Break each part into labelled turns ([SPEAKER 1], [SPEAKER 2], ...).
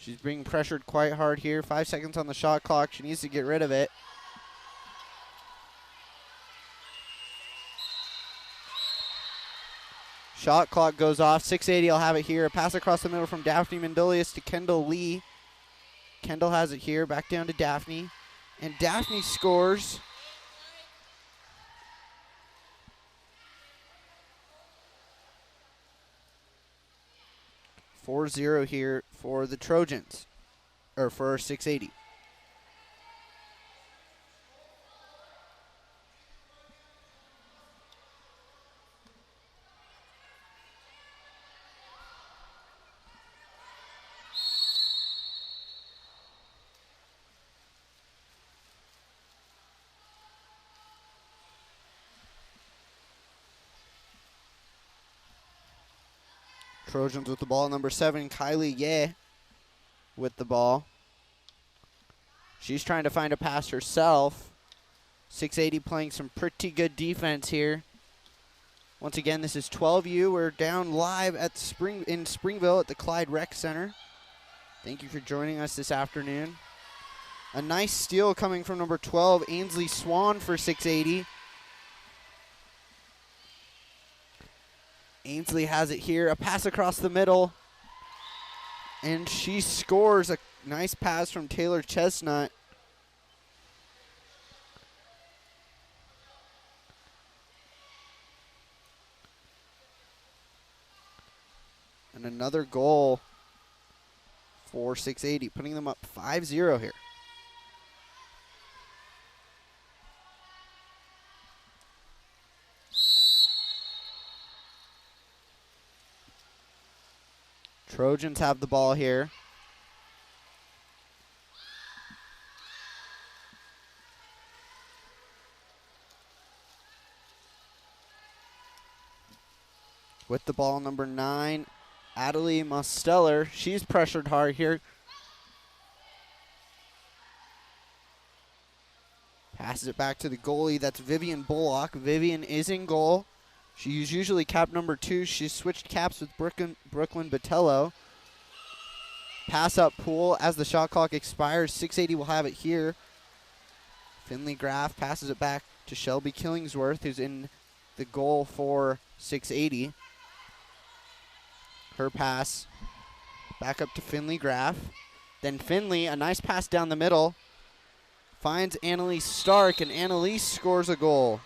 [SPEAKER 1] She's being pressured quite hard here. 5 seconds on the shot clock. She needs to get rid of it. Shot clock goes off. 680 will have it here. A pass across the middle from Daphne Mendelius to Kendall Lee. Kendall has it here. Back down to Daphne. And Daphne scores. .40 here for the Trojans, or for 680. Trojans with the ball. Number 7, Kylie Ye with the ball. She's trying to find a pass herself. 680 playing some pretty good defense here. Once again, this is 12U. We're down live at in Springville at the Clyde Rec Center. Thank you for joining us this afternoon. A nice steal coming from number 12, Ainsley Swan for 680. Ainsley has it here, a pass across the middle, and she scores. A nice pass from Taylor Chestnut. And another goal for 680, putting them up 5-0 here. Trojans have the ball here. With the ball, number 9, Adelie Mosteller. She's pressured hard here. Passes it back to the goalie. That's Vivian Bullock. Vivian is in goal. She's usually cap number 2. She's switched caps with Brooklyn Botello. Pass up pool as the shot clock expires. 680 will have it here. Finley Graff passes it back to Shelby Killingsworth, who's in the goal for 680. Her pass back up to Finley Graff. Then Finley, a nice pass down the middle, finds Annalise Stark, and Annalise scores a goal.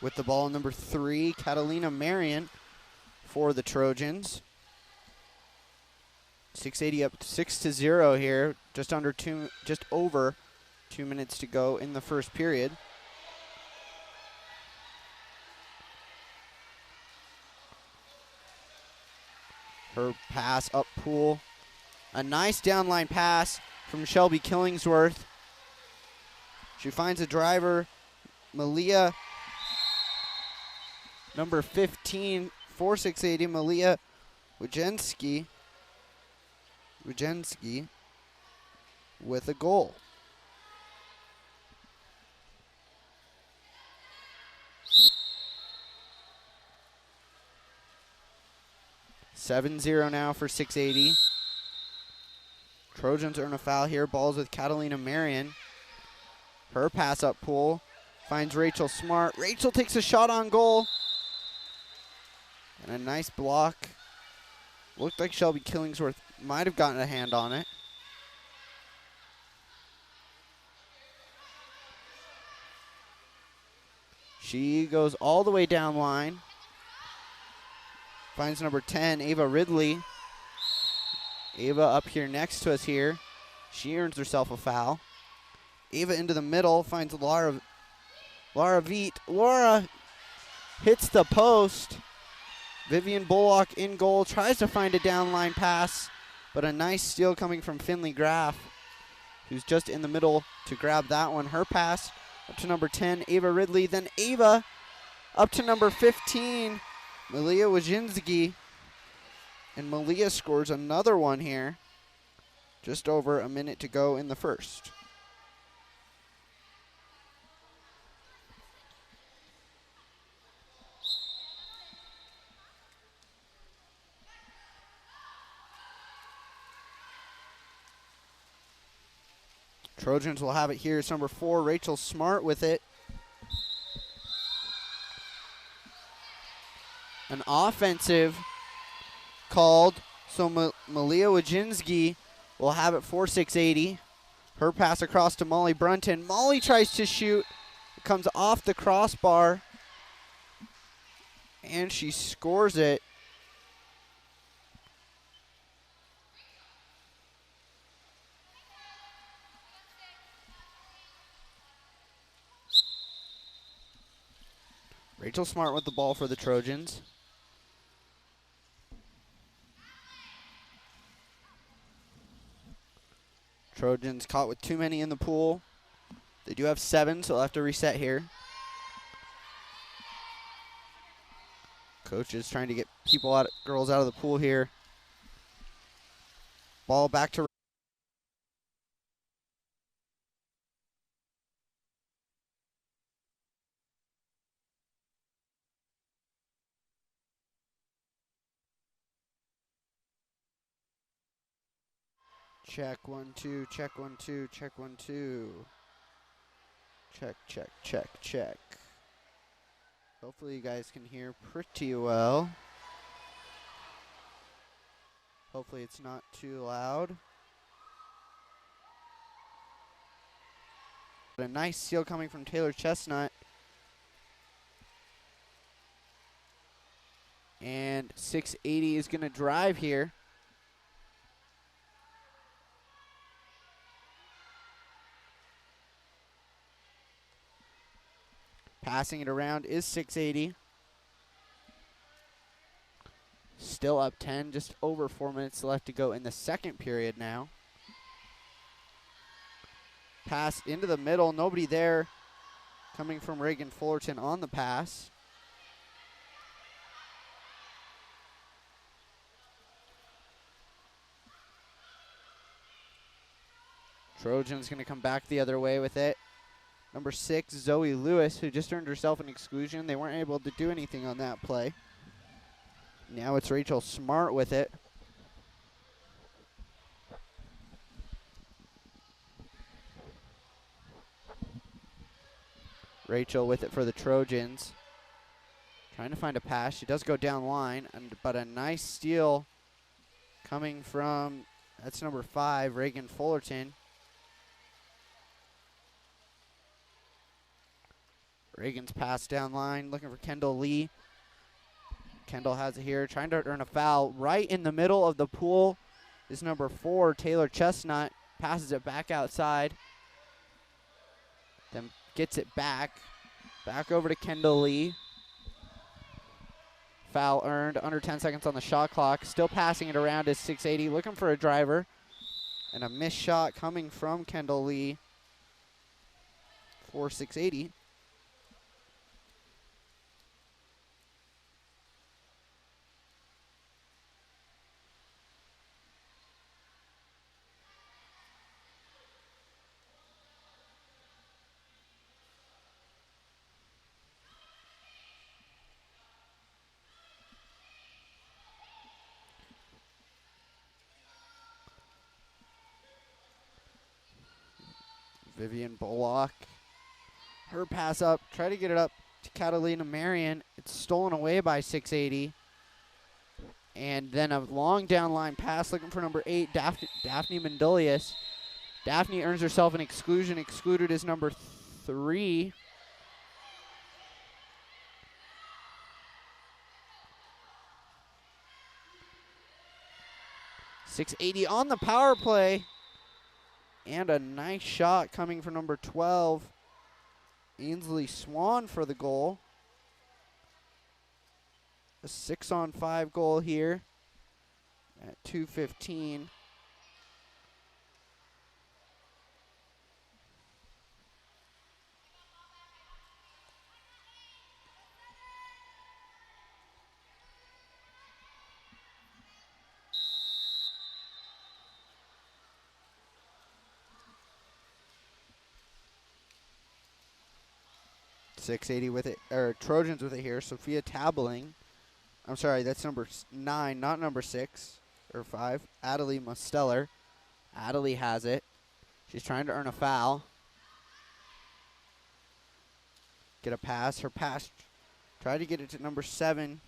[SPEAKER 1] With the ball, number 3, Catalina Marion for the Trojans. 680 up 6-0 here. Just over 2 minutes to go in the first period. Her pass up pool. A nice downline pass from Shelby Killingsworth. She finds a driver, Malia. Number 15 for 680, Malia Wojensky with a goal. (7-0) now for 680. Trojans earn a foul here. Ball's with Catalina Marion. Her pass up pool finds Rachel Smart. Rachel takes a shot on goal. And a nice block. Looked like Shelby Killingsworth might have gotten a hand on it. She goes all the way down line. Finds number 10, Ava Ridley. Ava up here next to us here. She earns herself a foul. Ava into the middle, finds Laura Veet. Laura hits the post. Vivian Bullock in goal, tries to find a downline pass But a nice steal coming from Finley Graff, who's just in the middle to grab that one. Her pass up to number 10, Ava Ridley. Then Ava up to number 15, Malia Wojcinski. And Malia scores another one here. Just over a minute to go in the first. Trojans will have it here. It's number 4, Rachel Smart with it. An offensive called, so Malia Wojcinski will have it for 680. Her pass across to Molly Brunton. Molly tries to shoot. It comes off the crossbar, and she scores it. Rachel Smart with the ball for the Trojans. Trojans caught with too many in the pool. They do have 7, so they'll have to reset here. Coach is trying to get girls out of the pool here. Ball back to check 1 2, check 1 2, check 1 2. Check, check, check, check. Hopefully you guys can hear pretty well. Hopefully it's not too loud. But a nice steal coming from Taylor Chestnut. And 680 is going to drive here. Passing it around is 680. Still up 10, just over 4 minutes left to go in the second period now. Pass into the middle, nobody there. Coming from Reagan Fullerton on the pass. Trojans gonna come back the other way with it. Number 6, Zoe Lewis, who just earned herself an exclusion. They weren't able to do anything on that play. Now it's Rachel Smart with it. Rachel with it for the Trojans. Trying to find a pass. She does go down line, but a nice steal coming from, that's number 5, Reagan Fullerton. Reagan's pass down line, looking for Kendall Lee. Kendall has it here, trying to earn a foul. Right in the middle of the pool is number 4, Taylor Chestnut. Passes it back outside. Then gets it back. Back over to Kendall Lee. Foul earned, under 10 seconds on the shot clock. Still passing it around is 680, looking for a driver. And a missed shot coming from Kendall Lee for 680. Vivian Bullock. Her pass up, try to get it up to Catalina Marion. It's stolen away by 680. And then a long down line pass looking for number 8, Daphne Mendelius. Daphne earns herself an exclusion. Excluded is number 3. .680 on the power play. And a nice shot coming from number 12, Ainsley Swan for the goal. A 6-on-5 goal here at 2:15 680 with it, or Trojans with it here. Sophia Tabling. I'm sorry, that's number 9, not number 6 or 5. Adelie Mosteller. Adelie has it. She's trying to earn a foul. Get a pass. Her pass. Try to get it to number 7.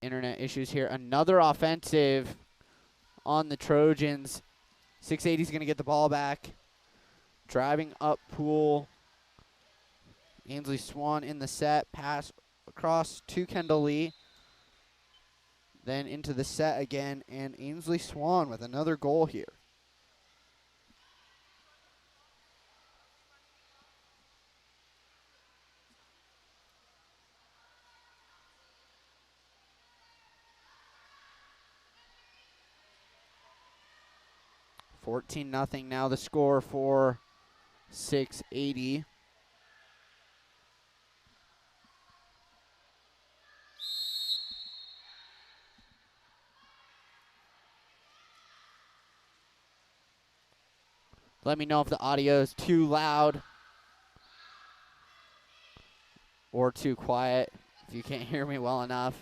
[SPEAKER 1] Internet issues here. Another offensive on the Trojans. 680 is going to get the ball back. Driving up pool. Ainsley Swan in the set. Pass across to Kendall Lee. Then into the set again. And Ainsley Swan with another goal here. $14-0 now the score for 680. Let me know if the audio is too loud or too quiet, if you can't hear me well enough.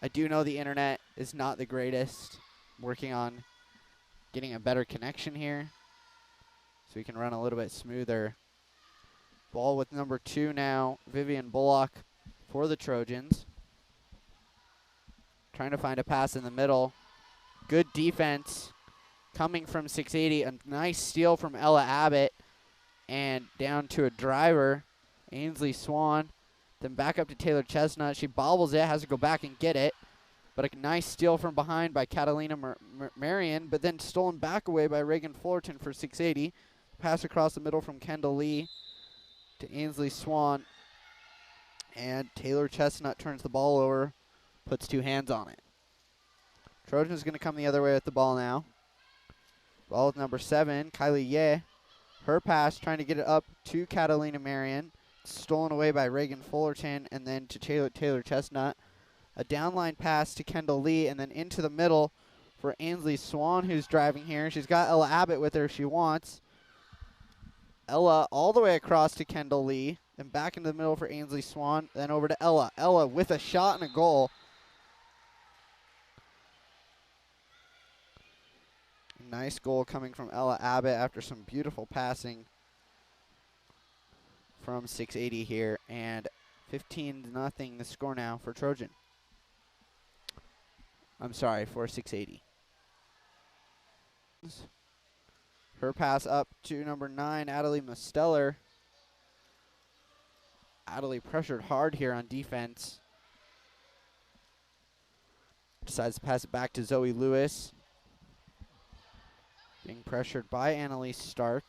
[SPEAKER 1] I do know the internet is not the greatest. I'm working on getting a better connection here so we can run a little bit smoother. Ball with number 2 now, Vivian Bullock for the Trojans. Trying to find a pass in the middle. Good defense coming from 680. A nice steal from Ella Abbott. And down to a driver, Ainsley Swan. Then back up to Taylor Chestnut. She bobbles it, has to go back and get it. But a nice steal from behind by Catalina Marion, but then stolen back away by Reagan Fullerton for 680. Pass across the middle from Kendall Lee to Ainsley Swan. And Taylor Chestnut turns the ball over, puts 2 hands on it. Trojans going to come the other way with the ball now. Ball with number 7, Kylie Ye. Her pass, trying to get it up to Catalina Marion. Stolen away by Reagan Fullerton, and then to Taylor Chestnut. A downline pass to Kendall Lee, and then into the middle for Ainsley Swan, who's driving here. She's got Ella Abbott with her if she wants. Ella all the way across to Kendall Lee, then back into the middle for Ainsley Swan, then over to Ella. Ella with a shot and a goal. Nice goal coming from Ella Abbott after some beautiful passing from 680 here, and 15-0 the score now for Trojan. I'm sorry, for 680. Her pass up to number 9, Adelie Mosteller. Adelie pressured hard here on defense. Decides to pass it back to Zoe Lewis. Being pressured by Annalise Stark.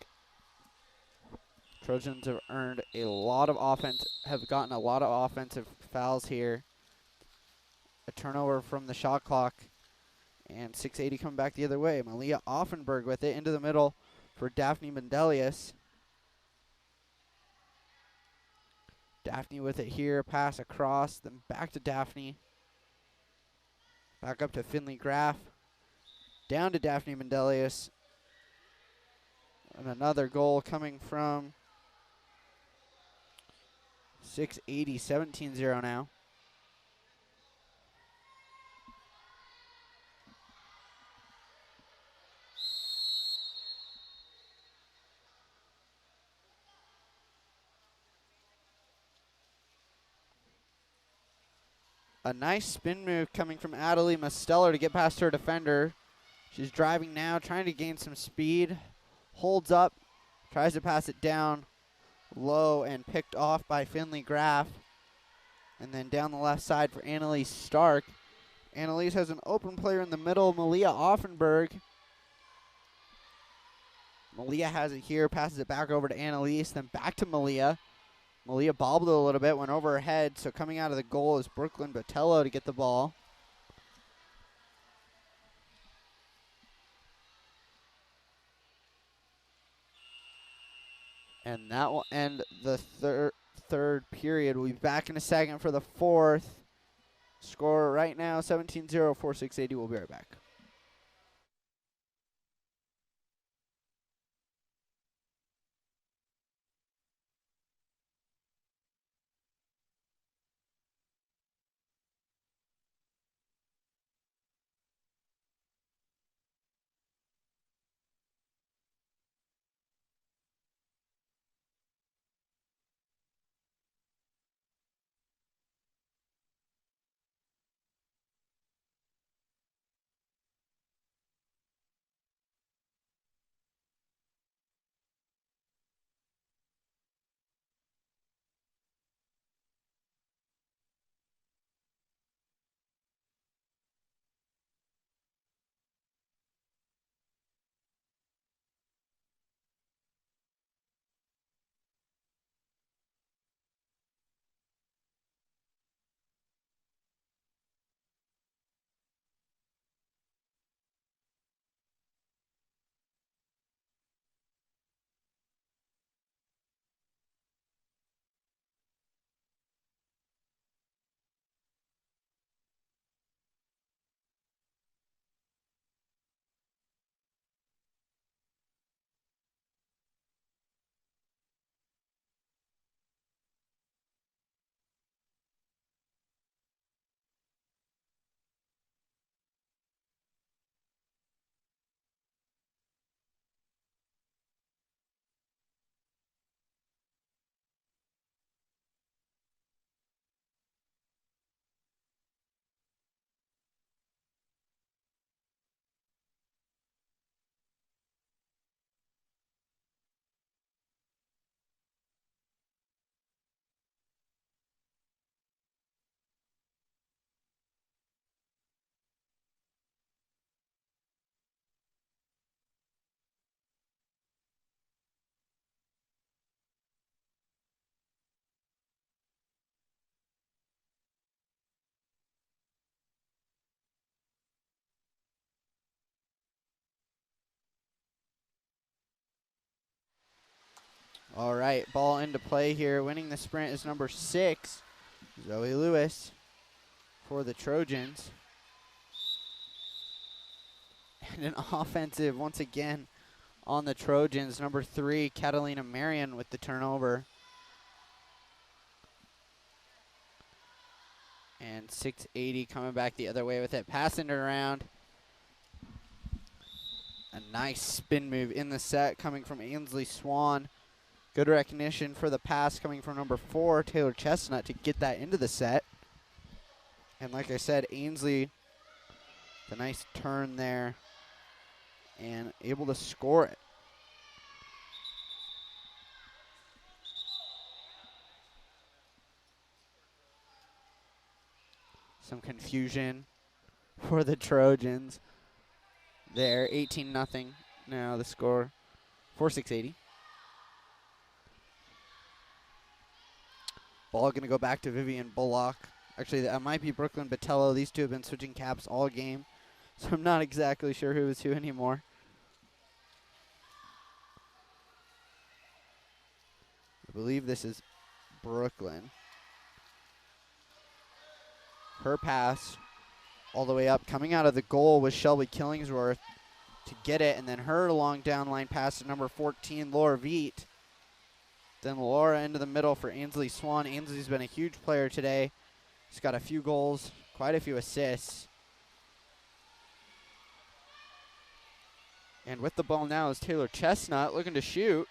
[SPEAKER 1] Trojans have earned a lot of offense, have gotten a lot of offensive fouls here. A turnover from the shot clock. And 680 coming back the other way. Malia Offenberg with it into the middle for Daphne Mendelius. Daphne with it here, pass across, then back to Daphne. Back up to Finley Graff. Down to Daphne Mendelius. And another goal coming from 680, 17-0 now. A nice spin move coming from Adelie Mosteller to get past her defender. She's driving now, trying to gain some speed. Holds up, tries to pass it down low and picked off by Finley Graff. And then down the left side for Annalise Stark. Annalise has an open player in the middle, Malia Offenberg. Malia has it here, passes it back over to Annalise, then back to Malia. Malia bobbled a little bit, went over her head, so coming out of the goal is Brooklyn Botello to get the ball. And that will end the third period. We'll be back in a second for the fourth. Score right now, 17-0, 4-6-80. We'll be right back. All right, ball into play here. Winning the sprint is number 6, Zoe Lewis for the Trojans. And an offensive, once again, on the Trojans. Number 3, Catalina Marion with the turnover. And 680 coming back the other way with it, passing it around. A nice spin move in the set coming from Ainsley Swan. Good recognition for the pass coming from number 4, Taylor Chestnut, to get that into the set. And like I said, Ainsley, the nice turn there and able to score it. Some confusion for the Trojans there. 18-0 now the score. 4-6-80. Ball going to go back to Vivian Bullock. Actually, that might be Brooklyn Botello. These two have been switching caps all game, so I'm not exactly sure who is who anymore. I believe this is Brooklyn. Her pass all the way up. Coming out of the goal was Shelby Killingsworth to get it, and then her long down line pass to number 14, Laura Veet. Then Laura into the middle for Ainsley Swan. Ainsley's been a huge player today. He's got a few goals, quite a few assists. And with the ball now is Taylor Chestnut looking to shoot.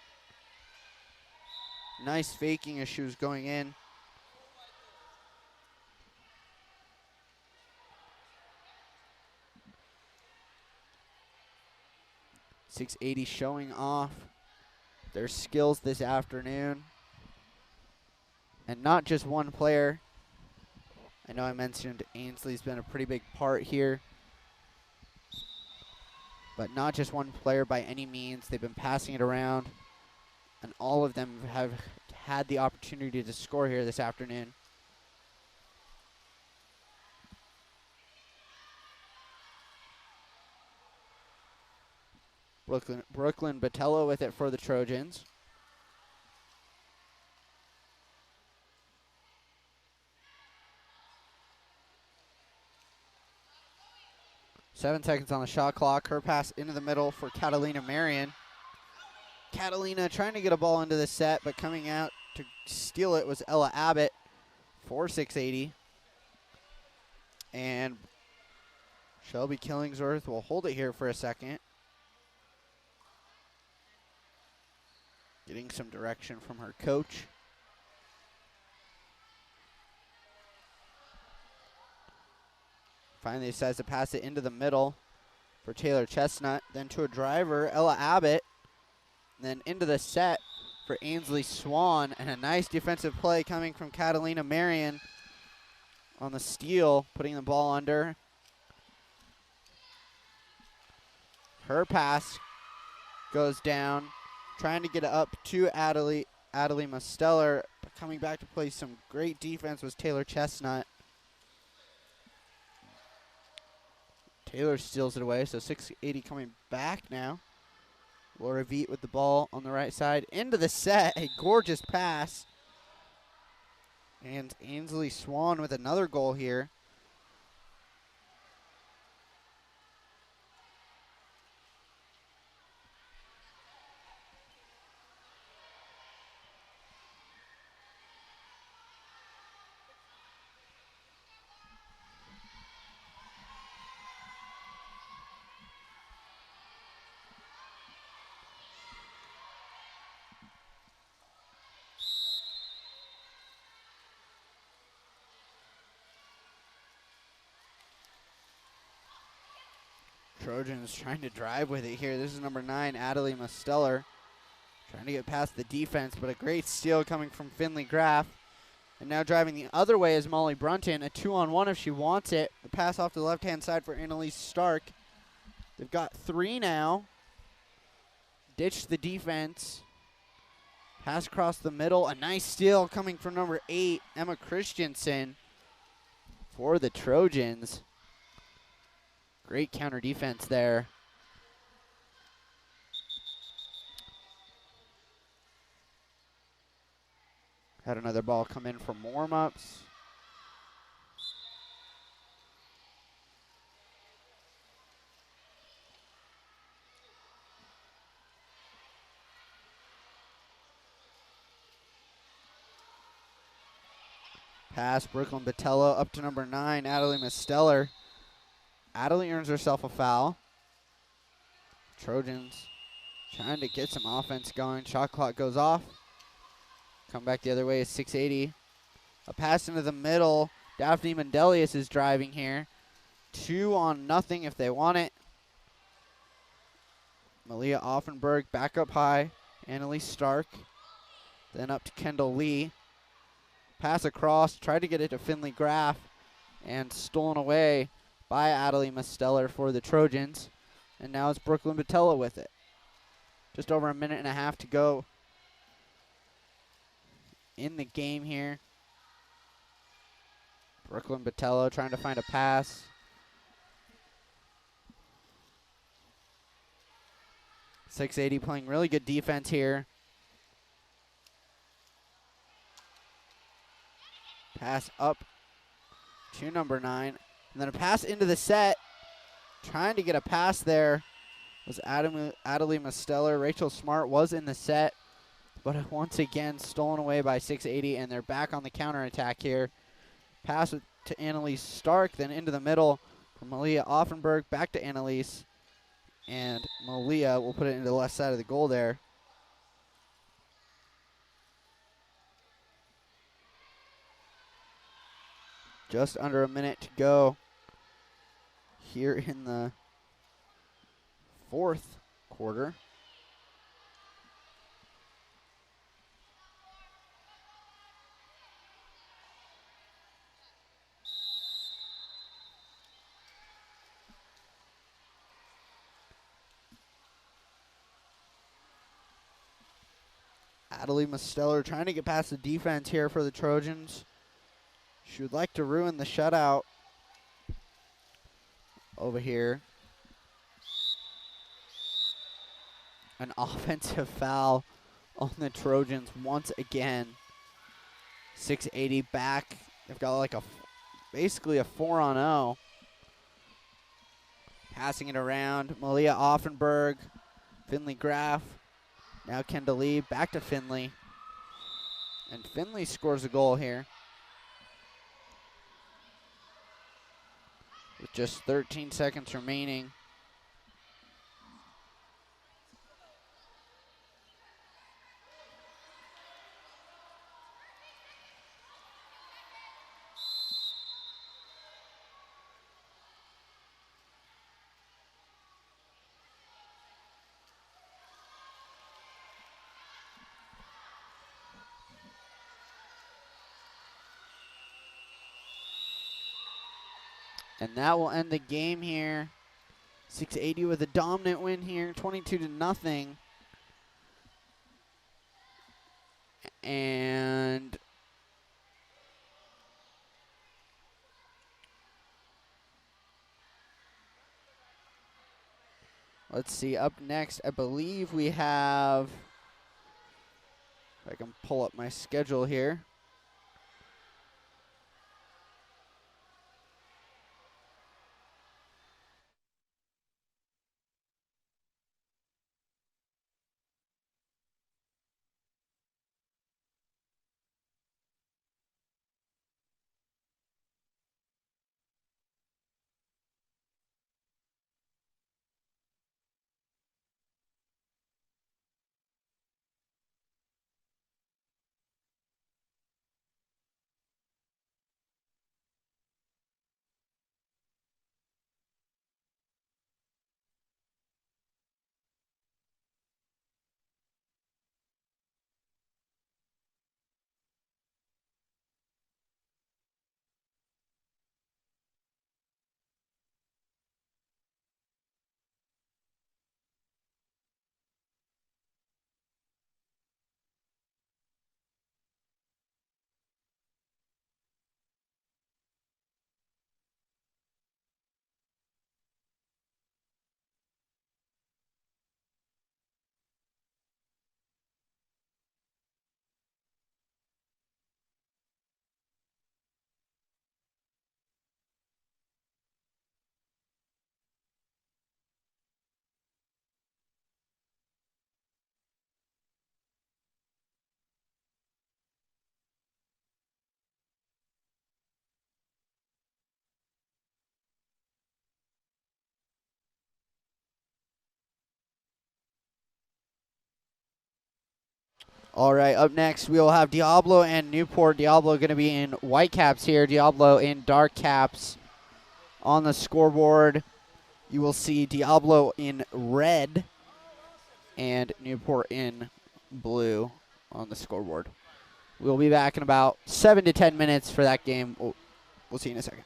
[SPEAKER 1] Nice faking as she was going in. .680 showing off their skills this afternoon. And not just one player, I know I mentioned Ainsley's been a pretty big part here, but not just one player by any means. They've been passing it around, and all of them have had the opportunity to score here this afternoon. Brooklyn Botello with it for the Trojans. Seven seconds on the shot clock. Her pass into the middle for Catalina Marion. Catalina trying to get a ball into the set, but coming out to steal it was Ella Abbott for 680. And Shelby Killingsworth will hold it here for a second. Getting some direction from her coach. Finally decides to pass it into the middle for Taylor Chestnut. Then to a driver, Ella Abbott. Then into the set for Ainsley Swan. And a nice defensive play coming from Catalina Marion on the steal, putting the ball under. Her pass goes down, trying to get it up to Adelie Musteller. But coming back to play some great defense was Taylor Chestnut. Taylor steals it away, so 680 coming back now. Laura Veet with the ball on the right side. Into the set, a gorgeous pass. And Ainsley Swan with another goal here. Trojans trying to drive with it here. This is number 9, Adelie Musteller. Trying to get past the defense, but a great steal coming from Finley Graff. And now driving the other way is Molly Brunton. A 2-on-1 if she wants it. The pass off to the left-hand side for Annalise Stark. They've got 3 now. Ditch the defense. Pass across the middle. A nice steal coming from number 8, Emma Christensen, for the Trojans. Great counter defense there. Had another ball come in from warm-ups. Pass, Brooklyn Botello up to number 9, Adelie Musteller. Adelie earns herself a foul. Trojans trying to get some offense going. Shot clock goes off. Come back the other way is 680. A pass into the middle. Daphne Mendelius is driving here. 2-on-0 if they want it. Malia Offenberg back up high. Annalise Stark. Then up to Kendall Lee. Pass across. Tried to get it to Finley Graff. And stolen away by Adelie Musteller for the Trojans. And now it's Brooklyn Botello with it. Just over a minute and a half to go in the game here. Brooklyn Botello trying to find a pass. .680 playing really good defense here. Pass up to number 9. And then a pass into the set. Trying to get a pass there was Adelie Musteller. Rachel Smart was in the set, but once again stolen away by 680, and they're back on the counterattack here. Pass to Annalise Stark, then into the middle for Malia Offenberg. Back to Annalise, and Malia will put it into the left side of the goal there. Just under a minute to go here in the fourth quarter. Adelie Mosteller trying to get past the defense here for the Trojans. She would like to ruin the shutout over here. An offensive foul on the Trojans once again. 680 back. They've got like basically a 4-on-0. Passing it around. Malia Offenberg. Finley Graff. Now Kendall Lee. Back to Finley. And Finley scores a goal here. With just 13 seconds remaining. And that will end the game here. 680 with a dominant win here, 22-0. And let's see, up next, I believe we have, if I can pull up my schedule here. All right, up next we will have Diablo and Newport. Diablo going to be in white caps here. Diablo in dark caps. On the scoreboard, you will see Diablo in red and Newport in blue on the scoreboard. We'll be back in about 7 to 10 minutes for that game. We'll see you in a second.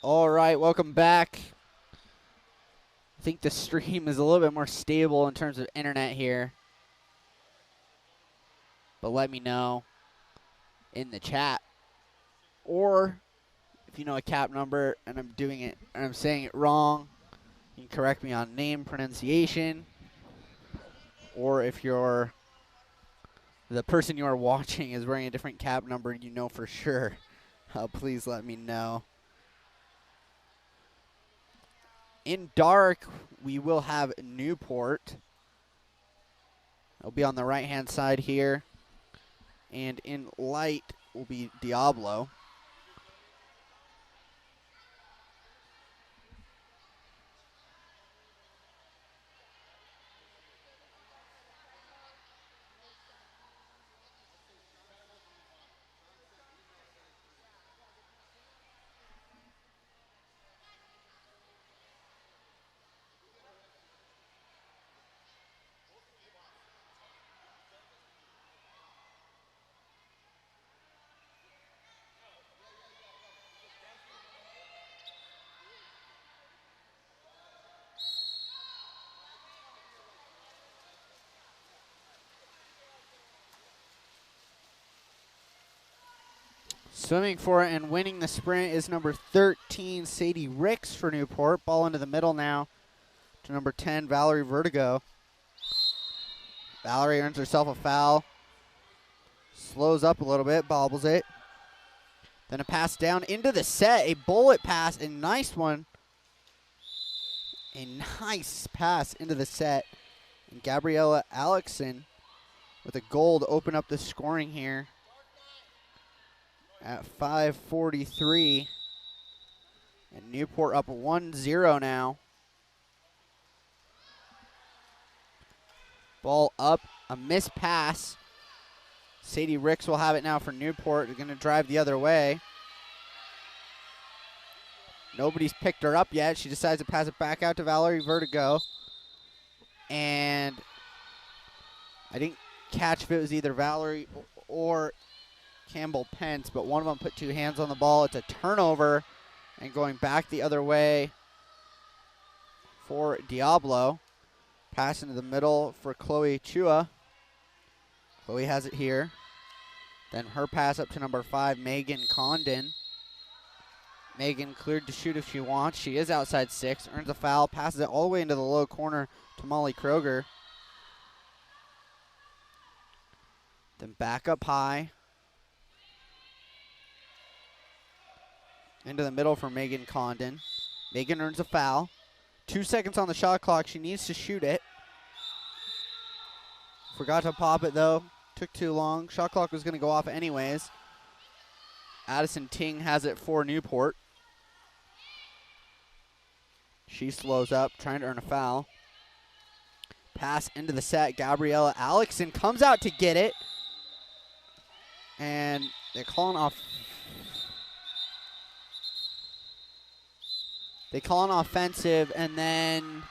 [SPEAKER 1] All right, welcome back. I think the stream is a little bit more stable in terms of internet here. But let me know in the chat. Or if you know a cap number and I'm doing it and I'm saying it wrong, you can correct me on name pronunciation. Or if the person you are watching is wearing a different cap number, you know for sure, please let me know. In dark, we will have Newport. It'll be on the right-hand side here. And in light will be Diablo. Swimming for it and winning the sprint is number 13, Sadie Ricks for Newport. Ball into the middle now to number 10, Valerie Vertigo. Valerie earns herself a foul. Slows up a little bit, bobbles it. Then a pass down into the set, a bullet pass, a nice one. A nice pass into the set. And Gabriella Alexson with a goal to open up the scoring here at 5:43. And Newport up 1-0 now. Ball up, a missed pass. Sadie Ricks will have it now for Newport. They're going to drive the other way. Nobody's picked her up yet. She decides to pass it back out to Valerie Vertigo. And I didn't catch if it was either Valerie or Campbell Pence, but one of them put two hands on the ball. It's a turnover, and going back the other way for Diablo. Pass into the middle for Chloe Chua. Chloe has it here. Then her pass up to number 5, Megan Condon. Megan cleared to shoot if she wants. She is outside 6, earns a foul, passes it all the way into the low corner to Molly Kroger. Then back up high. Into the middle for Megan Condon. Megan earns a foul. 2 seconds on the shot clock. She needs to shoot it. Forgot to pop it, though. Took too long. Shot clock was going to go off anyways. Addison Ting has it for Newport. She slows up, trying to earn a foul. Pass into the set. Gabriella Alexson comes out to get it. And they're calling off. They call an offensive and then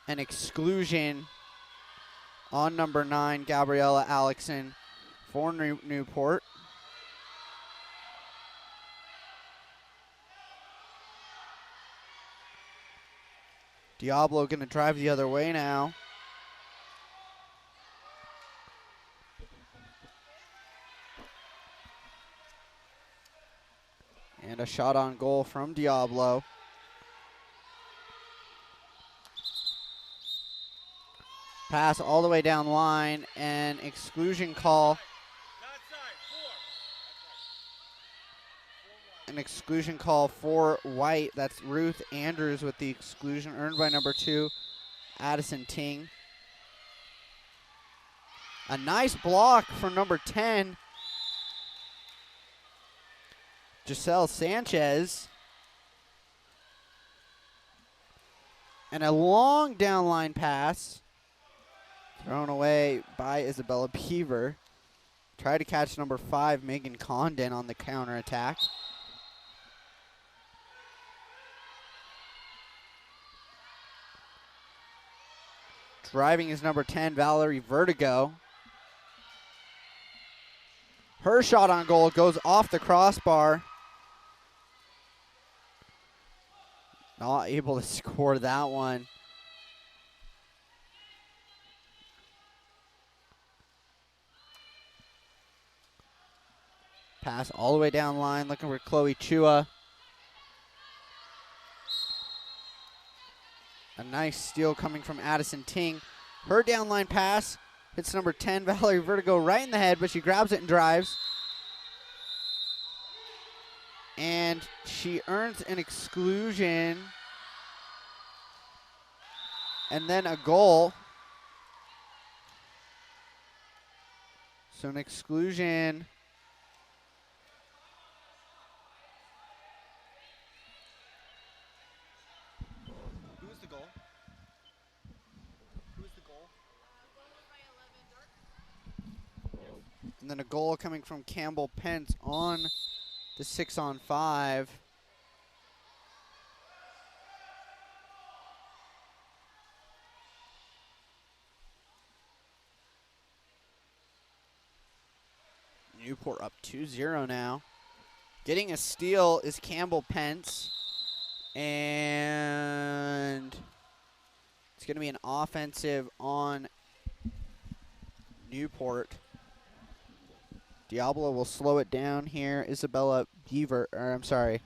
[SPEAKER 1] an exclusion on number 9, Gabriella Alexson for Newport. Diablo going to drive the other way now. And a shot on goal from Diablo. Pass all the way down line, and exclusion call. An exclusion call for White. That's Ruth Andrews with the exclusion earned by number 2, Addison Ting. A nice block from number 10, Giselle Sanchez. And a long down line pass thrown away by Isabella Beaver. Try to catch number 5, Megan Condon, on the counterattack. Driving is number 10, Valerie Vertigo. Her shot on goal goes off the crossbar. Not able to score that one. Pass all the way down line, looking for Chloe Chua. A nice steal coming from Addison Ting. Her downline pass hits number 10, Valerie Vertigo, right in the head, but she grabs it and drives. And she earns an exclusion. And then a goal. So an exclusion. Who's the goal? Who's the goal? And then a goal coming from Campbell Pence on the 6-on-5. Newport up 2-0 now. Getting a steal is Campbell Pence. And it's going to be an offensive on Newport. Diablo will slow it down here. Isabella Beaver, or I'm sorry,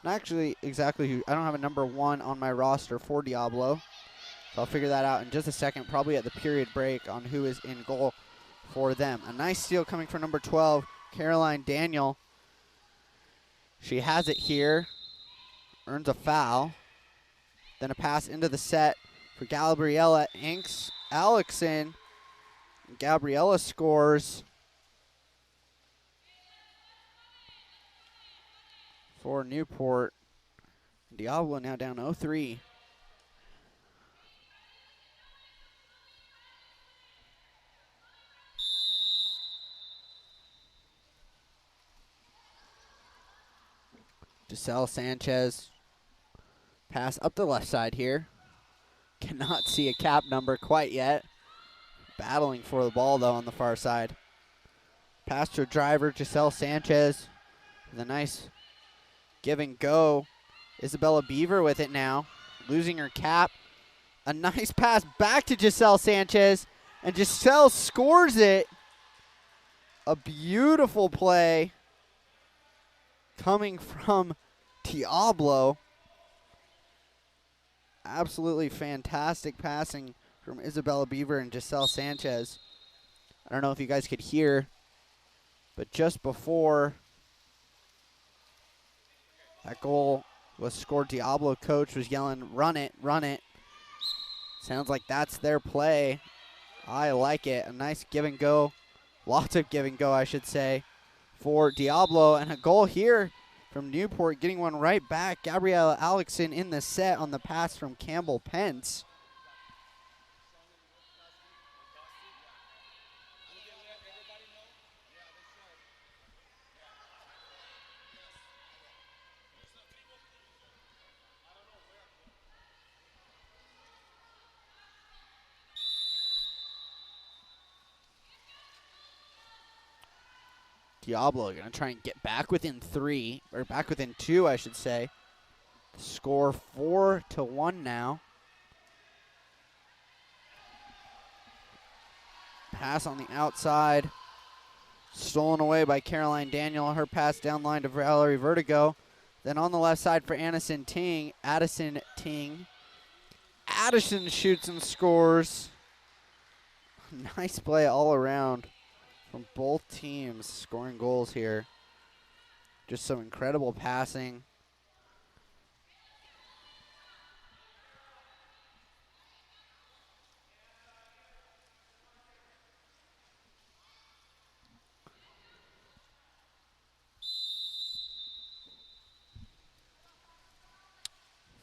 [SPEAKER 1] not actually exactly who. I don't have a number 1 on my roster for Diablo. So I'll figure that out in just a second, probably at the period break, on who is in goal for them. A nice steal coming from number 12, Caroline Daniel. She has it here, earns a foul. Then a pass into the set for Gabriella Alexson. Gabriella scores for Newport. Diablo now down 0-3. Giselle Sanchez. Pass up the left side here. Cannot see a cap number quite yet. Battling for the ball, though, on the far side. Pass to driver, Giselle Sanchez. With a nice give and go. Isabella Beaver with it now. Losing her cap. A nice pass back to Giselle Sanchez. And Giselle scores it. A beautiful play coming from Diablo. Absolutely fantastic passing from Isabella Beaver and Giselle Sanchez. I don't know if you guys could hear, but just before that goal was scored, Diablo coach was yelling, "Run it, run it." Sounds like that's their play. I like it. A nice give and go. Lots of give and go, I should say, for Diablo. And a goal here from Newport, getting one right back. Gabriella Alexson in the set on the pass from Campbell Pence. Diablo going to try and get back within 3, or back within 2, I should say. Score 4-1 now. Pass on the outside. Stolen away by Caroline Daniel. Her pass down line to Valerie Vertigo. Then on the left side for Addison Ting. Addison shoots and scores. Nice play all around from both teams scoring goals here. Just some incredible passing.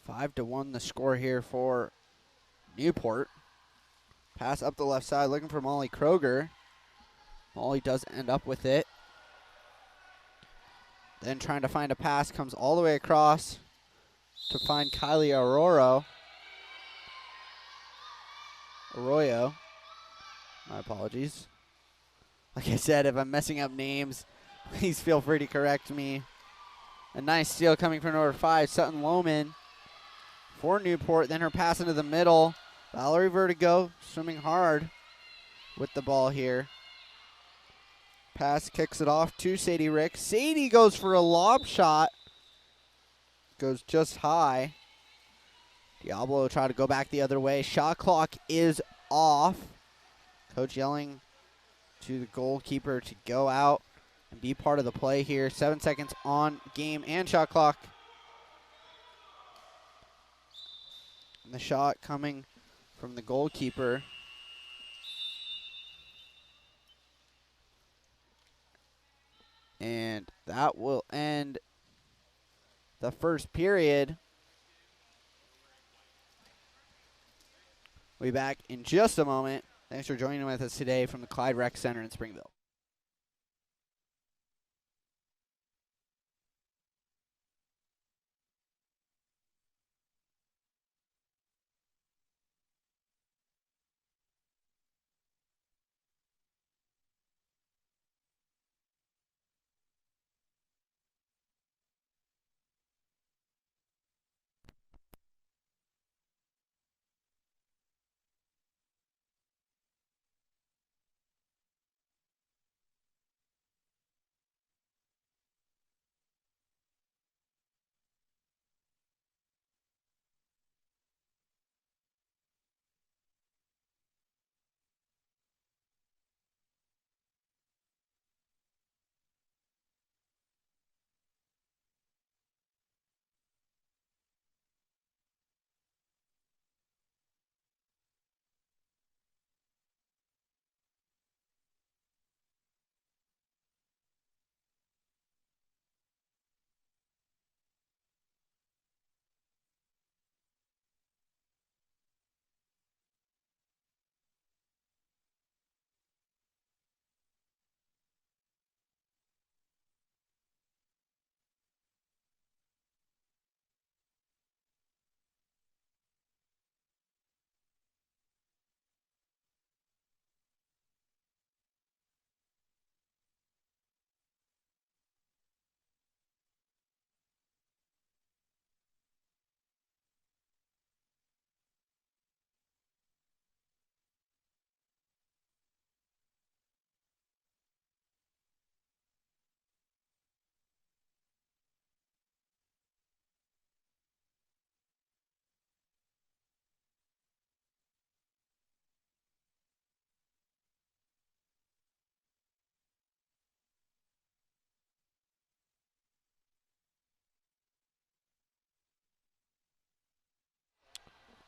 [SPEAKER 1] Five to 1 the score here for Newport. Pass up the left side looking for Molly Kroger. Molly does end up with it. Then trying to find a pass, comes all the way across to find Kylie Arroyo. My apologies. Like I said, if I'm messing up names, please feel free to correct me. A nice steal coming from number 5, Sutton Lohman. for Newport. Then her pass into the middle. Valerie Vertigo swimming hard with the ball here. Pass kicks it off to Sadie Rick. Sadie goes for a lob shot. Goes just high. Diablo try to go back the other way. Shot clock is off. Coach yelling to the goalkeeper to go out and be part of the play here. 7 seconds on game and shot clock. And the shot coming from the goalkeeper. And that will end the first period. We'll be back in just a moment. Thanks for joining with us today from the Clyde Rec Center in Springville.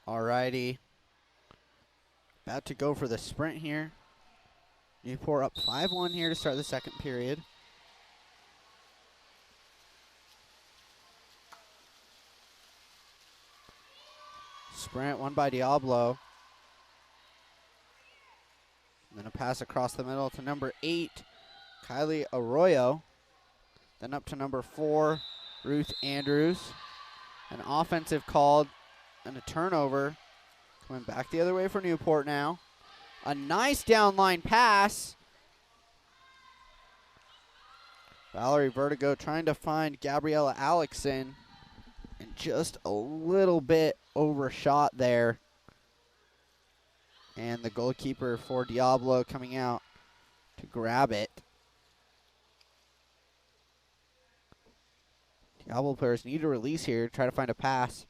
[SPEAKER 1] Alrighty. About to go for the sprint here. Newport up 5-1 here to start the second period. Sprint won by Diablo. And then a pass across the middle to number 8, Kylie Arroyo. Then up to number 4, Ruth Andrews. An offensive called and a turnover. Coming back the other way for Newport now. A nice downline pass. Valerie Vertigo trying to find Gabriella Alexson. And just a little bit overshot there. And the goalkeeper for Diablo coming out to grab it. Diablo players need a release here, try to find a pass.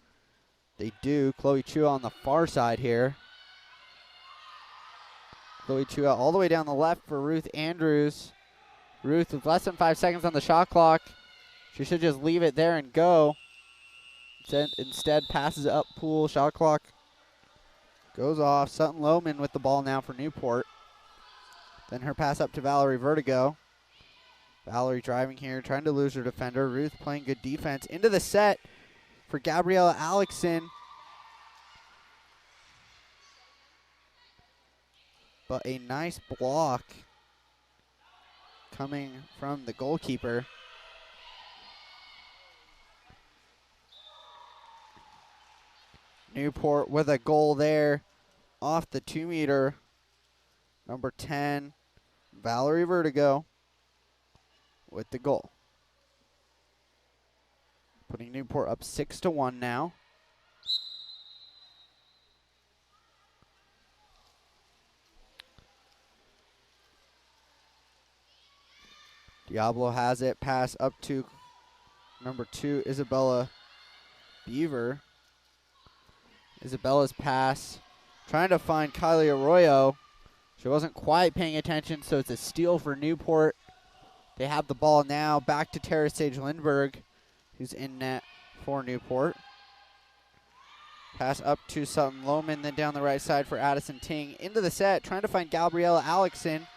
[SPEAKER 1] They do. Chloe Chua on the far side here. Chloe Chua all the way down the left for Ruth Andrews. Ruth with less than 5 seconds on the shot clock. She should just leave it there and go. Instead passes up pool. Shot clock goes off. Sutton Lohman with the ball now for Newport. Then her pass up to Valerie Vertigo. Valerie driving here, trying to lose her defender. Ruth playing good defense. Into the set for Gabriella Alexson. But a nice block coming from the goalkeeper. Newport with a goal there off the 2-meter. Number 10, Valerie Vertigo with the goal. Putting Newport up 6-1 now. Diablo has it. Pass up to number 2, Isabella Beaver. Isabella's pass. Trying to find Kylie Arroyo. She wasn't quite paying attention, so it's a steal for Newport. They have the ball now. Back to Tara Sage Lindbergh, who's in net for Newport. Pass up to Sutton Lohman, then down the right side for Addison Ting. Into the set, trying to find Gabriella Alexson.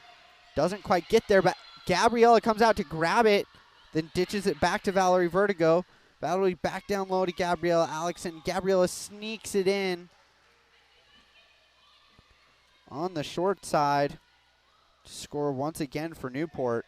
[SPEAKER 1] Doesn't quite get there, but Gabriella comes out to grab it, then ditches it back to Valerie Vertigo. Valerie back down low to Gabriella Alexson. Gabriella sneaks it in on the short side to score once again for Newport.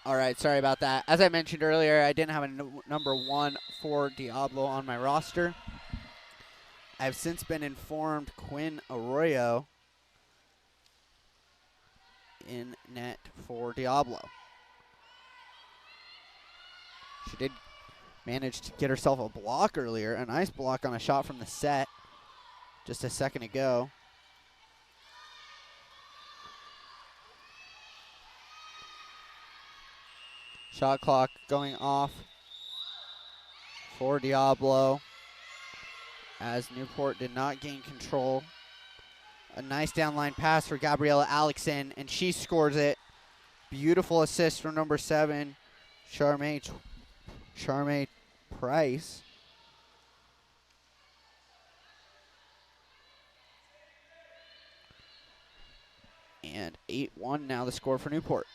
[SPEAKER 1] All right, sorry about that. As I mentioned earlier, I didn't have a number 1 for Diablo on my roster. I've since been informed Quinn Arroyo in net for Diablo. She did manage to get herself a block earlier, a nice block on a shot from the set just a second ago. Shot clock going off for Diablo as Newport did not gain control. A nice downline pass for Gabriella Alexson, and she scores it. Beautiful assist from number 7, Charmaine Price. And 8-1 now the score for Newport.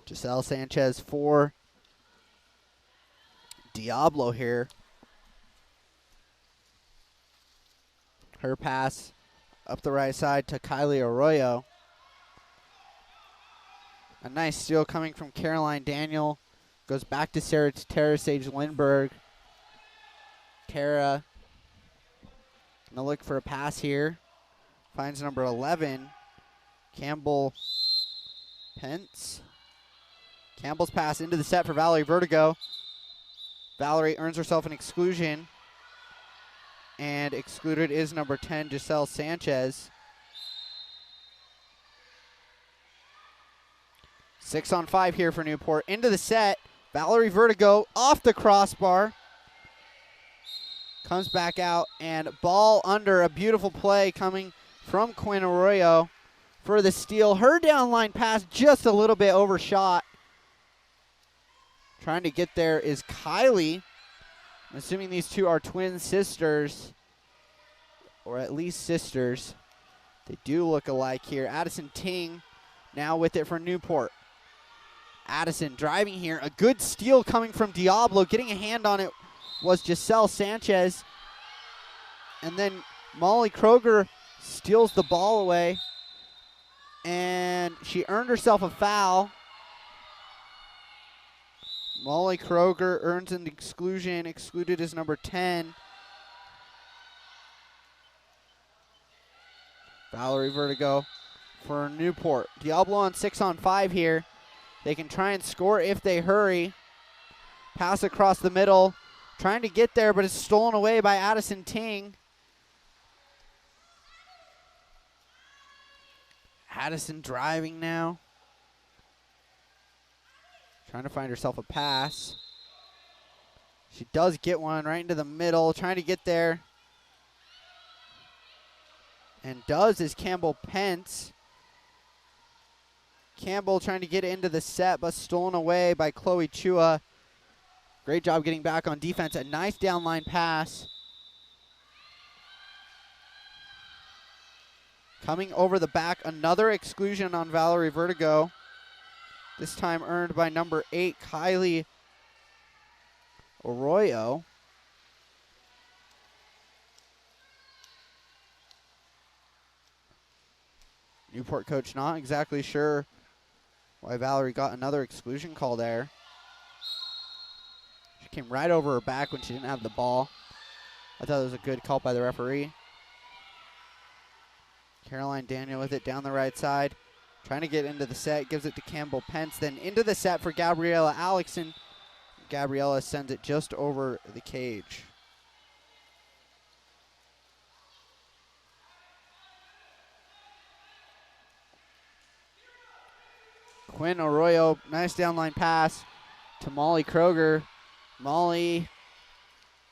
[SPEAKER 1] Giselle Sanchez for Diablo here. Her pass up the right side to Kylie Arroyo. A nice steal coming from Caroline Daniel. Goes back to Tara Sage Lindbergh. Tara gonna look for a pass here. Finds number 11, Campbell Pence. Campbell's pass into the set for Valerie Vertigo. Valerie earns herself an exclusion. And excluded is number 10, Giselle Sanchez. 6-on-5 here for Newport. Into the set. Valerie Vertigo off the crossbar. Comes back out and ball under. A beautiful play coming from Quinn Arroyo for the steal. Her downline pass just a little bit overshot. Trying to get there is Kylie. I'm assuming these two are twin sisters, or at least sisters. They do look alike here. Addison Ting now with it for Newport. Addison driving here. A good steal coming from Diablo. Getting a hand on it was Giselle Sanchez. And then Molly Kroger steals the ball away. And she earned herself a foul. Molly Kroger earns an exclusion. Excluded is number 10. Valerie Vertigo for Newport. Diablo on 6-on-5 here. They can try and score if they hurry. Pass across the middle. Trying to get there, but it's stolen away by Addison Ting. Addison driving now. Trying to find herself a pass. She does get one right into the middle. Trying to get there. And does is Campbell Pence. Campbell trying to get into the set, but stolen away by Chloe Chua. Great job getting back on defense. A nice downline pass. Coming over the back, another exclusion on Valerie Vertigo. This time earned by number 8, Kylie Arroyo. Newport coach not exactly sure why Valerie got another exclusion call there. She came right over her back when she didn't have the ball. I thought it was a good call by the referee. Caroline Daniel with it down the right side. Trying to get into the set, gives it to Campbell Pence. Then into the set for Gabriella Alexson. Gabriella sends it just over the cage. Quinn Arroyo, nice downline pass to Molly Kroger. Molly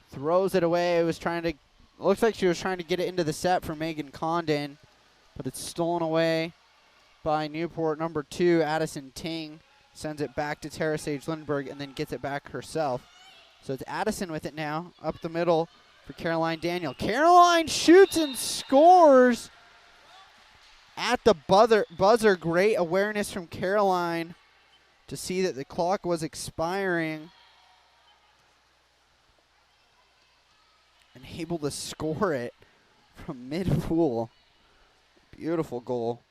[SPEAKER 1] throws it away. It was trying to, looks like she was trying to get it into the set for Megan Condon, but it's stolen away by Newport. Number 2, Addison Ting, sends it back to Tara Sage Lindbergh and then gets it back herself. So it's Addison with it now, up the middle for Caroline Daniel. Caroline shoots and scores at the buzzer. Great awareness from Caroline to see that the clock was expiring and able to score it from mid-pool. Beautiful goal.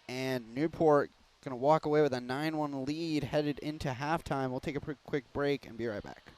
[SPEAKER 1] And Newport going to walk away with a 9-1 lead headed into halftime. We'll take a quick break and be right back.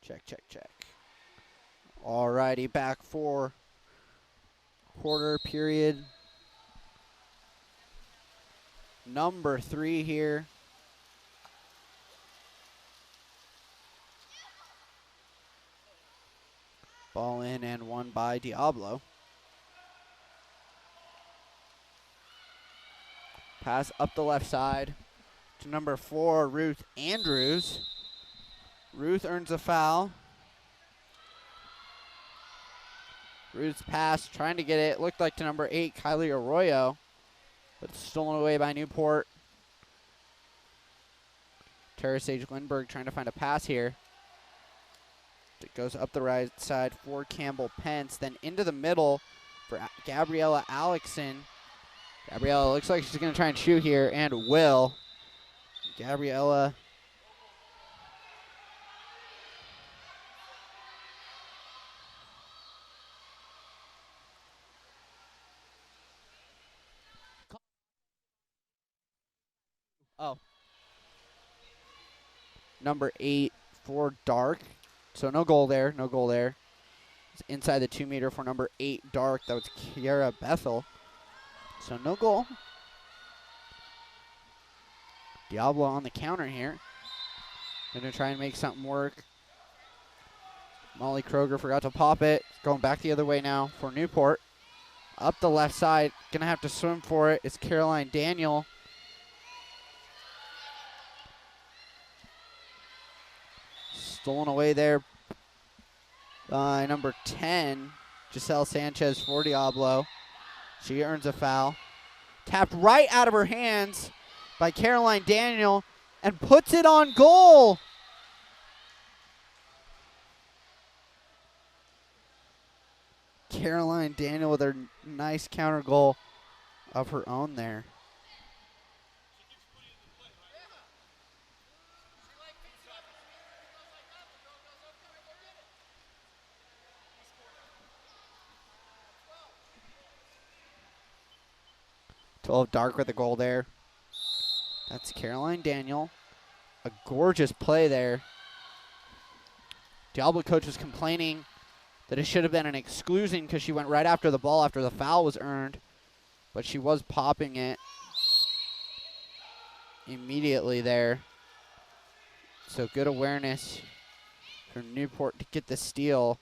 [SPEAKER 1] Check, check, check. All righty, back for quarter period number 3 here. Ball in and won by Diablo. Pass up the left side to number 4, Ruth Andrews. Ruth earns a foul. Ruth's pass, trying to get it, looked like to number 8, Kylie Arroyo, but stolen away by Newport. Tara Sage Lindbergh trying to find a pass here. It goes up the right side for Campbell Pence, then into the middle for Gabriella Alexson. Gabriella looks like she's going to try and shoot here, and will. Gabriella. Oh. Number 8 for Dark. So no goal there, no goal there. It's inside the 2 meter for number 8 Dark. That was Kiara Bethel. So no goal. Diablo on the counter here. Gonna try and make something work. Molly Kroger forgot to pop it. Going back the other way now for Newport. Up the left side. Gonna have to swim for it. It's Caroline Daniel. Stolen away there by number 10, Giselle Sanchez for Diablo. She earns a foul. Tapped right out of her hands by Caroline Daniel and puts it on goal. Caroline Daniel with her nice counter goal of her own there. Dark with the goal there. That's Caroline Daniel. A gorgeous play there. Diablo coach was complaining that it should have been an exclusion because she went right after the ball after the foul was earned, but she was popping it immediately there. So good awareness from Newport to get the steal.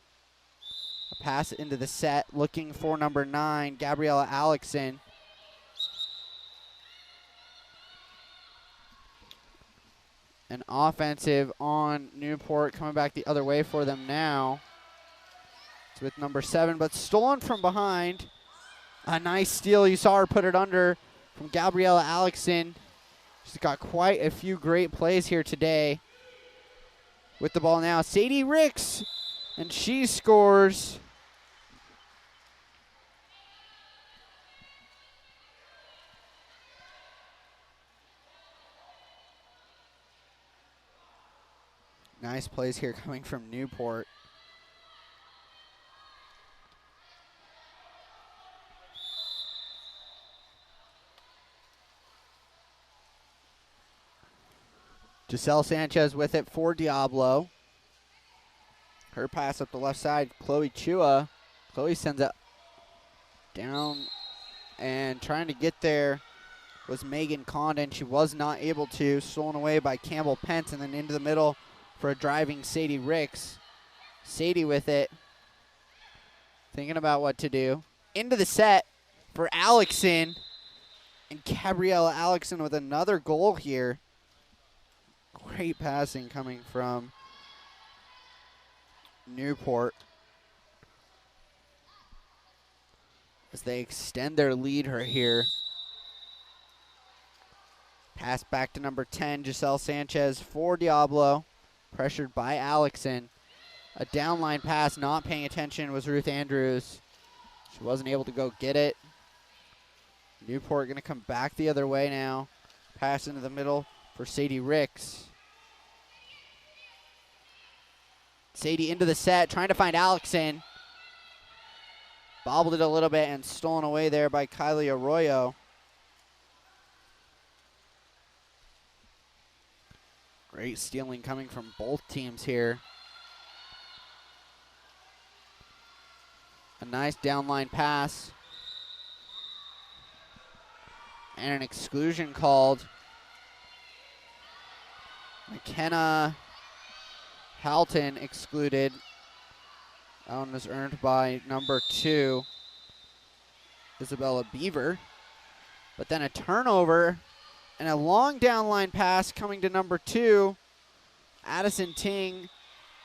[SPEAKER 1] A pass into the set, looking for number 9, Gabriella Alexson. An offensive on Newport, coming back the other way for them now. It's with number 7, but stolen from behind. A nice steal. You saw her put it under from Gabriella Alexson. She's got quite a few great plays here today. With the ball now, Sadie Ricks, and she scores. Nice plays here coming from Newport. Giselle Sanchez with it for Diablo. Her pass up the left side, Chloe Chua. Chloe sends it down, and trying to get there was Megan Condon. She was not able to. Stolen away by Campbell Pence, and then into the middle for a driving Sadie Ricks. Sadie with it. Thinking about what to do. Into the set for Alexson. And Gabriella Alexson with another goal here. Great passing coming from Newport as they extend their lead here. Pass back to number 10, Giselle Sanchez for Diablo. Pressured by Alexson. A downline pass, not paying attention, was Ruth Andrews. She wasn't able to go get it. Newport going to come back the other way now. Pass into the middle for Sadie Ricks. Sadie into the set, trying to find Alexson. Bobbled it a little bit and stolen away there by Kylie Arroyo. Great stealing coming from both teams here. A nice downline pass. And an exclusion called. McKenna Halton excluded. That one was earned by number 2, Isabella Beaver. But then a turnover and a long down line pass coming to number 2, Addison Ting.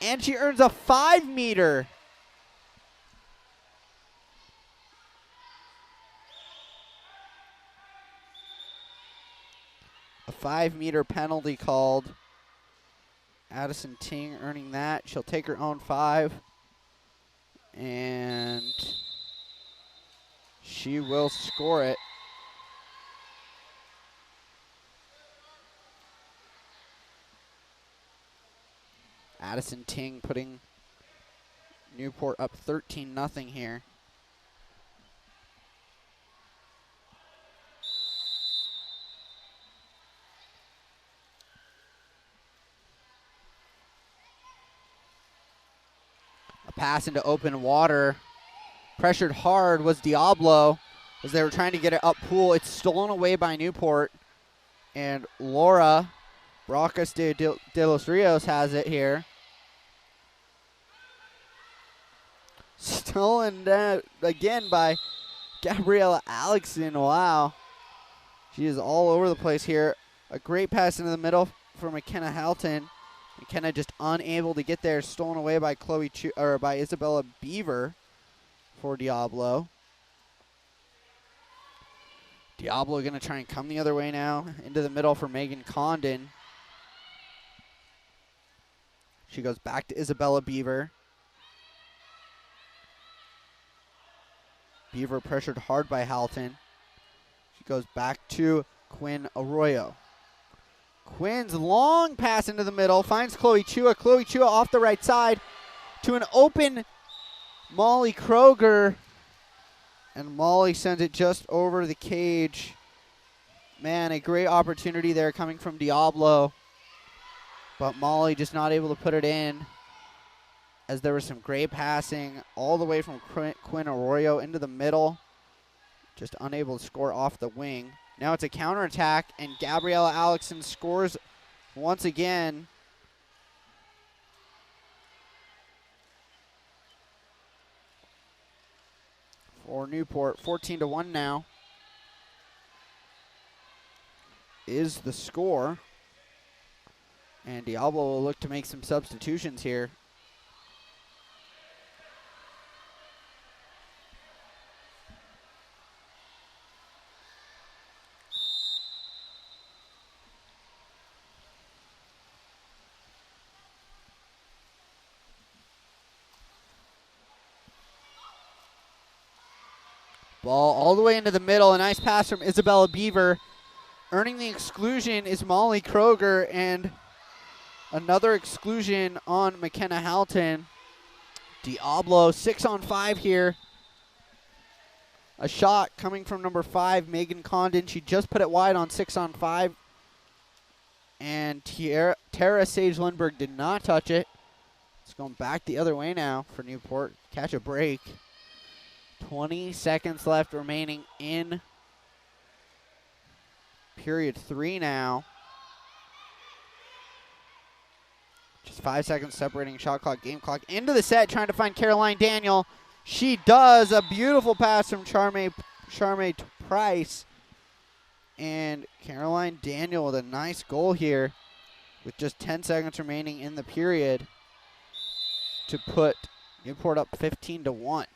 [SPEAKER 1] And she earns a 5-meter. A 5-meter penalty called. Addison Ting earning that. She'll take her own 5. And she will score it. Addison Ting putting Newport up 13-0 here. A pass into open water. Pressured hard was Diablo as they were trying to get it up pool. It's stolen away by Newport. And Laura Bracas de los Rios has it here. Stolen again by Gabriella Alexson. Wow. She is all over the place here. A great pass into the middle for McKenna Halton. McKenna just unable to get there. Stolen away by by Isabella Beaver for Diablo. Diablo going to try and come the other way now. Into the middle for Megan Condon. She goes back to Isabella Beaver. Beaver pressured hard by Halton. She goes back to Quinn Arroyo. Quinn's long pass into the middle. Finds Chloe Chua. Chloe Chua off the right side to an open Molly Kroger. And Molly sends it just over the cage. Man, a great opportunity there coming from Diablo. But Molly just not able to put it in, as there was some great passing all the way from Quinn Arroyo into the middle. Just unable to score off the wing. Now it's a counterattack, and Gabriella Alexson scores once again. For Newport, 14-1 now is the score. And Diablo will look to make some substitutions here. Ball all the way into the middle. A nice pass from Isabella Beaver. Earning the exclusion is Molly Kroger, and another exclusion on McKenna Halton. Diablo 6-on-5 here. A shot coming from number 5, Megan Condon. She just put it wide on 6-on-5. And Tara Sage Lindbergh did not touch it. It's going back the other way now for Newport. Catch a break. 20 seconds left remaining in period 3 now. Just 5 seconds separating shot clock, game clock. Into the set, trying to find Caroline Daniel. She does. A beautiful pass from Charmaine Price. And Caroline Daniel with a nice goal here with just 10 seconds remaining in the period to put Newport up 15-1.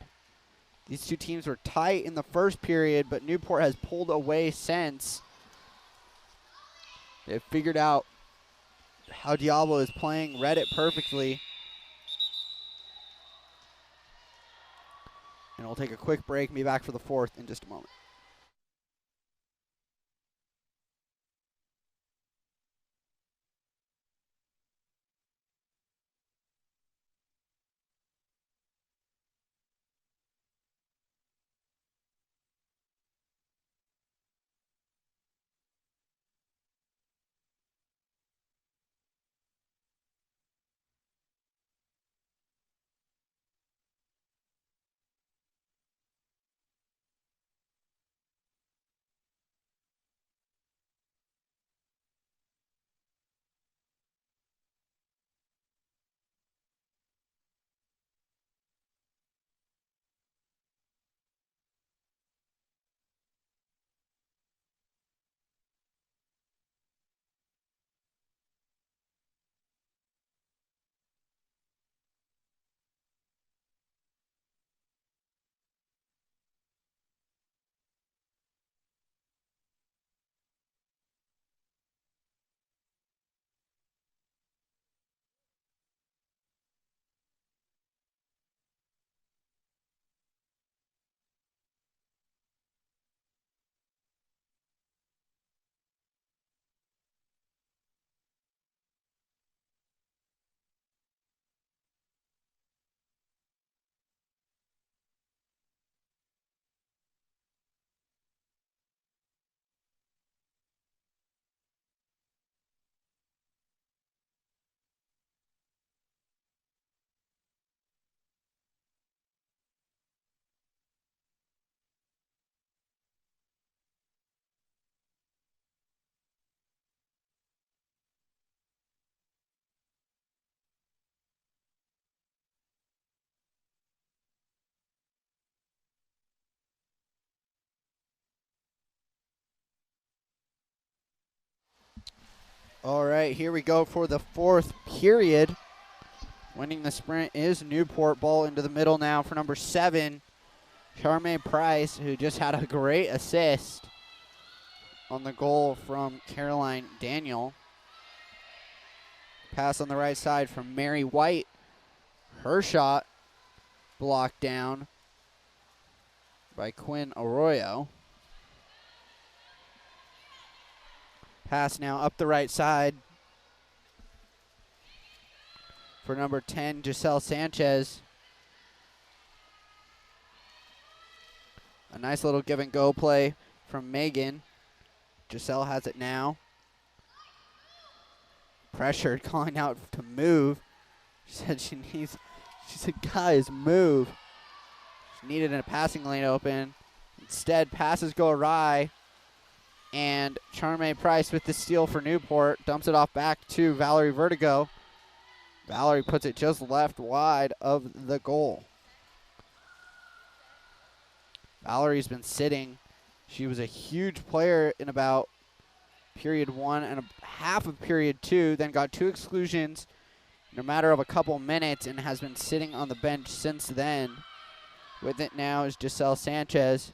[SPEAKER 1] These two teams were tight in the first period, but Newport has pulled away since. They've figured out how Diablo is playing, read it perfectly. And we'll take a quick break and be back for the fourth in just a moment. All right, here we go for the fourth period. Winning the sprint is Newport. Ball into the middle now for number 7, Charmaine Price, who just had a great assist on the goal from Caroline Daniel. Pass on the right side from Mary White. Her shot blocked down by Quinn Arroyo. Pass now up the right side for number 10, Giselle Sanchez. A nice little give and go play from Megan. Giselle has it now. Pressured, calling out to move. She said she said, guys, move. She needed a passing lane open. Instead, passes go awry. And Charmaine Price with the steal for Newport. Dumps it off back to Valerie Vertigo. Valerie puts it just left wide of the goal. Valerie's been sitting. She was a huge player in about period 1 and a half of period 2, then got 2 exclusions in a matter of a couple minutes and has been sitting on the bench since then. With it now is Giselle Sanchez.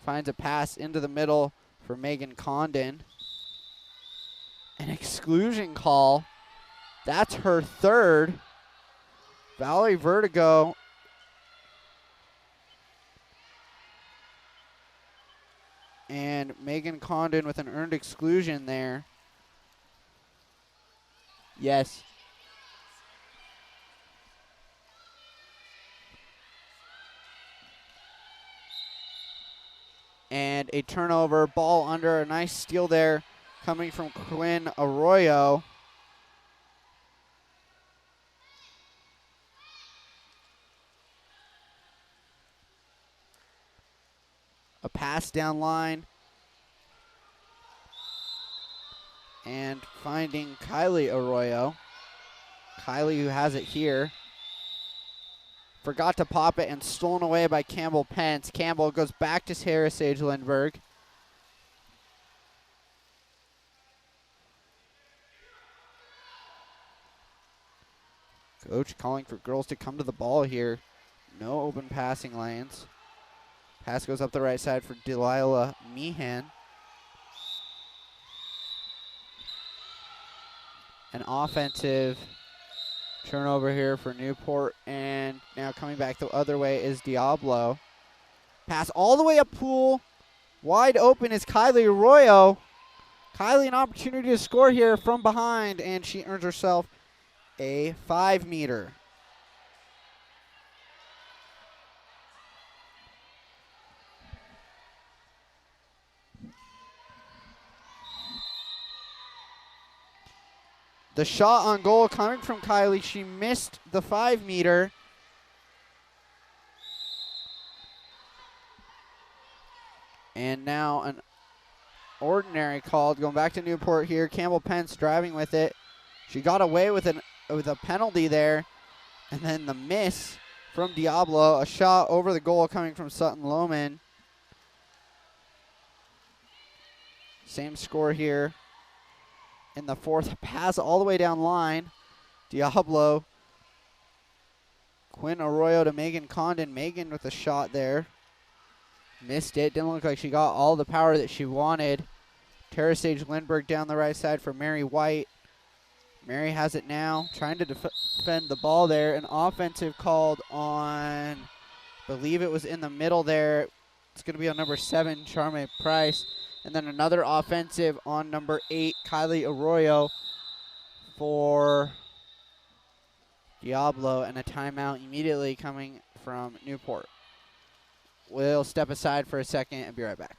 [SPEAKER 1] Finds a pass into the middle for Megan Condon. An exclusion call. That's her third. Valerie Vertigo and Megan Condon with an earned exclusion there. Yes. And a turnover, ball under, a nice steal there coming from Quinn Arroyo. A pass down line. And finding Kylie Arroyo. Kylie, who has it here. Forgot to pop it and stolen away by Campbell Pence. Campbell goes back to Sarah Sage Lindbergh. Coach calling for girls to come to the ball here. No open passing lanes. Pass goes up the right side for Delilah Meehan. An offensive turnover here for Newport, and now coming back the other way is Diablo. Pass all the way up pool. Wide open is Kylie Arroyo. Kylie, an opportunity to score here from behind, and she earns herself a 5-meter. The shot on goal coming from Kylie. She missed the 5-meter. And now an ordinary called. Going back to Newport here. Campbell Pence driving with it. She got away with a penalty there. And then the miss from Diablo. A shot over the goal coming from Sutton Lohman. Same score here. In the fourth, pass all the way down line. Diablo. Quinn Arroyo to Megan Condon. Megan with a shot there. Missed it. Didn't look like she got all the power that she wanted. Tara Sage Lindbergh down the right side for Mary White. Mary has it now. Trying to defend the ball there. An offensive called on, I believe it was in the middle there. It's going to be on number 7, Charmaine Price. And then another offensive on number 8, Kylie Arroyo for Diablo, and a timeout immediately coming from Newport. We'll step aside for a second and be right back.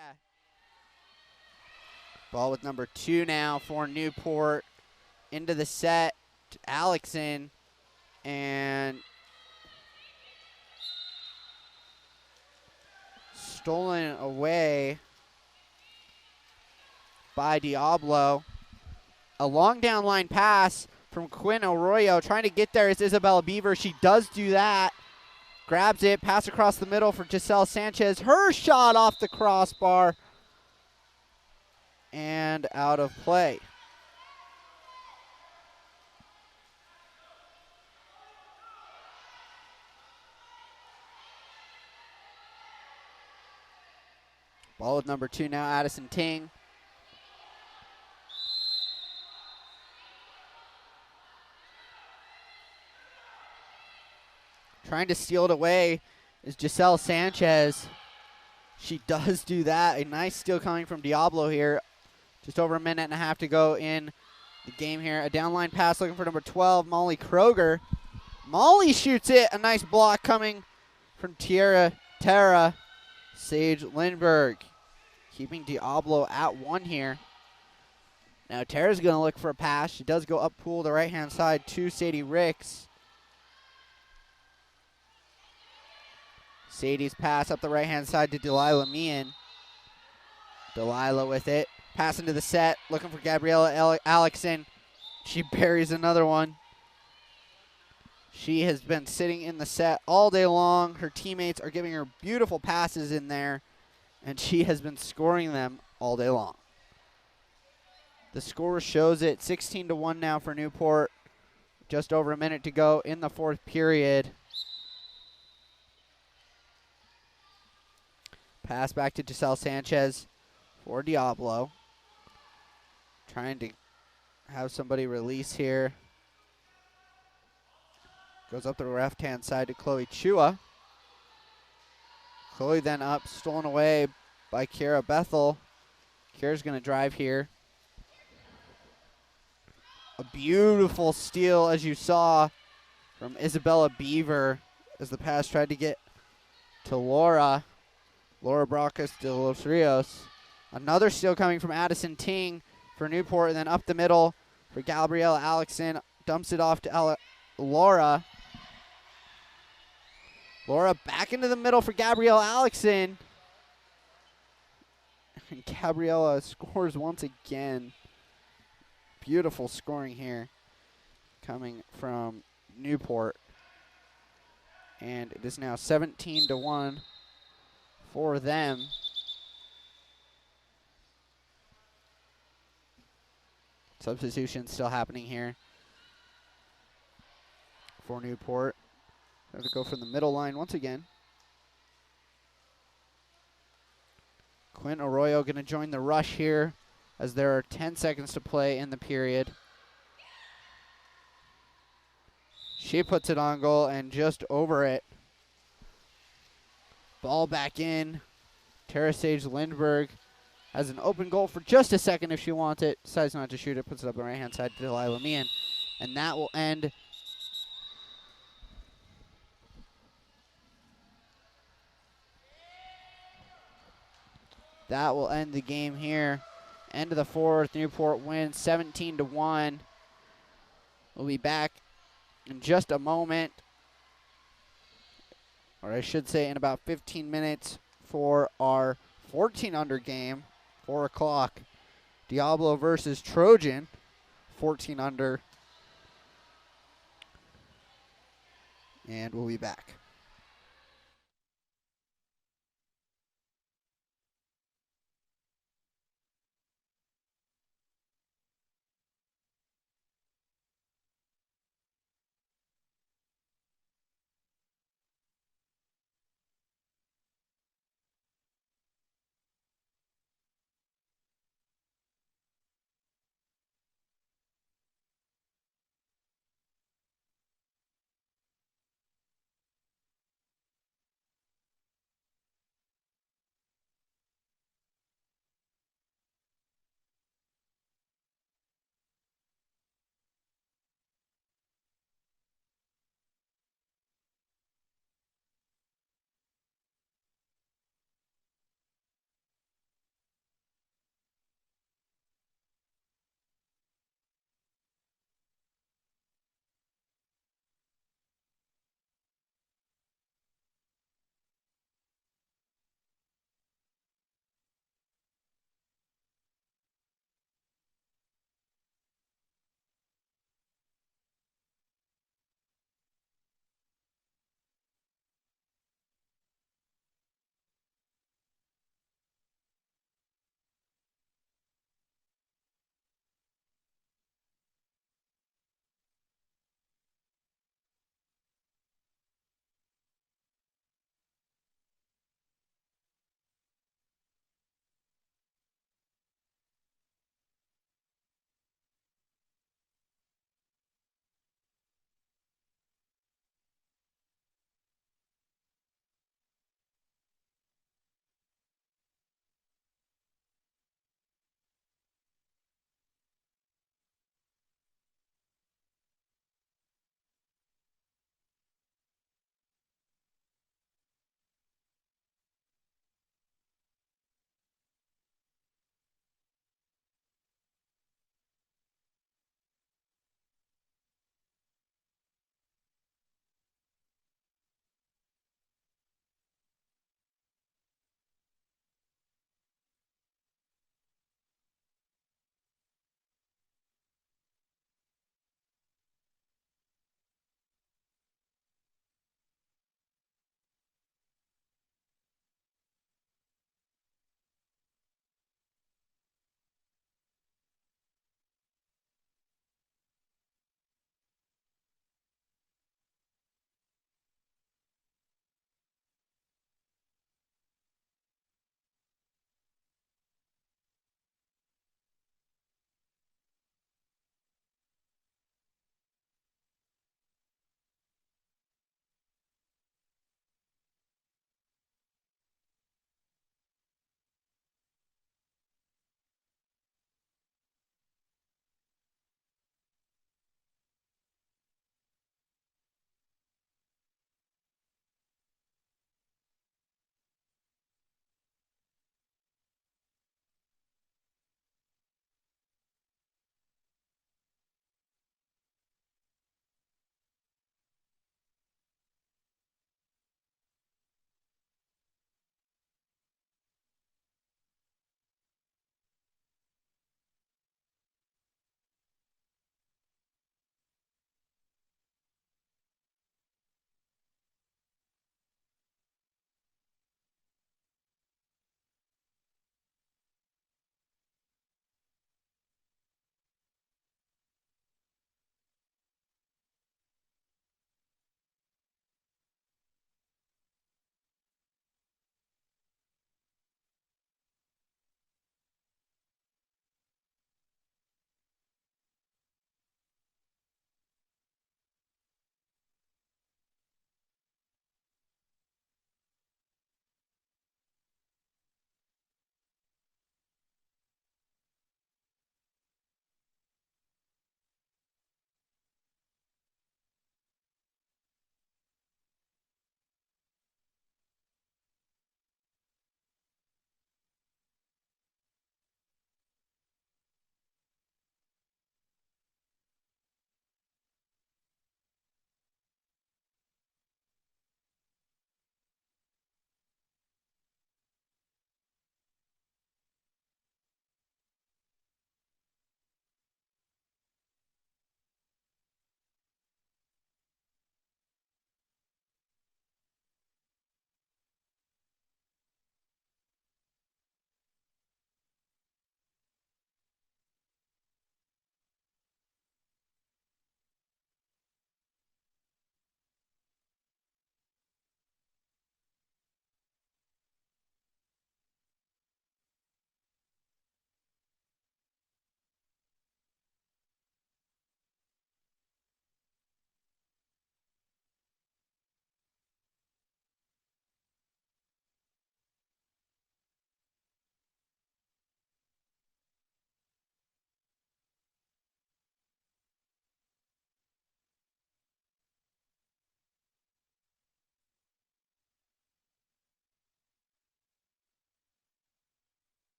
[SPEAKER 1] Yeah. Ball with number 2 now for Newport. Into the set to Alexson. And stolen away by Diablo. A long down line pass from Quinn Arroyo. Trying to get there is Isabella Beaver. She does do that. Grabs it. Pass across the middle for Giselle Sanchez. Her shot off the crossbar. And out of play. Ball with number 2 now, Addison Ting. Trying to steal it away is Giselle Sanchez. She does do that. A nice steal coming from Diablo here. Just over a minute and a half to go in the game here. A downline pass looking for number 12, Molly Kroger. Molly shoots it. A nice block coming from Tara Sage Lindbergh. Keeping Diablo at 1 here. Now Tara's going to look for a pass. She does go up pool the right-hand side to Sadie Ricks. Sadie's pass up the right-hand side to Delilah Meehan. Delilah with it. Pass into the set, looking for Gabriella Alexson. She buries another one. She has been sitting in the set all day long. Her teammates are giving her beautiful passes in there, and she has been scoring them all day long. The score shows it 16-1 now for Newport. Just over a minute to go in the 4th period. Pass back to Giselle Sanchez for Diablo. Trying to have somebody release here. Goes up the left-hand side to Chloe Chua. Chloe then up, stolen away by Kiera Bethel. Kiera's going to drive here. A beautiful steal, as you saw, from Isabella Beaver as the pass tried to get to Laura Bracas de los Rios. Another steal coming from Addison Ting for Newport, and then up the middle for Gabriella Alexson. Dumps it off to Laura. Laura back into the middle for Gabriella Alexson. And Gabriella scores once again. Beautiful scoring here coming from Newport. And it is now 17-1 for them. Substitution still happening here for Newport. Have to go from the middle line once again. Quinn Arroyo going to join the rush here as there are 10 seconds to play in the period. She puts it on goal and just over it. Ball back in. Tara Sage Lindbergh has an open goal for just a second if she wants it. Decides not to shoot it. Puts it up the right-hand side to Delilah Meehan. And that will end the game here. End of the 4th. Newport wins 17-1. We'll be back in just a moment. Or I should say in about 15 minutes for our 14 under game. 4 o'clock. Diablo versus Trojan. 14 under. And we'll be back.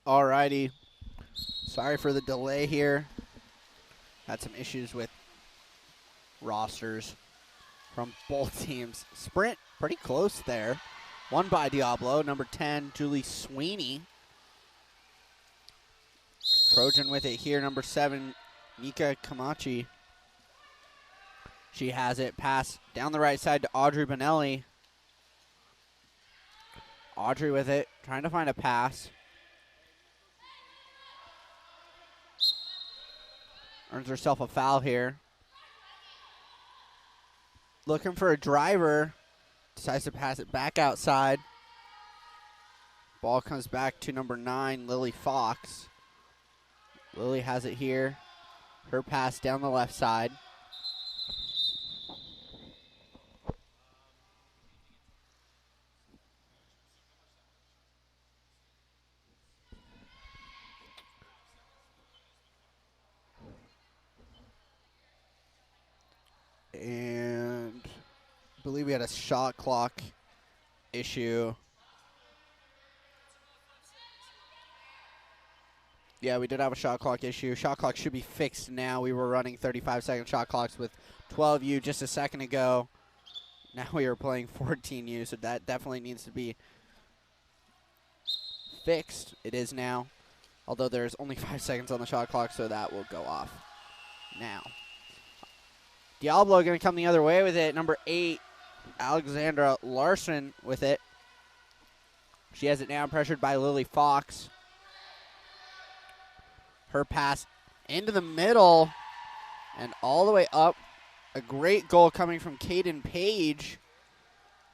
[SPEAKER 1] Alrighty. Sorry for the delay here. Had some issues with rosters from both teams. Sprint pretty close there. Won by Diablo. Number 10, Julie Sweeney. Trojan with it here. Number 7, Nika Kamachi. She has it. Pass down the right side to Audrey Bonelli. Audrey with it. Trying to find a pass. Earns herself a foul here. Looking for a driver. Decides to pass it back outside. Ball comes back to number 9, Lily Fox. Lily has it here. Her pass down the left side. And I believe we had a shot clock issue. Yeah, we did have a shot clock issue. Shot clock should be fixed now. We were running 35-second shot clocks with 12U just a second ago. Now we are playing 14U, so that definitely needs to be fixed. It is now, although there's only 5 seconds on the shot clock, so that will go off now. Diablo going to come the other way with it. Number 8, Alexandra Larson with it. She has it now, pressured by Lily Fox. Her pass into the middle and all the way up. A great goal coming from Caden Page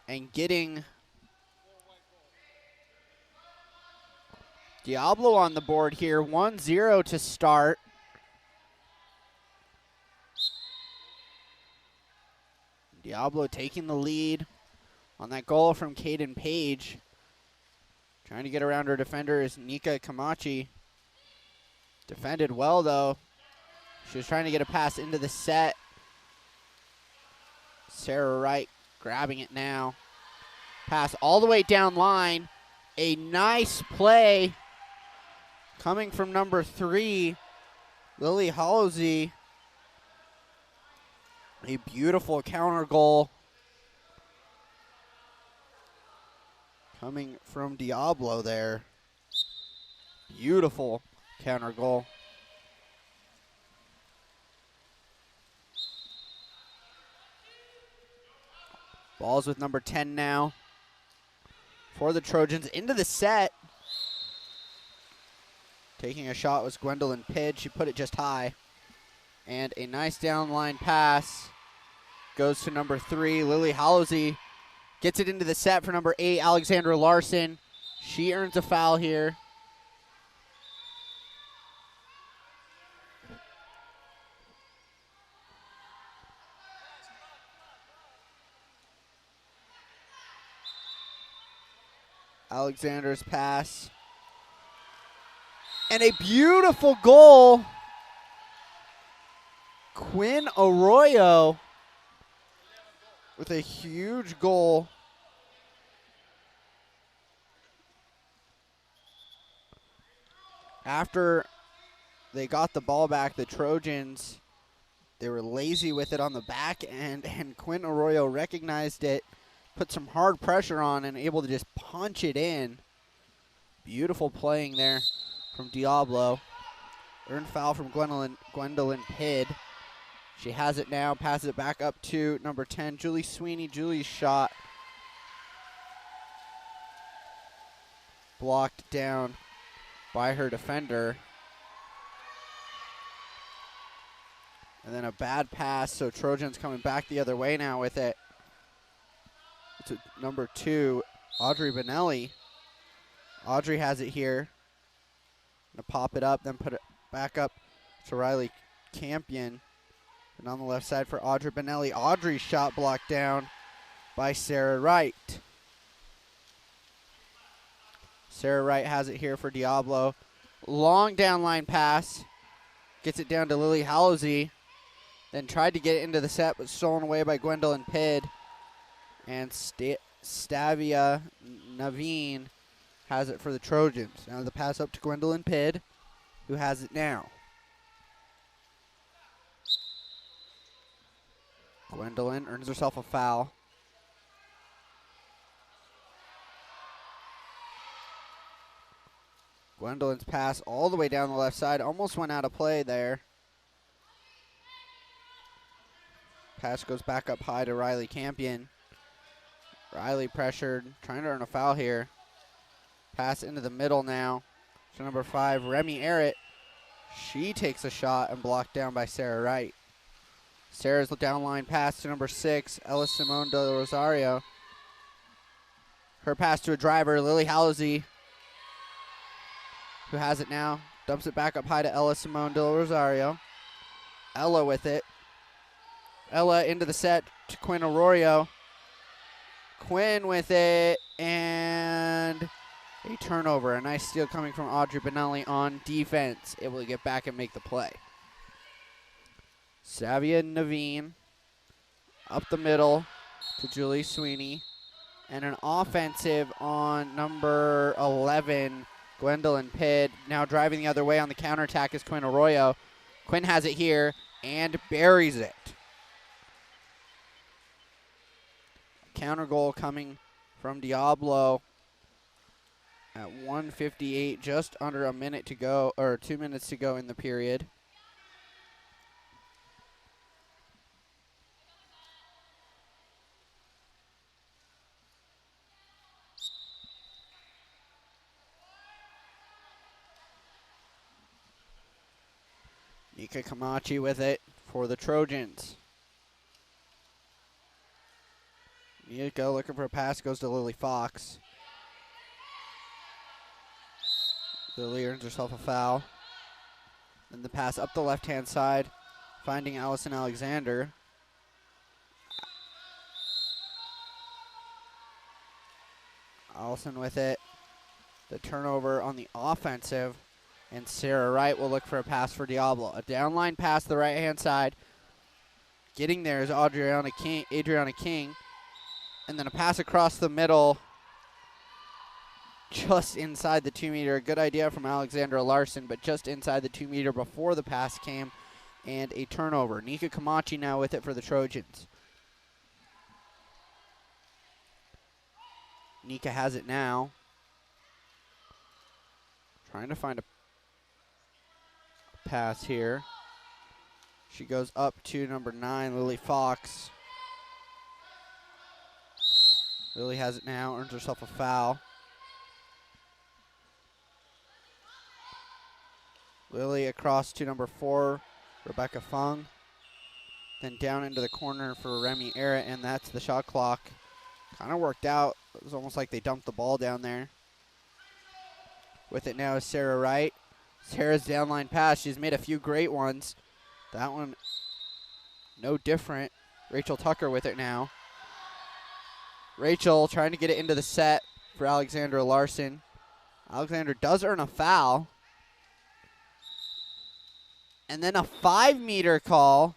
[SPEAKER 1] and getting Diablo on the board here. 1-0 to start. Diablo taking the lead on that goal from Caden Page. Trying to get around her defender is Nika Kamachi. Defended well, though. She was trying to get a pass into the set. Sarah Wright grabbing it now. Pass all the way down line. A nice play coming from number 3, Lily Halsey. A beautiful counter goal coming from Diablo there. Beautiful counter goal. Ball's with number 10 now for the Trojans into the set. Taking a shot was Gwendolyn Pidd. She put it just high. And a nice downline pass goes to number 3, Lily Halsey. Gets it into the set for number 8, Alexandra Larson. She earns a foul here. Alexandra's pass. And a beautiful goal. Quinn Arroyo with a huge goal. After they got the ball back, the Trojans, they were lazy with it on the back end, and Quinn Arroyo recognized it, put some hard pressure on, and able to just punch it in. Beautiful playing there from Diablo. Earned foul from Gwendolyn Pidd. She has it now, passes it back up to number 10, Julie Sweeney. Julie's shot blocked down by her defender. And then a bad pass, so Trojans coming back the other way now with it. To number 2, Audrey Bonelli. Audrey has it here. Gonna pop it up, then put it back up to Riley Campion. And on the left side for Audrey Bonelli. Audrey's shot blocked down by Sarah Wright. Sarah Wright has it here for Diablo. Long downline pass. Gets it down to Lily Halsey. Then tried to get it into the set, but stolen away by Gwendolyn Pidd. And Stavia Naveen has it for the Trojans. Now the pass up to Gwendolyn Pidd, who has it now. Gwendolyn earns herself a foul. Gwendolyn's pass all the way down the left side. Almost went out of play there. Pass goes back up high to Riley Campion. Riley pressured, trying to earn a foul here. Pass into the middle now to number 5, Remy Arrett. She takes a shot and blocked down by Sarah Wright. Sarah's downline pass to number 6, Ella Simone Del Rosario. Her pass to a driver, Lily Halsey, who has it now. Dumps it back up high to Ella Simone Del Rosario. Ella with it. Ella into the set to Quinn Arroyo. Quinn with it, and a turnover. A nice steal coming from Audrey Benelli on defense. Able to get back and make the play. Savia Naveen up the middle to Julie Sweeney. And an offensive on number 11, Gwendolyn Pidd. Now driving the other way on the counterattack is Quinn Arroyo. Quinn has it here and buries it. Counter goal coming from Diablo at 1:58, just under a minute to go, or 2 minutes to go in the period. Nika Camachi with it for the Trojans. Nika looking for a pass, goes to Lily Fox. Lily earns herself a foul. Then the pass up the left-hand side, finding Allison Alexander. Allison with it. The turnover on the offensive. And Sarah Wright will look for a pass for Diablo. A downline pass to the right-hand side. Getting there is Adriana King. And then a pass across the middle, just inside the 2 meter. A good idea from Alexandra Larson, but just inside the 2 meter before the pass came. And a turnover. Nika Camachi now with it for the Trojans. Nika has it now. Trying to find a pass here. She goes up to number 9, Lily Fox. Lily has it now, earns herself a foul. Lily across to number 4, Rebecca Fung. Then down into the corner for Remy Arrett, and that's the shot clock. Kind of worked out. It was almost like they dumped the ball down there. With it now is Sarah Wright. Sarah's downline pass. She's made a few great ones. That one, no different. Rachel Tucker with it now. Rachel trying to get it into the set for Alexandra Larson. Alexandra does earn a foul. And then a 5 meter call.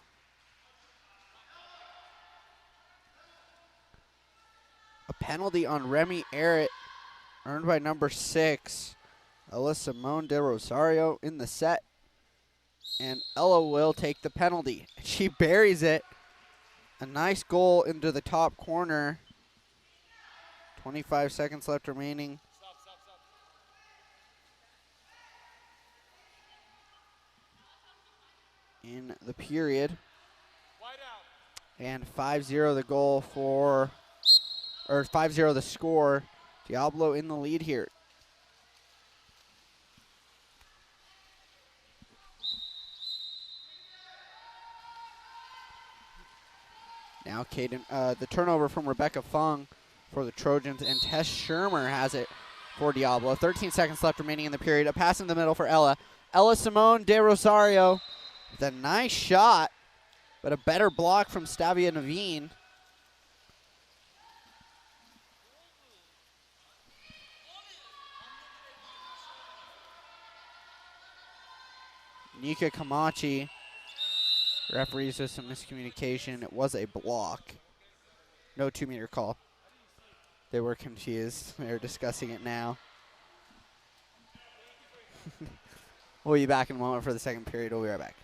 [SPEAKER 1] A penalty on Remy Arrett, earned by number 6. Ella Simone de Rosario in the set. And Ella will take the penalty. She buries it. A nice goal into the top corner. 25 seconds left remaining. In the period. And 5-0 the goal for, or 5-0 the score. Diablo in the lead here. Now the turnover from Rebecca Fung for the Trojans, and Tess Shermer has it for Diablo. 13 seconds left remaining in the period. A pass in the middle for Ella. Ella Simone de Rosario with a nice shot, but a better block from Stavia Naveen. Nika Camachi. Referee says some miscommunication. It was a block. No 2 meter call. They were confused. They're discussing it now. We'll be back in a moment for the second period. We'll be right back.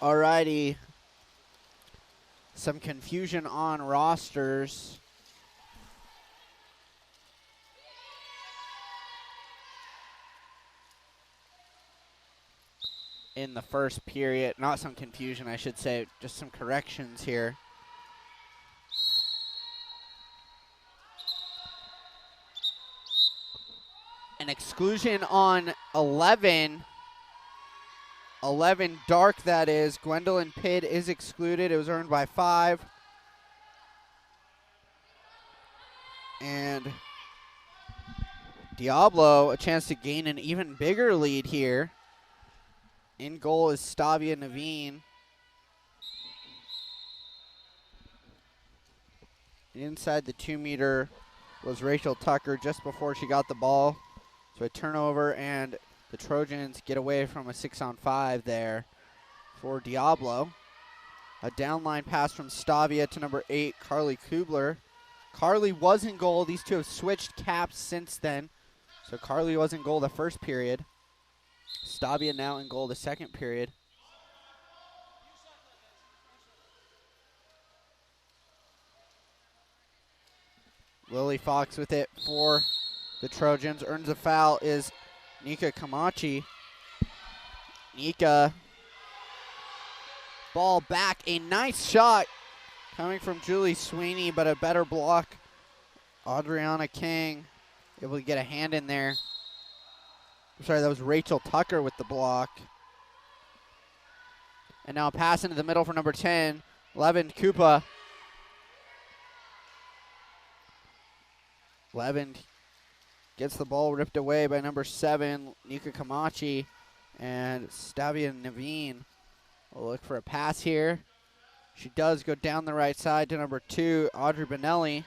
[SPEAKER 1] Alrighty. Some confusion on rosters. In the first period. Not some confusion, I should say. Just some corrections here. An exclusion on 11. 11 dark, that is. Gwendolyn Pidd is excluded. It was earned by 5. And Diablo, a chance to gain an even bigger lead here. In goal is Stavia Naveen. Inside the 2-meter was Rachel Tucker just before she got the ball. So a turnover, and the Trojans get away from a 6-on-5 there for Diablo. A downline pass from Stavia to number 8, Carly Kubler. Carly was in goal. These two have switched caps since then. So Carly was in goal the first period. Stavia now in goal the second period. Lily Fox with it for the Trojans. Earns a foul is Nika Kamachi. Nika, ball back. A nice shot coming from Julie Sweeney, but a better block. Adriana King able to get a hand in there. I'm sorry, that was Rachel Tucker with the block. And now a pass into the middle for number 10, Levin Kupa. Levin gets the ball ripped away by number 7, Nika Kamachi, and Stavia Naveen will look for a pass here. She does go down the right side to number 2, Audrey Benelli.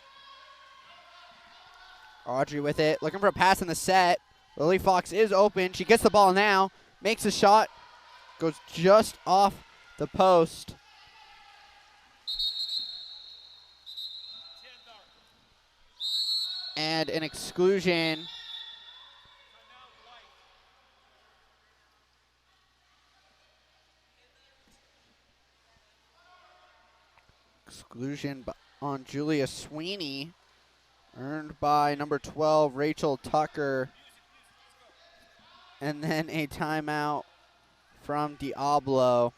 [SPEAKER 1] Audrey with it, looking for a pass in the set. Lily Fox is open. She gets the ball now, makes a shot, goes just off the post. And an exclusion exclusion on Julia Sweeney, earned by number 12, Rachel Tucker. And then a timeout from Diablo.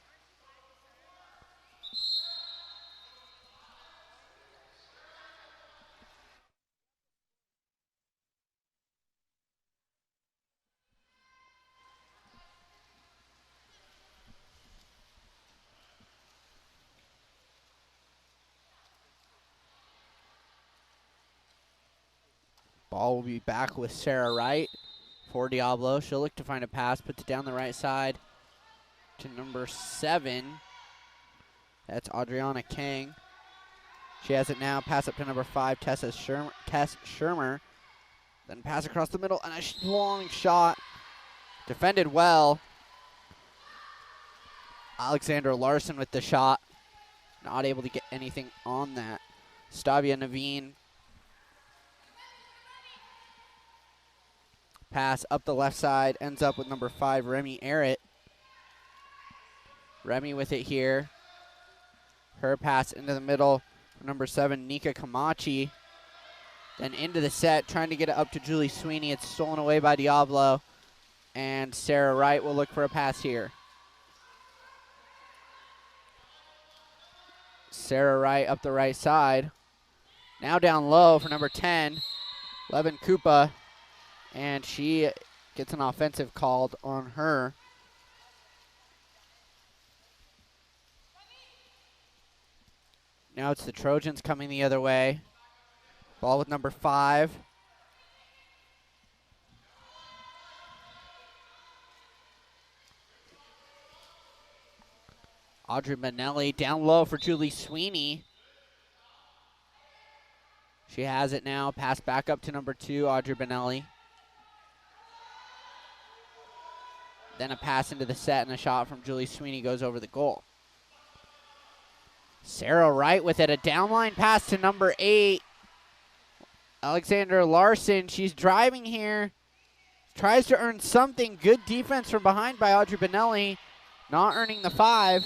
[SPEAKER 1] Ball will be back with Sarah Wright for Diablo. She'll look to find a pass, puts it down the right side to number 7. That's Adriana King. She has it now. Pass up to number 5, Tess Shermer. Then pass across the middle, and a long shot. Defended well. Alexandra Larson with the shot. Not able to get anything on that. Stavia Naveen. Pass up the left side. Ends up with number 5, Remy Arrett. Remy with it here. Her pass into the middle. Number 7, Nika Kamachi. Then into the set, trying to get it up to Julie Sweeney. It's stolen away by Diablo. And Sarah Wright will look for a pass here. Sarah Wright up the right side. Now down low for number 10, Levin Koopa. And she gets an offensive called on her. Now it's the Trojans coming the other way. Ball with number 5. Audrey Manelli down low for Julie Sweeney. She has it now. Pass back up to number 2, Audrey Benelli. Then a pass into the set, and a shot from Julie Sweeney goes over the goal. Sarah Wright with it, a downline pass to number 8, Alexandra Larson. She's driving here, tries to earn something. Good defense from behind by Audrey Benelli, not earning the 5.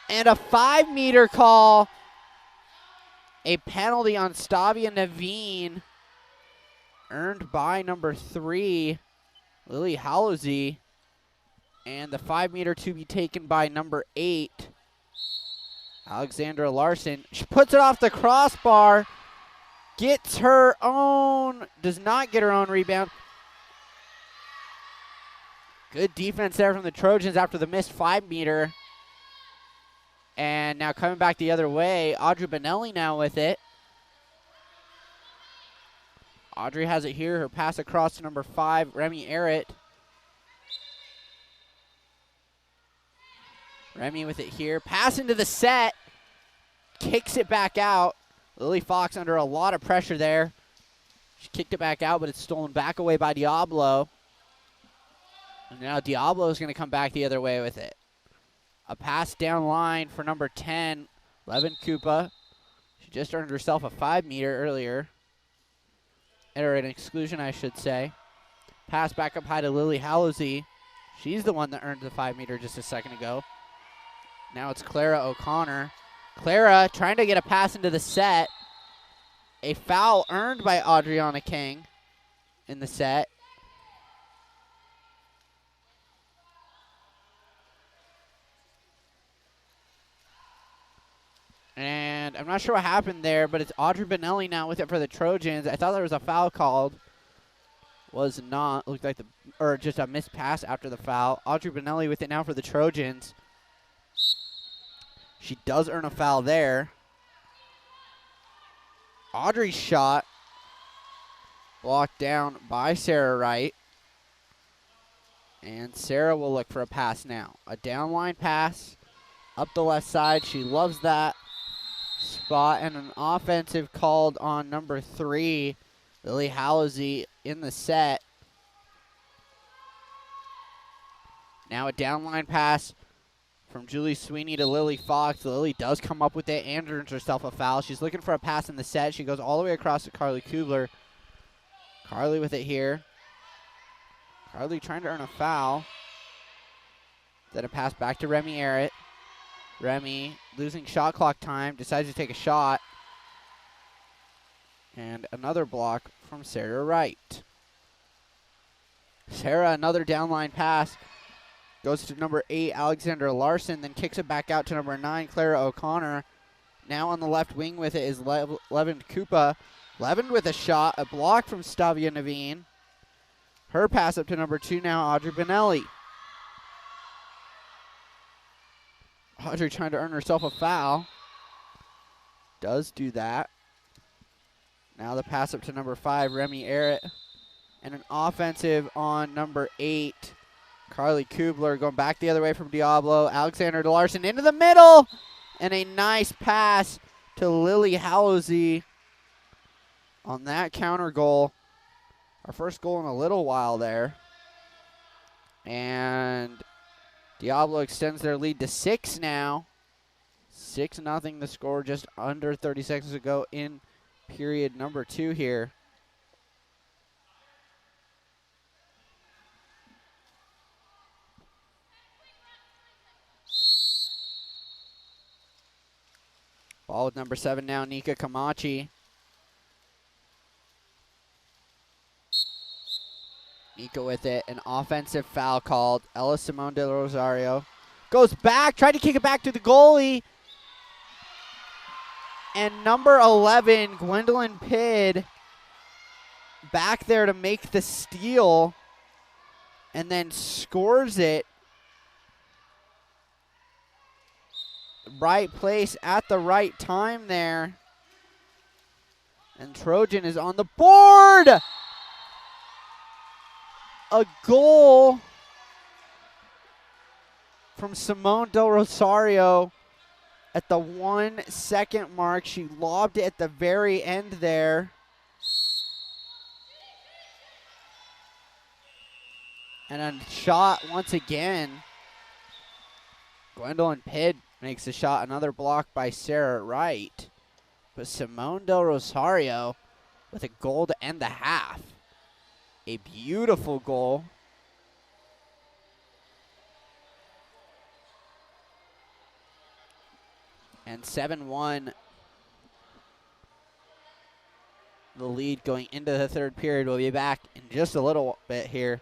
[SPEAKER 1] And a 5-meter call. A penalty on Stavia Naveen, earned by number 3, Lily Hallozy. And the 5-meter to be taken by number 8, Alexandra Larson. She puts it off the crossbar, gets her own, does not get her own rebound. Good defense there from the Trojans after the missed 5-meter. And now coming back the other way, Audrey Benelli now with it. Audrey has it here. Her pass across to number 5, Remy Arrett. Remy with it here. Pass into the set. Kicks it back out. Lily Fox under a lot of pressure there. She kicked it back out, but it's stolen back away by Diablo. And now Diablo is going to come back the other way with it. A pass down line for number 10, Levin Koopa. She just earned herself a 5-meter earlier. Or an exclusion, I should say. Pass back up high to Lily Hallozy. She's the one that earned the 5-meter just a second ago. Now it's Clara O'Connor. Clara trying to get a pass into the set. A foul earned by Adriana King in the set. And I'm not sure what happened there, but it's Audrey Benelli now with it for the Trojans. I thought there was a foul called. Was not. Looked like just a missed pass after the foul. Audrey Benelli with it now for the Trojans. She does earn a foul there. Audrey's shot blocked down by Sarah Wright. And Sarah will look for a pass now. A downline pass up the left side. She loves that spot, and an offensive called on number 3, Lily Hallozy, in the set. Now a downline pass from Julie Sweeney to Lily Fox. Lily does come up with it and earns herself a foul. She's looking for a pass in the set. She goes all the way across to Carly Kubler. Carly with it here. Carly trying to earn a foul. Then a pass back to Remy Arrett. Remy losing shot clock time, decides to take a shot. And another block from Sarah Wright. Sarah, another downline pass. Goes to number 8, Alexander Larson, then kicks it back out to number 9, Clara O'Connor. Now on the left wing with it is Levin Kupa. Levin with a shot, a block from Stavia Naveen. Her pass up to number 2 now, Audrey Benelli. Audrey trying to earn herself a foul. Does do that. Now the pass up to number 5, Remy Arrett. And an offensive on number 8, Carly Kubler, going back the other way from Diablo. Alexander Larson into the middle. And a nice pass to Lily Howsey on that counter goal. Our first goal in a little while there. And Diablo extends their lead to 6 now. 6-0 the score just under 30 seconds ago in period number 2 here. Ball with number 7 now, Nika Camachi. Nika with it, an offensive foul called. Ella Simone de Rosario goes back, tried to kick it back to the goalie. And number 11, Gwendolyn Pidd, back there to make the steal. And then scores it. Right place at the right time there. And Trojan is on the board. A goal from Simone Del Rosario at the 1 second mark. She lobbed it at the very end there. And a shot once again. Gwendolyn Pidd makes a shot, another block by Sarah Wright. But Simone Del Rosario with a goal to end the half. A beautiful goal. And 7-1. The lead going into the third period. We'll be back in just a little bit here.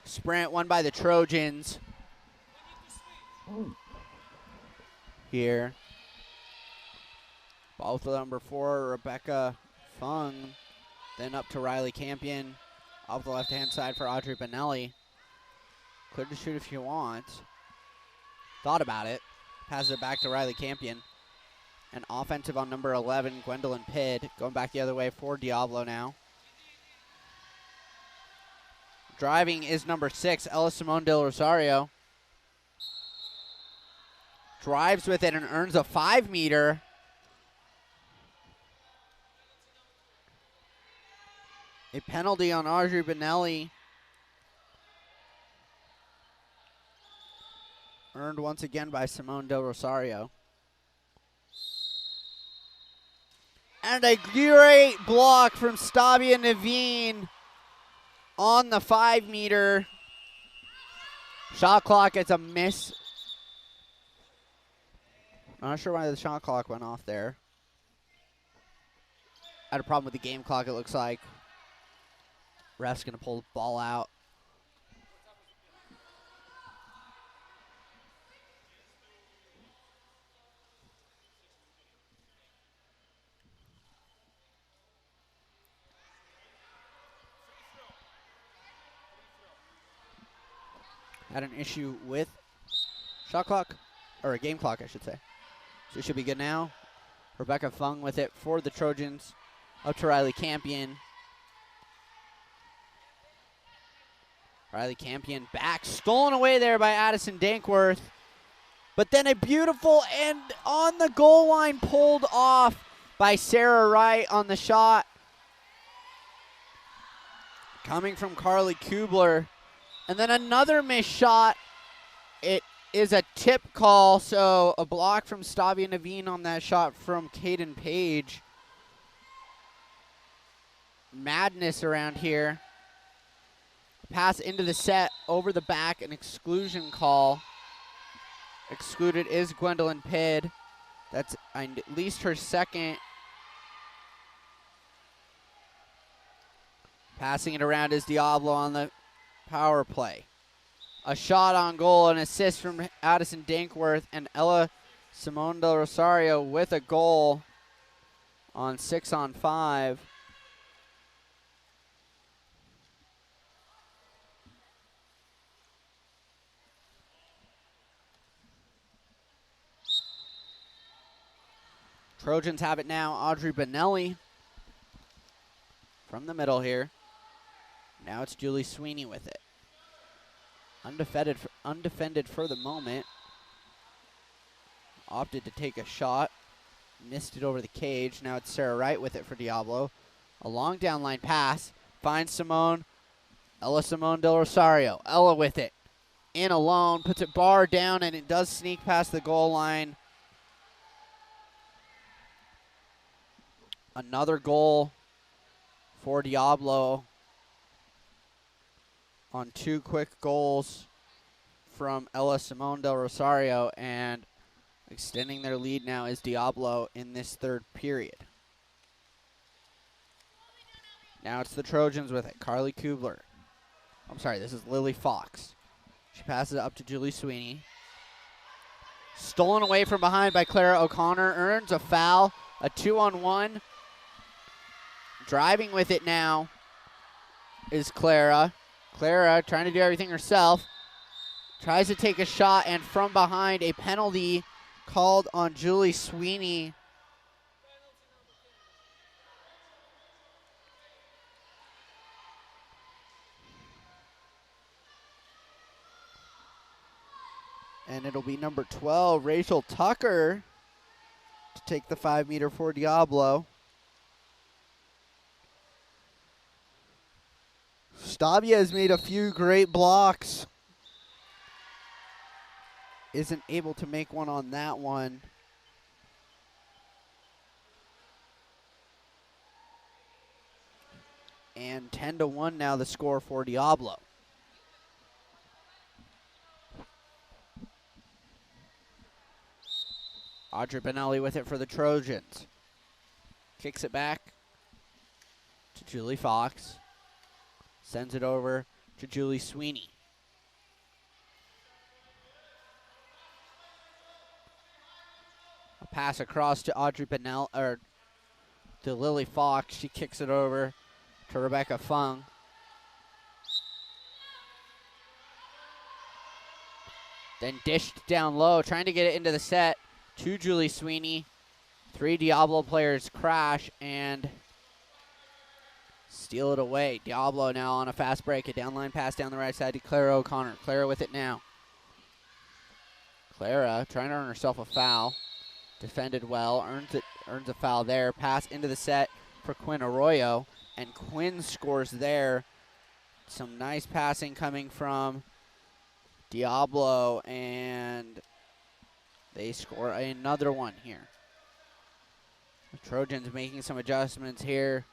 [SPEAKER 1] Sprint won by the Trojans. Here. Ball with the number 4, Rebecca Fung. Then up to Riley Campion. Off the left-hand side for Audrey Benelli. Clear to shoot if you want. Thought about it. Passes it back to Riley Campion. And offensive on number 11, Gwendolyn Pidd. Going back the other way for Diablo now. Driving is number 6, Ella Simone Del Rosario. Drives with it and earns a 5-meter. A penalty on Audrey Benelli. Earned once again by Simone Del Rosario. And a great block from Stavia Naveen on the 5-meter. Shot clock, it's a miss. Not sure why the shot clock went off there. Had a problem with the game clock, it looks like. Ref's going to pull the ball out. Had an issue with shot clock, or a game clock, I should say. So it should be good now. Rebecca Fung with it for the Trojans. Up to Riley Campion. Riley Campion back. Stolen away there by Addison Dankworth. But then a beautiful and on the goal line pulled off by Sarah Wright on the shot. Coming from Carly Kubler. And then another missed shot. It is a tip call, so a block from Stavia Naveen on that shot from Caden Page. Madness around here. Pass into the set, over the back, an exclusion call. Excluded is Gwendolyn Pidd. That's at least her second. Passing it around is Diablo on the power play. A shot on goal, an assist from Addison Dankworth, and Ella Simone Del Rosario with a goal on 6-on-5. Trojans have it now. Audrey Benelli from the middle here. Now it's Julie Sweeney with it. Undefended for the moment. Opted to take a shot. Missed it over the cage. Now it's Sarah Wright with it for Diablo. A long down line pass. Finds Simone. Ella Simone Del Rosario. Ella with it. In alone. Puts it bar down, and it does sneak past the goal line. Another goal for Diablo on 2 quick goals from Ella Simone Del Rosario, and extending their lead now is Diablo in this 3rd period. Now it's the Trojans with it. Carly Kubler. I'm sorry, this is Lily Fox. She passes it up to Julie Sweeney. Stolen away from behind by Clara O'Connor. Earns a foul. A 2-on-1. Driving with it now is Clara. Clara trying to do everything herself. Tries to take a shot, and from behind, a penalty called on Julie Sweeney. And it'll be number 12, Rachel Tucker, to take the 5-meter for Diablo. Stavia has made a few great blocks. Isn't able to make one on that one. And 10-1 now the score for Diablo. Audrey Benelli with it for the Trojans. Kicks it back to Julie Fox. Sends it over to Julie Sweeney. A pass across to Audrey Benell, or to Lily Fox. She kicks it over to Rebecca Fung. Then dished down low, trying to get it into the set to Julie Sweeney. 3 Diablo players crash and steal it away. Diablo now on a fast break. A downline pass down the right side to Clara O'Connor. Clara with it now. Clara trying to earn herself a foul. Defended well, earns a foul there. Pass into the set for Quinn Arroyo, and Quinn scores there. Some nice passing coming from Diablo, and they score another one here. The Trojans making some adjustments here.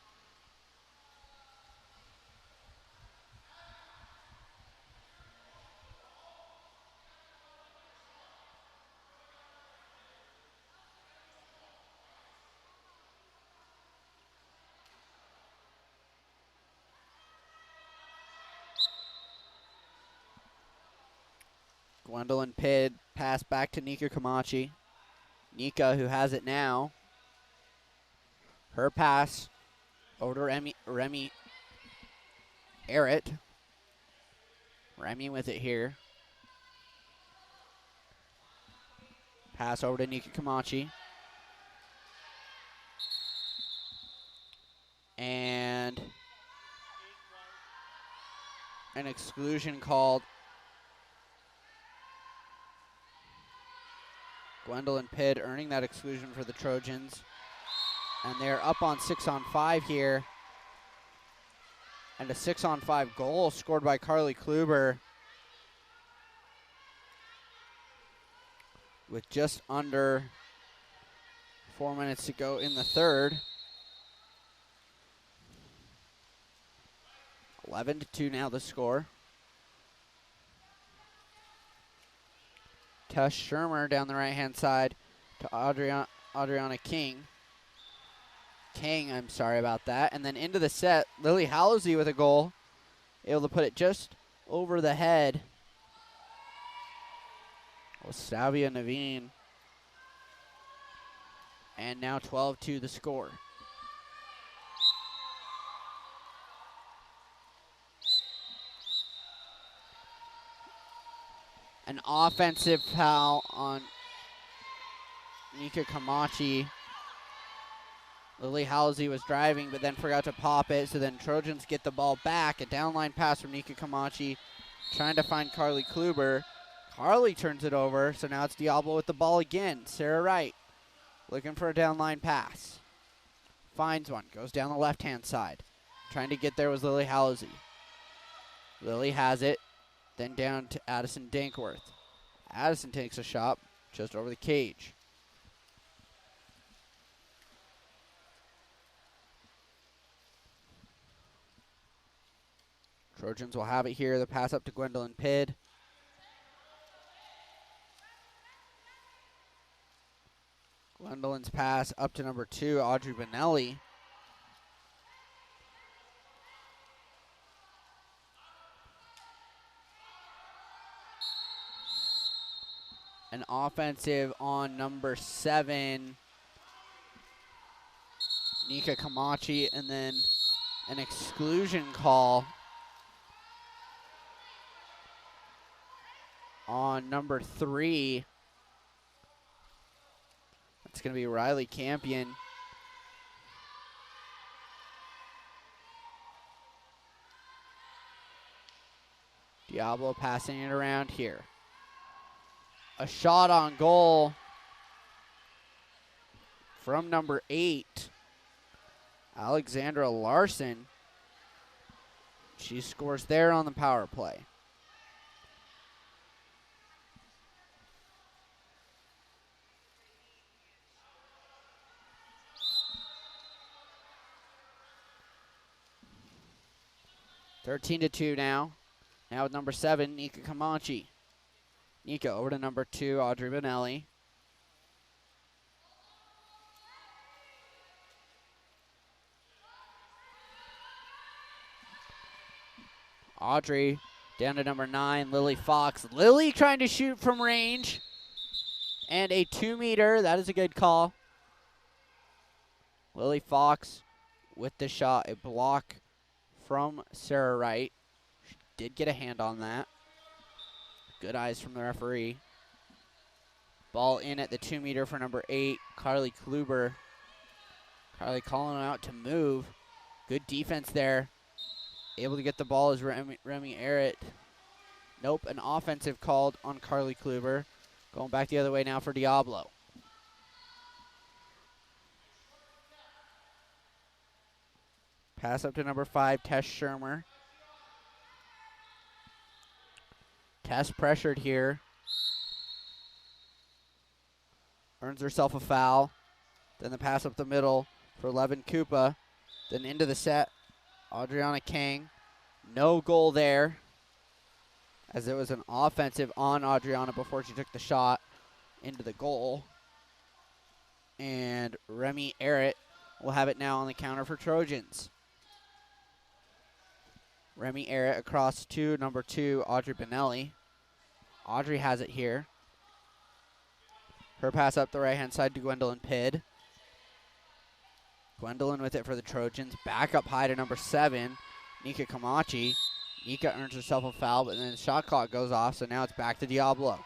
[SPEAKER 1] Gwendolyn Pidd, pass back to Nika Camachi. Nika, who has it now. Her pass over to Remy Errett. Remy with it here. Pass over to Nika Camachi. And an exclusion called. Gwendolyn Pidd earning that exclusion for the Trojans. And they're up on 6-on-5 here. And a 6-on-5 goal scored by Carly Kluber with just under 4 minutes to go in the third. 11-2 now the score. Tush Shermer down the right-hand side to Adriana King. I'm sorry about that. And then into the set, Lily Halsey with a goal. Able to put it just over the head with Savia Naveen. And now 12-2 the score. An offensive foul on Nika Camachi. Lily Halsey was driving, but then forgot to pop it, so then Trojans get the ball back. A downline pass from Nika Camachi, trying to find Carly Kluber. Carly turns it over, so now it's Diablo with the ball again. Sarah Wright looking for a downline pass. Finds one, goes down the left-hand side. Trying to get there was Lily Halsey. Lily has it. Then down to Addison Dankworth. Addison takes a shot just over the cage. Trojans will have it here. The pass up to Gwendolyn Pidd. Gwendolyn's pass up to number 2, Audrey Benelli. An offensive on number 7, Nika Camachi, and then an exclusion call on number 3. That's going to be Riley Campion. Diablo passing it around here. A shot on goal from number 8, Alexandra Larson. She scores there on the power play. (13-2) now. Now with number 7, Nika Camachi. Nika over to number 2, Audrey Benelli. Audrey down to number 9, Lily Fox. Lily trying to shoot from range. And a 2-meter. That is a good call. Lily Fox with the shot. A block from Sarah Wright. She did get a hand on that. Good eyes from the referee. Ball in at the 2-meter for number 8, Carly Kluber. Carly calling out to move. Good defense there. Able to get the ball is Remy Arrett. Nope, an offensive called on Carly Kluber. Going back the other way now for Diablo. Pass up to number 5, Tess Shermer. Tess pressured here. Earns herself a foul. Then the pass up the middle for Levin Koopa. Then into the set, Adriana Kang. No goal there, as it was an offensive on Adriana before she took the shot into the goal. And Remy Arrett will have it now on the counter for Trojans. Remy Arrett across to number 2, Audrey Benelli. Audrey has it here. Her pass up the right-hand side to Gwendolyn Pidd. Gwendolyn with it for the Trojans. Back up high to number 7, Nika Kamachi. Nika earns herself a foul, but then the shot clock goes off, so now it's back to Diablo.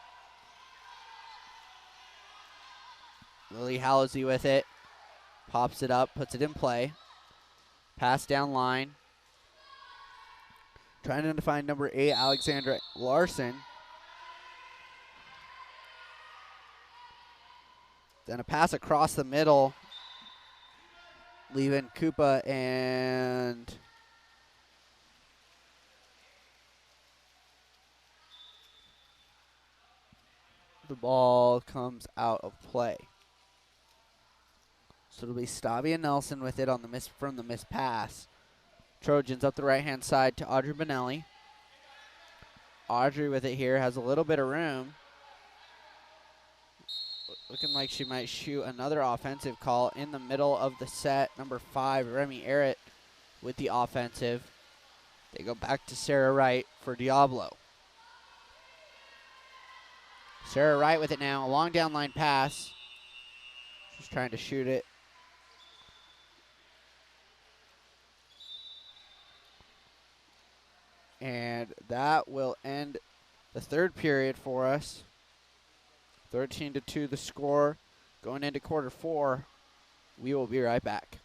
[SPEAKER 1] Lily Halsey with it. Pops it up, puts it in play. Pass down line. Trying to find number 8, Alexandra Larson. Then a pass across the middle, leaving Koopa and the ball comes out of play. So it'll be Stavia Nelson with it on the miss from the missed pass. Trojans up the right-hand side to Audrey Benelli. Audrey with it here has a little bit of room. Looking like she might shoot another offensive call in the middle of the set. Number 5, Remy Arrett with the offensive. They go back to Sarah Wright for Diablo. Sarah Wright with it now, a long down line pass. She's trying to shoot it. And that will end the third period for us. 13-2 the score. Going into quarter 4. We will be right back.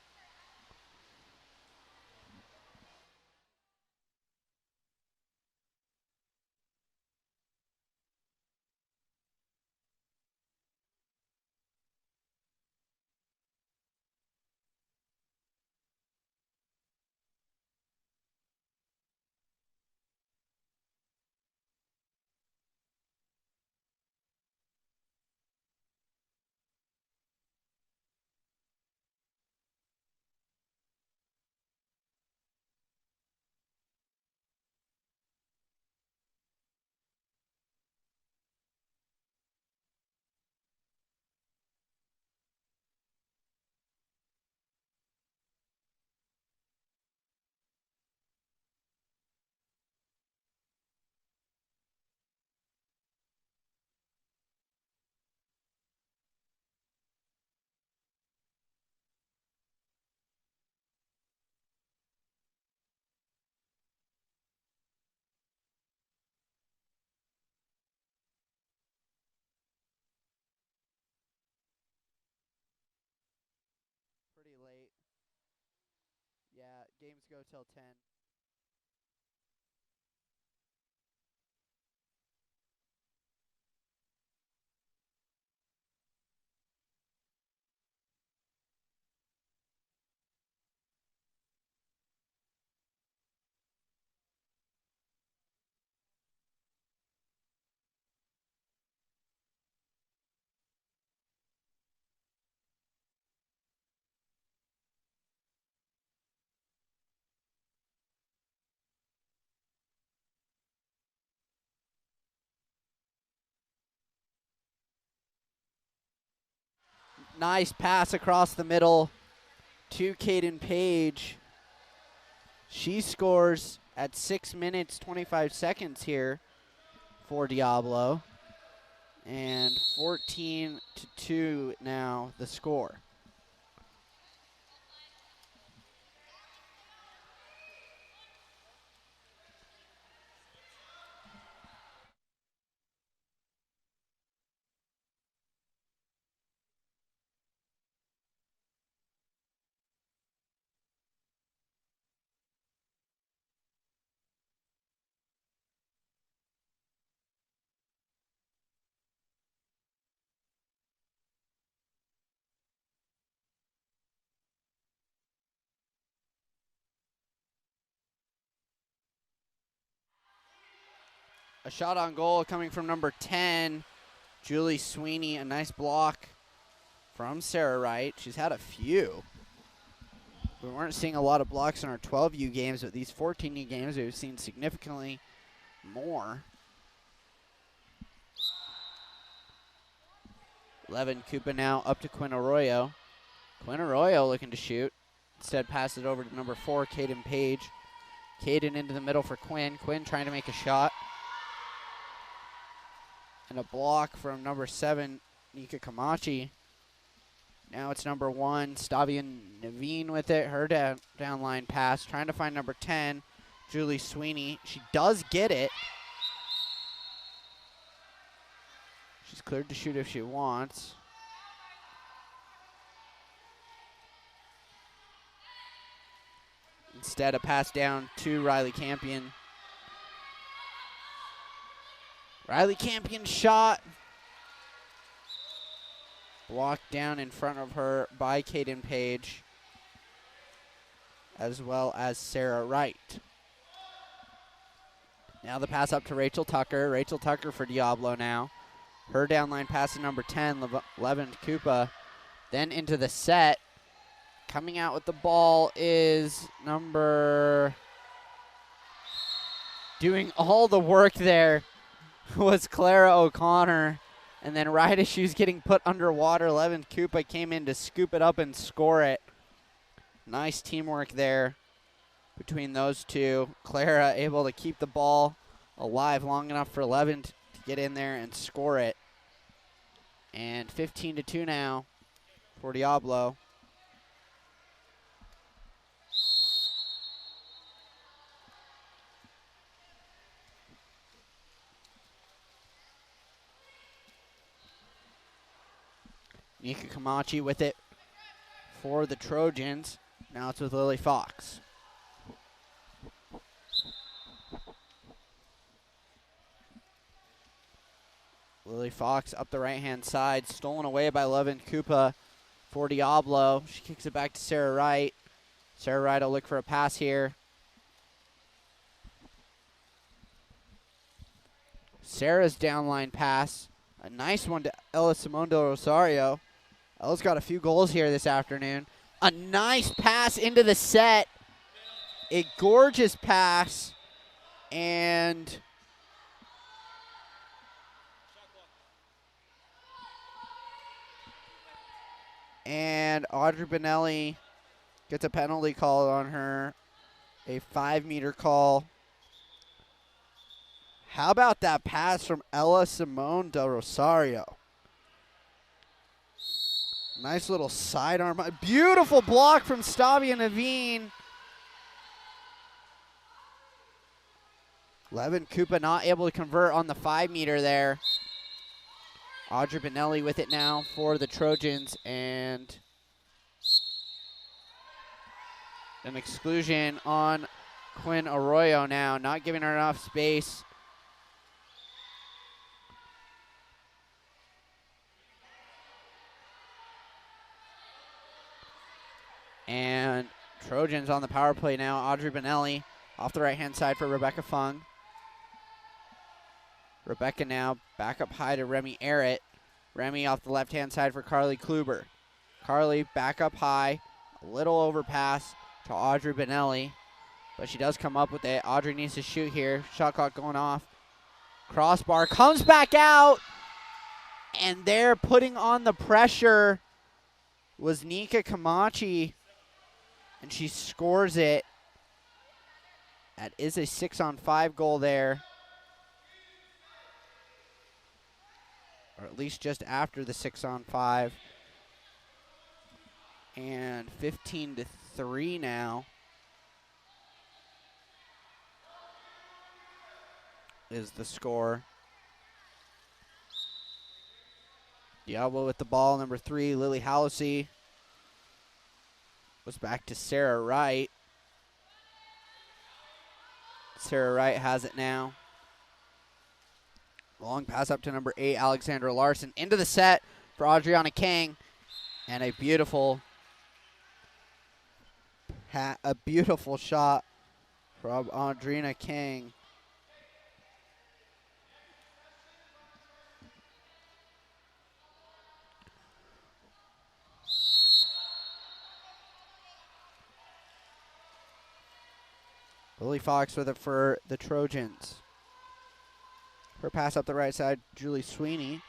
[SPEAKER 1] Pretty late. Yeah, games go till 10. Nice pass across the middle to Caden Page. She scores at 6 minutes, 25 seconds here for Diablo. And 14-2 now, the score. A shot on goal coming from number 10, Julie Sweeney. A nice block from Sarah Wright. She's had a few. We weren't seeing a lot of blocks in our 12U games, but these 14U games we've seen significantly more. Levin Koopa now up to Quinn Arroyo. Quinn Arroyo looking to shoot. Instead passes it over to number 4, Caden Page. Caden into the middle for Quinn. Quinn trying to make a shot. And a block from number 7, Nika Kamachi. Now it's number 1, Stavian Naveen with it. Her down line pass. Trying to find number 10, Julie Sweeney. She does get it. She's cleared to shoot if she wants. Instead, a pass down to Riley Campion. Riley Campion's shot. Blocked down in front of her by Caden Page, as well as Sarah Wright. Now the pass up to Rachel Tucker. Rachel Tucker for Diablo now. Her downline pass to number 10, Levin Koopa. Then into the set. Coming out with the ball is number... Doing all the work there was Clara O'Connor. And then right as she was getting put underwater, Levin Koopa came in to scoop it up and score it. Nice teamwork there between those two. Clara able to keep the ball alive long enough for Levin to get in there and score it. And 15-2 now for Diablo. Nika Kamachi with it for the Trojans. Now it's with Lily Fox. Lily Fox up the right-hand side, stolen away by Levin Koopa for Diablo. She kicks it back to Sarah Wright. Sarah Wright will look for a pass here. Sarah's downline pass. A nice one to Ella Simone del Rosario. Ella's got a few goals here this afternoon. A nice pass into the set. A gorgeous pass. And Audrey Benelli gets a penalty call on her. A 5-meter call. How about that pass from Ella Simone del Rosario? Nice little sidearm. A beautiful block from Stavia Naveen. Levin Koopa not able to convert on the 5-meter there. Audrey Benelli with it now for the Trojans, and an exclusion on Quinn Arroyo now, not giving her enough space. And Trojans on the power play now. Audrey Benelli off the right-hand side for Rebecca Fung. Rebecca now back up high to Remy Arrett. Remy off the left-hand side for Carly Kluber. Carly back up high. A little overpass to Audrey Benelli, but she does come up with it. Audrey needs to shoot here. Shot clock going off. Crossbar comes back out. And there putting on the pressure was Nika Kamachi. And she scores it. That is a 6-on-5 goal there. or at least just after the 6-on-5. And 15-3 now is the score. Diablo with the ball, number 3, Lily Halsey. Goes back to Sarah Wright. Sarah Wright has it now. Long pass up to number 8, Alexandra Larson. Into the set for Adriana Kang. And a beautiful shot from Adriana Kang. Lily Fox with it for the Trojans. Her pass up the right side, Julie Sweeney.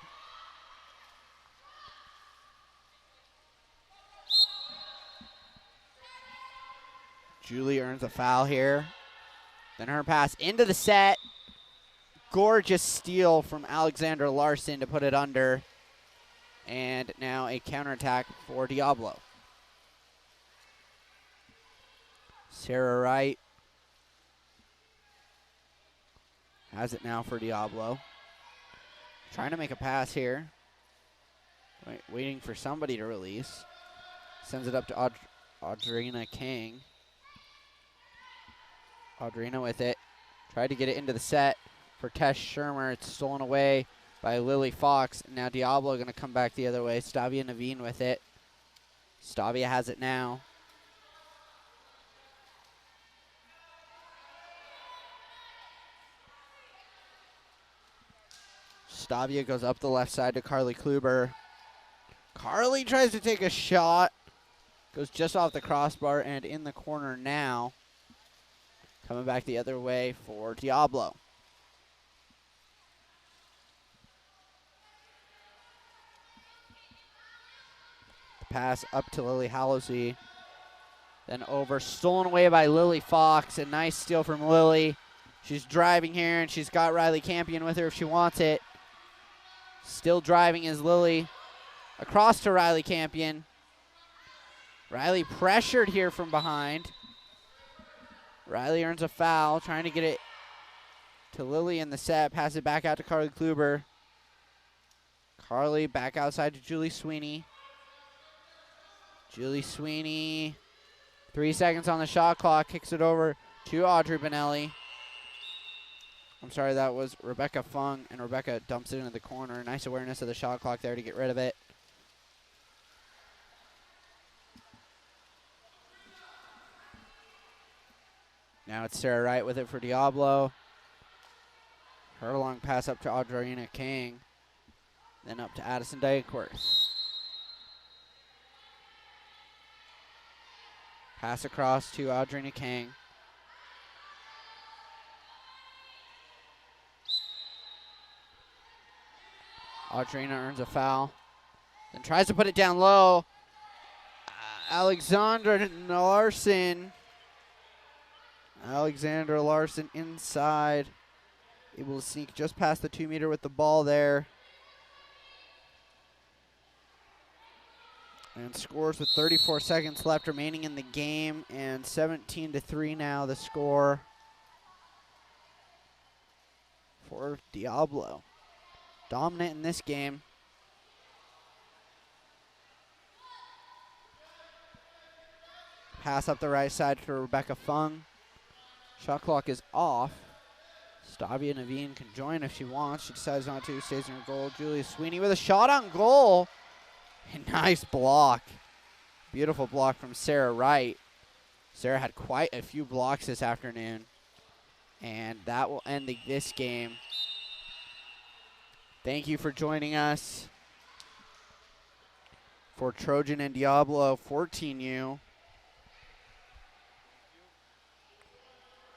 [SPEAKER 1] Julie earns a foul here. Then her pass into the set. Gorgeous steal from Alexandra Larson to put it under. And now a counterattack for Diablo. Sarah Wright has it now for Diablo. Trying to make a pass here. Waiting for somebody to release. Sends it up to Audrina Kang. Audrina with it. Tried to get it into the set for Tess Shermer. It's stolen away by Lily Fox. Now Diablo going to come back the other way. Stavia Naveen with it. Stavia has it now. Stavia goes up the left side to Carly Kluber. Carly tries to take a shot. Goes just off the crossbar and in the corner now. Coming back the other way for Diablo. The pass up to Lily Halsey. Then over, stolen away by Lily Fox. A nice steal from Lily. She's driving here, and she's got Riley Campion with her if she wants it. Still driving is Lily. Across to Riley Campion. Riley pressured here from behind. Riley earns a foul, trying to get it to Lily in the set. Pass it back out to Carly Kluber. Carly back outside to Julie Sweeney. Julie Sweeney, 3 seconds on the shot clock, kicks it over to Audrey Benelli. I'm sorry, that was Rebecca Fung, and Rebecca dumps it into the corner. Nice awareness of the shot clock there to get rid of it. Now it's Sarah Wright with it for Diablo. Her long pass up to Audrina Kang. Then up to Addison Dankworth. Pass across to Audrina Kang. Audrina earns a foul. Then tries to put it down low. Alexandra Larson. Alexandra Larson inside. Able to sneak just past the 2-meter with the ball there. And scores with 34 seconds left remaining in the game. And 17-3 now the score for Diablo. Dominant in this game. Pass up the right side to Rebecca Fung. Shot clock is off. Stavia Naveen can join if she wants. She decides not to. Stays in her goal. Julia Sweeney with a shot on goal. A nice block. Beautiful block from Sarah Wright. Sarah had quite a few blocks this afternoon. And that will end this game. Thank you for joining us for Trojan and Diablo 14U.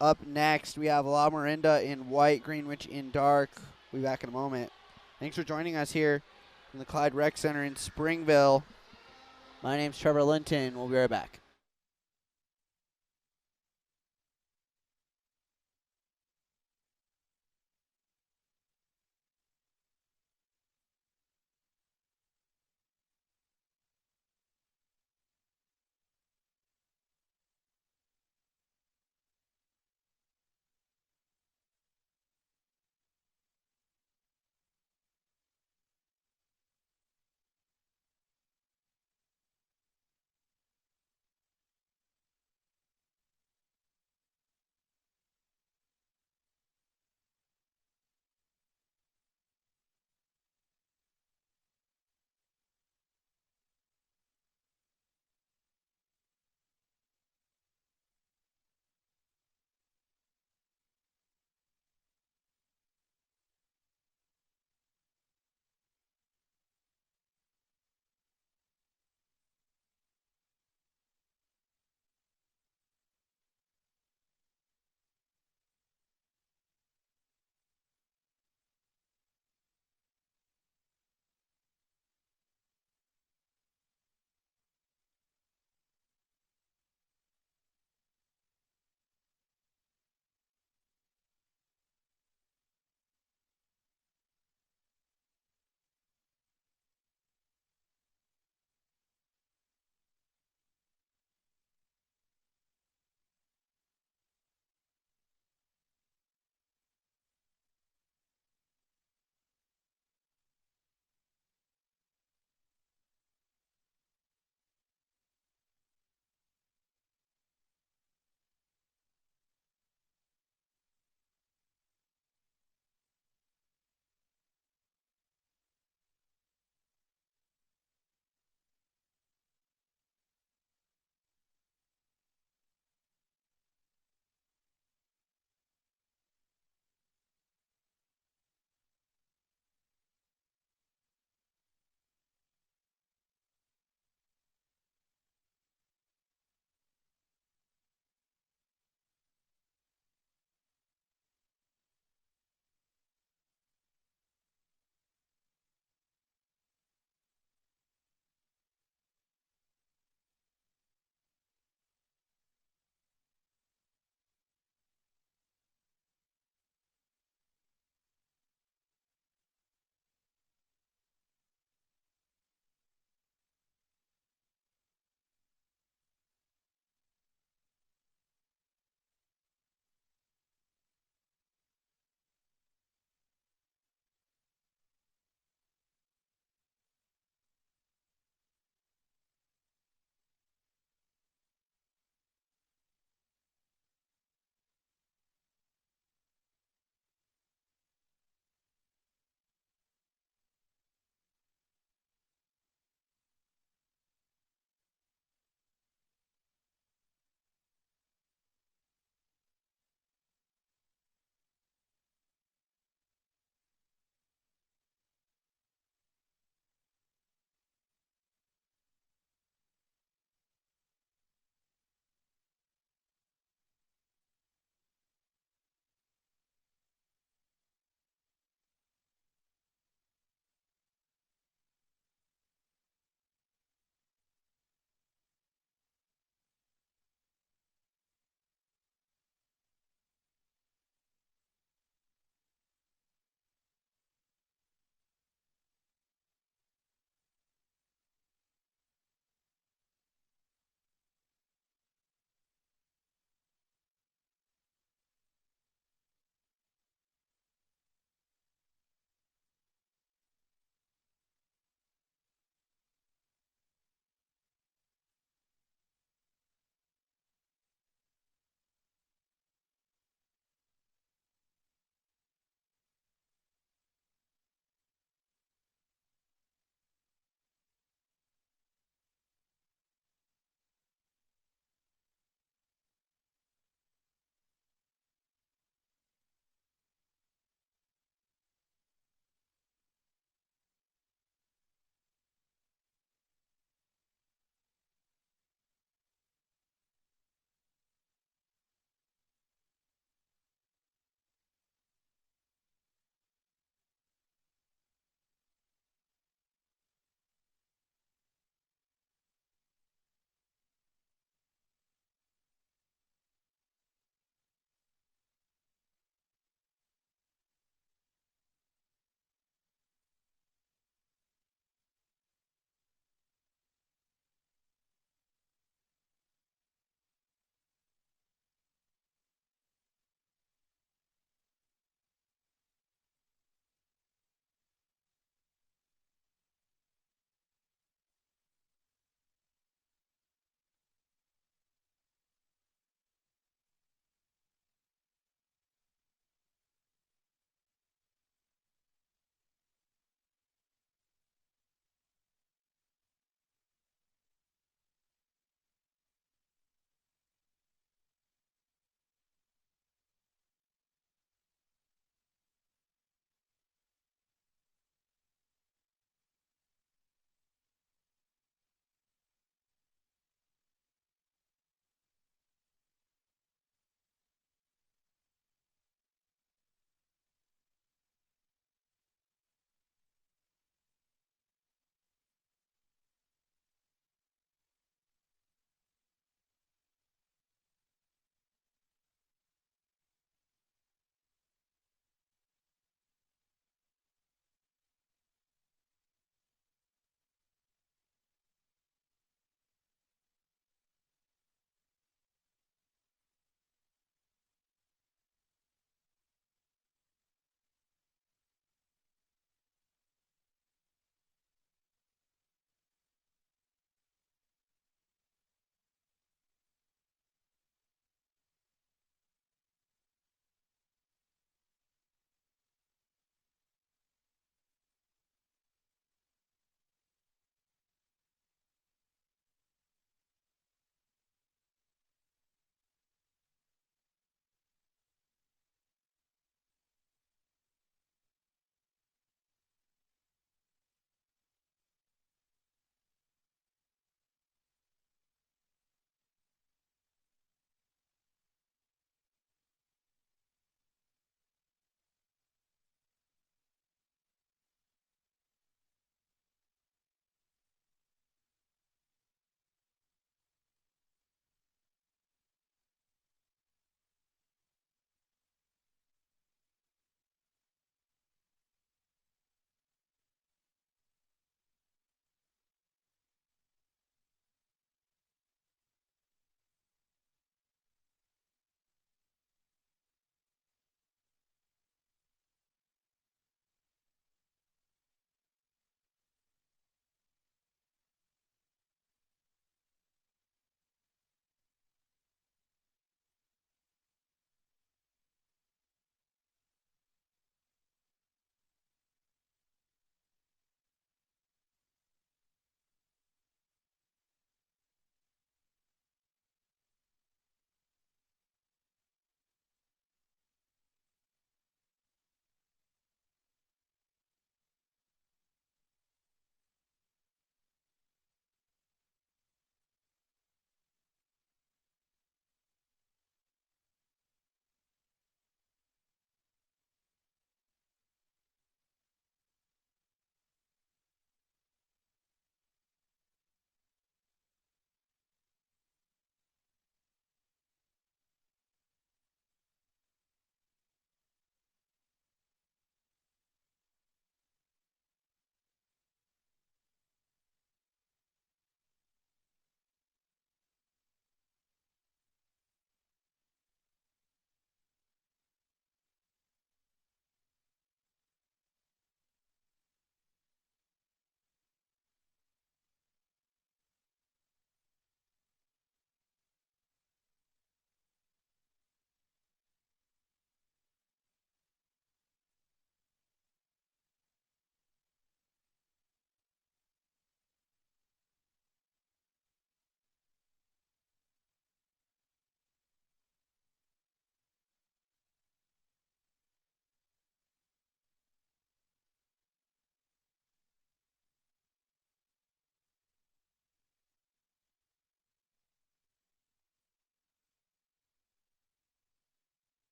[SPEAKER 1] Up next, we have La Larinda in white, Greenwich in dark. We'll be back in a moment. Thanks for joining us here from the Clyde Rec Center in Springville. My name's Trevor Linton. We'll be right back.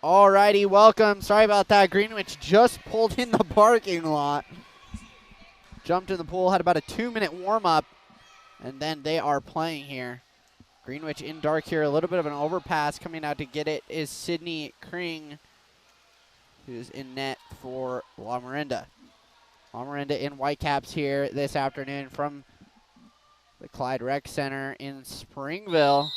[SPEAKER 1] Alrighty, welcome. Sorry about that. Greenwich just pulled in the parking lot. Jumped in the pool, had about a 2-minute warm-up, and then they are playing here. Greenwich in dark here, a little bit of an overpass. Coming out to get it is Sydney Kring, who's in net for Larinda. Larinda in Whitecaps here this afternoon from the Clyde Rec Center in Springville.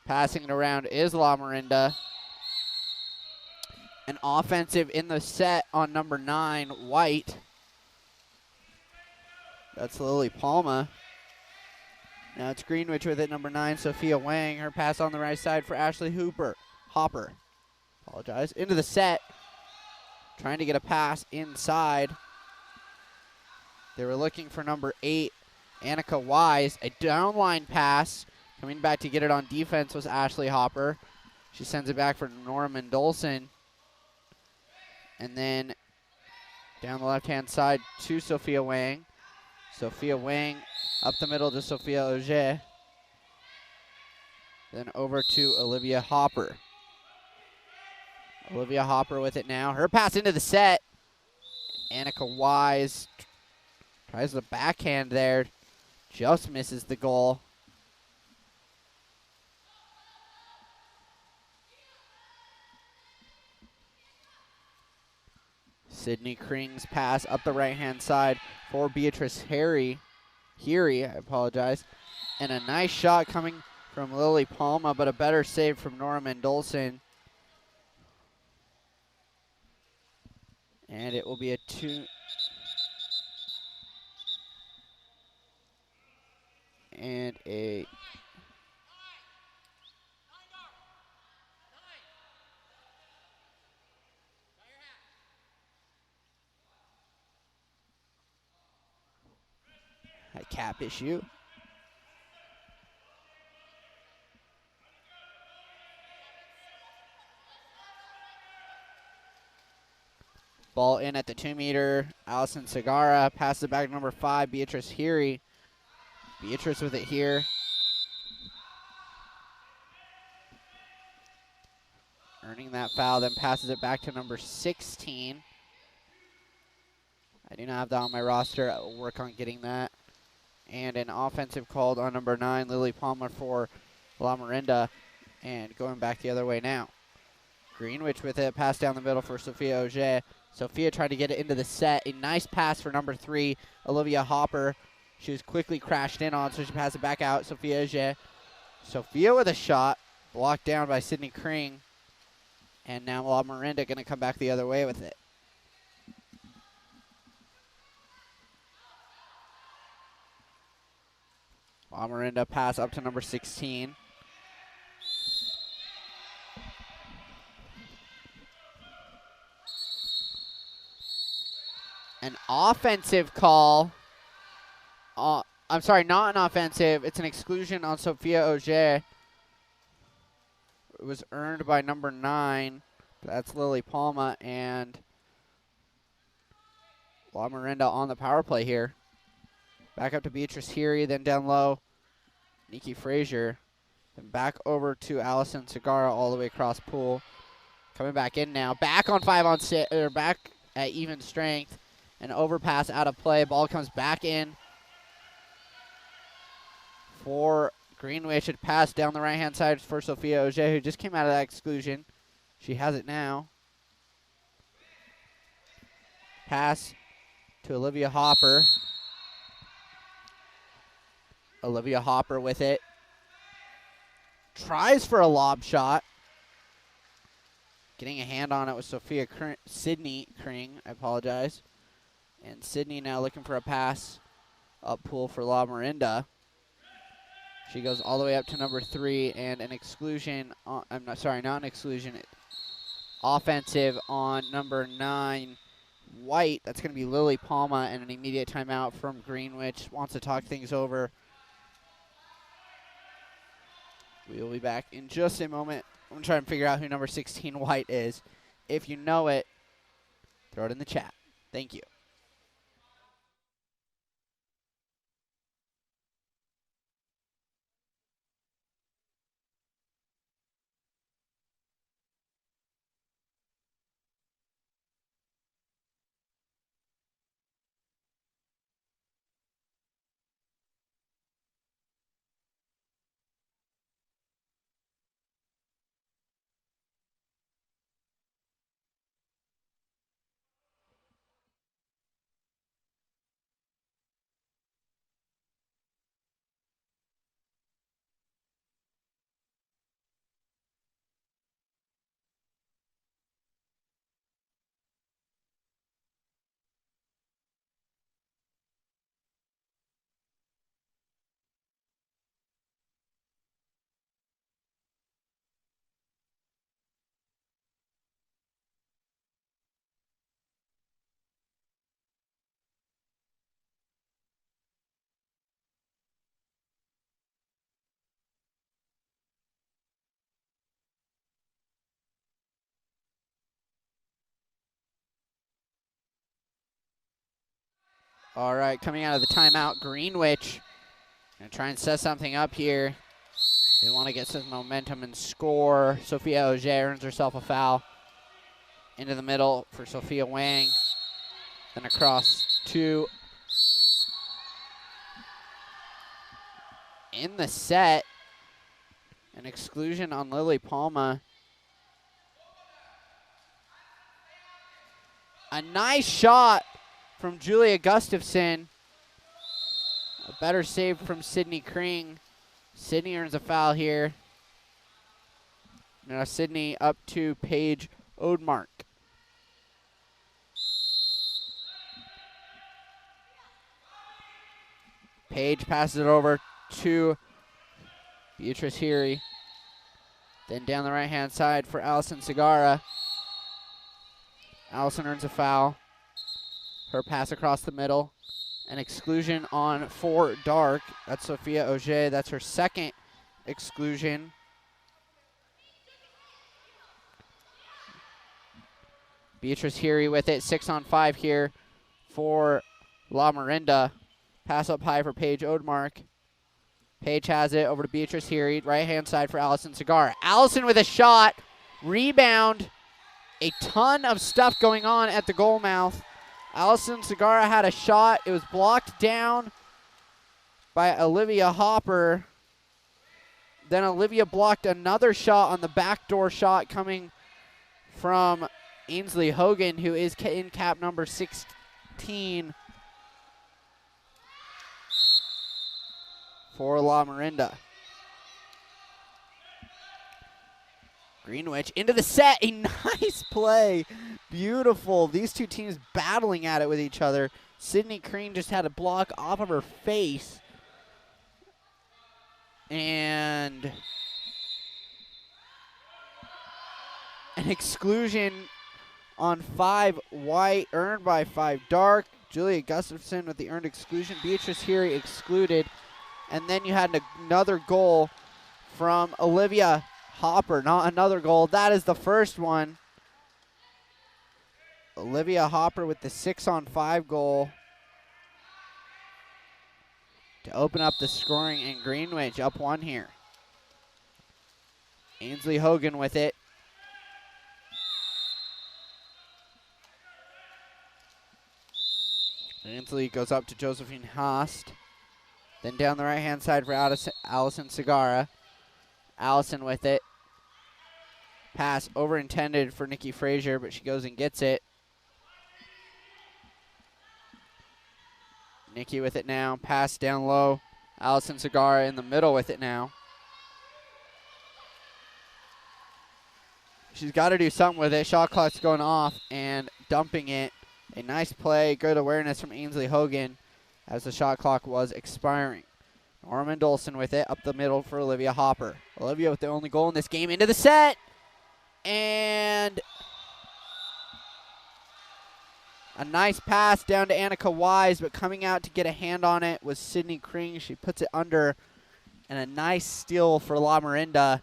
[SPEAKER 1] Passing it around is Larinda. An offensive in the set on number 9, White. That's Lily Palma. Now it's Greenwich with it, number 9, Sophia Wang. Her pass on the right side for Ashley Hopper. Apologize. Into the set. Trying to get a pass inside. They were looking for number 8, Annika Wise. A downline pass. Coming back to get it on defense was Ashley Hopper. She sends it back for Norman Dolson. And then down the left-hand side to Sophia Wang. Sophia Wang up the middle to Sophia Auger. Then over to Olivia Hopper. Olivia Hopper with it now. Her pass into the set. Annika Wise tries the backhand there. Just misses the goal. Sydney Kring's pass up the right-hand side for Beatrice Heary, I apologize. And a nice shot coming from Lily Palma, but a better save from Nora Mendelson. And it will be a 2. And a cap issue. Ball in at the 2-meter. Allison Segara passes it back to number 5, Beatrice Heary. Beatrice with it here. Earning that foul, then passes it back to number 16. I do not have that on my roster. I will work on getting that. And an offensive called on number 9, Lily Palmer for Larinda. And going back the other way now. Greenwich with it, pass down the middle for Sophia Auger. Sophia tried to get it into the set. A nice pass for number 3, Olivia Hopper. She was quickly crashed in on, so she passed it back out. Sophia Auger. Sophia with a shot, blocked down by Sydney Kring. And now Larinda going to come back the other way with it. Larinda pass up to number 16. An offensive call. I'm sorry, not an offensive. It's an exclusion on Sophia Auger. It was earned by number 9. That's Lily Palma and Larinda on the power play here. Back up to Beatrice Heary, then down low, Nikki Frazier. Then back over to Allison Segara all the way across pool. Coming back in now. Back on 5-on-6, or back at even strength. An overpass out of play. Ball comes back in for Greenwich. It passed down the right-hand side for Sophia Auger, who just came out of that exclusion. She has it now. Pass to Olivia Hopper. Olivia Hopper with it. Tries for a lob shot. Getting a hand on it with Sydney Kring, I apologize. And Sydney now looking for a pass up pool for Larinda. She goes all the way up to number 3 and an exclusion. Not an exclusion. Offensive on number 9, White. That's going to be Lily Palma, and an immediate timeout from Greenwich. Wants to talk things over. We will be back in just a moment. I'm going to try and figure out who number 16 White is. If you know it, throw it in the chat. Thank you. All right, coming out of the timeout, Greenwich gonna try and set something up here. They want to get some momentum and score. Sophia Auger earns herself a foul. Into the middle for Sophia Wang. Then across to in the set. An exclusion on Lily Palma. A nice shot from Julia Gustafson. A better save from Sydney Kring. Sydney earns a foul here. Now Sydney up to Paige Odemark. Paige passes it over to Beatrice Heary. Then down the right-hand side for Allison Segarra. Allison earns a foul. Her pass across the middle. An exclusion on for Dark. That's Sophia Auger. That's her second exclusion. Beatrice Heary with it. 6-on-5 here for Larinda. Pass up high for Paige Odemark. Paige has it over to Beatrice Heary. Right-hand side for Allison Segarra. Allison with a shot. Rebound. A ton of stuff going on at the goal mouth. Allison Segarra had a shot. It was blocked down by Olivia Hopper. Then Olivia blocked another shot on the backdoor shot coming from Ainsley Hogan, who is in cap number 16 for Larinda. Greenwich into the set. A nice play. Beautiful. These two teams battling at it with each other. Sydney Kring just had a block off of her face. And an exclusion on 5 white, earned by 5 dark. Julia Gustafson with the earned exclusion. Beatrice Heary excluded. And then you had another goal from Olivia Hopper. Not another goal. That is the first one. Olivia Hopper with the 6-on-5 goal to open up the scoring, and Greenwich up 1 here. Ainsley Hogan with it. Ainsley goes up to Josephine Haast. Then down the right-hand side for Allison Segarra. Allison with it. Pass over-intended for Nikki Frazier, but she goes and gets it. Nikki with it now. Pass down low. Allison Segarra in the middle with it now. She's got to do something with it. Shot clock's going off and dumping it. A nice play. Good awareness from Ainsley Hogan as the shot clock was expiring. Norman Dolson with it. Up the middle for Olivia Hopper. Olivia with the only goal in this game. Into the set. And a nice pass down to Annika Wise, but coming out to get a hand on it was Sydney Kring. She puts it under, and a nice steal for Larinda.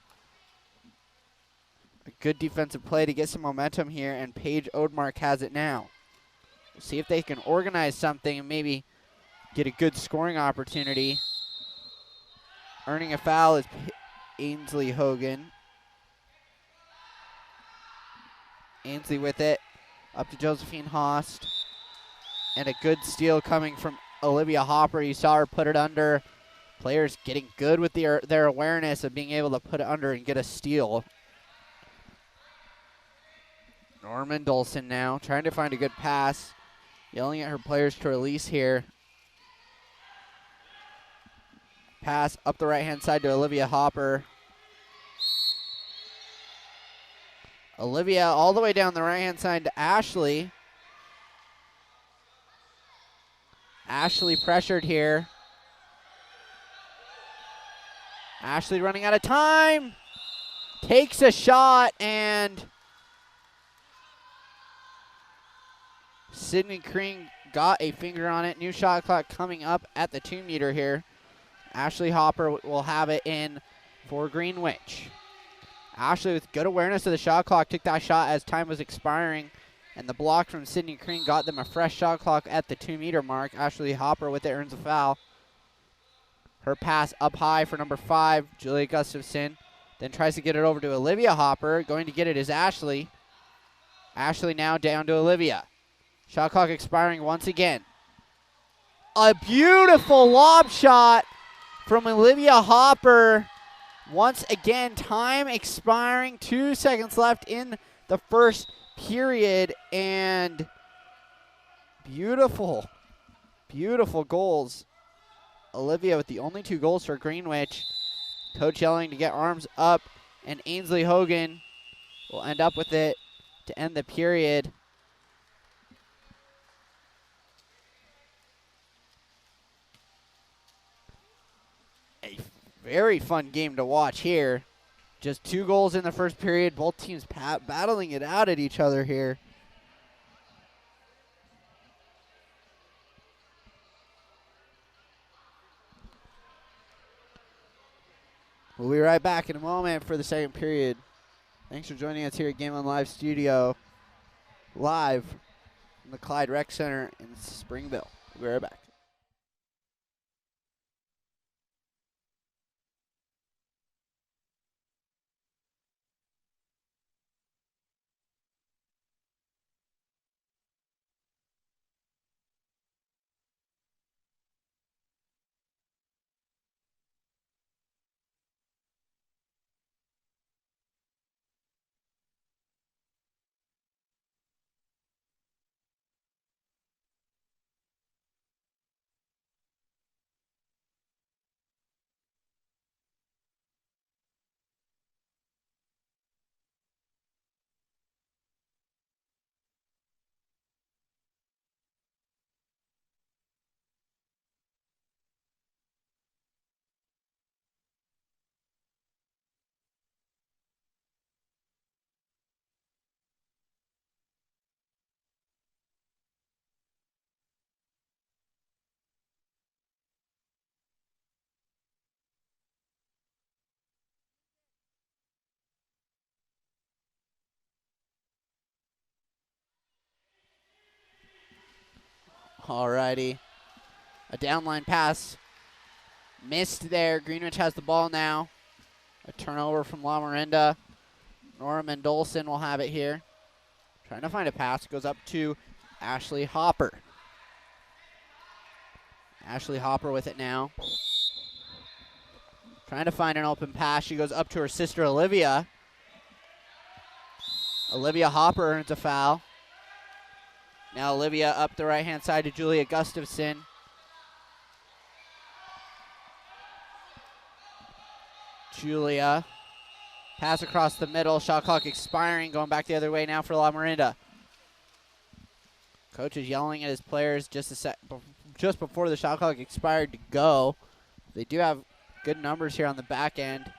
[SPEAKER 1] A good defensive play to get some momentum here, and Paige Odemark has it now. We'll see if they can organize something and maybe get a good scoring opportunity. Earning a foul is Ainsley Hogan. Ainsley with it. Up to Josephine Haast. And a good steal coming from Olivia Hopper. You saw her put it under. Players getting good with their awareness of being able to put it under and get a steal. Norman Dolson now trying to find a good pass. Yelling at her players to release here. Pass up the right-hand side to Olivia Hopper. Olivia all the way down the right-hand side to Ashley. Ashley pressured here. Ashley running out of time. Takes a shot, and Sydney Kring got a finger on it. New shot clock coming up at the 2-meter here. Ashley Hopper will have it in for Greenwich. Ashley with good awareness of the shot clock took that shot as time was expiring And the block from Sydney Crean got them a fresh shot clock at the 2-meter mark. Ashley Hopper with it earns a foul. Her pass up high for number 5, Julia Gustafson. Then tries to get it over to Olivia Hopper. Going to get it is Ashley. Ashley now down to Olivia. Shot clock expiring once again. A beautiful lob shot from Olivia Hopper. Once again, time expiring. 2 seconds left in the first period. And beautiful, beautiful goals. Olivia with the only 2 goals for Greenwich. Coach yelling to get arms up. And Ainsley Hogan will end up with it to end the period. A very fun game to watch here. Just 2 goals in the first period. Both teams battling it out at each other here. We'll be right back in a moment for the second period. Thanks for joining us here at Game On Live Studio, live from the Clyde Rec Center in Springville. We'll be right back. Alrighty. A downline pass. Missed there. Greenwich has the ball now. A turnover from Larinda. Nora Mendolson will have it here. Trying to find a pass. Goes up to Ashley Hopper. Ashley Hopper with it now. Trying to find an open pass. She goes up to her sister Olivia. Olivia Hopper earns a foul. Now Olivia up the right-hand side to Julia Gustafson. Julia. Pass across the middle. Shot clock expiring. Going back the other way now for Larinda. Coach is yelling at his players just before the shot clock expired to go. They do have good numbers here on the back end.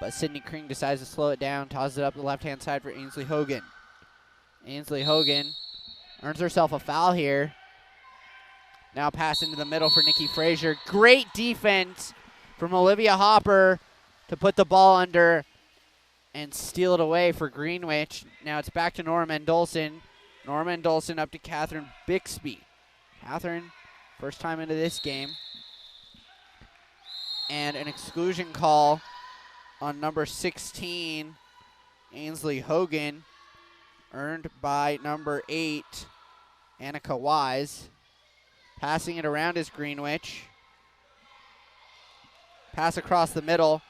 [SPEAKER 1] But Sydney Crean decides to slow it down. Tosses it up the left-hand side for Ainsley Hogan. Ainsley Hogan earns herself a foul here. Now pass into the middle for Nikki Frazier. Great defense from Olivia Hopper to put the ball under and steal it away for Greenwich. Now it's back to Nora Mendolson. Nora Mendolson up to Catherine Bixby. Catherine, first time into this game. And an exclusion call on number 16, Ainsley Hogan, earned by number 8, Annika Wise. Passing it around is Greenwich. Pass across the middle.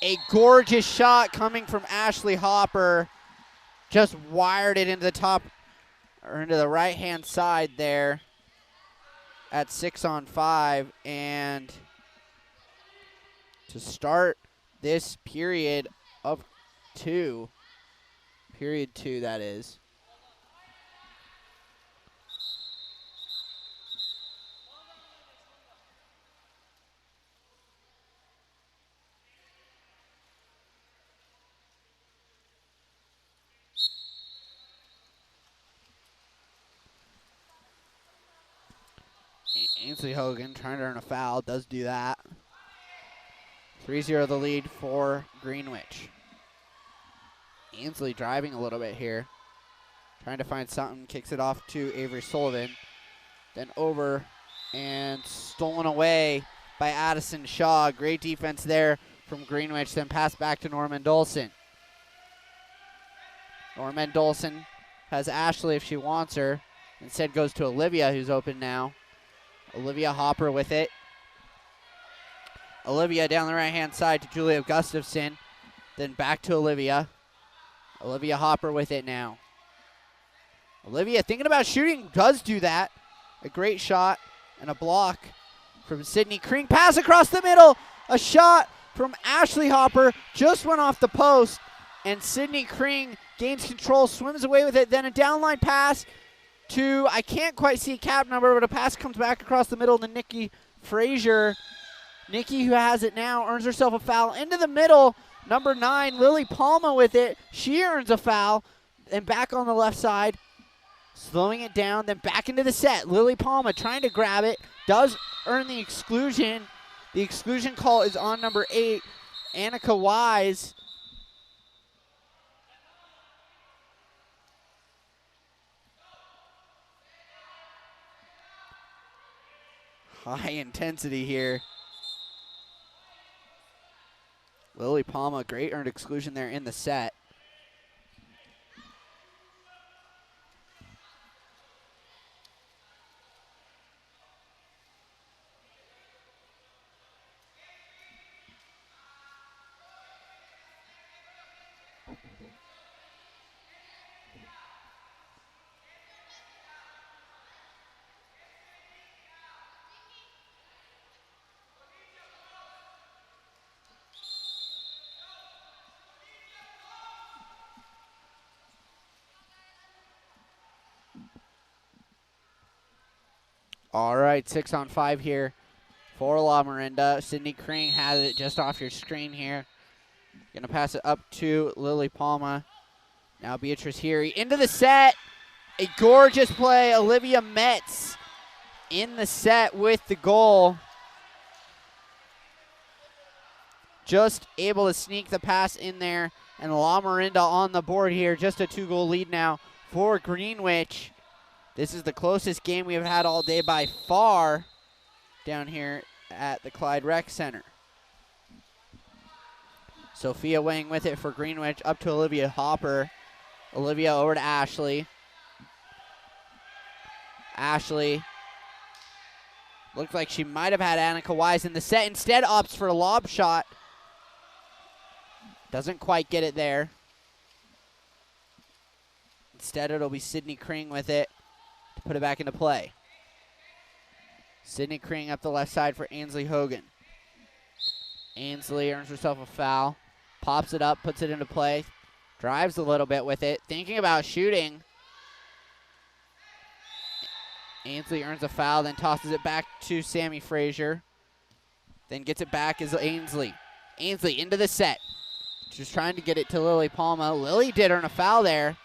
[SPEAKER 1] A gorgeous shot coming from Ashley Hopper. Just wired it into the top, or into the right-hand side there at 6-on-5. And to start this period of 2, period 2 that is. Ainsley Hogan trying to earn a foul, does do that. 3-0 the lead for Greenwich. Ainsley driving a little bit here. Trying to find something. Kicks it off to Avery Sullivan. Then over and stolen away by Addison Shaw. Great defense there from Greenwich. Then pass back to Norman Dolson. Norman Dolson has Ashley if she wants her. Instead goes to Olivia, who's open now. Olivia Hopper with it. Olivia down the right-hand side to Julia Gustafson. Then back to Olivia. Olivia Hopper with it now. Olivia thinking about shooting, does do that. A great shot and a block from Sydney Kring. Pass across the middle. A shot from Ashley Hopper. Just went off the post. And Sydney Kring gains control, swims away with it. Then a downline pass to, I can't quite see a cap number, but a pass comes back across the middle to Nikki Frazier. Nikki, who has it now, earns herself a foul. Into the middle, number 9, Lily Palma with it. She earns a foul. And back on the left side, slowing it down, then back into the set. Lily Palma trying to grab it, does earn the exclusion. The exclusion call is on number 8, Annika Wise. High intensity here. Lily Palma, great earned exclusion there in the set. All right, 6-on-5 here for Larinda. Sydney Kring has it just off your screen here. Gonna pass it up to Lily Palma. Now Beatrice Heary into the set. A gorgeous play. Olivia Metz in the set with the goal. Just able to sneak the pass in there. And Larinda on the board here. Just a 2-goal lead now for Greenwich. This is the closest game we have had all day by far down here at the Clyde Rec Center. Sophia Wang with it for Greenwich, up to Olivia Hopper. Olivia over to Ashley. Ashley looked like she might have had Annika Wise in the set. Instead opts for a lob shot. Doesn't quite get it there. Instead it'll be Sydney Kring with it. Put it back into play. Sydney Kring up the left side for Ainsley Hogan. Ainsley earns herself a foul. Pops it up, puts it into play. Drives a little bit with it. Thinking about shooting. Ainsley earns a foul, then tosses it back to Sammy Frazier. Then gets it back as Ainsley. Ainsley into the set. Just trying to get it to Lily Palma. Lily did earn a foul there.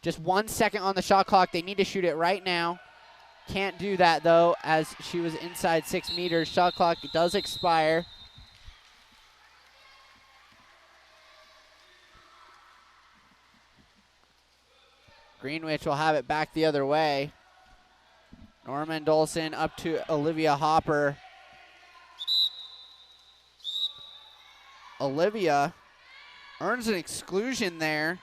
[SPEAKER 1] Just 1 second on the shot clock. They need to shoot it right now. Can't do that, though, as she was inside 6 meters. Shot clock does expire. Greenwich will have it back the other way. Norman Dolson up to Olivia Hopper. Olivia earns an exclusion there.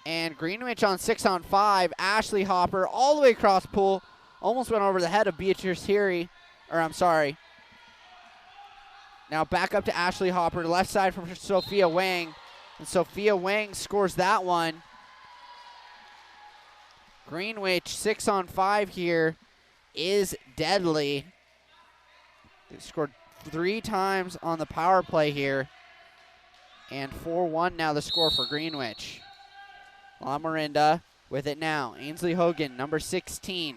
[SPEAKER 1] And Greenwich on 6-on-5. Ashley Hopper all the way across pool. Almost went over the head of Beatrice Heary. Or I'm sorry. Now back up to Ashley Hopper. Left side from Sophia Wang. And Sophia Wang scores that one. Greenwich 6-on-5 here is deadly. They've scored 3 times on the power play here. And 4-1 now the score for Greenwich. Larinda with it now. Ainsley Hogan, number 16,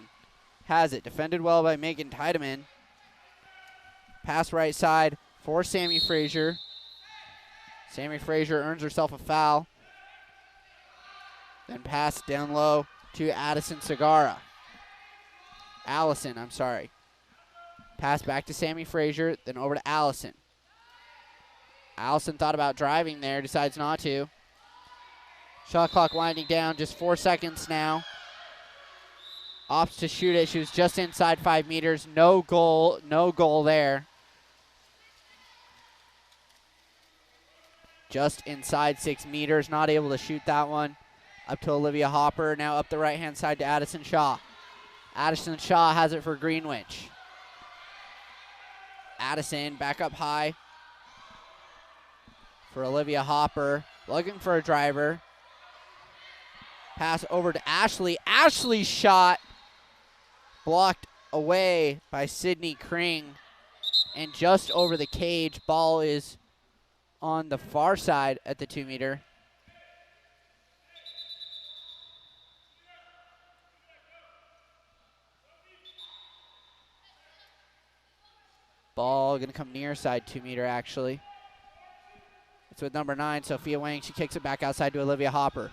[SPEAKER 1] has it. Defended well by Megan Tiedemann. Pass right side for Sammy Frazier. Sammy Frazier earns herself a foul. Then pass down low to Addison Segara. Allison, I'm sorry. Pass back to Sammy Frazier, then over to Allison. Allison thought about driving there, decides not to. Shot clock winding down, just 4 seconds now. Opts to shoot it. She was just inside 5 meters. No goal there. Just inside 6 meters. Not able to shoot that one. Up to Olivia Hopper. Now up the right-hand side to Addison Shaw. Addison Shaw has it for Greenwich. Addison back up high for Olivia Hopper. Looking for a driver. Pass over to Ashley. Ashley's shot blocked away by Sydney Kring. And just over the cage. Ball is on the far side at the 2 meter. Ball going to come near side 2 meter, actually. It's with number 9, Sophia Wang. She kicks it back outside to Olivia Hopper.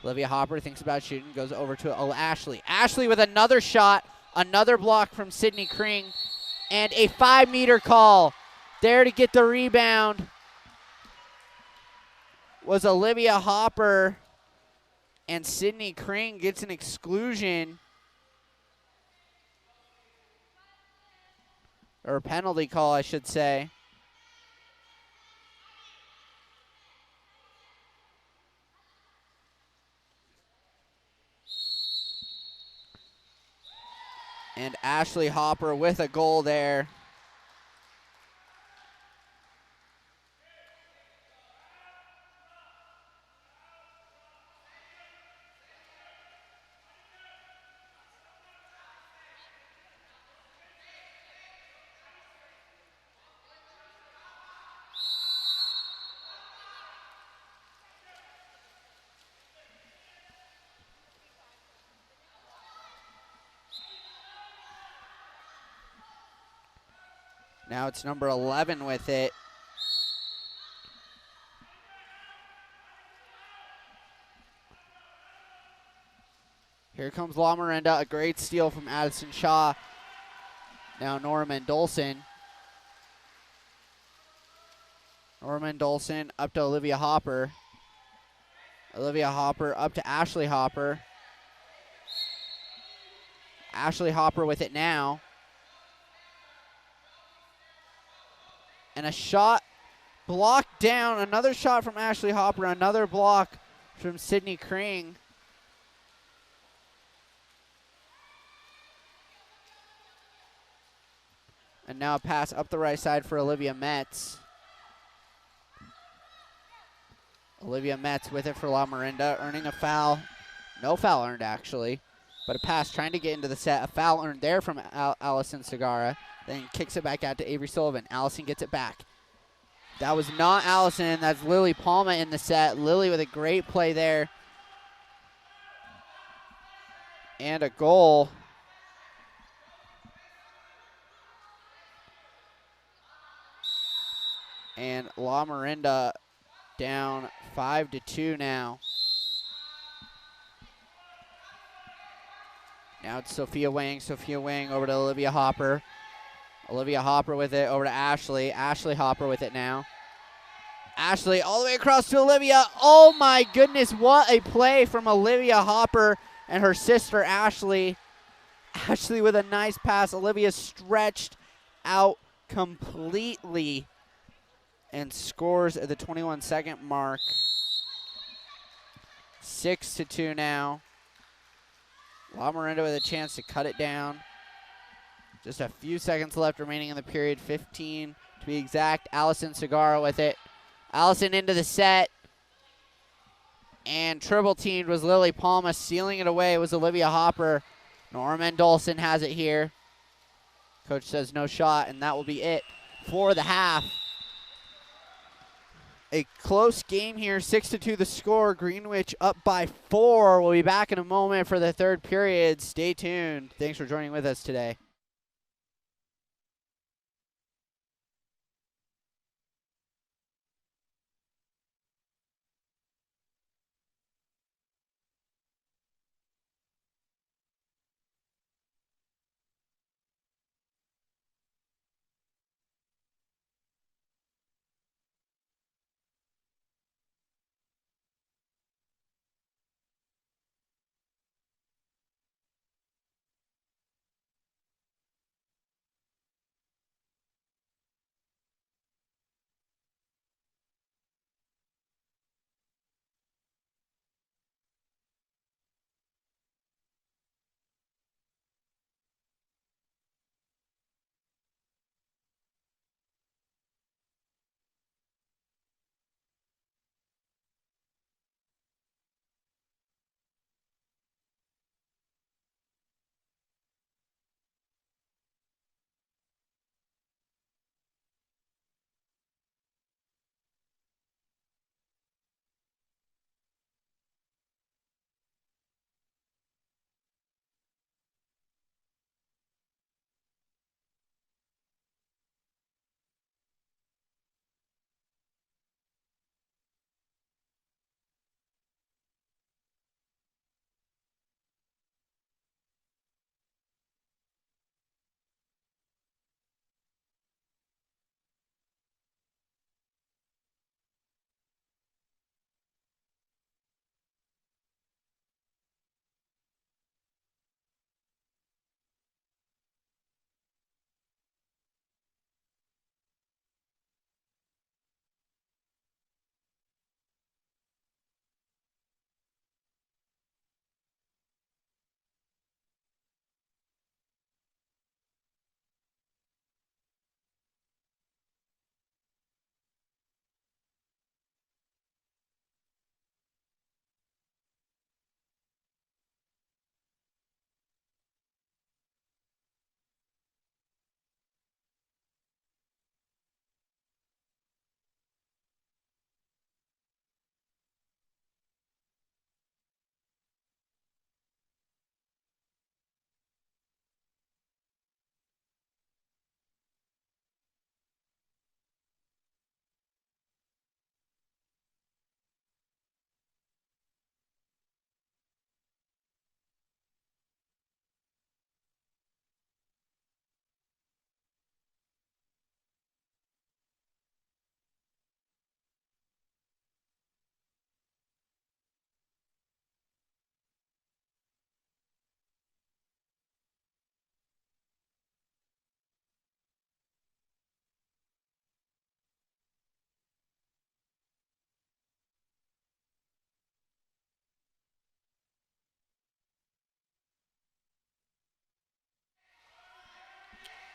[SPEAKER 1] Olivia Hopper thinks about shooting, goes over to Ashley. Ashley with another shot, another block from Sydney Kring, and a 5 meter call. There to get the rebound was Olivia Hopper, and Sydney Kring gets an exclusion. Or a penalty call, I should say. And Ashley Hopper with a goal there. Now it's number 11 with it. Here comes Larinda, a great steal from Addison Shaw. Now Nora Mendolson. Nora Mendolson up to Olivia Hopper. Olivia Hopper up to Ashley Hopper. Ashley Hopper with it now. And a shot blocked down. Another shot from Ashley Hopper. Another block from Sydney Kring. And now a pass up the right side for Olivia Metz. Olivia Metz with it for Larinda, earning a foul. No foul earned, actually. But a pass trying to get into the set. A foul earned there from Allison Segara. Then kicks it back out to Avery Sullivan. Allison gets it back. That was not Allison. That's Lily Palma in the set. Lily with a great play there. And a goal. And Larinda down 5-2 now. Now it's Sophia Wang. Sophia Wang over to Olivia Hopper. Olivia Hopper with it over to Ashley. Ashley Hopper with it now. Ashley all the way across to Olivia. Oh my goodness, what a play from Olivia Hopper and her sister Ashley. Ashley with a nice pass. Olivia stretched out completely and scores at the 21-second mark. 6-2 now. Larinda with a chance to cut it down. Just a few seconds left remaining in the period, 15 to be exact. Allison Segara with it. Allison into the set. And triple teamed was Lily Palma. Sealing it away was Olivia Hopper. Nora Mendolson has it here. Coach says no shot, and that will be it for the half. A close game here, 6-2 the score. Greenwich up by 4. We'll be back in a moment for the third period. Stay tuned. Thanks for joining with us today.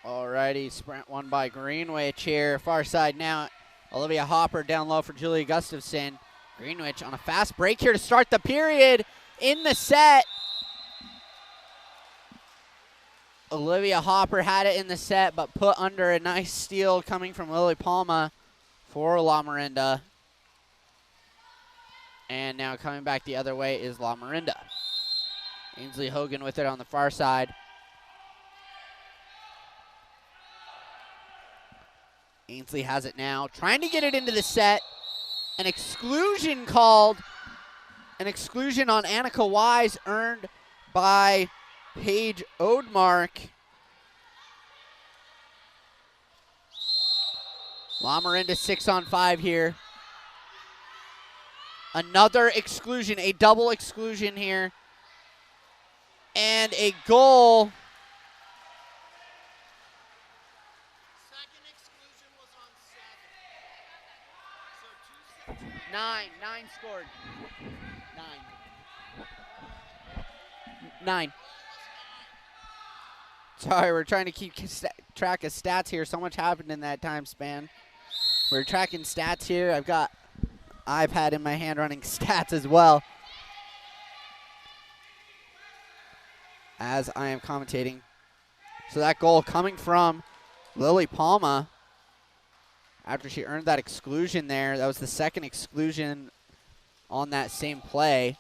[SPEAKER 1] Alrighty, sprint won by Greenwich here. Far side now. Olivia Hopper down low for Julia Gustafson. Greenwich on a fast break here to start the period in the set. Olivia Hopper had it in the set, but put under a nice steal coming from Lily Palma for Larinda. And now coming back the other way is Larinda. Ainsley Hogan with it on the far side. Ainsley has it now, trying to get it into the set. An exclusion called. An exclusion on Annika Wise earned by Paige Odemark. Larinda 6-on-5 here. Another exclusion, a double exclusion here. And a goal.
[SPEAKER 2] Second exclusion was on 7. So 2
[SPEAKER 1] Nine scored. Nine. Sorry, we're trying to keep track of stats here. So much happened in that time span. We're tracking stats here. I've got iPad in my hand running stats as well as I am commentating. So that goal coming from Lily Palma after she earned that exclusion there. That was the second exclusion on that same play.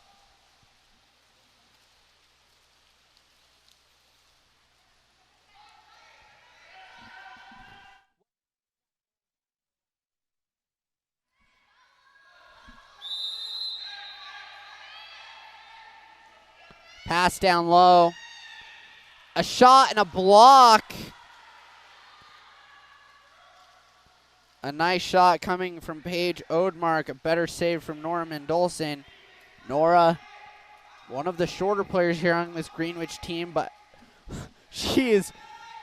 [SPEAKER 1] Pass down low. A shot and a block. A nice shot coming from Paige Odemark. A better save from Nora Mendelson. Nora, one of the shorter players here on this Greenwich team, but she is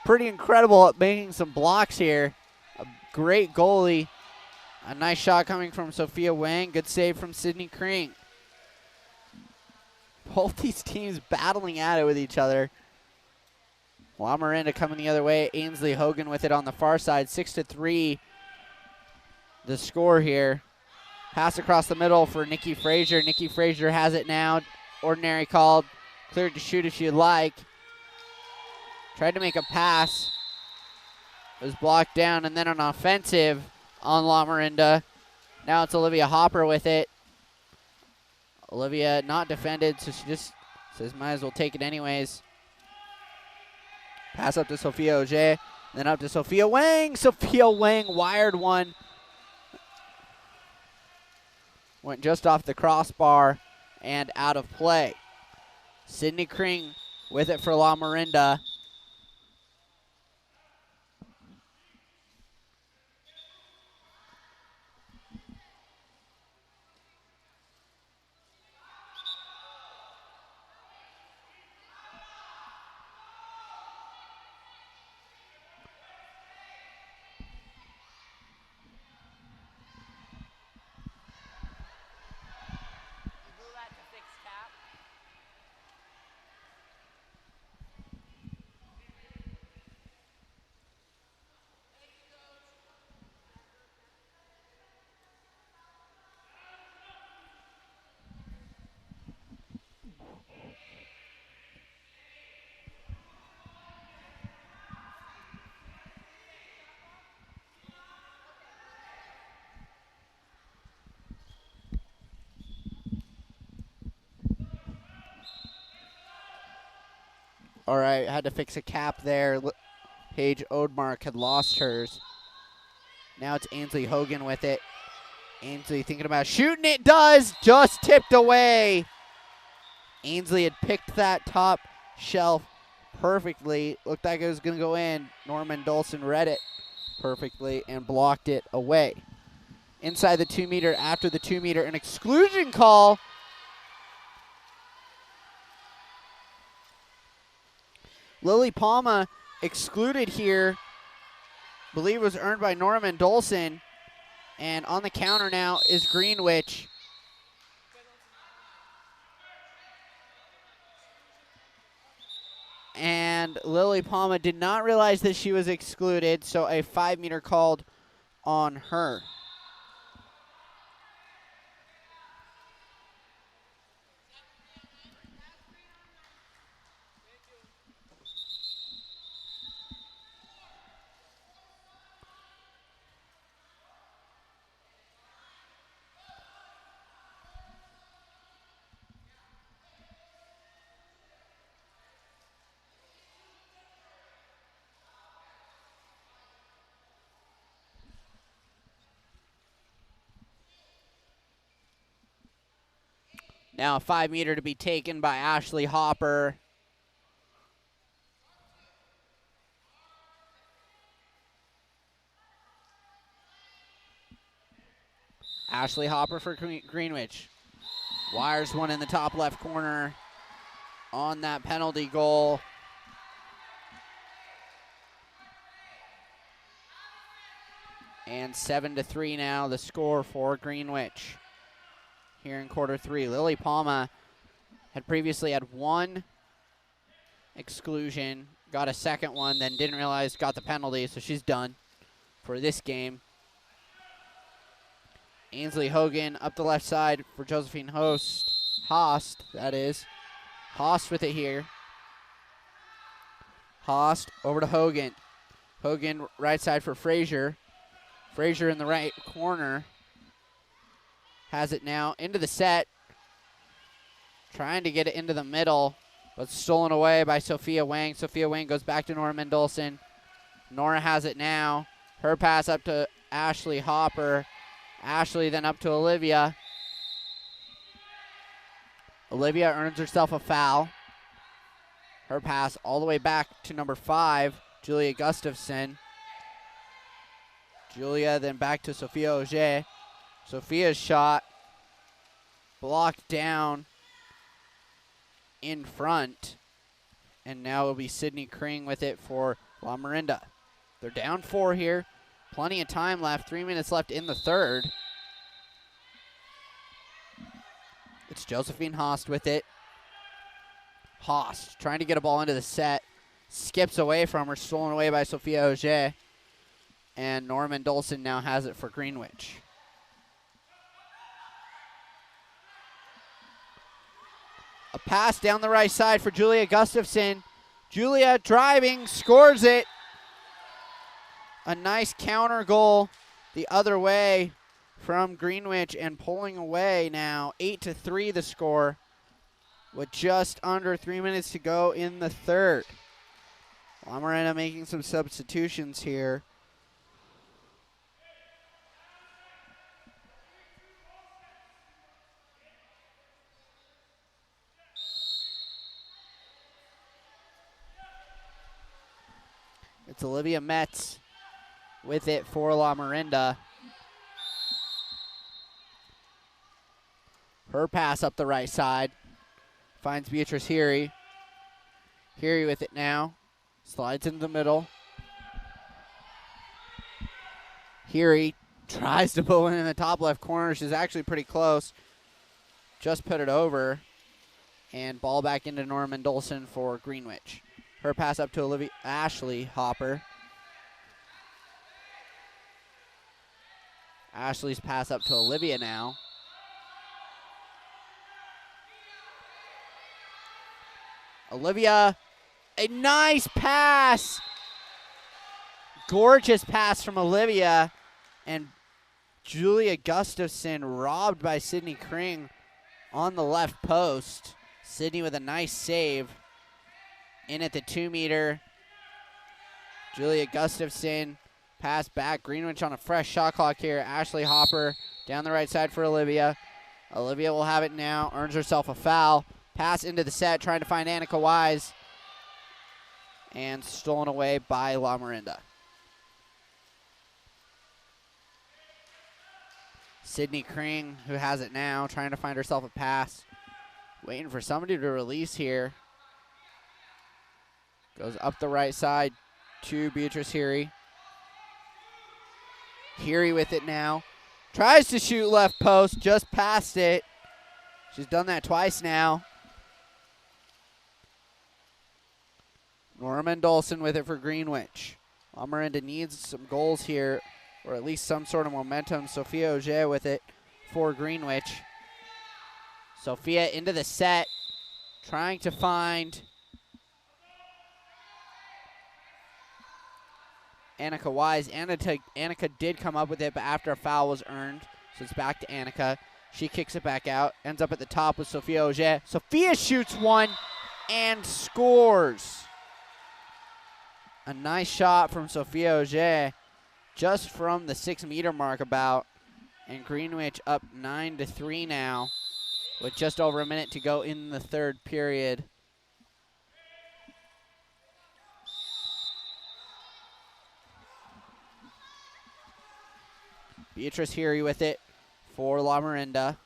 [SPEAKER 1] pretty incredible at making some blocks here. A great goalie. A nice shot coming from Sophia Wang. Good save from Sydney Kring. Both these teams battling at it with each other. Larinda coming the other way. Ainsley Hogan with it on the far side. 6-3 the score here. Pass across the middle for Nikki Frazier. Nikki Frazier has it now. Ordinary called. Cleared to shoot if she'd like. Tried to make a pass. It was blocked down, and then an offensive on Larinda. Now it's Olivia Hopper with it. Olivia not defended, so she just says might as well take it anyways. Pass up to Sophia Auger, then up to Sophia Wang. Sophia Wang wired one. Went just off the crossbar and out of play. Sydney Kring with it for Larinda. All right, had to fix a cap there. Paige Odemark had lost hers. Now it's Ainsley Hogan with it. Ainsley thinking about shooting. It does. Just tipped away. Ainsley had picked that top shelf perfectly. Looked like it was going to go in. Norman Dolson read it perfectly and blocked it away. Inside the 2 meter, after the 2 meter, an exclusion call. Lily Palma excluded here. Believe it was earned by Nora Mendelson. And on the counter now is Greenwich. And And Lily Palma did not realize that she was excluded, so a 5-meter called on her. Now a 5-meter to be taken by Ashley Hopper. Ashley Hopper for Greenwich. Wires one in the top left corner on that penalty goal. And 7-3 now, the score for Greenwich here in quarter 3. Lily Palma had previously had 1 exclusion, got a second one, then didn't realize got the penalty, so she's done for this game. Ainsley Hogan up the left side for Josephine Host, that is. Host with it here. Host over to Hogan. Hogan right side for Frazier. Frazier in the right corner. Has it now into the set. Trying to get it into the middle, but stolen away by Sophia Wang. Sophia Wang goes back to Nora Mendelson. Nora has it now. Her pass up to Ashley Hopper. Ashley then up to Olivia. Olivia earns herself a foul. Her pass all the way back to number 5, Julia Gustafson. Julia then back to Sophia Auger. Sophia's shot blocked down in front. And now it'll be Sydney Kring with it for Larinda. They're down 4 here. Plenty of time left. 3 minutes left in the third. It's Josephine Host with it. Host trying to get a ball into the set. Skips away from her. Stolen away by Sophia Auger. And Norman Dolson now has it for Greenwich. A pass down the right side for Julia Gustafson. Julia driving, scores it. A nice counter goal the other way from Greenwich and pulling away now. 8-3 the score with just under 3 minutes to go in the third. Larinda making some substitutions here. It's Olivia Metz with it for Larinda. Her pass up the right side. Finds Beatrice Heary. Heary with it now. Slides into the middle. Heary tries to pull in the top left corner. She's actually pretty close. Just put it over. And ball back into Norman Dolson for Greenwich. Her pass up to Ashley Hopper. Ashley's pass up to Olivia now. Olivia, a nice pass. Gorgeous pass from Olivia. And Julia Gustafson robbed by Sydney Kring on the left post. Sydney with a nice save. In at the 2-meter. Julia Gustafson. Pass back. Greenwich on a fresh shot clock here. Ashley Hopper down the right side for Olivia. Olivia will have it now. Earns herself a foul. Pass into the set. Trying to find Annika Wise. And stolen away by Larinda. Sydney Kring, who has it now. Trying to find herself a pass. Waiting for somebody to release here. Goes up the right side to Beatrice Heary. Heary with it now. Tries to shoot left post, just past it. She's done that twice now. Nora Mendolson with it for Greenwich. Larinda needs some goals here, or at least some sort of momentum. Sophia Auger with it for Greenwich. Sophia into the set, trying to find Annika Wise. Annika did come up with it, but after a foul was earned, so it's back to Annika. She kicks it back out, ends up at the top with Sophia Auger. Sophia shoots one and scores. A nice shot from Sophia Auger, just from the 6-meter mark about. And Greenwich up 9-3 now, with just over a minute to go in the third period. Beatrice Heary with it for Larinda.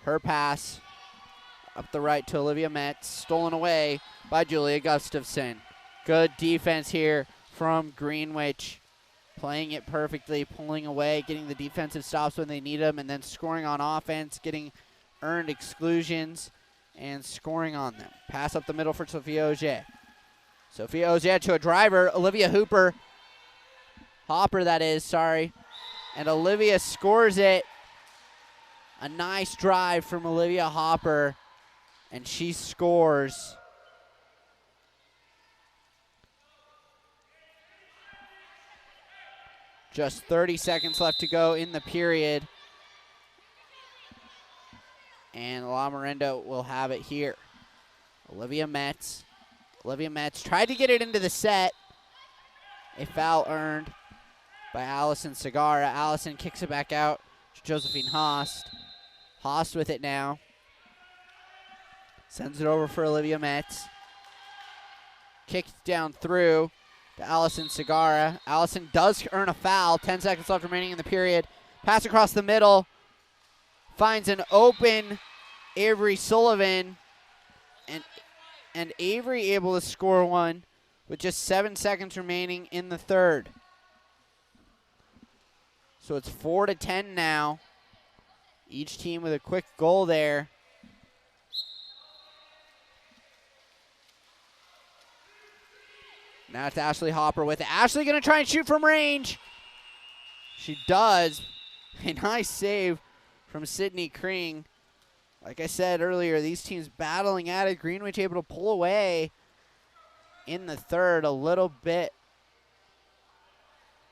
[SPEAKER 1] Her pass up the right to Olivia Metz, stolen away by Julia Gustafson. Good defense here from Greenwich, playing it perfectly, pulling away, getting the defensive stops when they need them, and then scoring on offense, getting earned exclusions, and scoring on them. Pass up the middle for Sophia Auger. Sophia Auger to a driver, Olivia Hopper that is, sorry. And Olivia scores it. A nice drive from Olivia Hopper, and she scores. Just 30 seconds left to go in the period. And Larinda will have it here. Olivia Metz tried to get it into the set. A foul earned by Allison Segarra. Allison kicks it back out to Josephine Haast. Haast with it now. Sends it over for Olivia Metz. Kicked down through to Allison Segarra. Allison does earn a foul. 10 seconds left remaining in the period. Pass across the middle. Finds an open Avery Sullivan. And Avery able to score one with just 7 seconds remaining in the third. So it's 4-10 now. Each team with a quick goal there. Now it's Ashley Hopper with it. Ashley gonna try and shoot from range. She does. A nice save from Sydney Kring. Like I said earlier, these teams battling at it. Greenwich able to pull away in the third a little bit.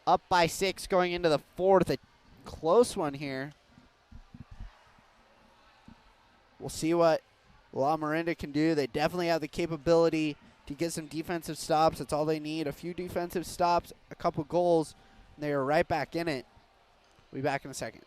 [SPEAKER 1] Up by 6 going into the fourth. A close one here. We'll see what Larinda can do. They definitely have the capability to get some defensive stops. That's all they need. A few defensive stops, a couple goals, and they are right back in it. We'll be back in a second.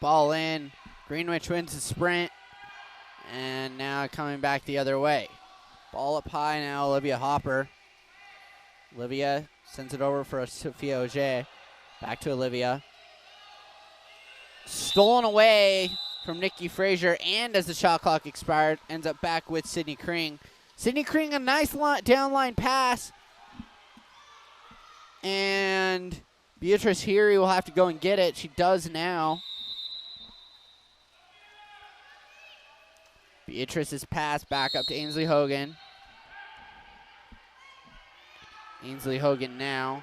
[SPEAKER 1] ball in. Greenwich wins the sprint. And now coming back the other way. Ball up high now, Olivia Hopper. Olivia sends it over for Sophia Auger. Back to Olivia. Stolen away from Nikki Frazier, and as the shot clock expired, ends up back with Sydney Kring. Sydney Kring, a nice downline pass. And Beatrice Heary will have to go and get it. She does now. Beatrice's pass back up to Ainsley Hogan. Ainsley Hogan now.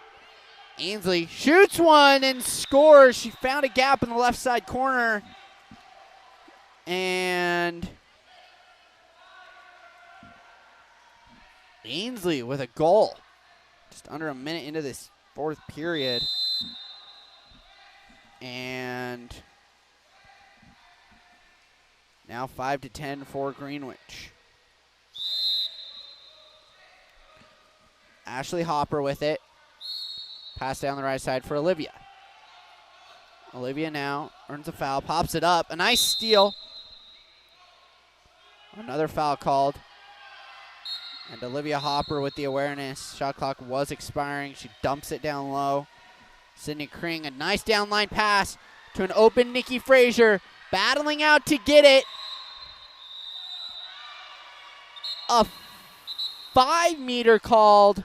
[SPEAKER 1] Ainsley shoots one and scores. She found a gap in the left side corner. And Ainsley with a goal. Just under a minute into this fourth period. And now 5-10 for Greenwich. Ashley Hopper with it. Pass down the right side for Olivia. Olivia now earns a foul, pops it up. A nice steal. Another foul called. And Olivia Hopper with the awareness. Shot clock was expiring. She dumps it down low. Sydney Kring, a nice downline pass to an open Nikki Frazier. Battling out to get it. A 5-meter called.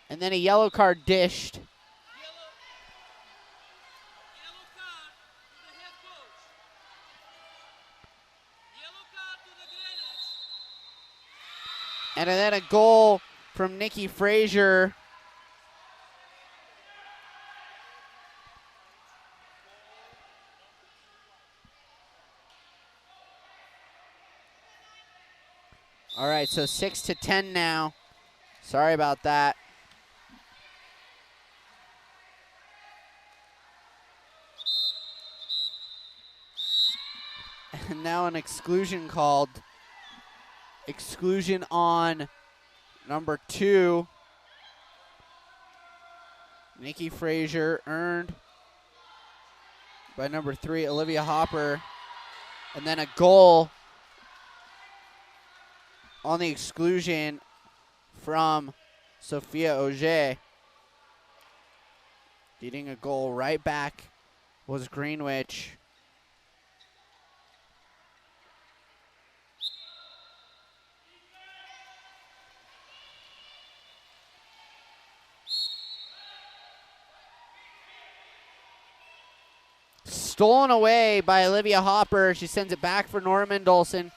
[SPEAKER 1] And then a yellow card dished.
[SPEAKER 2] Yellow card to the head coach. Yellow card to the Greenwich.
[SPEAKER 1] And then a goal from Nikki Frazier. All right, so 6-10 now. Sorry about that. And now an exclusion called. Exclusion on number 2. Nikki Frazier earned by number 3, Olivia Hopper. And then a goal on the exclusion from Sophia Auger. Getting a goal right back was Greenwich. Stolen away by Olivia Hopper. She sends it back for Nora Mendelson.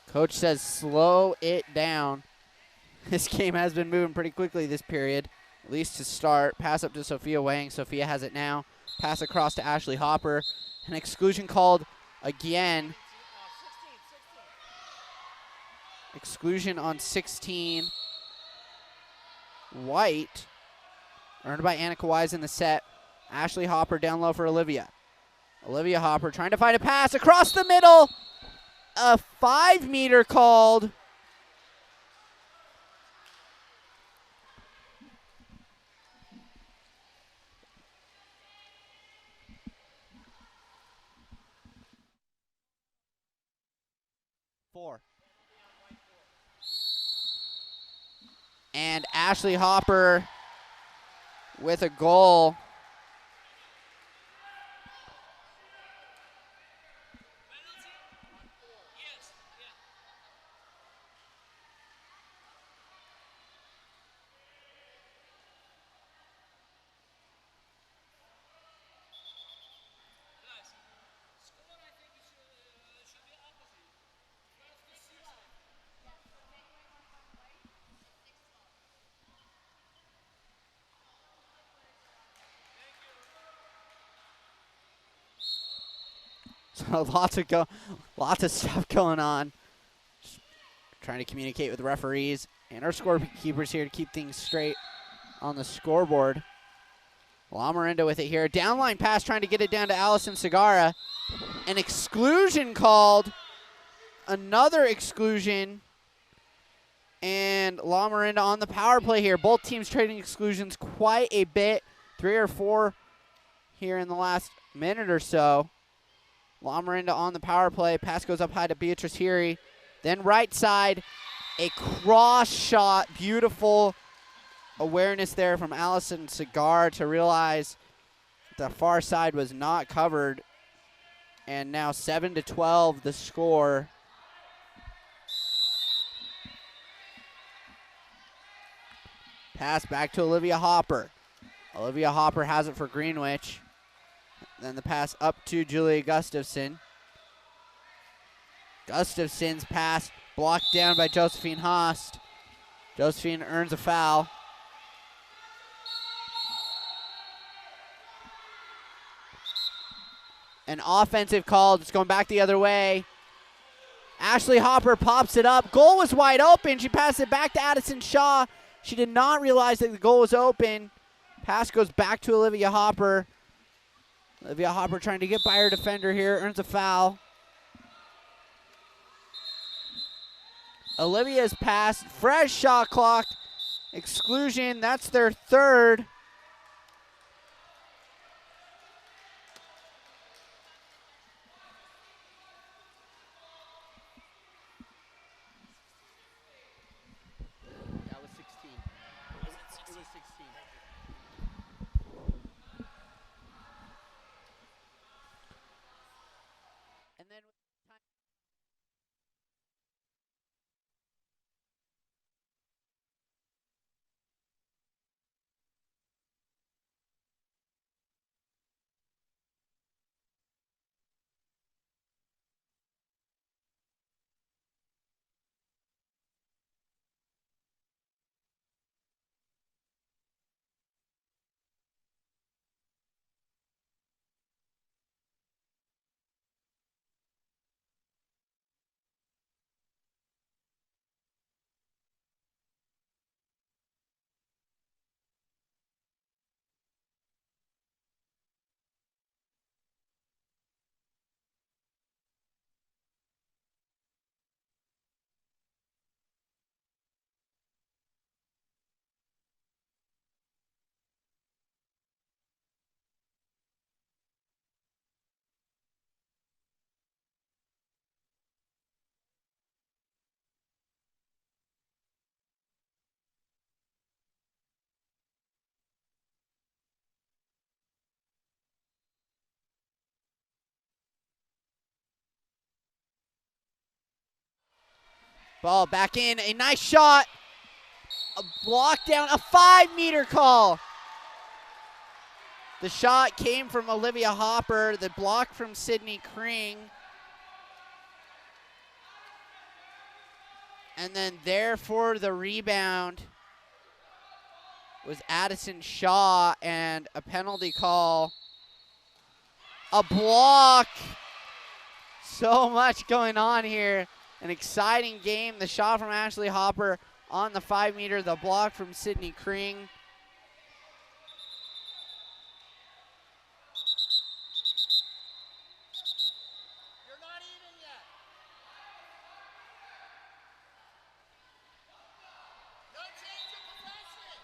[SPEAKER 1] Coach says slow it down. This game has been moving pretty quickly this period, at least to start. Pass up to Sophia Wang. Sophia has it now. Pass across to Ashley Hopper. An exclusion called again. Exclusion on 16. White. Earned by Annika Wise in the set. Ashley Hopper down low for Olivia. Olivia Hopper trying to find a pass across the middle. A 5-meter called. And Ashley Hopper with a goal. So lots of stuff going on. Just trying to communicate with the referees and our scorekeepers here to keep things straight on the scoreboard. Larinda with it here. Downline pass trying to get it down to Allison Segara. An exclusion called. Another exclusion. and Larinda on the power play here. Both teams trading exclusions quite a bit. 3 or 4 here in the last minute or so. Larinda on the power play. Pass goes up high to Beatrice Heary. Then right side, a cross shot. Beautiful awareness there from Allison Cigar to realize the far side was not covered. And now 7-12 the score. Pass back to Olivia Hopper. Olivia Hopper has it for Greenwich. Then the pass up to Julia Gustafson. Gustafson's pass blocked down by Josephine Haast. Josephine earns a foul. An offensive call, just going back the other way. Ashley Hopper pops it up. Goal was wide open. She passed it back to Addison Shaw. She did not realize that the goal was open. Pass goes back to Olivia Hopper. Olivia Hopper trying to get by her defender here, earns a foul. Olivia's pass, fresh shot clock, exclusion, that's their third. That was 16. It was 16. And then ball back in, a nice shot. A block down, a 5-meter call. The shot came from Olivia Hopper, the block from Sydney Kring. And then there for the rebound was Addison Shaw, and a penalty call. A block. So much going on here. An exciting game. The shot from Ashley Hopper on the 5-meter, the block from Sydney Kring.
[SPEAKER 2] You're not even yet. No change of possession.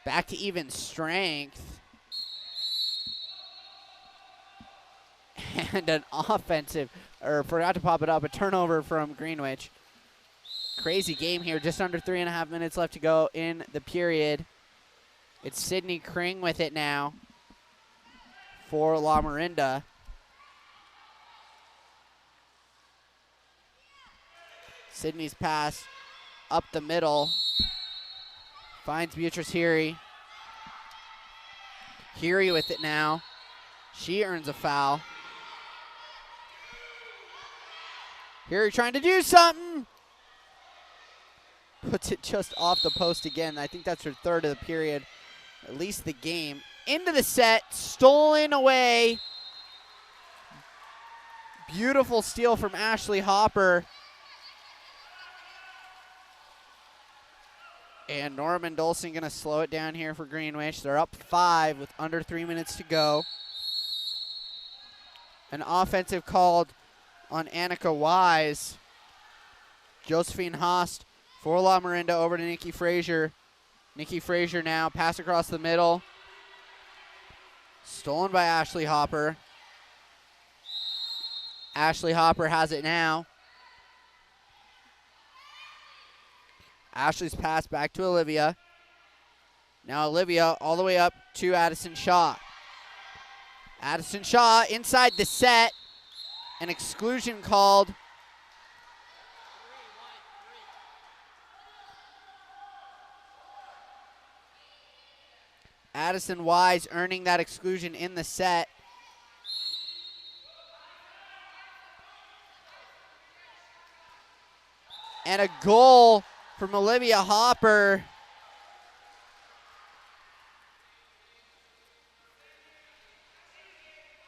[SPEAKER 1] Back to even strength. And an offensive, or forgot to pop it up, a turnover from Greenwich. Crazy game here, just under 3.5 minutes left to go in the period. It's Sydney Kring with it now for Larinda. Sydney's pass up the middle. Finds Beatrice Heary. Heary with it now. She earns a foul. Here trying to do something. Puts it just off the post again. I think that's her third of the period, at least the game. Into the set, stolen away. Beautiful steal from Ashley Hopper. And Norman Dolson going to slow it down here for Greenwich. They're up 5 with under 3 minutes to go. An offensive called on Annika Wise. Josephine Haast for Larinda over to Nikki Frazier. Nikki Frazier now, pass across the middle. Stolen by Ashley Hopper. Ashley Hopper has it now. Ashley's pass back to Olivia. Now Olivia all the way up to Addison Shaw. Addison Shaw inside the set. An exclusion called. Addison Wise earning that exclusion in the set. And a goal from Olivia Hopper.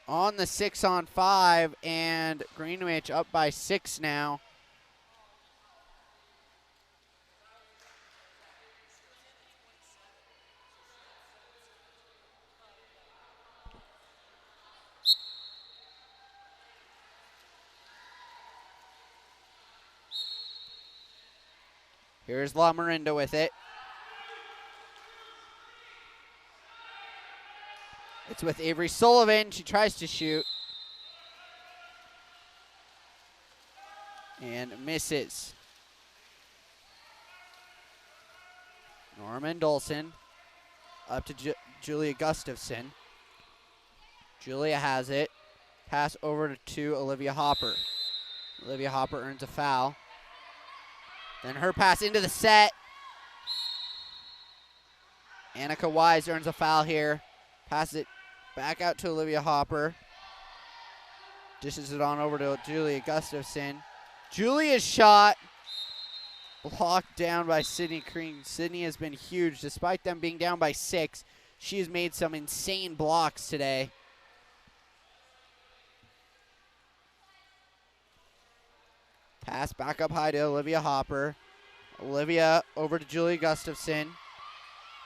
[SPEAKER 1] On the 6-on-5, and Greenwich up by 6 now. Here's Larinda with it. It's with Avery Sullivan. She tries to shoot. And misses. Norman Dolson up to Julia Gustafson. Julia has it. Pass over to Olivia Hopper. Olivia Hopper earns a foul. Then her pass into the set. Annika Wise earns a foul here. Passes it back out to Olivia Hopper. Dishes it on over to Julia Gustafson. Julia's shot blocked down by Sydney Crean. Sydney has been huge. Despite them being down by 6, she has made some insane blocks today. Pass back up high to Olivia Hopper. Olivia over to Julia Gustafson.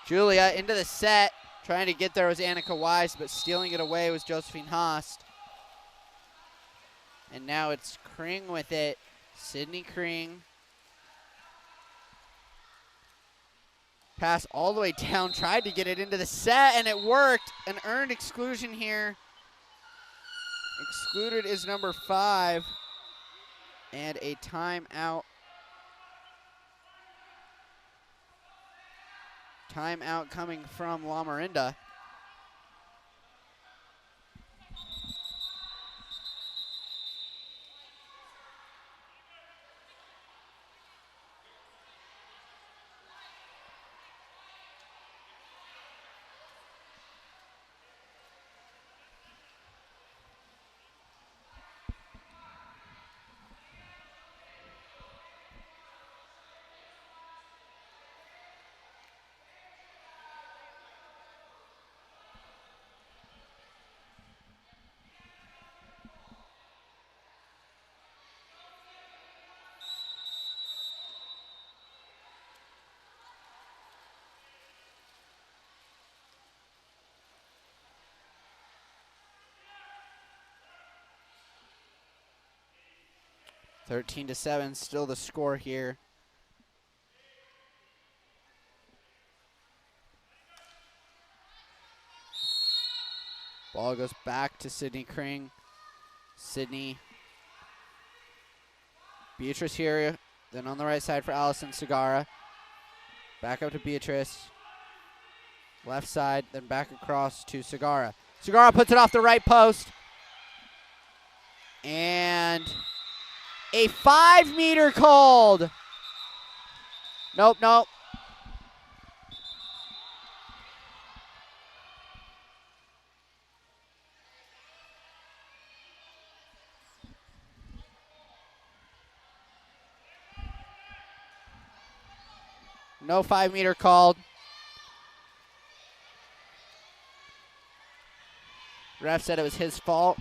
[SPEAKER 1] Julia into the set. Trying to get there was Annika Wise, but stealing it away was Josephine Haast. And now it's Kring with it. Sydney Kring. Pass all the way down. Tried to get it into the set, and it worked. An earned exclusion here. Excluded is number 5. And a timeout. Timeout coming from Larinda. (13-7), still the score here. Ball goes back to Sydney Kring. Sydney. Beatrice here, then on the right side for Allison Segara. Back up to Beatrice. Left side, then back across to Segara. Segara puts it off the right post. And a 5-meter called. Nope, nope. No 5-meter called. Ref said it was his fault.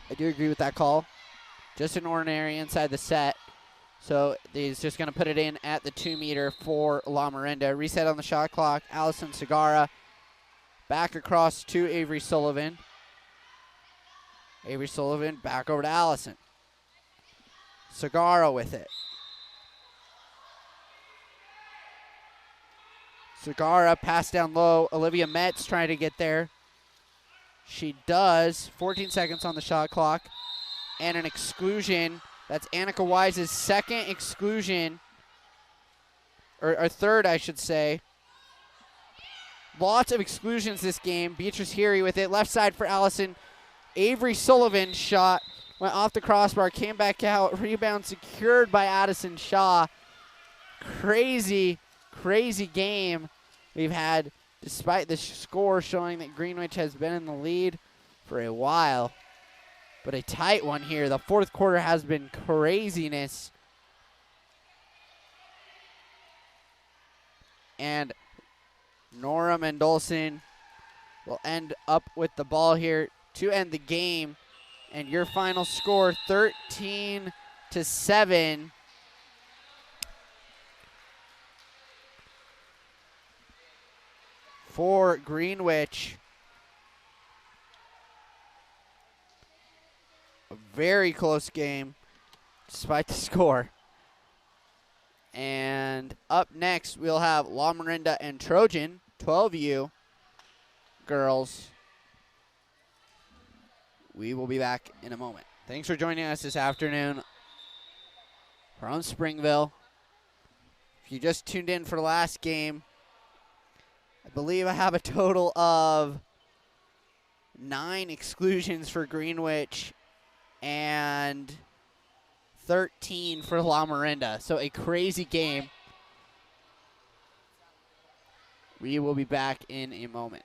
[SPEAKER 1] I do agree with that call. Just an ordinary inside the set. So he's just going to put it in at the 2-meter for Larinda. Reset on the shot clock. Allison Segara back across to Avery Sullivan. Avery Sullivan back over to Allison. Segara with it. Segara pass down low. Olivia Metz trying to get there. She does. 14 seconds on the shot clock. And an exclusion. That's Annika Wise's second exclusion. Or third, I should say. Lots of exclusions this game. Beatrice Heary with it. Left side for Allison. Avery Sullivan shot. Went off the crossbar. Came back out. Rebound secured by Addison Shaw. Crazy, crazy game we've had, despite the score showing that Greenwich has been in the lead for a while. But a tight one here. The fourth quarter has been craziness. And Nora Mendelson will end up with the ball here to end the game. And your final score, 13-7. For Greenwich. A very close game, despite the score. And up next, we'll have Larinda and Trojan, 12U girls. We will be back in a moment. Thanks for joining us this afternoon from Springville. If you just tuned in for the last game, I believe I have a total of 9 exclusions for Greenwich and 13 for Larinda. So a crazy game. We will be back in a moment.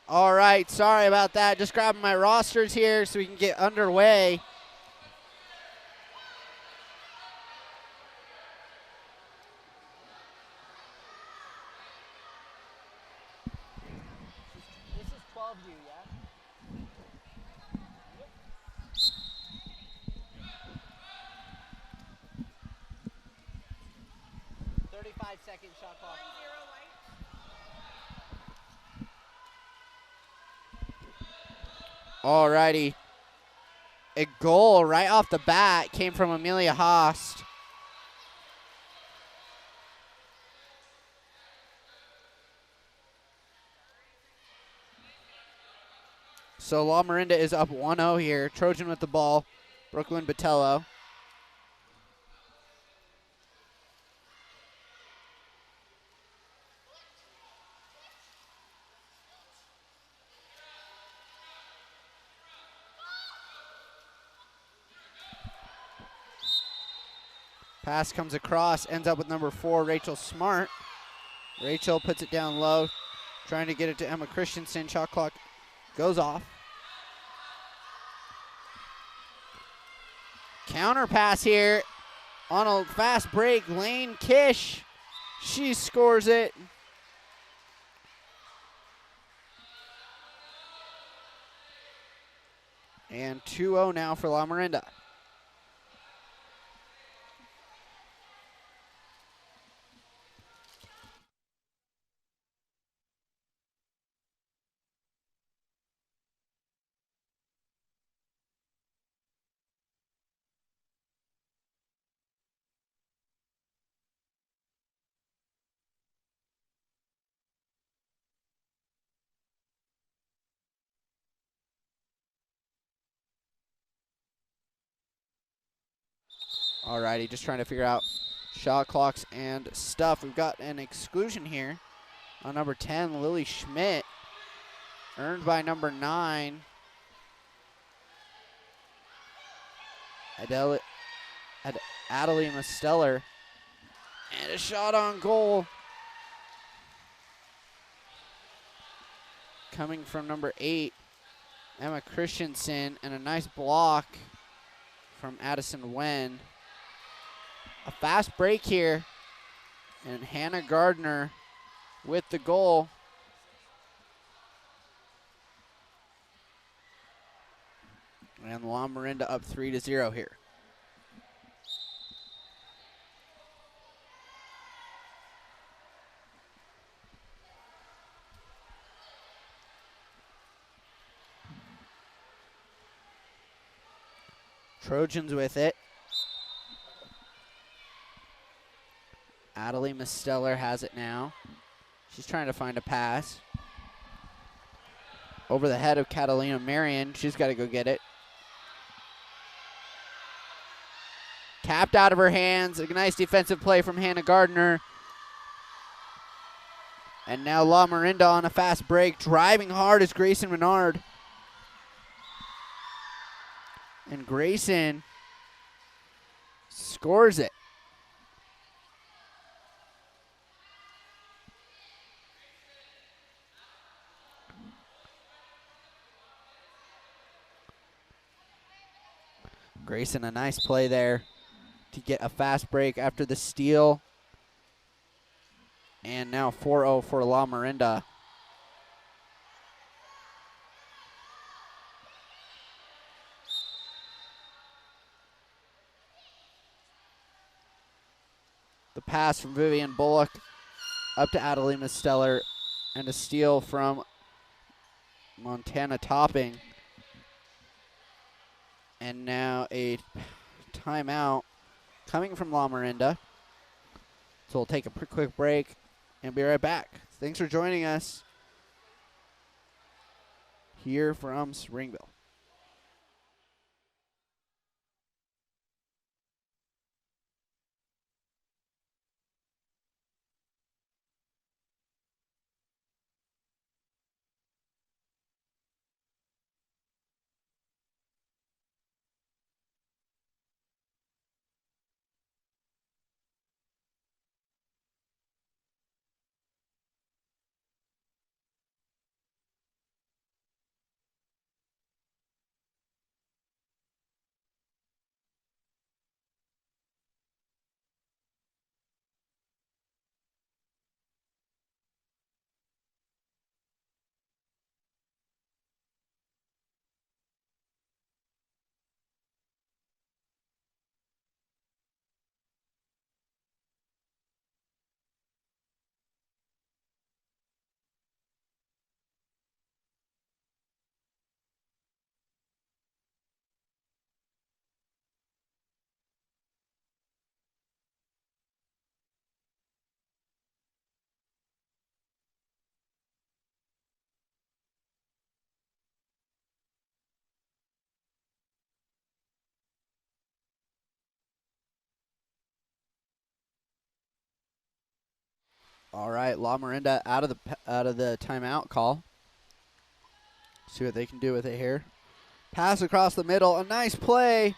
[SPEAKER 1] All right, sorry about that. Just grabbing my rosters here so we can get underway. This is 12U, yeah? 35-second shot clock. All righty. A goal right off the bat came from Amelia Haast. So Larinda is up 1-0 here. Trojan with the ball. Brooklyn Botello. Pass comes across, ends up with number 4, Rachel Smart. Rachel puts it down low, trying to get it to Emma Christensen. Shot clock goes off. Counter pass here on a fast break. Lane Kish, she scores it. And 2-0 now for Larinda. Alrighty, just trying to figure out shot clocks and stuff. We've got an exclusion here on number 10, Lily Schmidt, earned by number 9, Adelie Masteller. And a shot on goal coming from number 8, Emma Christensen, and a nice block from Addison Wen. A fast break here, and Hannah Gardner with the goal. And Larinda up 3-0 here. Trojans with it. Adelie Masteller has it now. She's trying to find a pass. Over the head of Catalina Marion. She's got to go get it. Tapped out of her hands. A nice defensive play from Hannah Gardner. And now Larinda on a fast break. Driving hard is Grayson Menard. And Grayson scores it. Grayson, a nice play there to get a fast break after the steal. And now 4-0 for Larinda. The pass from Vivian Bullock up to Adelie Masteller, and a steal from Montana Topping. And now a timeout coming from Larinda. So we'll take a quick break and be right back. Thanks for joining us here from Springville. All right, Larinda out of the timeout call. See what they can do with it here. Pass across the middle, a nice play.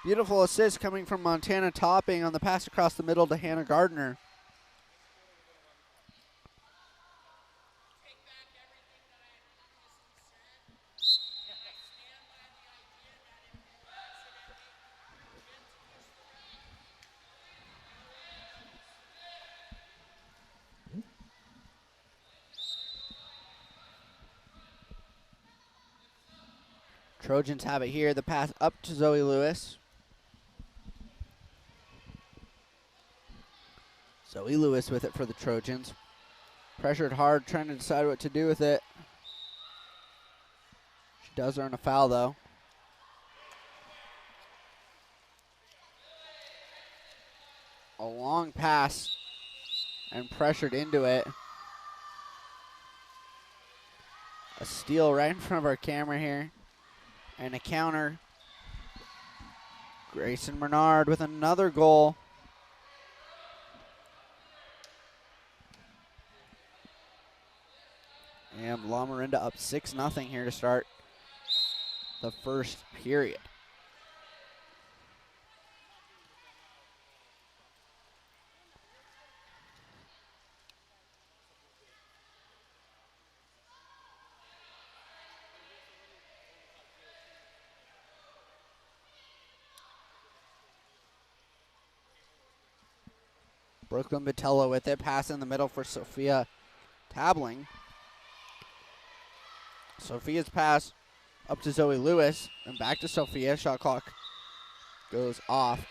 [SPEAKER 1] Beautiful assist coming from Montana Topping on the pass across the middle to Hannah Gardner. Trojans have it here. The pass up to Zoe Lewis. Zoe Lewis with it for the Trojans. Pressured hard, trying to decide what to do with it. She does earn a foul, though. A long pass and pressured into it. A steal right in front of our camera here. And a counter. Grayson Bernard with another goal. And Larinda up 6-0 here to start the first period. Brooklyn Vitello with it. Pass in the middle for Sophia Tabling. Sophia's pass up to Zoe Lewis and back to Sophia. Shot clock goes off.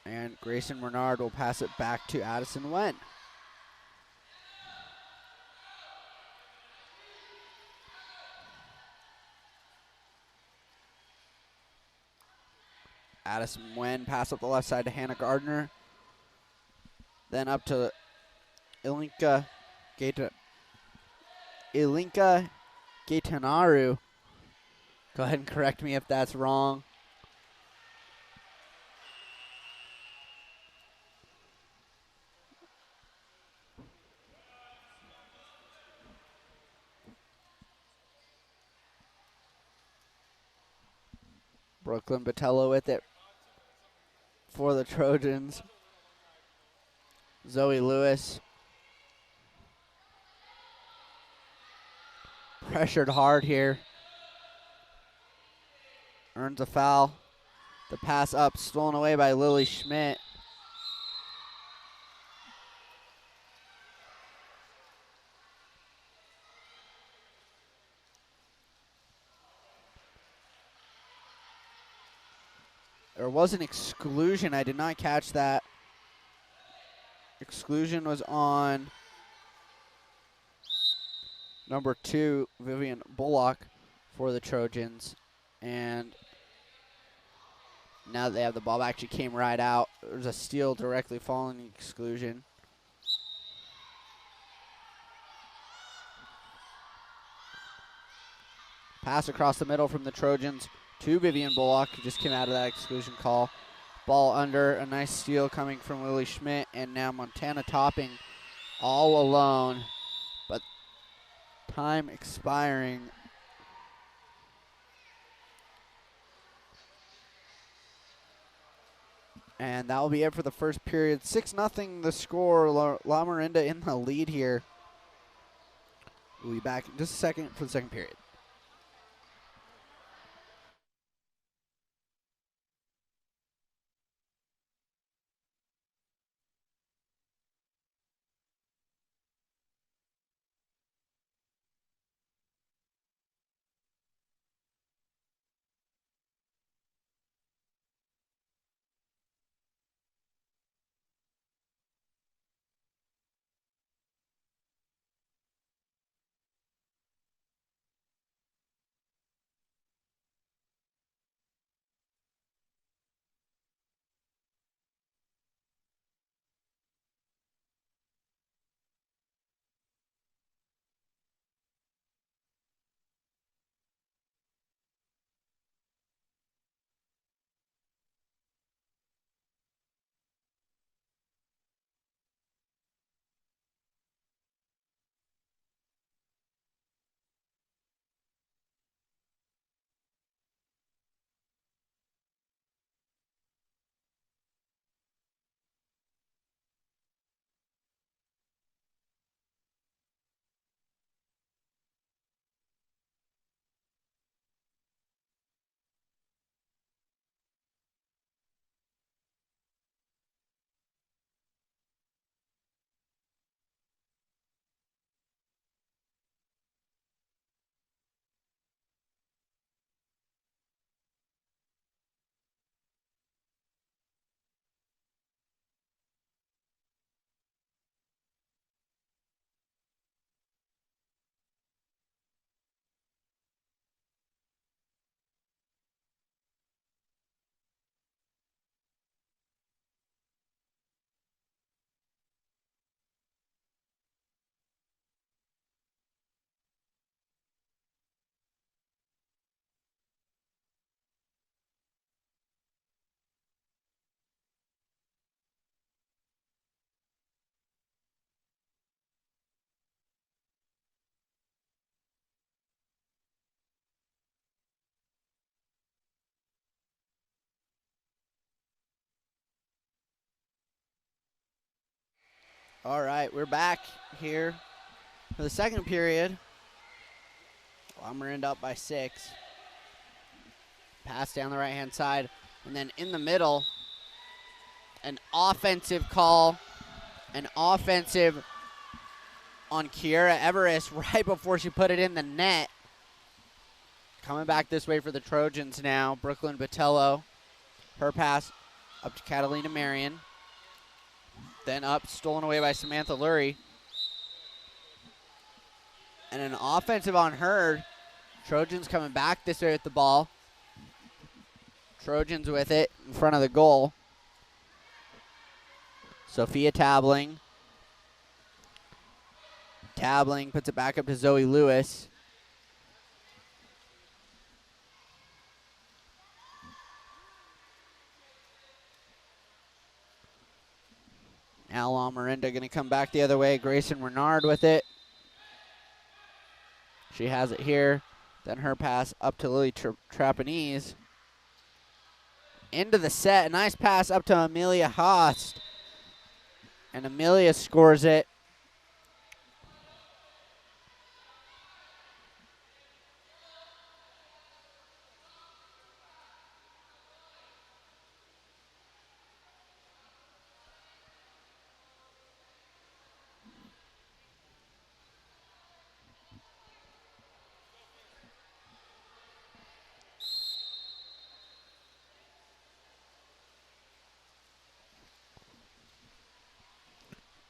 [SPEAKER 1] And Grayson Bernard will pass it back to Addison Wen. Addison Wen pass up the left side to Hannah Gardner. Then up to Ilinka Gaetanaru. Go ahead and correct me if that's wrong. Brooklyn Botello with it for the Trojans. Zoe Lewis. Pressured hard here. Earns a foul. The pass up, stolen away by Lily Schmidt. There was an exclusion. I did not catch that. Exclusion was on number 2, Vivian Bullock, for the Trojans. And now that they have the ball back, she came right out. There's a steal directly following the exclusion. Pass across the middle from the Trojans to Vivian Bullock, who just came out of that exclusion call. Ball under, a nice steal coming from Lily Schmidt, and now Montana Topping all alone, but time expiring. And that will be it for the first period. 6-0 the score. Larinda in the lead here. We'll be back in just a second for the second period. All right, we're back here for the second period. Larinda up by 6. Pass down the right-hand side. And then in the middle, an offensive call. An offensive on Kiera Everest right before she put it in the net. Coming back this way for the Trojans now. Brooklyn Botello. Her pass up to Catalina Marion. Then up, stolen away by Samantha Lurie. And an offensive on her. Trojans coming back this way with the ball. Trojans with it in front of the goal. Sophia Tabling. Tabling puts it back up to Zoe Lewis. Now Larinda going to come back the other way. Grayson Renard with it. She has it here. Then her pass up to Lily Trapanese. Into the set. A nice pass up to Amelia Haast. And Amelia scores it.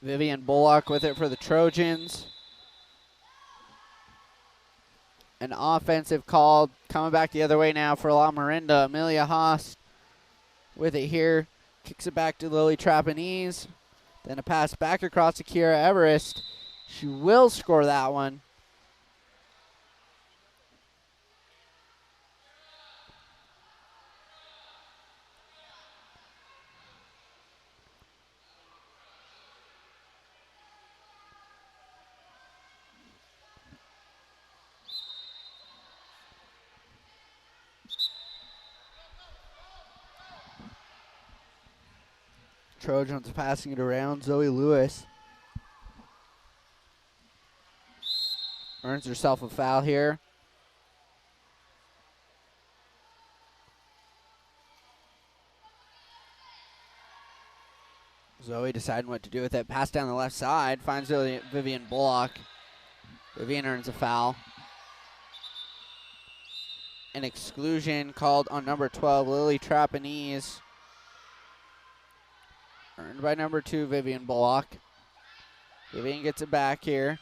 [SPEAKER 1] Vivian Bullock with it for the Trojans. An offensive call coming back the other way now for Larinda. Amelia Haast with it here. Kicks it back to Lily Trapanese. Then a pass back across to Kiera Everest. She will score that one. Trojans passing it around. Zoe Lewis earns herself a foul here. Zoe deciding what to do with it. Pass down the left side. Finds Vivian Bullock. Vivian earns a foul. An exclusion called on number 12, Lily Trapanese. Earned by number 2, Vivian Bullock. Vivian gets it back here.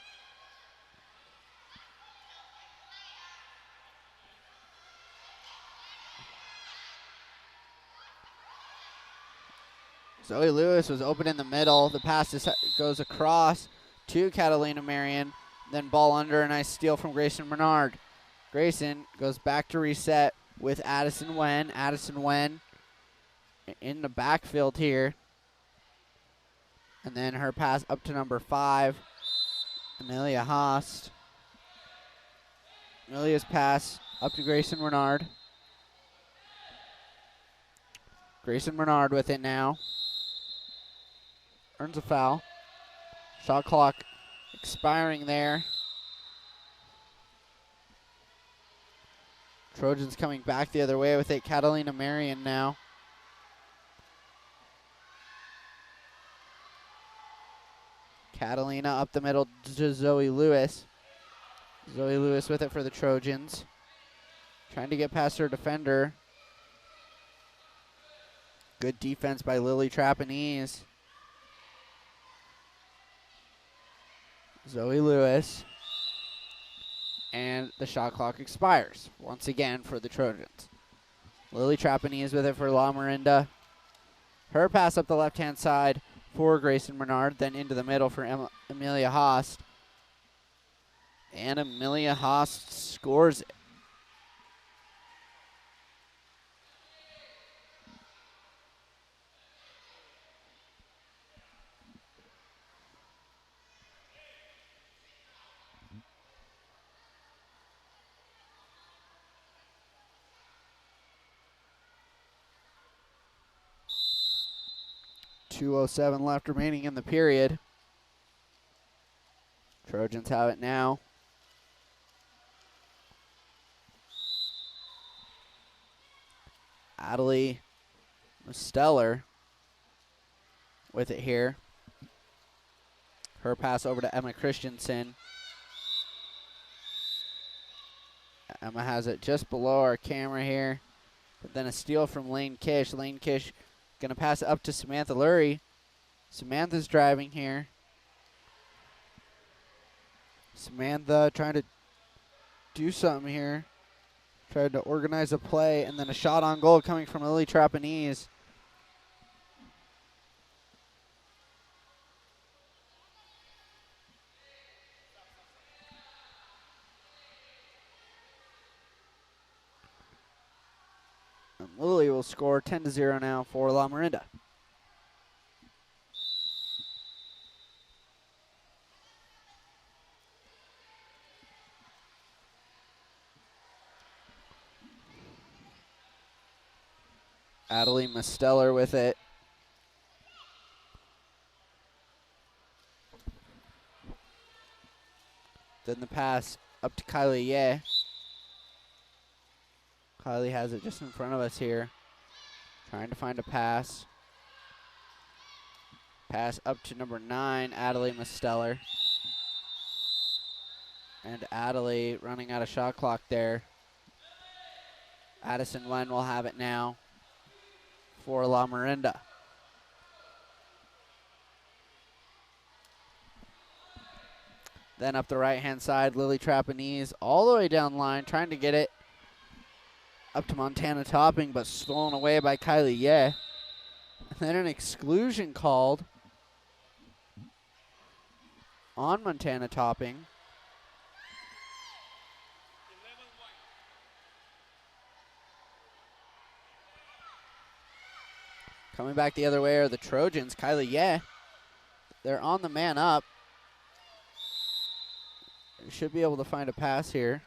[SPEAKER 1] Zoe Lewis was open in the middle. The pass goes across to Catalina Marion. Then ball under, a nice steal from Grayson Bernard. Grayson goes back to reset with Addison Wen. Addison Wen in the backfield here. And then her pass up to number 5, Amelia Haast. Amelia's pass up to Grayson Renard. Grayson Renard with it now. Earns a foul. Shot clock expiring there. Trojans coming back the other way with it. Catalina Marion now. Catalina up the middle to Zoe Lewis. Zoe Lewis with it for the Trojans. Trying to get past her defender. Good defense by Lily Trapanese. Zoe Lewis. And the shot clock expires once again for the Trojans. Lily Trapanese with it for Larinda. Her pass up the left-hand side for Grayson Bernard, then into the middle for Amelia Haast. And Amelia Haast scores it. .207 left remaining in the period. Trojans have it now. Adelie Stellar with it here. Her pass over to Emma Christensen. Emma has it just below our camera here. But then a steal from Lane Kish. Lane Kish going to pass it up to Samantha Lurie. Samantha's driving here. Samantha trying to do something here. Tried to organize a play, and then a shot on goal coming from Lily Trapanese. And Lily will score 10-0 now for Larinda. Adelie Masteller with it. Then the pass up to Kylie Ye. Kylie has it just in front of us here. Trying to find a pass. Pass up to number 9, Adelie Masteller. And Adelie running out of shot clock there. Addison Wen will have it now for Larinda. Then up the right-hand side, Lily Trapanese all the way down the line, trying to get it up to Montana Topping, but stolen away by Kylie Ye. And then an exclusion called on Montana Topping. Coming back the other way are the Trojans. Kylie Ye, they're on the man up. They should be able to find a pass here.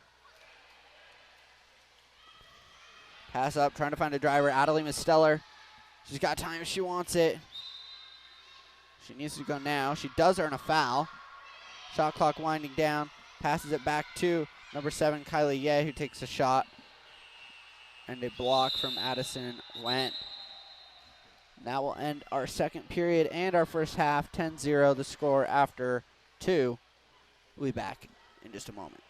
[SPEAKER 1] Pass up, trying to find a driver. Adelie Masteller. She's got time if she wants it. She needs to go now. She does earn a foul. Shot clock winding down. Passes it back to number 7, Kylie Ye, who takes a shot. And a block from Addison Went. That will end our second period and our first half. 10-0 the score after 2. We'll be back in just a moment.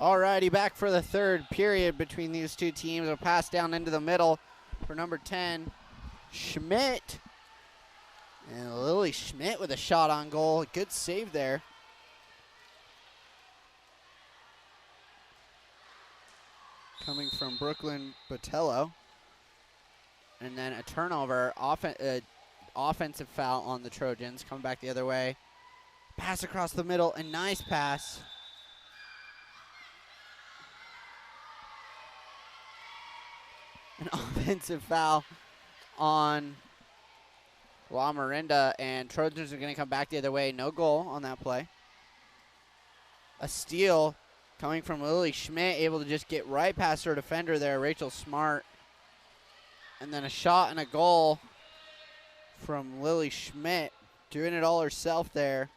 [SPEAKER 1] Alrighty, back for the third period between these two teams. A pass down into the middle for number 10, Schmidt. And Lily Schmidt with a shot on goal. Good save there. Coming from Brooklyn Botello. And then a turnover, offensive foul on the Trojans. Coming back the other way. Pass across the middle, a nice pass. An offensive foul on Larinda, and Trojans are going to come back the other way. No goal on that play. A steal coming from Lily Schmidt, able to just get right past her defender there, Rachel Smart. And then a shot and a goal from Lily Schmidt, doing it all herself there.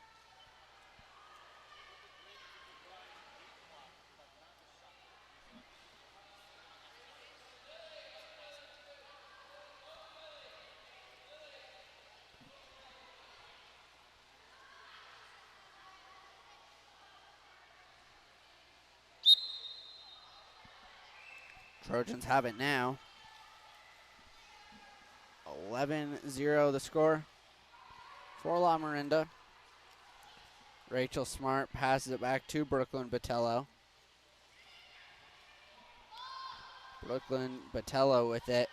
[SPEAKER 1] Trojans have it now. 11-0 the score for Larinda. Rachel Smart passes it back to Brooklyn Botello. Brooklyn Botello with it.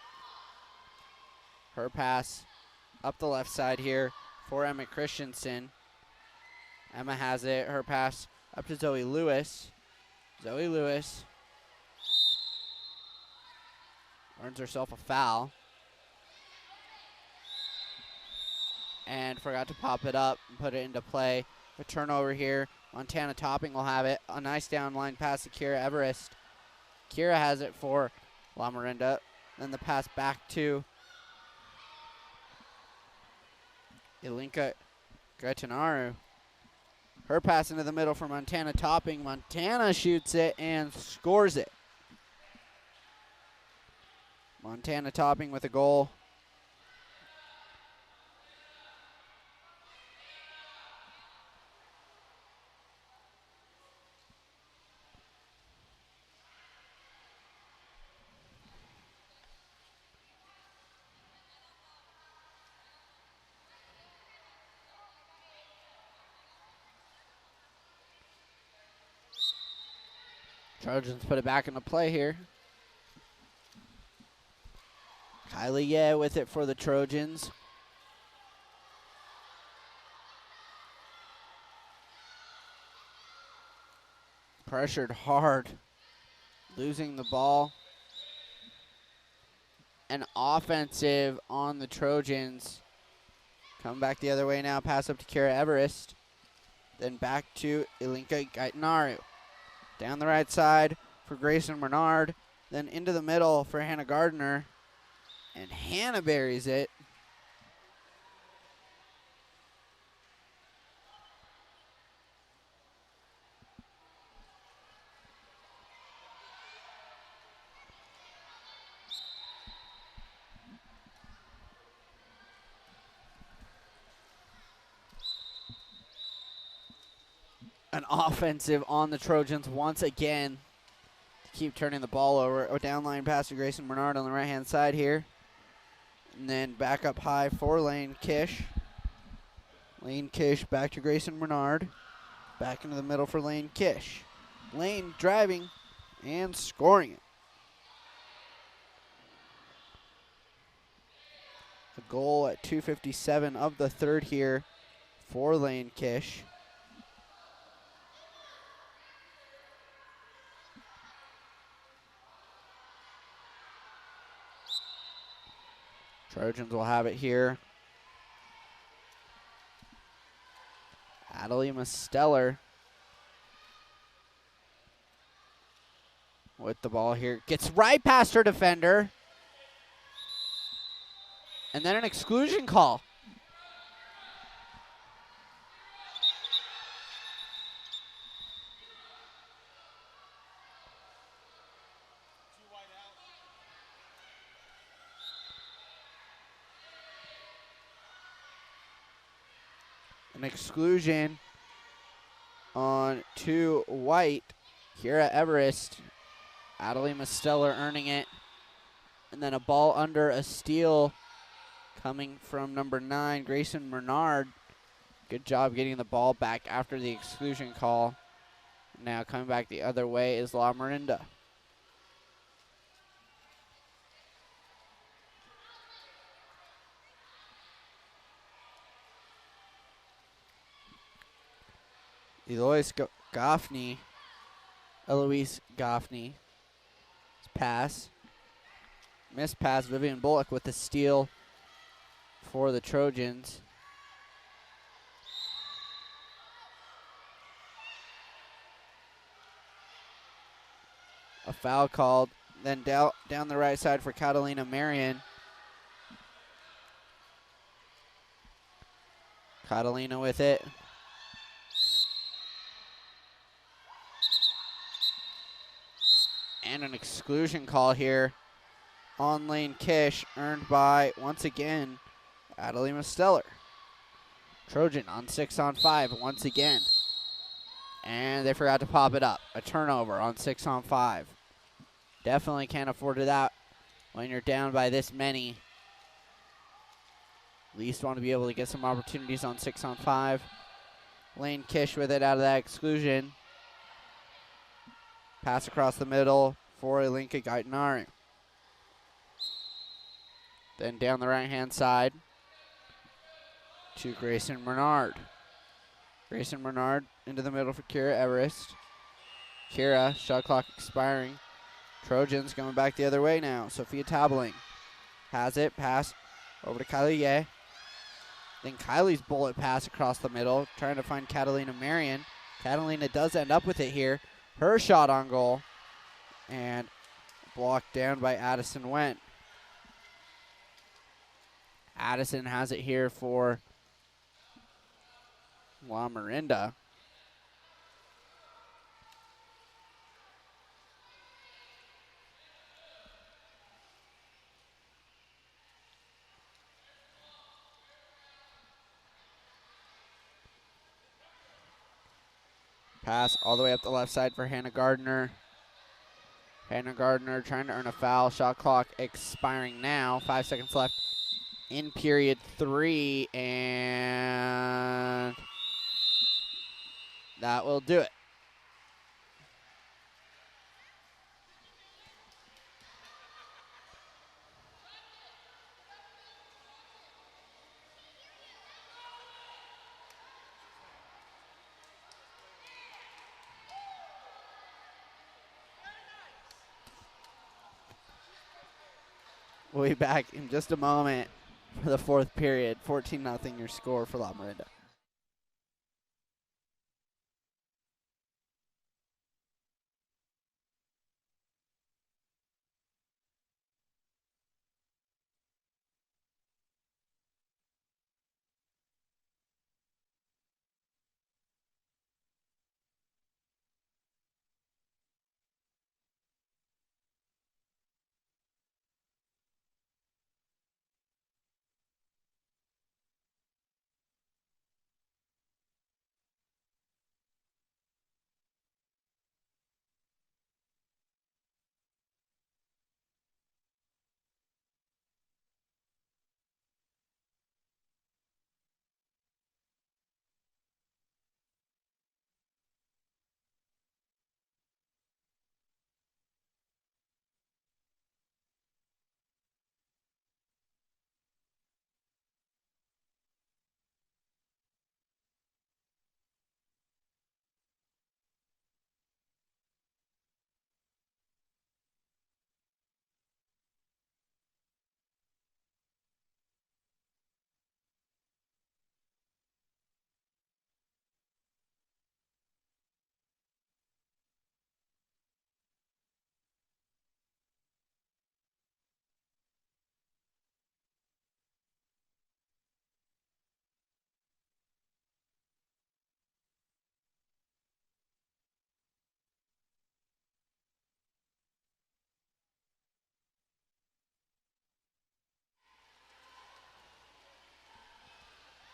[SPEAKER 1] Her pass up the left side here for Emma Christensen. Emma has it. Her pass up to Zoe Lewis. Zoe Lewis earns herself a foul. And forgot to pop it up and put it into play. A turnover here. Montana Topping will have it. A nice down line pass to Kira Everest. Kira has it for Larinda. Then the pass back to Ilinka Gretinaru. Her pass into the middle for Montana Topping. Montana shoots it and scores it. Montana Topping with a goal. Trojans put it back into play here. Kylie with it for the Trojans. Pressured hard. Losing the ball. An offensive on the Trojans. Come back the other way now. Pass up to Kira Everest. Then back to Ilinka Gaitanaru. Down the right side for Grayson Bernard. Then into the middle for Hannah Gardner. And Hannah buries it. An offensive on the Trojans once again to keep turning the ball over. A downline pass to Grayson Bernard on the right-hand side here. And then back up high for Lane Kish. Lane Kish back to Grayson Bernard. Back into the middle for Lane Kish. Lane driving and scoring it. A goal at 2:57 of the third here for Lane Kish. Trojans will have it here. Adelie Steller with the ball here. Gets right past her defender. And then an exclusion call. An exclusion on 2 white Kira Everest, Adelina Stellar earning it. And then a ball under, a steal coming from number 9, Grayson Bernard. Good job getting the ball back after the exclusion call. Now coming back the other way is Larinda. Eloise Goffney. Eloise Goffney. Pass. Missed pass. Vivian Bullock with the steal for the Trojans. A foul called. Then down the right side for Catalina Marion. Catalina with it. And an exclusion call here on lane Kish, earned by, once again, Adelina Stellar. Trojan on 6-on-5 once again. And they forgot to pop it up. A turnover on 6-on-5. Definitely can't afford that when you're down by this many. At least want to be able to get some opportunities on 6-on-5. Lane Kish with it out of that exclusion. Pass across the middle for Elinka Gaitanari. Then down the right-hand side to Grayson Bernard. Grayson Bernard into the middle for Kira Everest. Kira, shot clock expiring. Trojans going back the other way now. Sophia Tabling has it. Pass over to Kylie Ye. Then Kylie's bullet pass across the middle, trying to find Catalina Marion. Catalina does end up with it here. Her shot on goal. And blocked down by Addison Wendt. Addison has it here for Larinda. Pass all the way up the left side for Hannah Gardner. Hannah Gardner trying to earn a foul. Shot clock expiring now. 5 seconds left in period 3. And that will do it. We'll be back in just a moment for the fourth period. 14-0 your score for Larinda.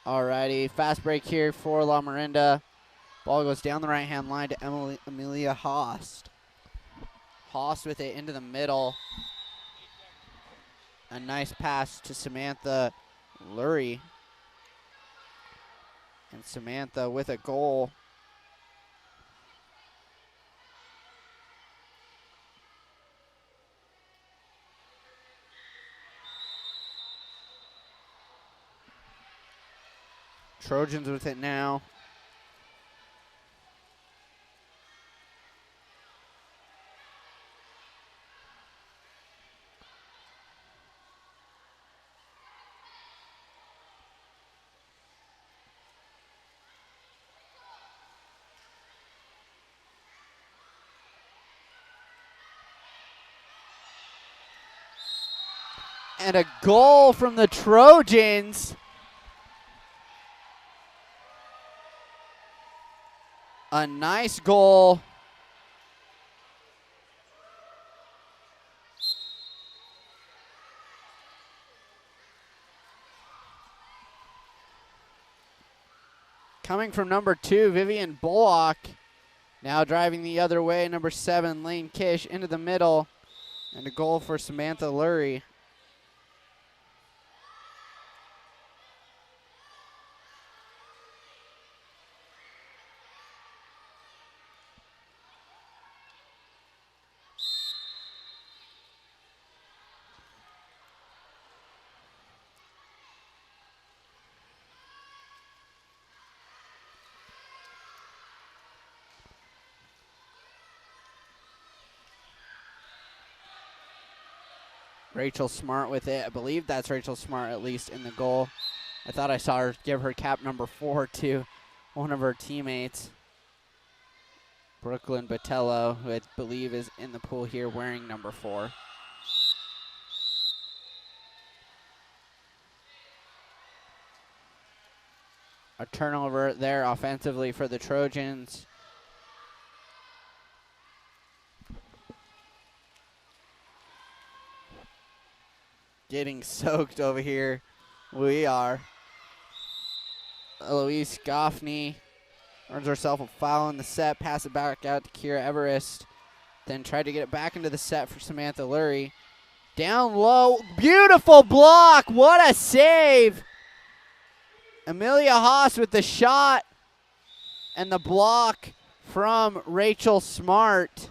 [SPEAKER 1] Alrighty, fast break here for Larinda. Ball goes down the right-hand line to Amelia Haast. Haast with it into the middle. A nice pass to Samantha Lurie. And Samantha with a goal. Trojans with it now. And a goal from the Trojans. A nice goal. Coming from number 2, Vivian Bullock. Now driving the other way, number 7, Lane Kish into the middle. And a goal for Samantha Lurie. Rachel Smart with it. I believe that's Rachel Smart, at least, in the goal. I thought I saw her give her cap number 4 to one of her teammates. Brooklyn Botello, who I believe is in the pool here wearing number 4. A turnover there offensively for the Trojans. Getting soaked over here. We are. Eloise Goffney earns herself a foul in the set. Pass it back out to Kira Everest. Then tried to get it back into the set for Samantha Lurie. Down low. Beautiful block. What a save. Amelia Haas with the shot. And the block from Rachel Smart.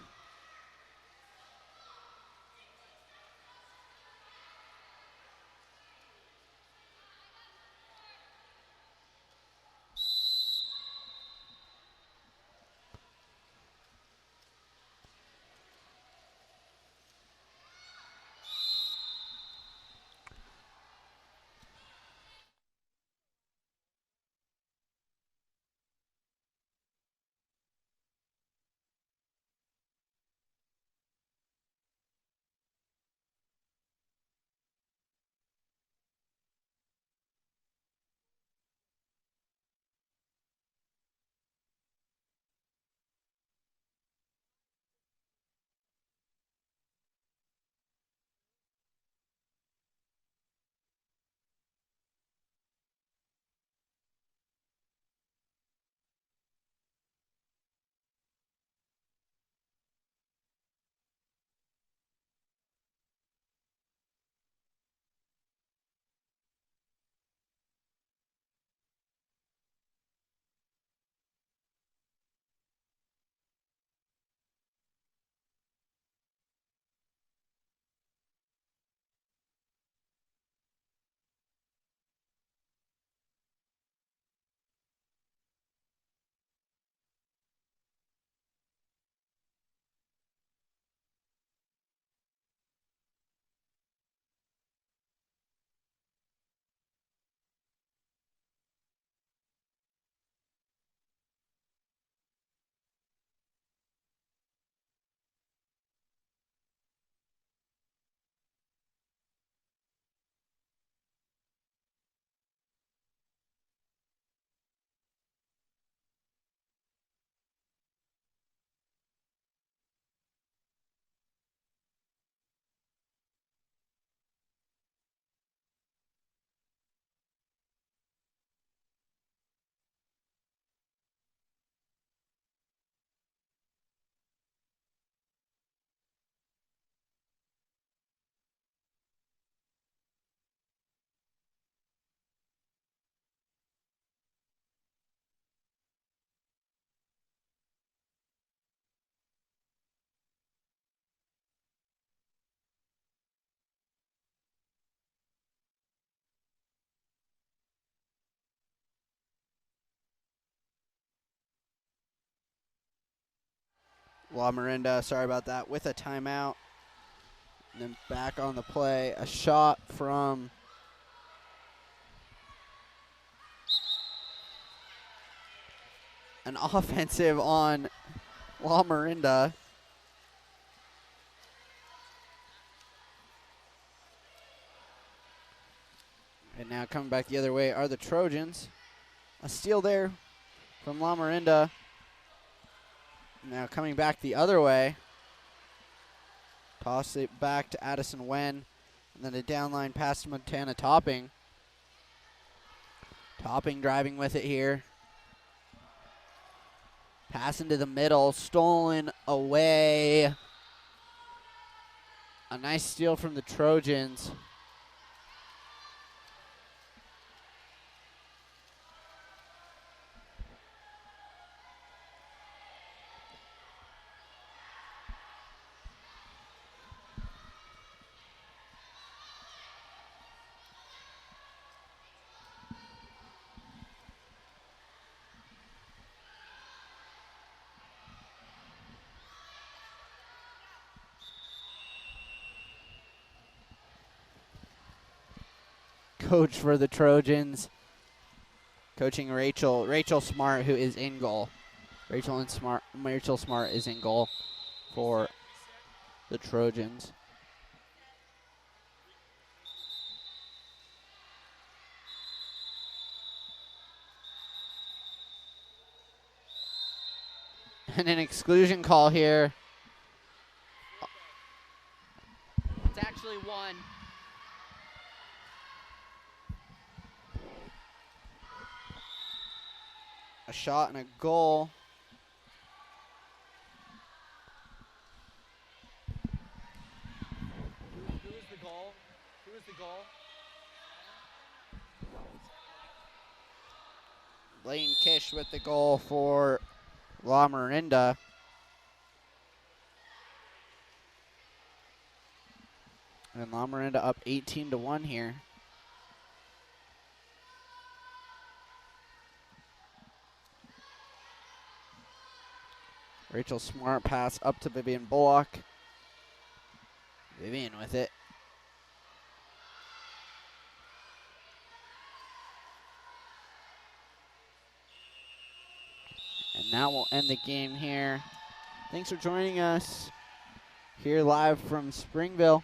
[SPEAKER 1] Larinda, sorry about that, with a timeout. And then back on the play, a shot from an offensive on Larinda. And now coming back the other way are the Trojans. A steal there from Larinda. Now coming back the other way. Toss it back to Addison Wen. And then a downline pass to Montana Topping. Topping driving with it here. Pass into the middle. Stolen away. A nice steal from the Trojans. Coach for the Trojans. Coaching Rachel Smart, who is in goal. Rachel Smart is in goal for the Trojans. And an exclusion call here.
[SPEAKER 3] It's actually one.
[SPEAKER 1] A shot and a goal.
[SPEAKER 3] Who is the goal? Who is the goal?
[SPEAKER 1] Lane Kish with the goal for Larinda. And Larinda up 18-1 here. Rachel Smart pass up to Vivian Bullock. Vivian with it. And now we'll end the game here. Thanks for joining us here live from Springville.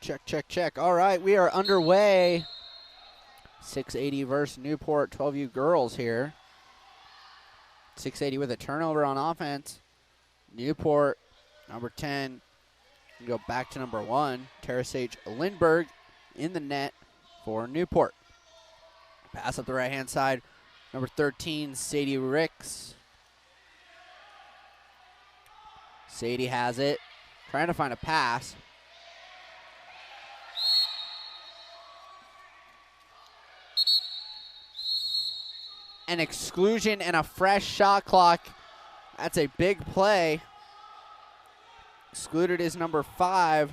[SPEAKER 1] Check, check, check. All right, we are underway. 680 versus Newport 12U girls here. 680 with a turnover on offense. Newport, number 10, go back to number 1. Terrasage Lindbergh in the net for Newport. Pass up the right-hand side. Number 13, Sadie Ricks. Sadie has it. Trying to find a pass. An exclusion and a fresh shot clock. That's a big play. Excluded is number 5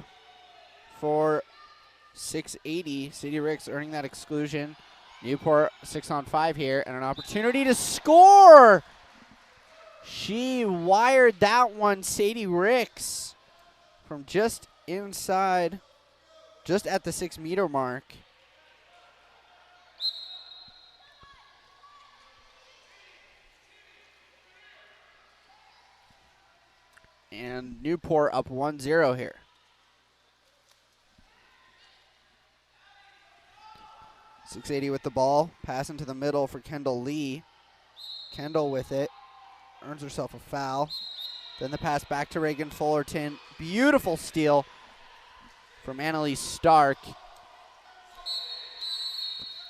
[SPEAKER 1] for 680. Sadie Ricks earning that exclusion. Newport 6-on-5 here, and an opportunity to score. She wired that one, Sadie Ricks, from just inside, just at the 6-meter mark. And Newport up 1-0 here. .680 with the ball, pass into the middle for Kendall Lee. Kendall with it, earns herself a foul. Then the pass back to Reagan Fullerton. Beautiful steal from Annalise Stark.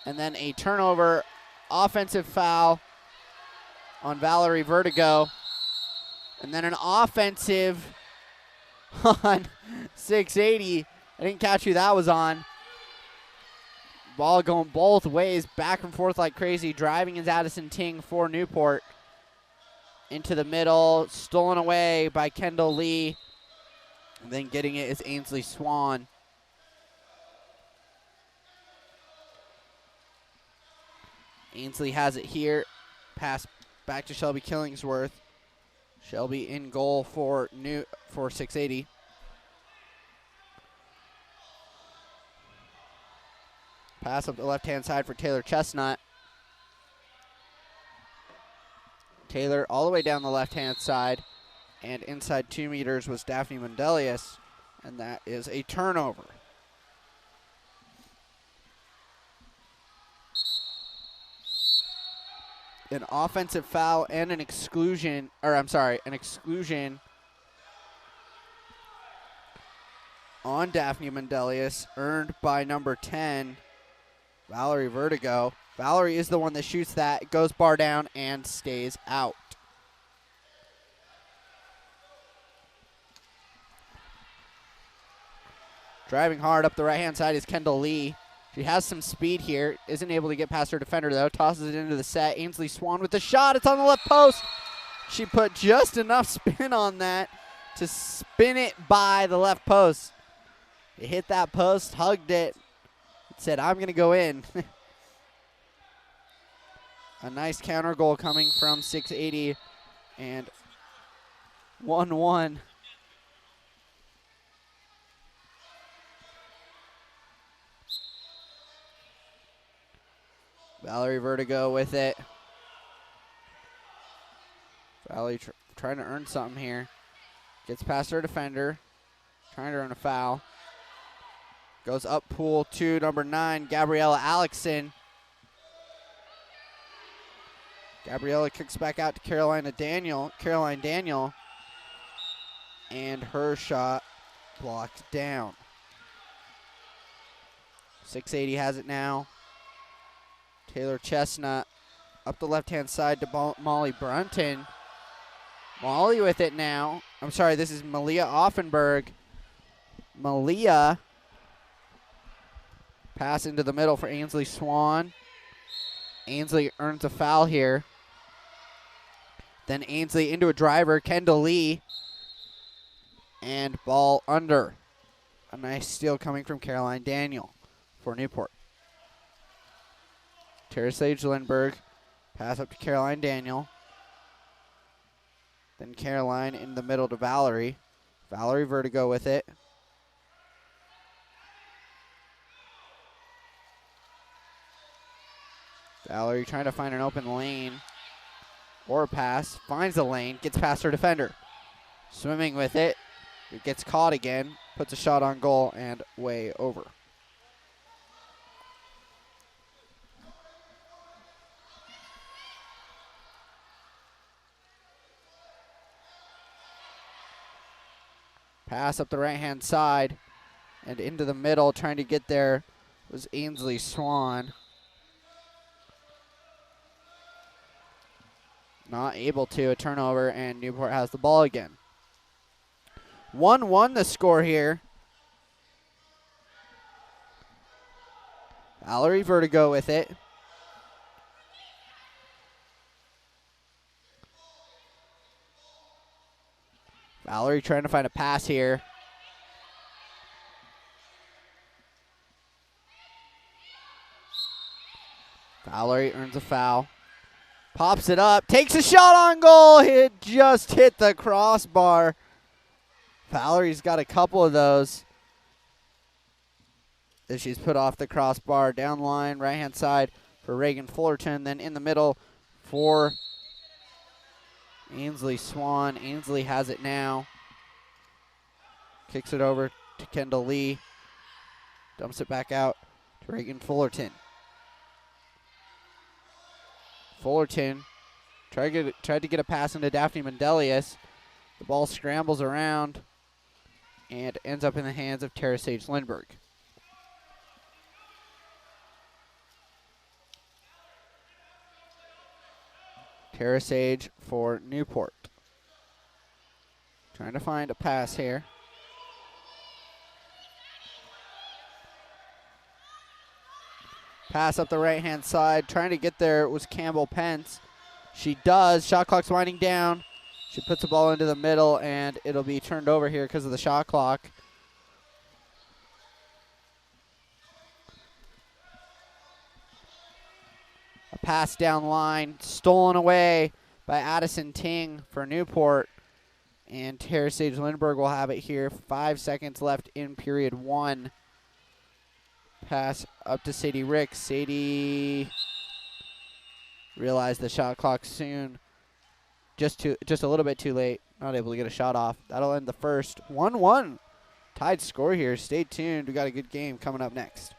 [SPEAKER 1] And then a turnover, offensive foul on Valerie Vertigo. And then an offensive on 680. I didn't catch who that was on. Ball going both ways, back and forth like crazy. Driving is Addison Ting for Newport. Into the middle, stolen away by Kendall Lee. And then getting it is Ainsley Swan. Ainsley has it here. Pass back to Shelby Killingsworth. Shelby in goal for 680. Pass up the left-hand side for Taylor Chestnut. Taylor all the way down the left-hand side, and inside 2 meters was Daphne Mendelius, and that is a turnover. An offensive foul and an exclusion, an exclusion on Daphne Mendelius, earned by number 10, Valerie Vertigo. Valerie is the one that shoots that. It goes bar down and stays out. Driving hard up the right-hand side is Kendall Lee. She has some speed here. Isn't able to get past her defender, though. Tosses it into the set. Ainsley Swan with the shot. It's on the left post. She put just enough spin on that to spin it by the left post. It hit that post, hugged it. It said, I'm going to go in. A nice counter goal coming from 680. And 1-1. Valerie Vertigo with it. Valerie trying to earn something here. Gets past her defender. Trying to earn a foul. Goes up pool to number 9, Gabriella Alexson. Gabriella kicks back out to Caroline Daniel. And her shot blocked down. 680 has it now. Taylor Chestnut up the left-hand side to Molly Brunton. Molly with it now. I'm sorry, this is Malia Offenberg. Malia. Pass into the middle for Ainsley Swan. Ainsley earns a foul here. Then Ainsley into a driver, Kendall Lee. And ball under. A nice steal coming from Caroline Daniel for Newport. Terrasage Lindbergh. Pass up to Caroline Daniel. Then Caroline in the middle to Valerie. Valerie Vertigo with it. Valerie trying to find an open lane or a pass. Finds the lane, gets past her defender. Swimming with it It gets caught again, puts a shot on goal, and way over. Pass up the right-hand side and into the middle. Trying to get there was Ainsley Swan. Not able to. A turnover, and Newport has the ball again. 1-1 the score here. Valerie Vertigo with it. Valerie trying to find a pass here. Valerie earns a foul. Pops it up, takes a shot on goal. It just hit the crossbar. Valerie's got a couple of those that she's put off the crossbar. Down line, right-hand side for Reagan Fullerton. Then in the middle for Ainsley Swan. Ainsley has it now. Kicks it over to Kendall Lee. Dumps it back out to Reagan Fullerton. Fullerton tried to get a pass into Daphne Mendelius. The ball scrambles around and ends up in the hands of Tara Sage Lindbergh. Tara Sage for Newport. Trying to find a pass here. Pass up the right-hand side. Trying to get there was Campbell Pence. She does. Shot clock's winding down. She puts the ball into the middle, and it'll be turned over here because of the shot clock. A pass down line, stolen away by Addison Ting for Newport. And Tara Sage Lindbergh will have it here. 5 seconds left in period 1. Pass up to Sadie Ricks. Sadie realized the shot clock soon. Just a little bit too late. Not able to get a shot off. That'll end the first. 1-1. Tied score here. Stay tuned. We got a good game coming up next.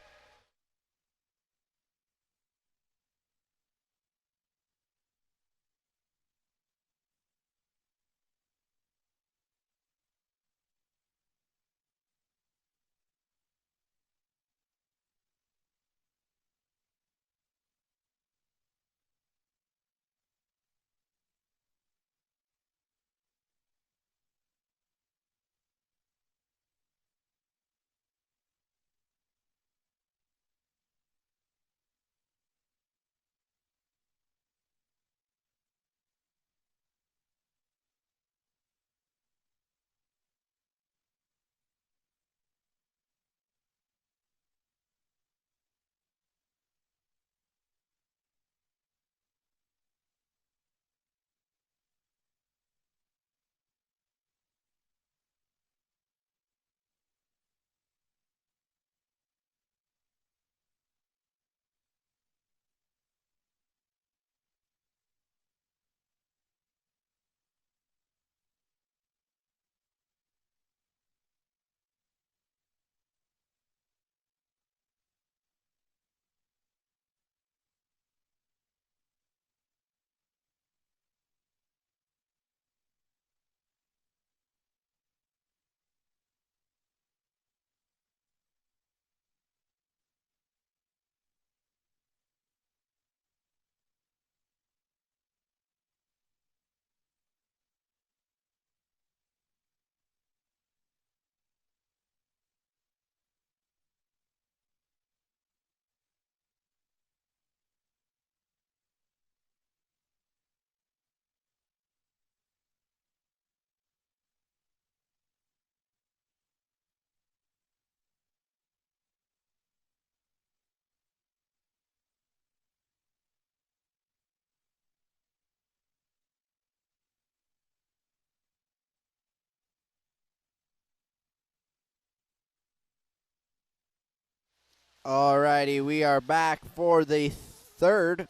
[SPEAKER 1] Alrighty, we are back for the third.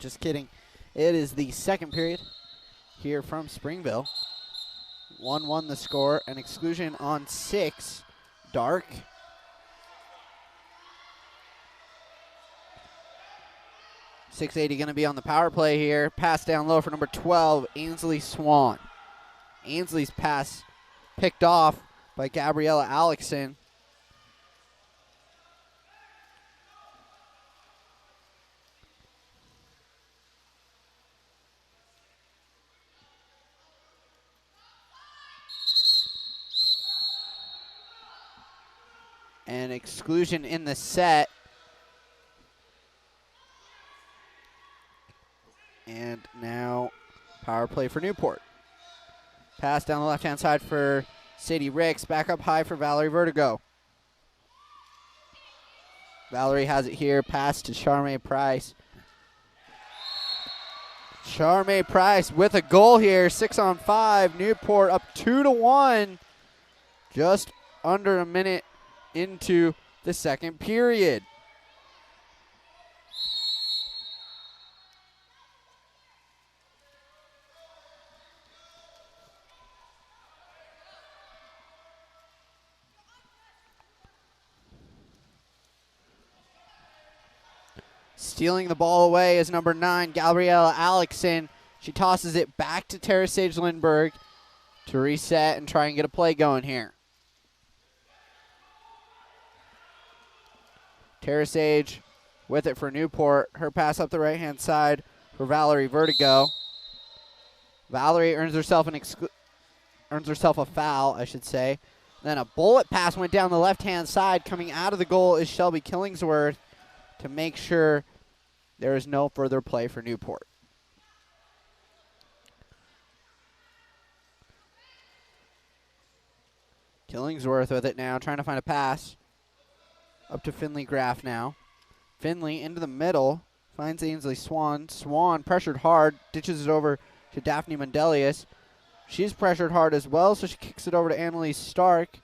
[SPEAKER 1] Just kidding. It is the second period here from Springville. 1-1 the score. An exclusion on 6. Dark. .680 going to be on the power play here. Pass down low for number 12, Ainsley Swan. Ainsley's pass picked off by Gabriella Alexson. An exclusion in the set. And now power play for Newport. Pass down the left-hand side for Sadie Ricks. Back up high for Valerie Vertigo. Valerie has it here. Pass to Charmaine Price. Charmaine Price with a goal here. 6-on-5. Newport up 2-1. Just under a minute into the second period. Stealing the ball away is number 9, Gabriella Alexson. She tosses it back to Tara Sage Lindbergh to reset and try and get a play going here. Tara Sage with it for Newport. Her pass up the right-hand side for Valerie Vertigo. Valerie earns herself a foul, I should say. Then a bullet pass went down the left-hand side. Coming out of the goal is Shelby Killingsworth to make sure there is no further play for Newport. Killingsworth with it now, trying to find a pass. Up to Finley Graff now. Finley into the middle, finds Ainsley Swan. Swan pressured hard, ditches it over to Daphne Mundelius. She's pressured hard as well, so she kicks it over to Annalise Stark.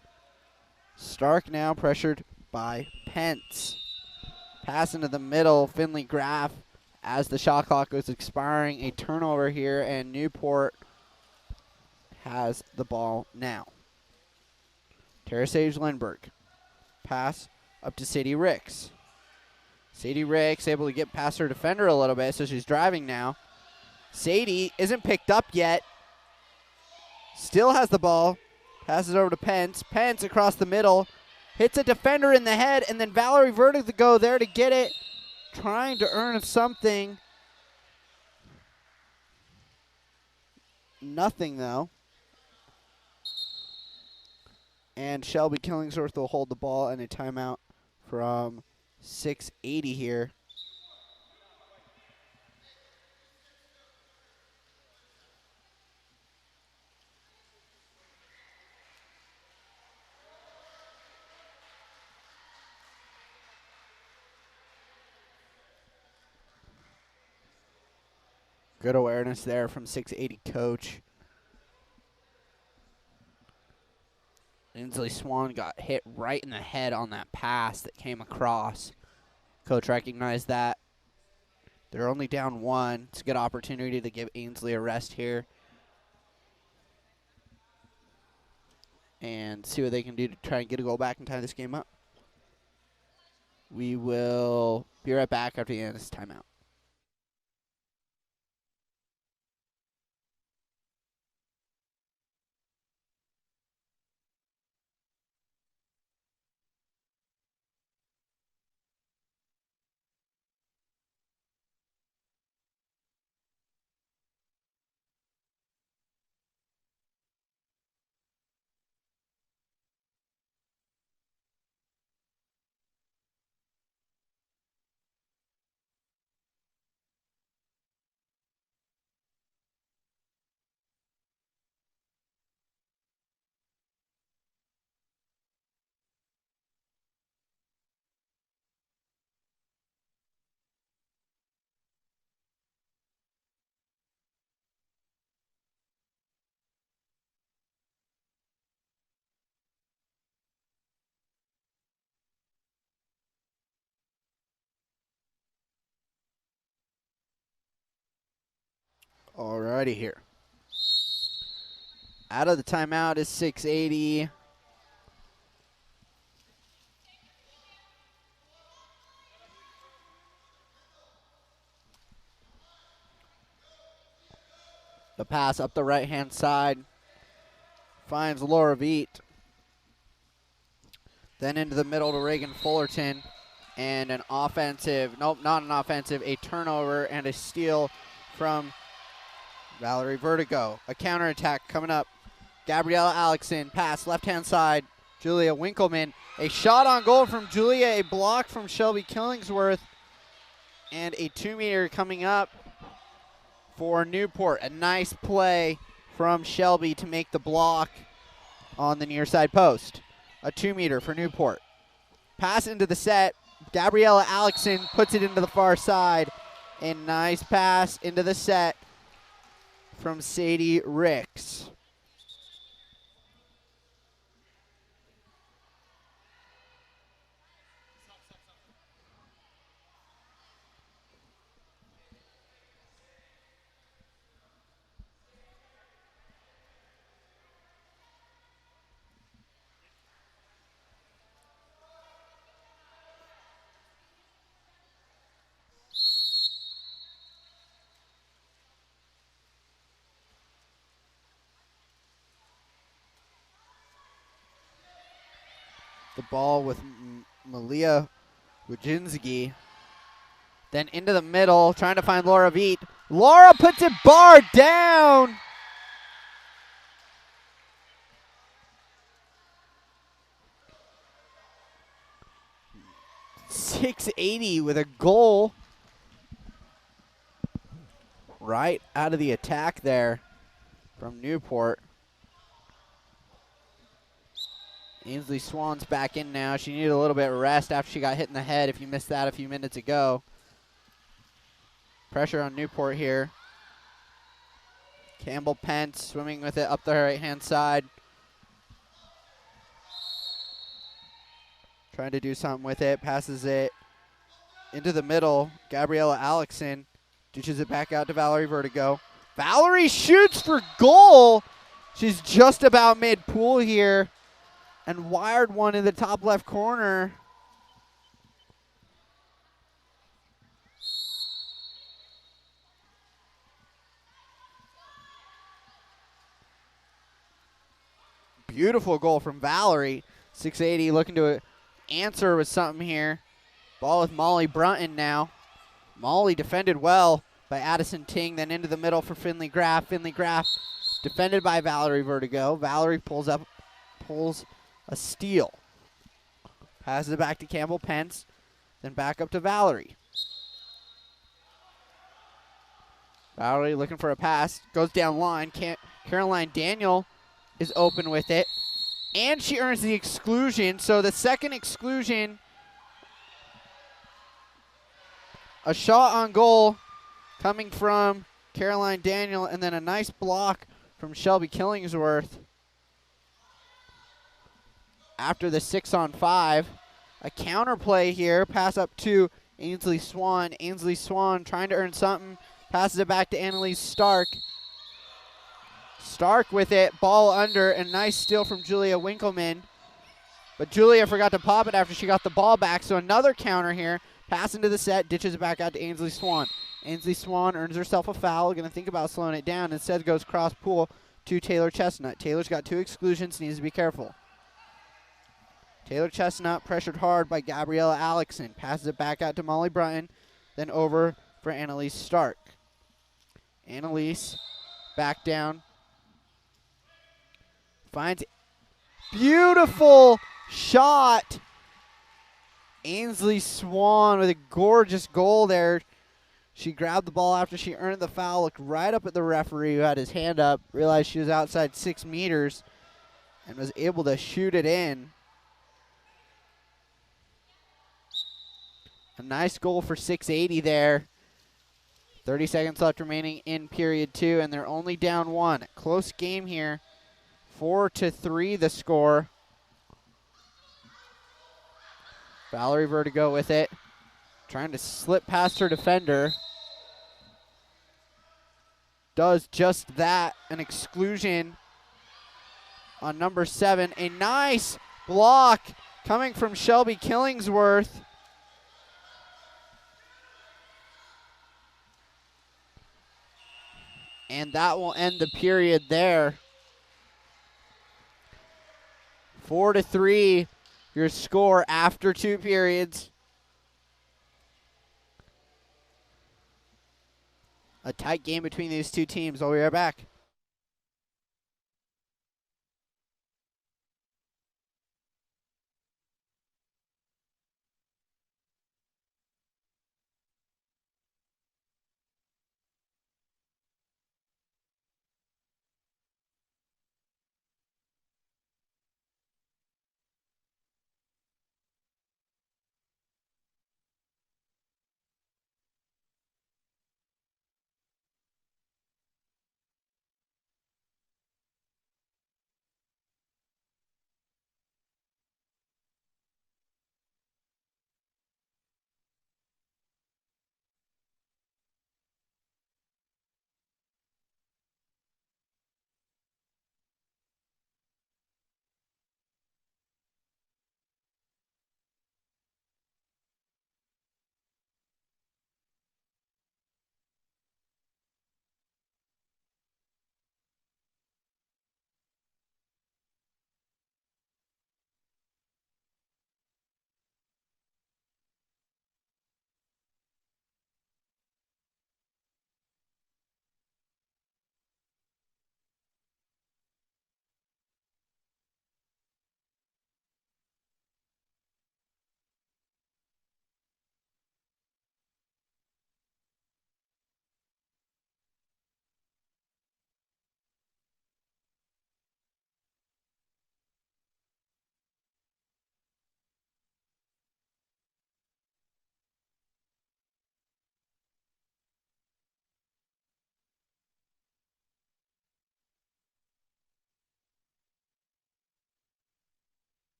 [SPEAKER 1] Stark now pressured by Pence. Pass into the middle, Finley Graff as the shot clock is expiring. A turnover here, and Newport has the ball now. Tara Sage Lindbergh. Pass up to Sadie Ricks. Sadie Ricks able to get past her defender a little bit, so she's driving now. Sadie isn't picked up yet. Still has the ball. Passes over to Pence. Pence across the middle. Hits a defender in the head, and then Valerie Vertigo there to get it. Trying to earn something. Nothing, though. And Shelby Killingsworth will hold the ball, and a timeout from 680 here. Good awareness there from 680 coach. Ainsley Swan got hit right in the head on that pass that came across. Coach recognized that. They're only down 1. It's a good opportunity to give Ainsley a rest here. And see what they can do to try and get a goal back and tie this game up. We will be right back after the end of this timeout. Alrighty here. Out of the timeout is 680. The pass up the right-hand side finds Laura Veet. Then into the middle to Reagan Fullerton. And an offensive, nope, not an offensive, a turnover and a steal from Valerie Vertigo. A counterattack coming up. Gabriella Alexson, pass left-hand side. Julia Winkleman. A shot on goal from Julia, a block from Shelby Killingsworth. And a 2-meter coming up for Newport. A nice play from Shelby to make the block on the near side post. A 2-meter for Newport. Pass into the set. Gabriella Alexson puts it into the far side. A nice pass into the set from Sadie Ricks. The ball with Malia Wojcinski. Then into the middle, trying to find Laura Veet. Laura puts it bar down. .680 with a goal. Right out of the attack there from Newport. Ainsley Swan's back in now. She needed a little bit of rest after she got hit in the head, if you missed that a few minutes ago. Pressure on Newport here. Campbell Pence swimming with it up the right-hand side. Trying to do something with it. Passes it into the middle. Gabriella Alexson dishes it back out to Valerie Vertigo. Valerie shoots for goal. She's just about mid-pool here. And wired one in the top left corner. Beautiful goal from Valerie. 680 looking to answer with something here. Ball with Molly Brunton now. Molly defended well by Addison Ting, then into the middle for Finley Graff. Finley Graff defended by Valerie Vertigo. Valerie pulls a steal. Passes it back to Campbell Pence, then back up to Valerie. Valerie looking for a pass, goes down line. Caroline Daniel is open with it, and she earns the exclusion. So the second exclusion, a shot on goal coming from Caroline Daniel, and then a nice block from Shelby Killingsworth. After the 6-on-5, a counter play here, pass up to Ainsley Swan. Ainsley Swan trying to earn something, passes it back to Annalise Stark. Stark with it, ball under, and nice steal from Julia Winkleman. But Julia forgot to pop it after she got the ball back, so another counter here. Pass into the set, ditches it back out to Ainsley Swan. Ainsley Swan earns herself a foul, going to think about slowing it down. Instead goes cross pool to Taylor Chestnut. Taylor's got 2 exclusions, needs to be careful. Taylor Chestnut pressured hard by Gabriella Alexson. Passes it back out to Molly Brunton, then over for Annalise Stark. Annalise back down. Finds beautiful shot. Ainsley Swan with a gorgeous goal there. She grabbed the ball after she earned the foul, looked right up at the referee who had his hand up, realized she was outside 6 meters, and was able to shoot it in. A nice goal for 680 there. 30 seconds left remaining in period 2, and they're only down 1. Close game here. 4-3 the score. Valerie Vertigo with it. Trying to slip past her defender. Does just that. An exclusion on number 7. A nice block coming from Shelby Killingsworth. And that will end the period there. 4-3, your score after 2 periods. A tight game between these two teams. We'll be right back.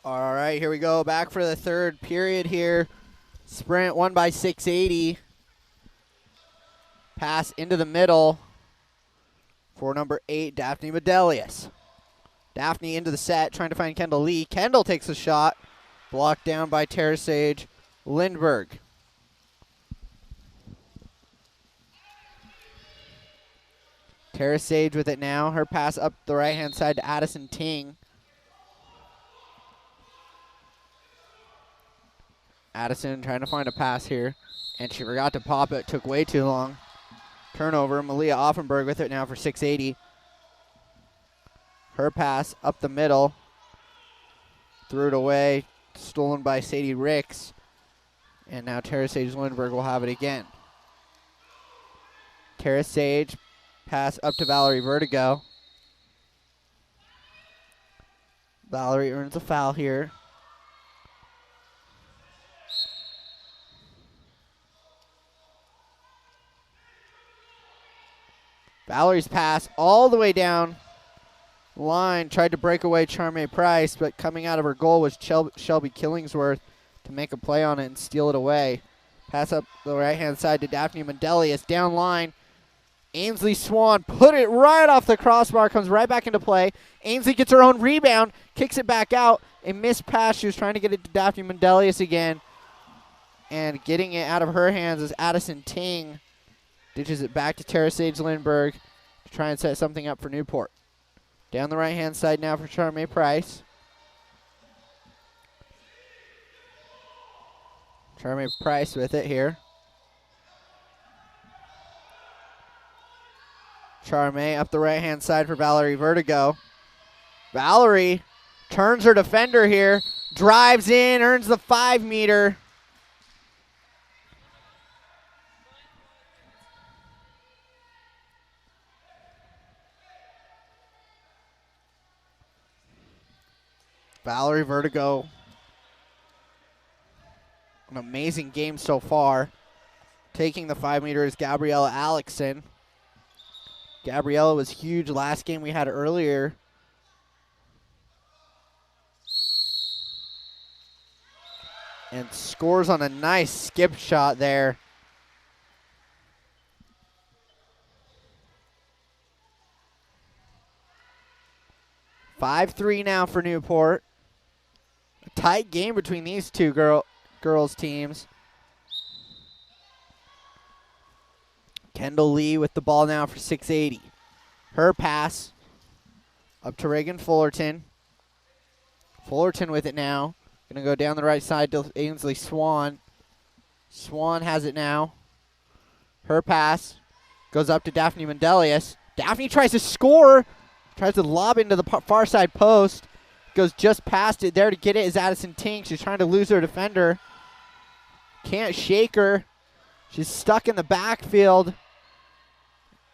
[SPEAKER 1] All right, here we go. Back for the third period here. Sprint won by 680. Pass into the middle for number 8, Daphne Medelius. Daphne into the set, trying to find Kendall Lee. Kendall takes a shot. Blocked down by Terrasage Lindberg. Terrasage with it now. Her pass up the right-hand side to Addison Ting. Addison trying to find a pass here, and she forgot to pop it. Took way too long. Turnover. Malia Offenberg with it now for 680. Her pass up the middle. Threw it away. Stolen by Sadie Ricks. And now Terrasage Lindberg will have it again. Terrasage pass up to Valerie Vertigo. Valerie earns a foul here. Valerie's pass all the way down line. Tried to break away Charmaine Price, but coming out of her goal was Shelby Killingsworth to make a play on it and steal it away. Pass up the right-hand side to Daphne Mendelius. Down line. Ainsley Swan put it right off the crossbar, comes right back into play. Ainsley gets her own rebound, kicks it back out. A missed pass. She was trying to get it to Daphne Mendelius again. And getting it out of her hands is Addison Ting. Ditches it back to Tara Sage Lindbergh to try and set something up for Newport. Down the right-hand side now for Charmaine Price. Charmaine Price with it here. Charmaine up the right-hand side for Valerie Vertigo. Valerie turns her defender here, drives in, earns the 5-meter. Valerie Vertigo, an amazing game so far. Taking the 5-meter is Gabriella Alexson. Gabriella was huge last game we had earlier. And scores on a nice skip shot there. (5-3) now for Newport. A tight game between these two girls teams. Kendall Lee with the ball now for 680. Her pass up to Reagan Fullerton. Fullerton with it now. Going to go down the right side to Ainsley Swan. Swan has it now. Her pass goes up to Daphne Mendelius. Daphne tries to score. Tries to lob into the far side post. Goes just past it. There to get it is Addison Ting. She's trying to lose her defender. Can't shake her. She's stuck in the backfield.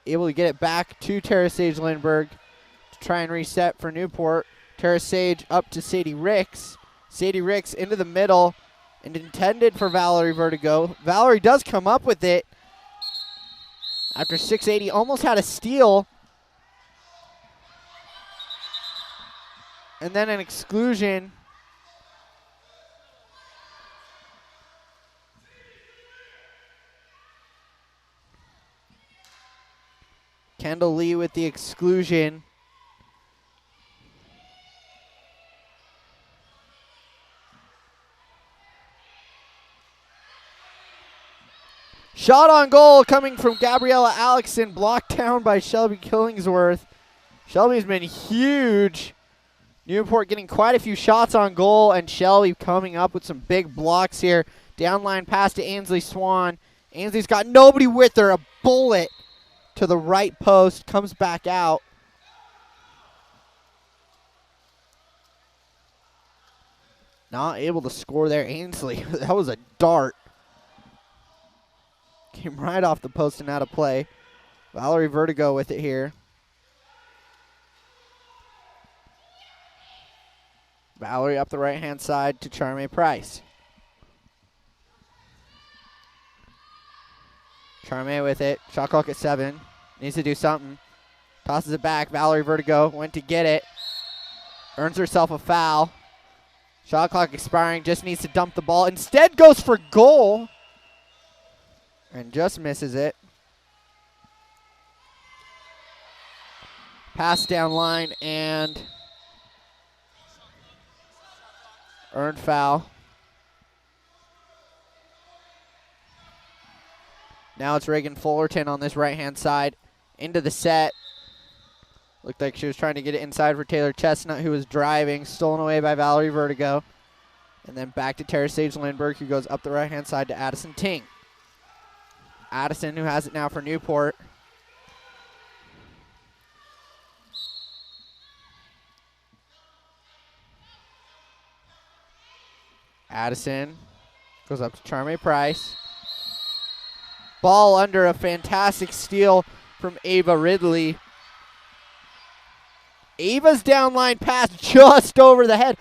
[SPEAKER 1] Able to get it back to Tara Sage Lindbergh to try and reset for Newport. Tara Sage up to Sadie Ricks. Sadie Ricks into the middle and intended for Valerie Vertigo. Valerie does come up with it. After 680, almost had a steal. And then an exclusion. Kendall Lee with the exclusion. Shot on goal coming from Gabriella Alexson, blocked down by Shelby Killingsworth. Shelby's been huge. Newport getting quite a few shots on goal, and Shelby coming up with some big blocks here. Downline pass to Ainsley Swan. Ainsley's got nobody with her. A bullet to the right post, comes back out. Not able to score there, Ainsley. That was a dart. Came right off the post and out of play. Valerie Vertigo with it here. Valerie up the right-hand side to Charmaine Price. Charmaine with it. Shot clock at 7. Needs to do something. Tosses it back. Valerie Vertigo went to get it. Earns herself a foul. Shot clock expiring. Just needs to dump the ball. Instead goes for goal. And just misses it. Pass down line and earned foul. Now it's Reagan Fullerton on this right-hand side. Into the set. Looked like she was trying to get it inside for Taylor Chestnut, who was driving. Stolen away by Valerie Vertigo. And then back to Tara Sage Lindbergh, who goes up the right-hand side to Addison Ting. Addison, who has it now for Newport. Addison goes up to Charmaine Price. Ball under, a fantastic steal from Ava Ridley. Ava's downline pass just over the head.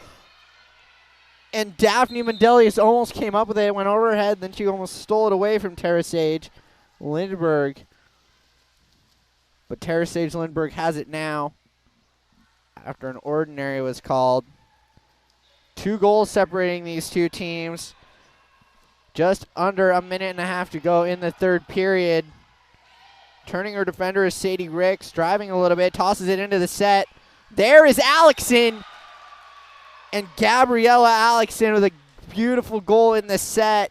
[SPEAKER 1] And Daphne Mendelius almost came up with it. It went over her head. Then she almost stole it away from Tara Sage Lindbergh. But Terra Sage Lindbergh has it now after an ordinary was called. 2 goals separating these two teams. Just under a minute and a half to go in the third period. Turning her defender is Sadie Ricks, driving a little bit, tosses it into the set. There is Alexson. And Gabriella Alexson with a beautiful goal in the set.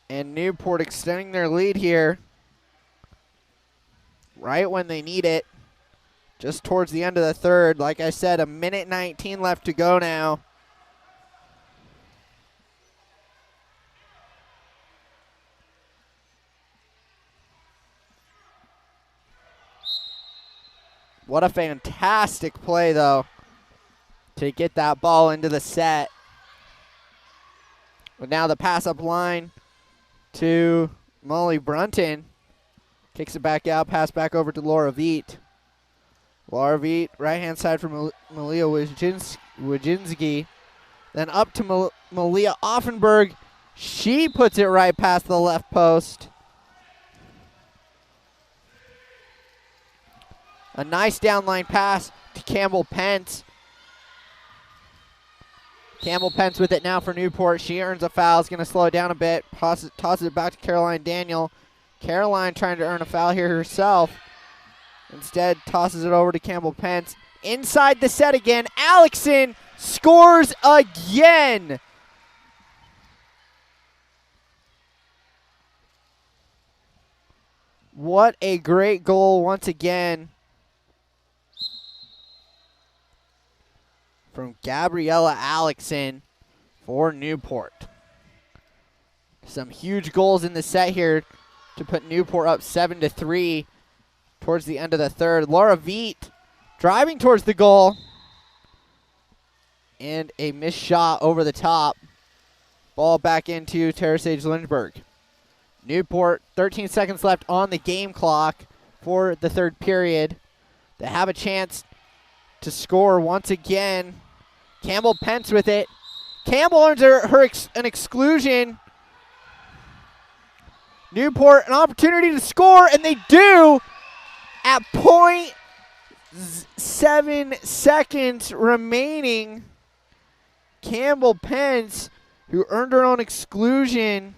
[SPEAKER 1] And Newport extending their lead here right when they need it. Just towards the end of the third. Like I said, a minute 19 left to go now. What a fantastic play, though, to get that ball into the set. But now the pass up line to Molly Brunton. Kicks it back out, pass back over to Laura Veet. Laura Veet, right-hand side for Malia Wojcinski. Then up to Malia Offenberg. She puts it right past the left post. A nice downline pass to Campbell Pence. Campbell Pence with it now for Newport. She earns a foul. Is going to slow it down a bit. Tosses it back to Caroline Daniel. Caroline trying to earn a foul here herself. Instead, tosses it over to Campbell Pence. Inside the set again. Alexson scores again. What a great goal once again from Gabriella Alexson for Newport. Some huge goals in the set here to put Newport up 7-3 towards the end of the third. Laura Veet driving towards the goal. And a missed shot over the top. Ball back into Terra Sage Lindbergh. Newport, 13 seconds left on the game clock for the third period. They have a chance to score once again. Campbell Pence with it. Campbell earns an exclusion. Newport, an opportunity to score, and they do at 0.7 seconds remaining. Campbell Pence, who earned her own exclusion,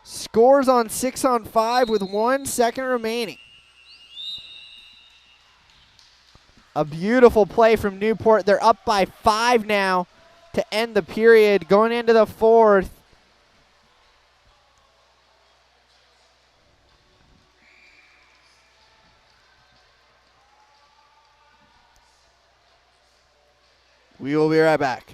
[SPEAKER 1] scores on 6-on-5 with 1 second remaining. A beautiful play from Newport. They're up by 5 now to end the period. Going into the fourth. We will be right back.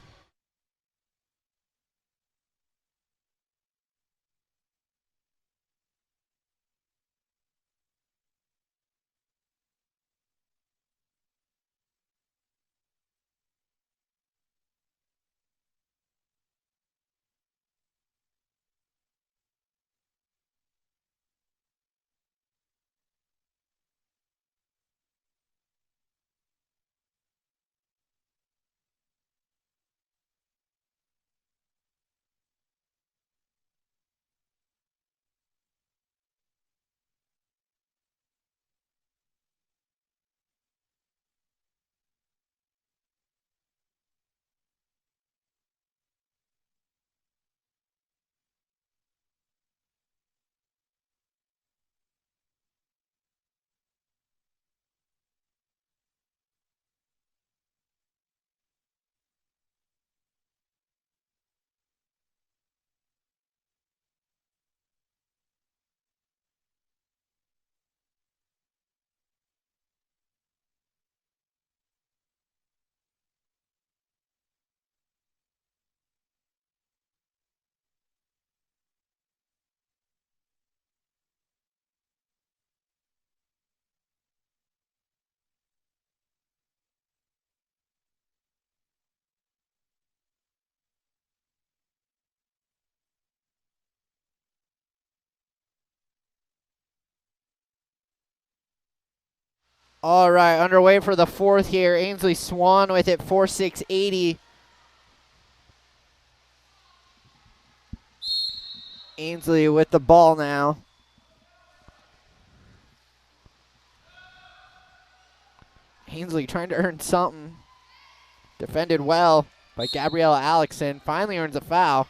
[SPEAKER 1] All right, underway for the fourth here. Ainsley Swan with it, 4-6-80. Ainsley with the ball now. Ainsley trying to earn something. Defended well by Gabriella Alexson. Finally earns a foul.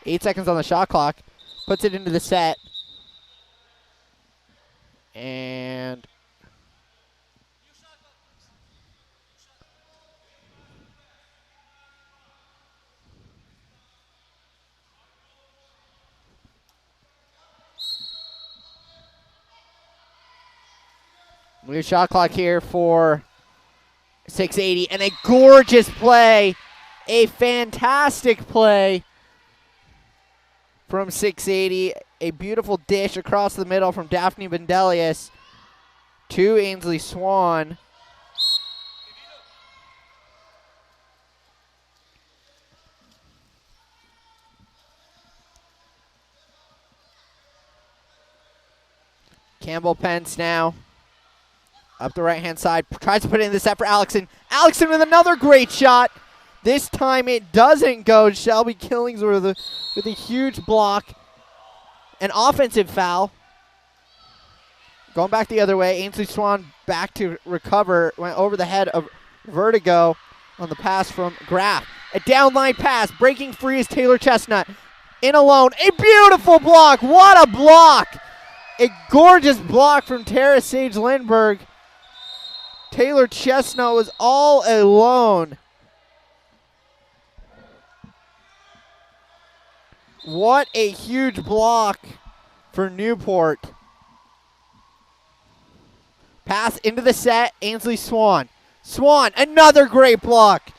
[SPEAKER 1] 8 seconds on the shot clock. Puts it into the set. And new shot clock here for 680. And a gorgeous play. A fantastic play from 680. A beautiful dish across the middle from Daphne Bendelius to Ainsley Swan. Campbell Pence now up the right-hand side. Tries to put it in the set for Alexson. Alexson with another great shot. This time it doesn't go. Shelby Killingsworth with a huge block. An offensive foul. Going back the other way. Ainsley Swan back to recover. Went over the head of Vertigo on the pass from Graff. A downline pass. Breaking free is Taylor Chestnut. In alone. A beautiful block. What a block. A gorgeous block from Tara Sage Lindberg. Taylor Chestnut was all alone. What a huge block for Newport. Pass into the set, Ainsley Swan. Swan, another great block.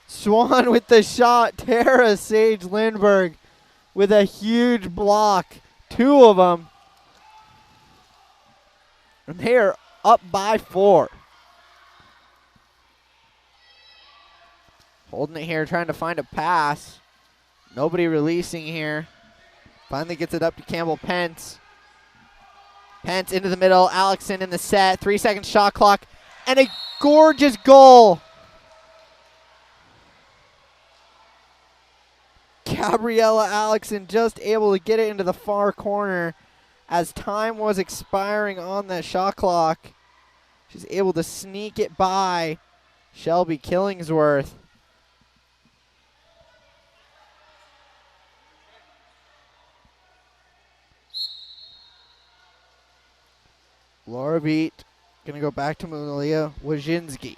[SPEAKER 1] Swan with the shot, Tara Sage Lindberg with a huge block. 2 of them. And they are up by 4. Holding it here, trying to find a pass. Nobody releasing here. Finally gets it up to Campbell Pence. Pence into the middle. Alexson in the set. 3-second shot clock. And a gorgeous goal. Gabriella Alexson just able to get it into the far corner as time was expiring on that shot clock. She's able to sneak it by Shelby Killingsworth. Laura Beat going to go back to Malia Wojcinski.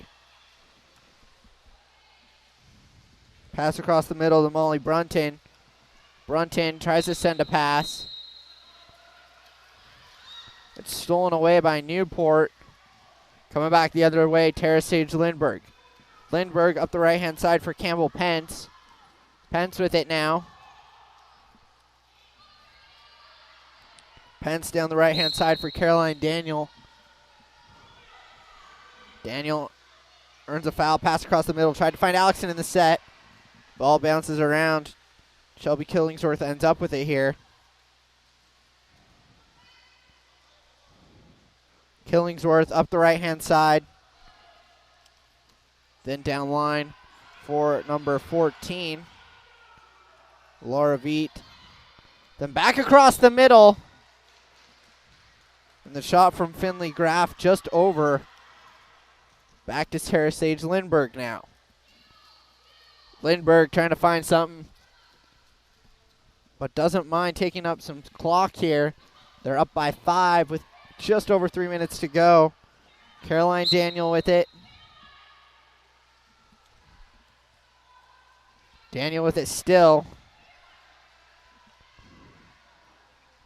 [SPEAKER 1] Pass across the middle to Molly Brunton. Brunton tries to send a pass. It's stolen away by Newport. Coming back the other way, Tara Sage Lindberg. Lindberg up the right-hand side for Campbell Pence. Pence with it now. Pence down the right-hand side for Caroline Daniel. Daniel earns a foul. Pass across the middle. Tried to find Alexson in the set. Ball bounces around. Shelby Killingsworth ends up with it here. Killingsworth up the right-hand side. Then down line for number 14, Laura Veet. Then back across the middle. And the shot from Finley Graff just over. Back to Tara Sage Lindberg now. Lindberg trying to find something, but doesn't mind taking up some clock here. They're up by 5 with just over 3 minutes to go. Caroline Daniel with it. Daniel with it still.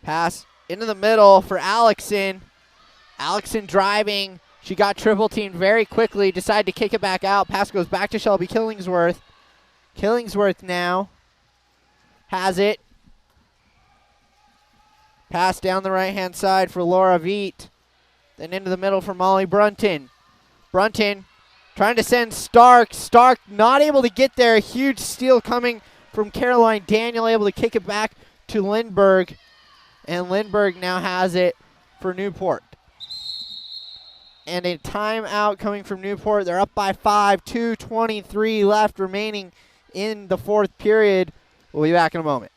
[SPEAKER 1] Pass into the middle for Alexson. Alexson driving. She got triple teamed very quickly. Decided to kick it back out. Pass goes back to Shelby Killingsworth. Killingsworth now has it. Pass down the right-hand side for Laura Veet. Then into the middle for Molly Brunton. Brunton trying to send Stark. Stark not able to get there. A huge steal coming from Caroline Daniel, able to kick it back to Lindberg. And Lindberg now has it for Newport. And a timeout coming from Newport. They're up by 5, 2:23 left remaining in the fourth period. We'll be back in a moment.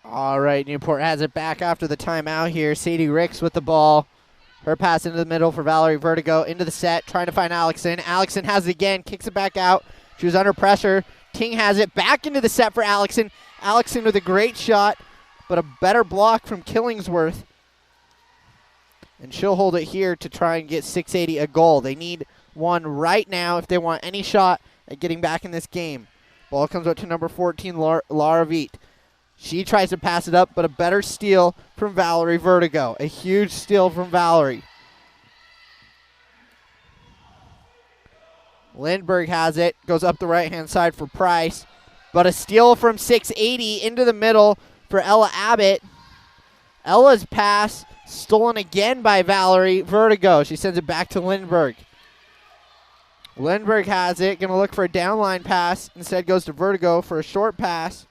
[SPEAKER 1] All right, Newport has it back after the timeout here. Sadie Ricks with the ball. Her pass into the middle for Valerie Vertigo. Into the set, trying to find Alexson. Alexson has it again, kicks it back out. She was under pressure. Ting has it back into the set for Alexson. Alexson with a great shot, but a better block from Killingsworth. And she'll hold it here to try and get 680 a goal. They need one right now if they want any shot at getting back in this game. Ball comes up to number 14, Lara Viet. She tries to pass it up, but a better steal from Valerie Vertigo. A huge steal from Valerie. Lindbergh has it, goes up the right-hand side for Price, but a steal from 680 into the middle for Ella Abbott. Ella's pass stolen again by Valerie Vertigo. She sends it back to Lindbergh. Lindbergh has it, going to look for a downline pass. Instead goes to Vertigo for a short pass.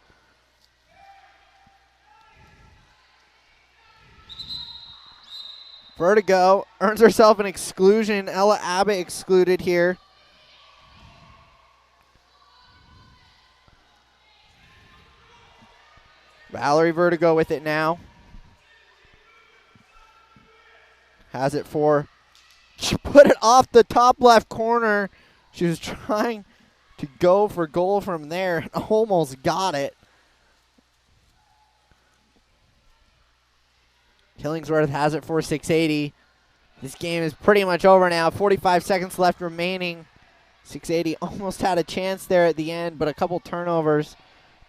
[SPEAKER 1] Vertigo earns herself an exclusion. Ella Abbott excluded here. Valerie Vertigo with it now. Has it for, she put it off the top left corner. She was trying to go for goal from there and almost got it. Killingsworth has it for 680. This game is pretty much over now. 45 seconds left remaining. 680 almost had a chance there at the end, but a couple turnovers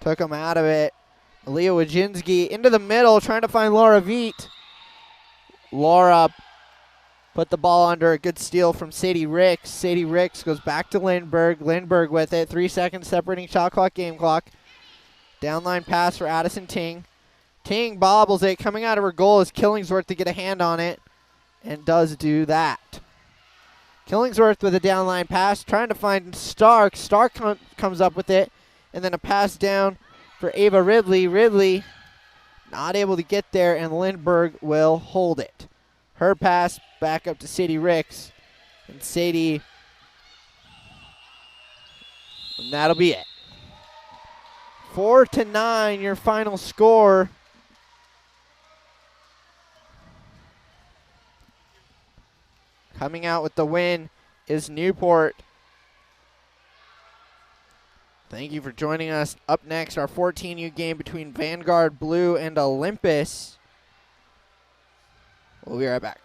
[SPEAKER 1] took them out of it. Leah Wajinski into the middle, trying to find Laura Viet. Laura put the ball under. A good steal from Sadie Ricks. Sadie Ricks goes back to Lindbergh. Lindbergh with it. 3 seconds separating shot clock, game clock. Downline pass for Addison Ting. Ting bobbles it. Coming out of her goal is Killingsworth to get a hand on it, and does do that. Killingsworth with a downline pass, trying to find Stark. Stark comes up with it, and then a pass down for Ava Ridley. Ridley not able to get there, and Lindbergh will hold it. Her pass back up to Sadie Ricks, and Sadie, and that'll be it. 4-9, your final score. Coming out with the win is Newport. Thank you for joining us. Up next, our 14U game between Vanguard Blue and Olympus. We'll be right back.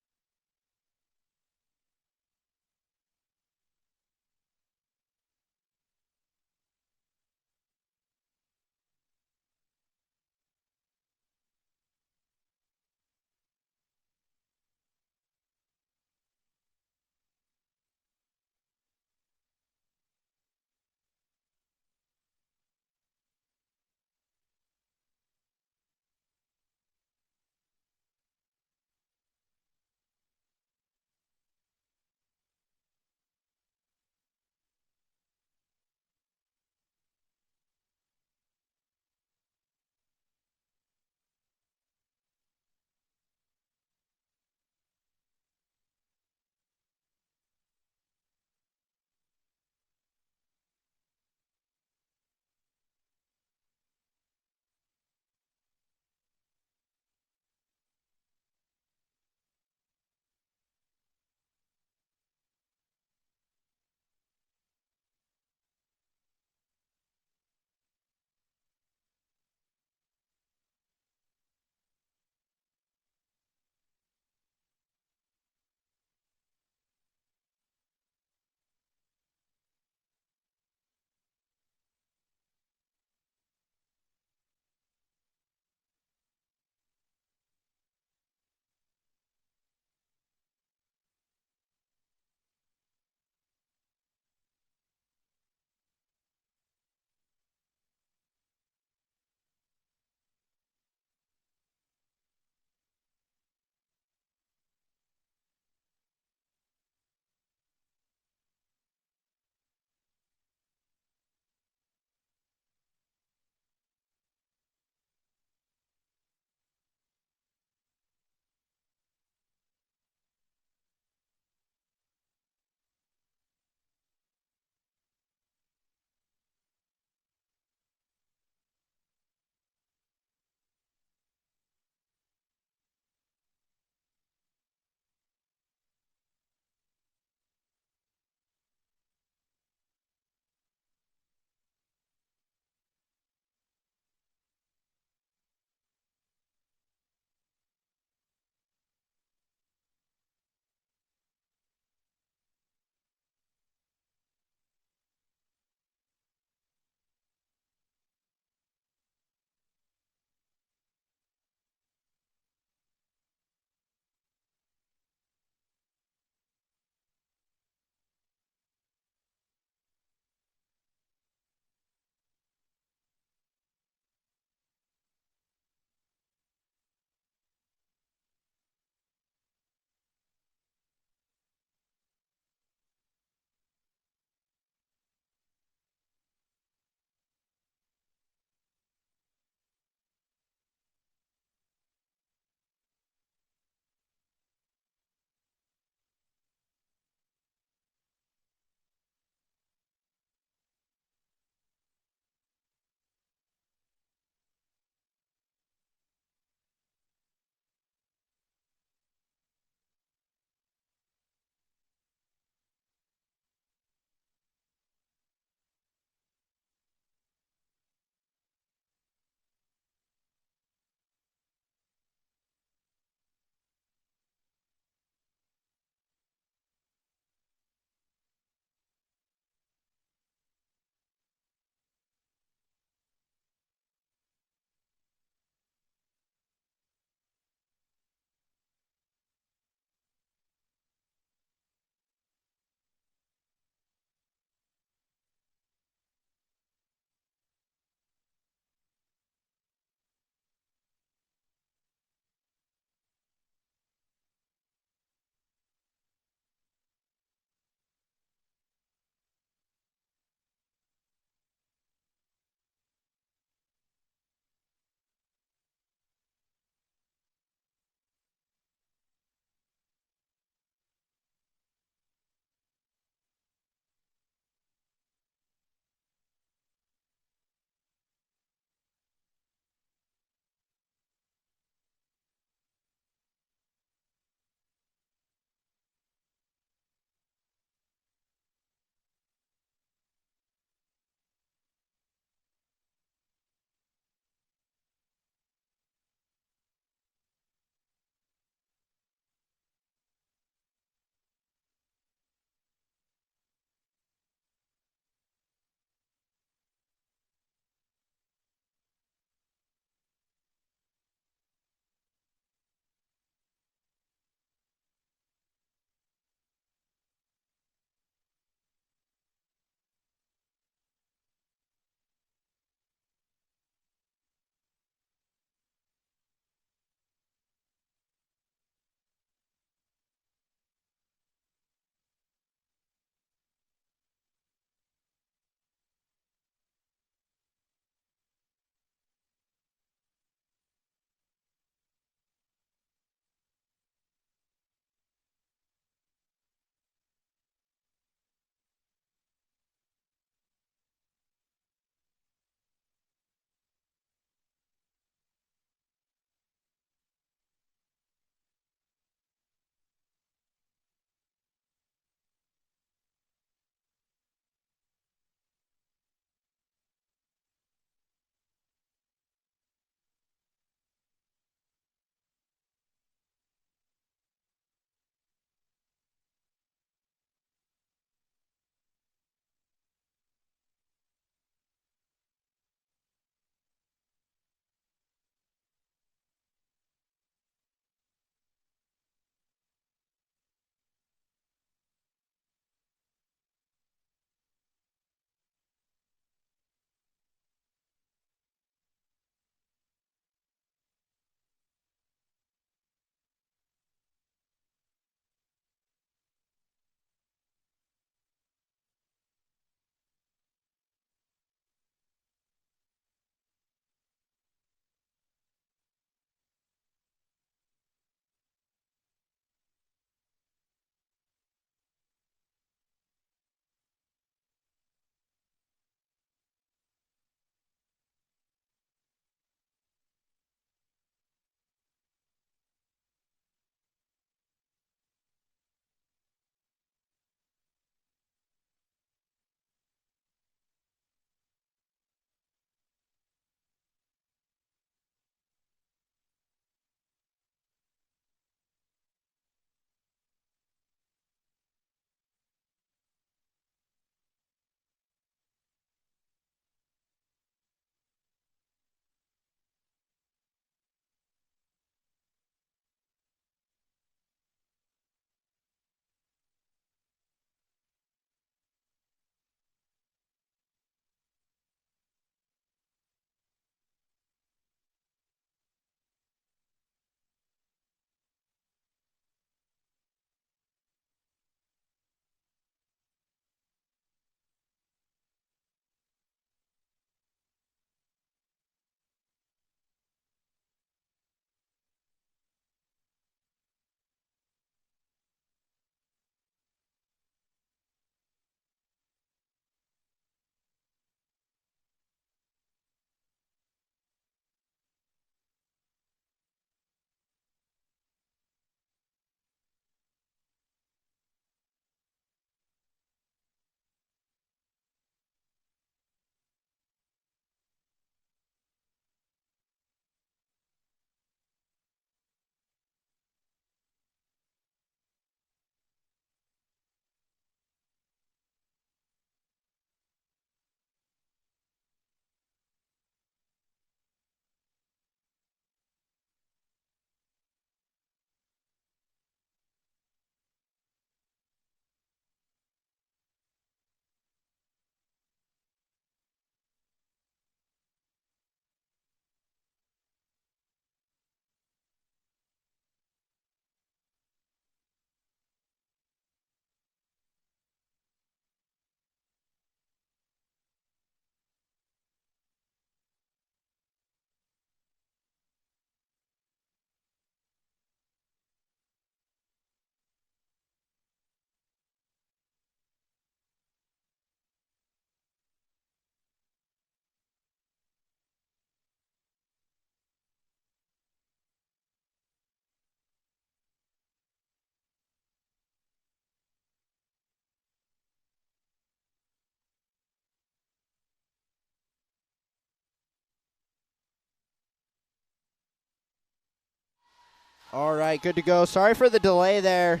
[SPEAKER 1] All right, good to go. Sorry for the delay there.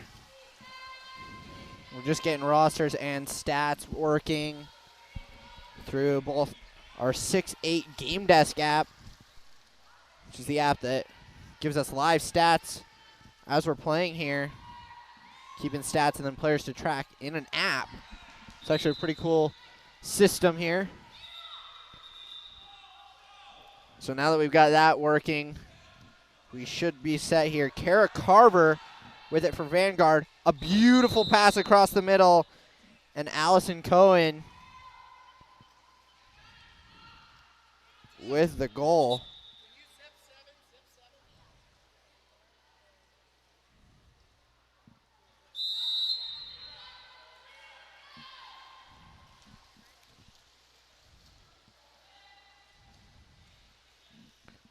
[SPEAKER 1] We're just getting rosters and stats working through both our 6-8 Game Desk app, which is the app that gives us live stats as we're playing here, keeping stats and then players to track in an app. It's actually a pretty cool system here. So now that we've got that working, we should be set here. Kara Carver with it for Vanguard. A beautiful pass across the middle. And Allison Cohen with the goal.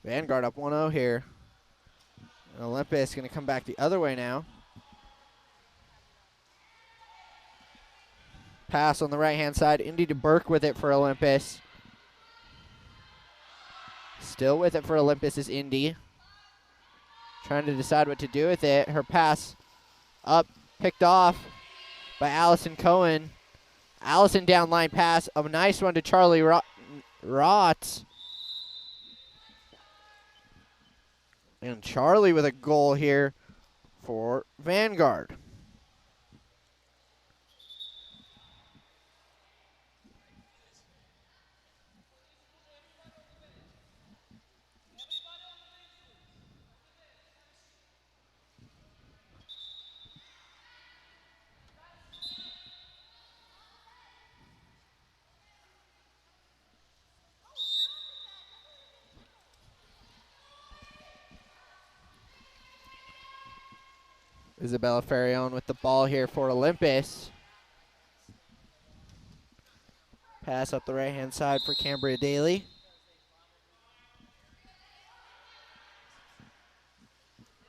[SPEAKER 1] Vanguard up 1-0 here. And Olympus going to come back the other way now. Pass on the right-hand side. Indy to Burke with it for Olympus. Still with it for Olympus is Indy. Trying to decide what to do with it. Her pass up, picked off by Allison Cohen. Allison down line pass. A nice one to Charlie Rotz. And Charlie with a goal here for Vanguard. Isabella Ferrion with the ball here for Olympus. Pass up the right-hand side for Cambria Daly.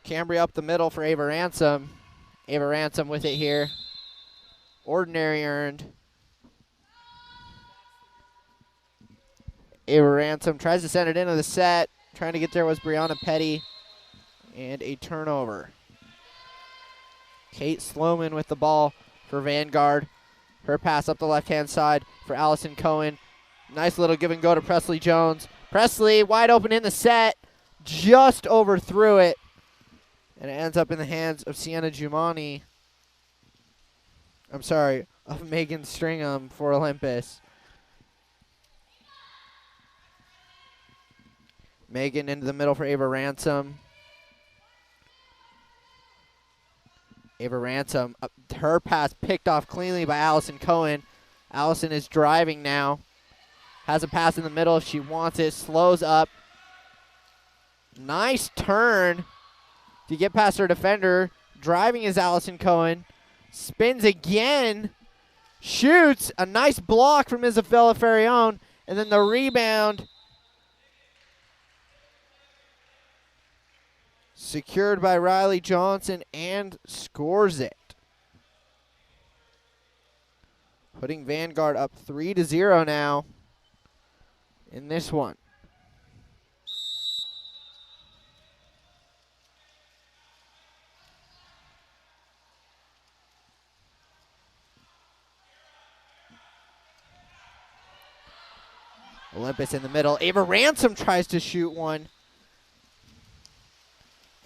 [SPEAKER 1] Cambria up the middle for Ava Ransom. Ava Ransom with it here. Ordinary earned. Ava Ransom tries to send it into the set. Trying to get there was Brianna Petty. And a turnover. Kate Sloman with the ball for Vanguard. Her pass up the left-hand side for Allison Cohen. Nice little give and go to Presley Jones. Presley wide open in the set. Just overthrew it. And it ends up in the hands of Sienna Giumani. I'm sorry, of Megan Stringham for Olympus. Megan into the middle for Ava Ransom. Ava Ransom, her pass picked off cleanly by Allison Cohen. Allison is driving now. Has a pass in the middle if she wants it. Slows up. Nice turn to get past her defender. Driving is Allison Cohen. Spins again. Shoots. A nice block from Isabella Ferrion. And then the rebound. Secured by Riley Johnson and scores it. Putting Vanguard up 3-0 now in this one. Olympus in the middle. Ava Ransom tries to shoot one.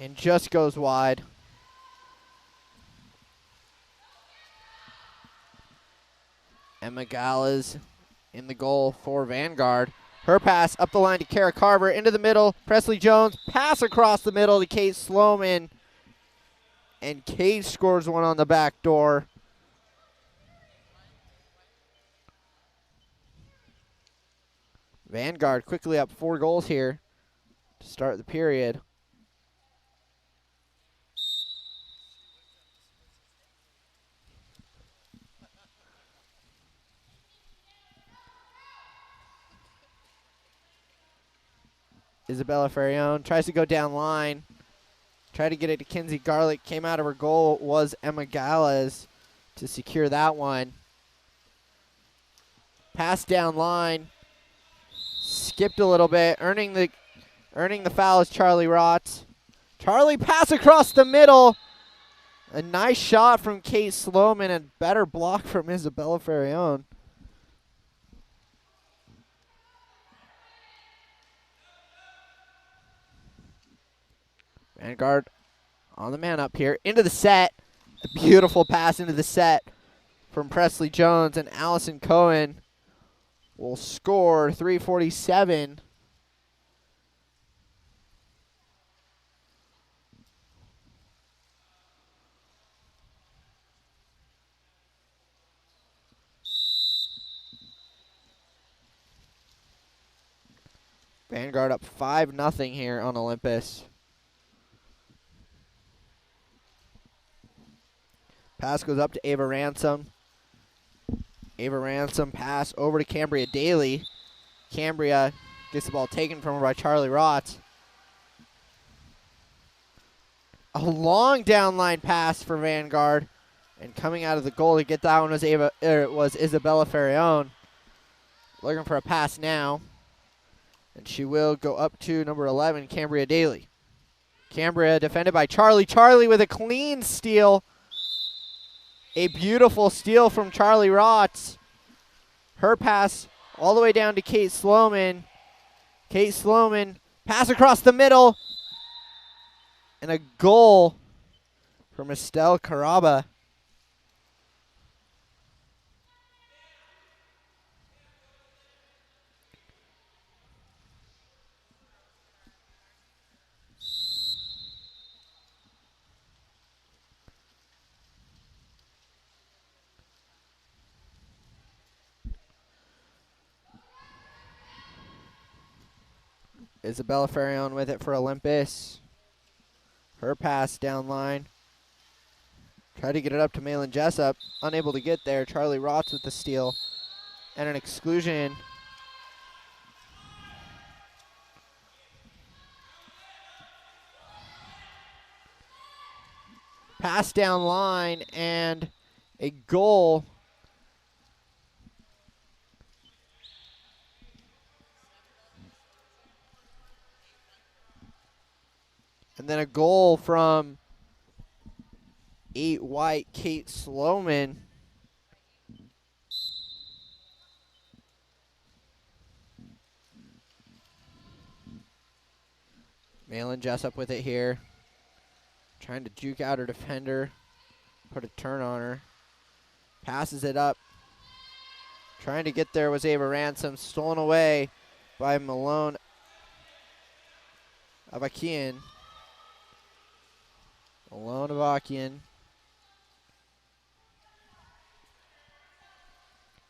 [SPEAKER 1] And just goes wide. Emma Gallas in the goal for Vanguard. Her pass up the line to Kara Carver. Into the middle. Presley Jones. Pass across the middle to Kate Sloman. And Kate scores one on the back door. Vanguard quickly up 4 goals here to start the period. Isabella Ferrion tries to go down line. Tried to get it to Kinsey Garlick. Came out of her goal was Emma Gallas to secure that one. Pass down line. Skipped a little bit. Earning the foul is Charlie Rotz. Charlie pass across the middle. A nice shot from Kate Sloman and better block from Isabella Ferrion. Vanguard on the man up here. Into the set. A beautiful pass into the set from Presley Jones, and Allison Cohen will score 347. Vanguard up 5-0 here on Olympus. Pass goes up to Ava Ransom. Ava Ransom pass over to Cambria Daly. Cambria gets the ball taken from her by Charlie Rotz. A long down line pass for Vanguard. And coming out of the goal to get that one was Isabella Ferrion. Looking for a pass now. And she will go up to number 11, Cambria Daly. Cambria defended by Charlie. Charlie with a clean steal. A beautiful steal from Charlie Rotz. Her pass all the way down to Kate Sloman. Kate Sloman, pass across the middle. And a goal from Estelle Caraba. Isabella Ferrion with it for Olympus. Her pass down line. Tried to get it up to Malin Jessup. Unable to get there. Charlie Rotz with the steal. And an exclusion. Pass down line and a goal. And then a goal from 8 white Kate Sloman. Malin Jessup with it here. Trying to juke out her defender. Put a turn on her. Passes it up. Trying to get there was Ava Ransom. Stolen away by Malone Avakian. Malone Avakian.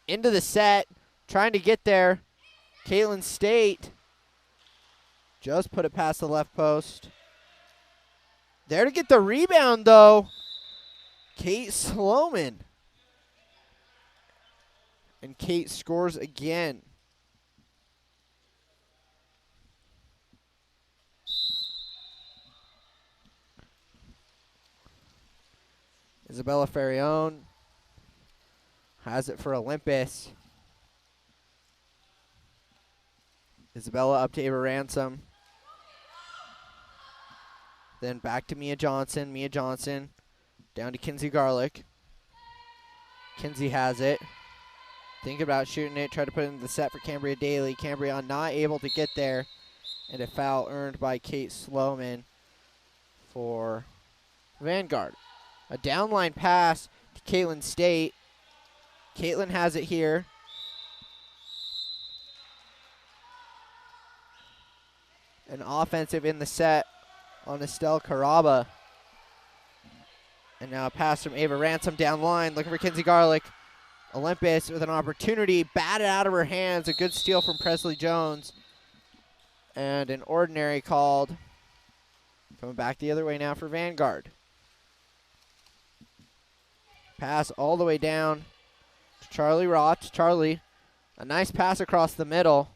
[SPEAKER 1] Into the set. Trying to get there. Caitlin State. Just put it past the left post. There to get the rebound, though. Kate Sloman. And Kate scores again. Isabella Ferrion has it for Olympus. Isabella up to Ava Ransom. Then back to Mia Johnson. Mia Johnson down to Kinsey Garlick. Kinsey has it. Think about shooting it. Try to put it in the set for Cambria Daly. Cambria not able to get there. And a foul earned by Kate Sloman for Vanguard. A downline pass to Caitlin State. Caitlin has it here. An offensive in the set on Estelle Caraba. And now a pass from Ava Ransom down line, looking for Kinsey Garlick. Olympus with an opportunity, batted out of her hands. A good steal from Presley Jones. And an ordinary called. Coming back the other way now for Vanguard. Pass all the way down to Charlie Rotz. Charlie, a nice pass across the middle.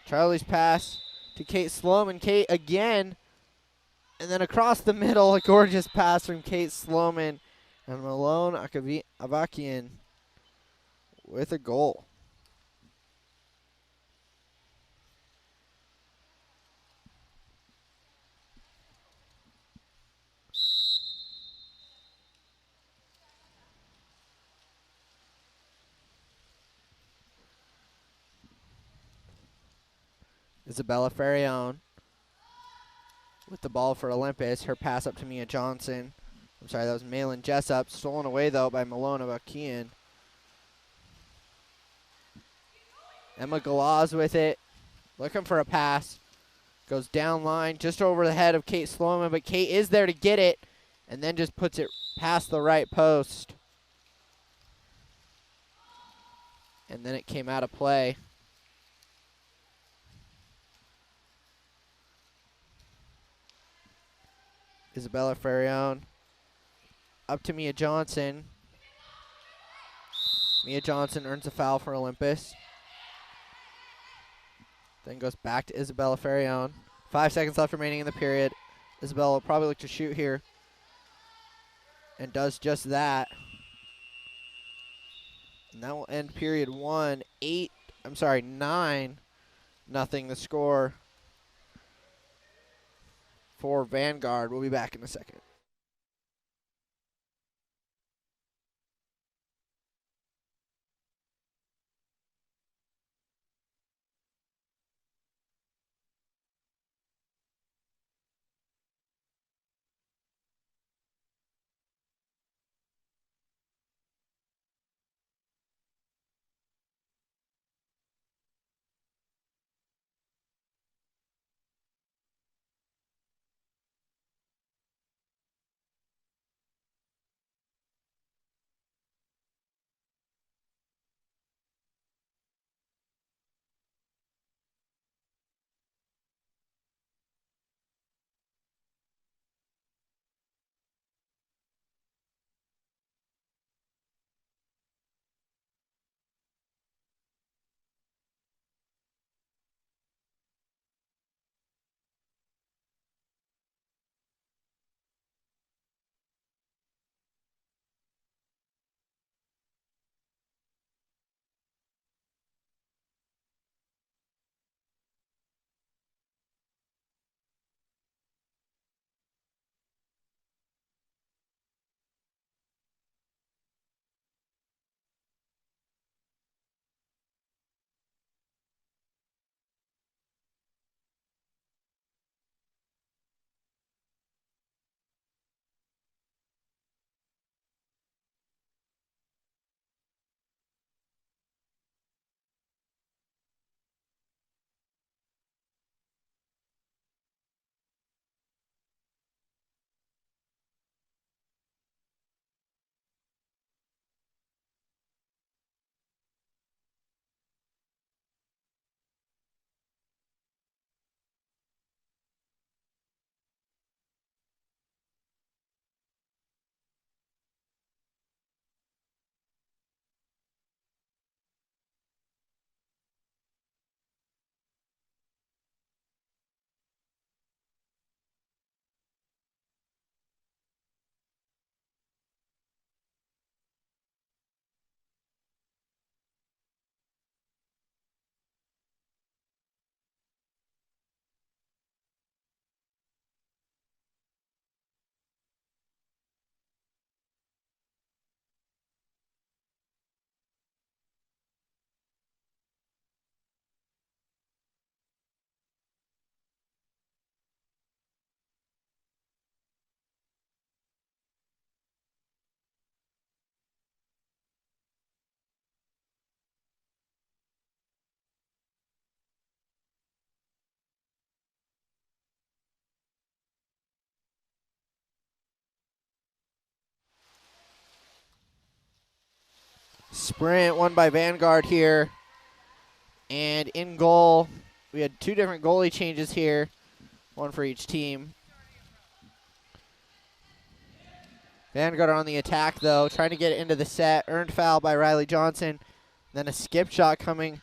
[SPEAKER 1] Charlie's pass to Kate Sloman. Kate again. And then across the middle, a gorgeous pass from Kate Sloman. And Malone Avakian with a goal. Isabella Ferrione with the ball for Olympus. Her pass up to Mia Johnson. I'm sorry, that was Malin Jessup. Stolen away, though, by Malona Bakian. Emma Galaz with it. Looking for a pass. Goes down line just over the head of Kate Sloman, but Kate is there to get it and then just puts it past the right post. And then it came out of play. Isabella Ferrione up to Mia Johnson. Mia Johnson earns a foul for Olympus. Then goes back to Isabella Ferrione. 5 seconds left remaining in the period. Isabella will probably look to shoot here. And does just that. And that will end period 1. 9-0 the score for Vanguard. We'll be back in a second. Sprint won by Vanguard here. And in goal, we had two different goalie changes here, one for each team. Vanguard on the attack, though, trying to get it into the set. Earned foul by Riley Johnson. Then a skip shot coming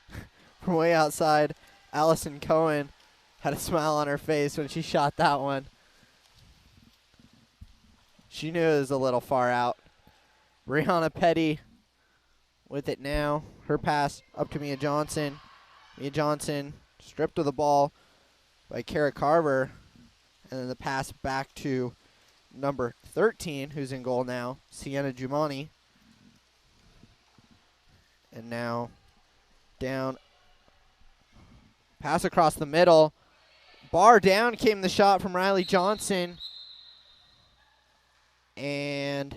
[SPEAKER 1] from way outside. Allison Cohen had a smile on her face when she shot that one. She knew it was a little far out. Brianna Petty with it now. Her pass up to Mia Johnson. Mia Johnson stripped of the ball by Kara Carver. And then the pass back to number 13, who's in goal now, Sienna Jumani. And now down Pass across the middle. Bar down came the shot from Riley Johnson. And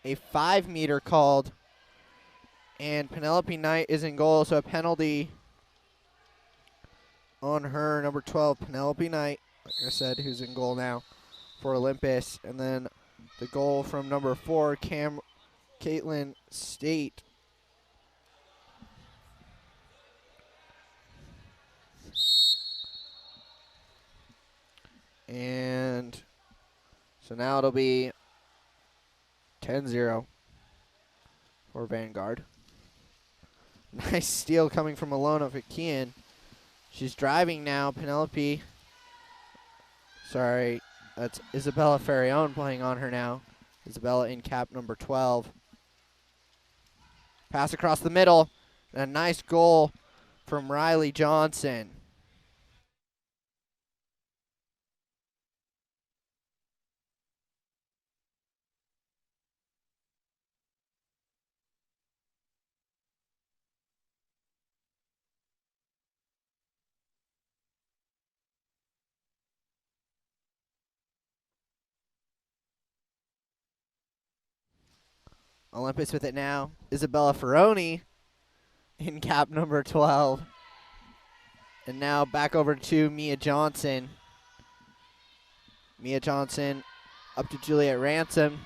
[SPEAKER 1] a 5-meter called. And Penelope Knight is in goal, so a penalty on her, number 12, Penelope Knight, like I said, who's in goal now for Olympus. And then the goal from number 4, Caitlin State. And so now it'll be 10-0 for Vanguard. Nice steal coming from Alona Fakian. She's driving now. Penelope. Sorry, that's Isabella Ferrione playing on her now. Isabella in cap number 12. Pass across the middle. And a nice goal from Riley Johnson. Olympus with it now. Isabella Ferroni in cap number 12. And now back over to Mia Johnson. Mia Johnson up to Juliet Ransom.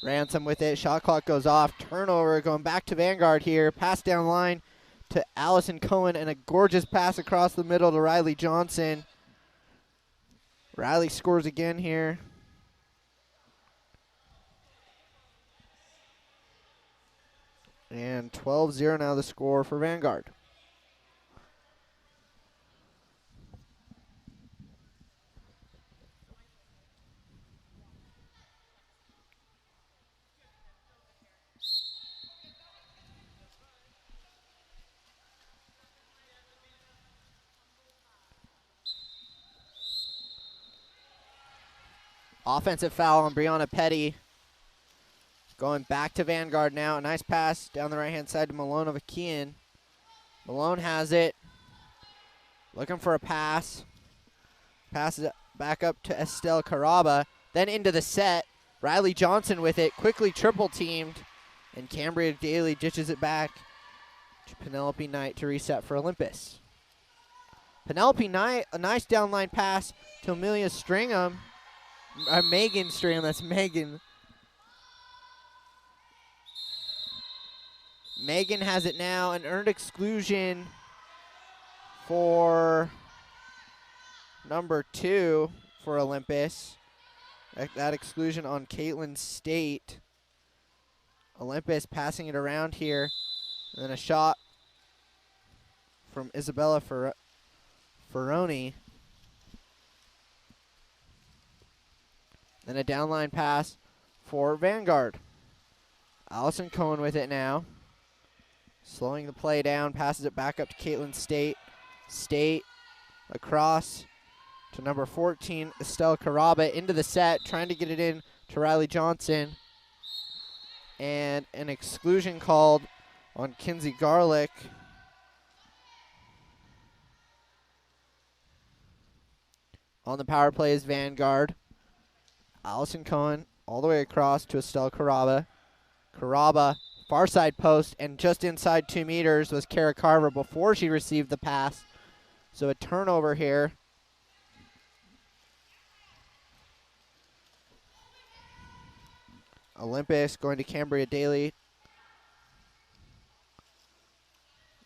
[SPEAKER 1] Ransom with it. Shot clock goes off. Turnover going back to Vanguard here. Pass down line to Allison Cohen and a gorgeous pass across the middle to Riley Johnson. Riley scores again here. And 12-0 now the score for Vanguard. Offensive foul on Brianna Petty. Going back to Vanguard now. A nice pass down the right-hand side to Malone of Akian. Malone has it. Looking for a pass. Passes it back up to Estelle Caraba. Then into the set. Riley Johnson with it. Quickly triple-teamed. And Cambria Daly ditches it back to Penelope Knight to reset for Olympus. Penelope Knight, a nice downline pass to Amelia Stringham. Megan Stringham, that's Megan. Megan has it now, an earned exclusion for number 2 for Olympus. That exclusion on Caitlin State. Olympus passing it around here. And then a shot from Isabella Ferroni. Then a downline pass for Vanguard. Allison Cohen with it now. Slowing the play down, passes it back up to Caitlin State. State across to number 14, Estelle Caraba, into the set, trying to get it in to Riley Johnson. And an exclusion called on Kinsey Garlick. On the power play is Vanguard. Allison Cohen all the way across to Estelle Caraba. Caraba, far side post, and just inside 2 meters was Kara Carver before she received the pass. So a turnover here. Olympus going to Cambria Daly.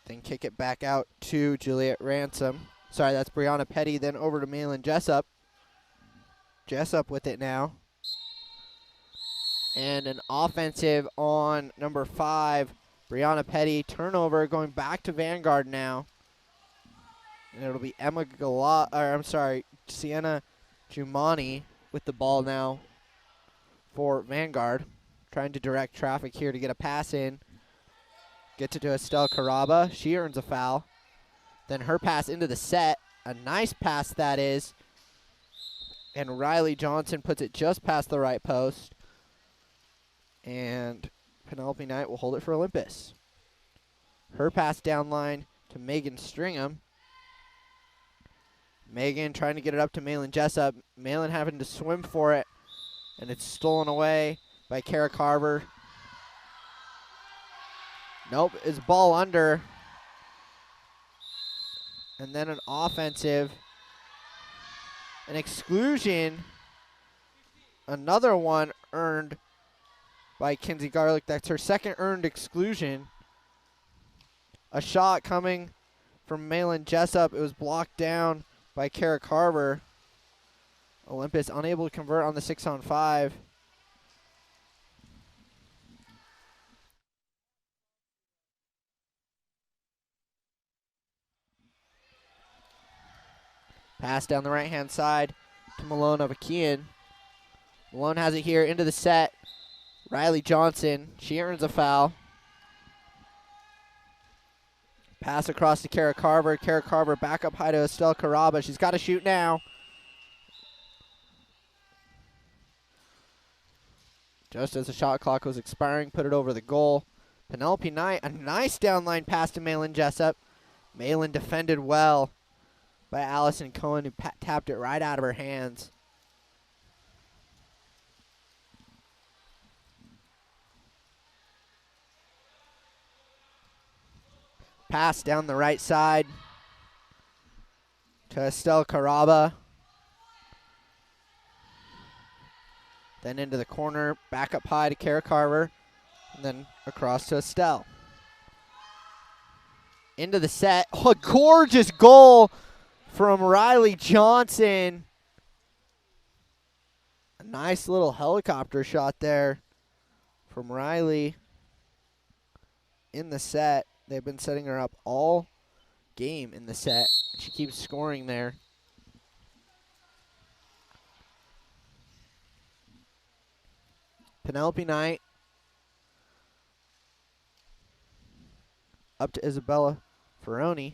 [SPEAKER 1] Then kick it back out to Juliet Ransom. Sorry, that's Brianna Petty. Then over to Malin Jessup. Jessup with it now. And an offensive on number 5, Brianna Petty. Turnover going back to Vanguard now. And it'll be Sienna Jumani with the ball now for Vanguard. Trying to direct traffic here to get a pass in. Gets it to Estelle Caraba. She earns a foul. Then her pass into the set. A nice pass that is. And Riley Johnson puts it just past the right post. And Penelope Knight will hold it for Olympus. Her pass down line to Megan Stringham. Megan trying to get it up to Malin Jessup. Malin having to swim for it, and it's stolen away by Kara Carver. Nope, it's ball under. And then an offensive. An exclusion. Another one earned by Kinsey Garlick. That's her second earned exclusion. A shot coming from Malin Jessup. It was blocked down by Kara Carver. Olympus unable to convert on the 6-on-5. Pass down the right-hand side to Malone Avakian. Malone has it here into the set. Riley Johnson, she earns a foul. Pass across to Kara Carver. Kara Carver back up high to Estelle Caraba. She's got to shoot now. Just as the shot clock was expiring, put it over the goal. Penelope Knight, a nice downline pass to Malin Jessup. Malin defended well by Allison Cohen, who tapped it right out of her hands. Pass down the right side to Estelle Caraba. Then into the corner, back up high to Kara Carver, and then across to Estelle. Into the set. Oh, a gorgeous goal from Riley Johnson. A nice little helicopter shot there from Riley in the set. They've been setting her up all game in the set. She keeps scoring there. Penelope Knight up to Isabella Ferroni.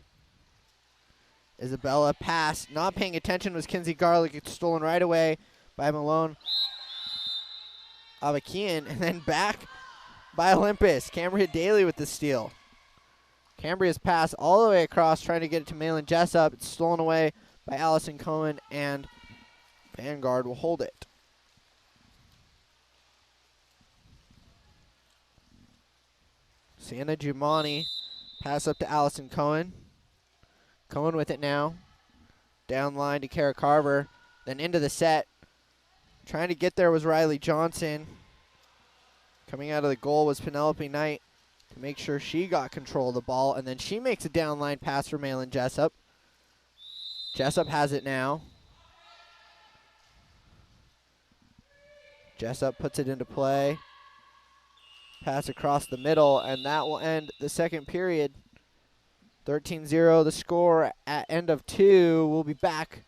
[SPEAKER 1] Isabella pass, not paying attention, was Kinsey Garlick. It's stolen right away by Malone Avakian, and then back by Olympus. Cambria Daly with the steal. Cambria's pass all the way across, trying to get it to Malin Jessup. It's stolen away by Allison Cohen, and Vanguard will hold it. Sienna Giumani, pass up to Allison Cohen. Cohen with it now. Down line to Kara Carver. Then into the set. Trying to get there was Riley Johnson. Coming out of the goal was Penelope Knight to make sure she got control of the ball. And then she makes a down line pass for Malin Jessup. Jessup has it now. Jessup puts it into play. Pass across the middle, and that will end the second period. 13-0 the score at end of 2. We'll be back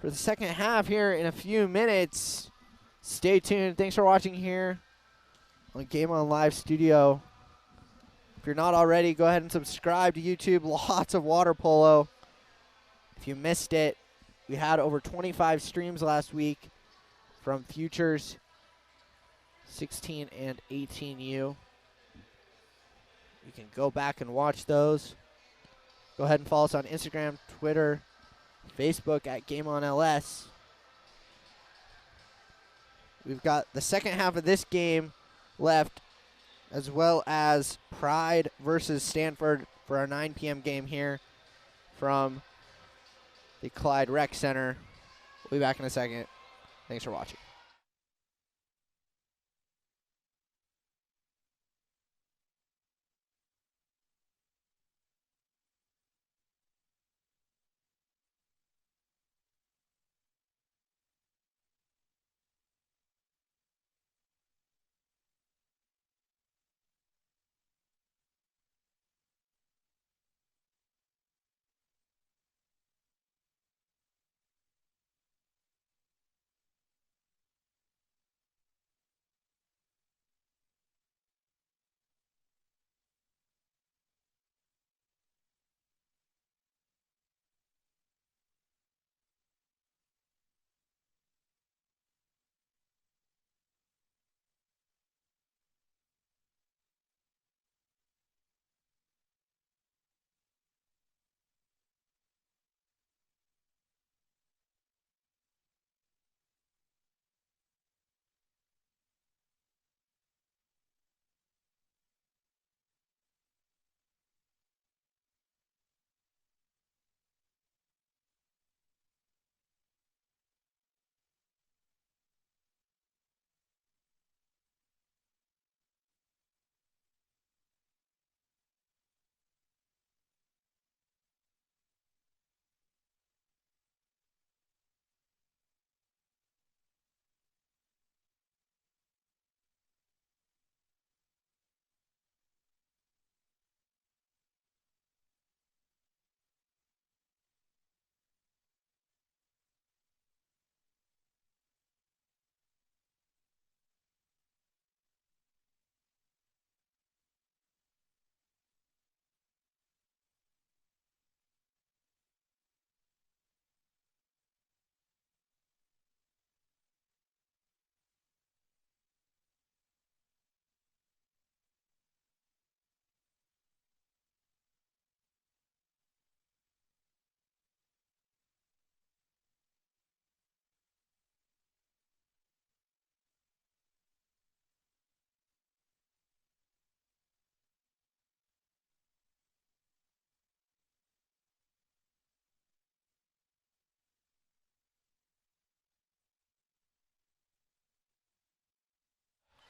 [SPEAKER 1] for the second half here in a few minutes. Stay tuned. Thanks for watching here on Game On Live Studio. If you're not already, go ahead and subscribe to YouTube. Lots of water polo. If you missed it, we had over 25 streams last week from Futures 16 and 18U. You can go back and watch those. Go ahead and follow us on Instagram, Twitter, Facebook at GameOnLS. We've got the second half of this game left, as well as Pride versus Stanford for our 9 p.m. game here from the Clyde Rec Center. We'll be back in a second. Thanks for watching.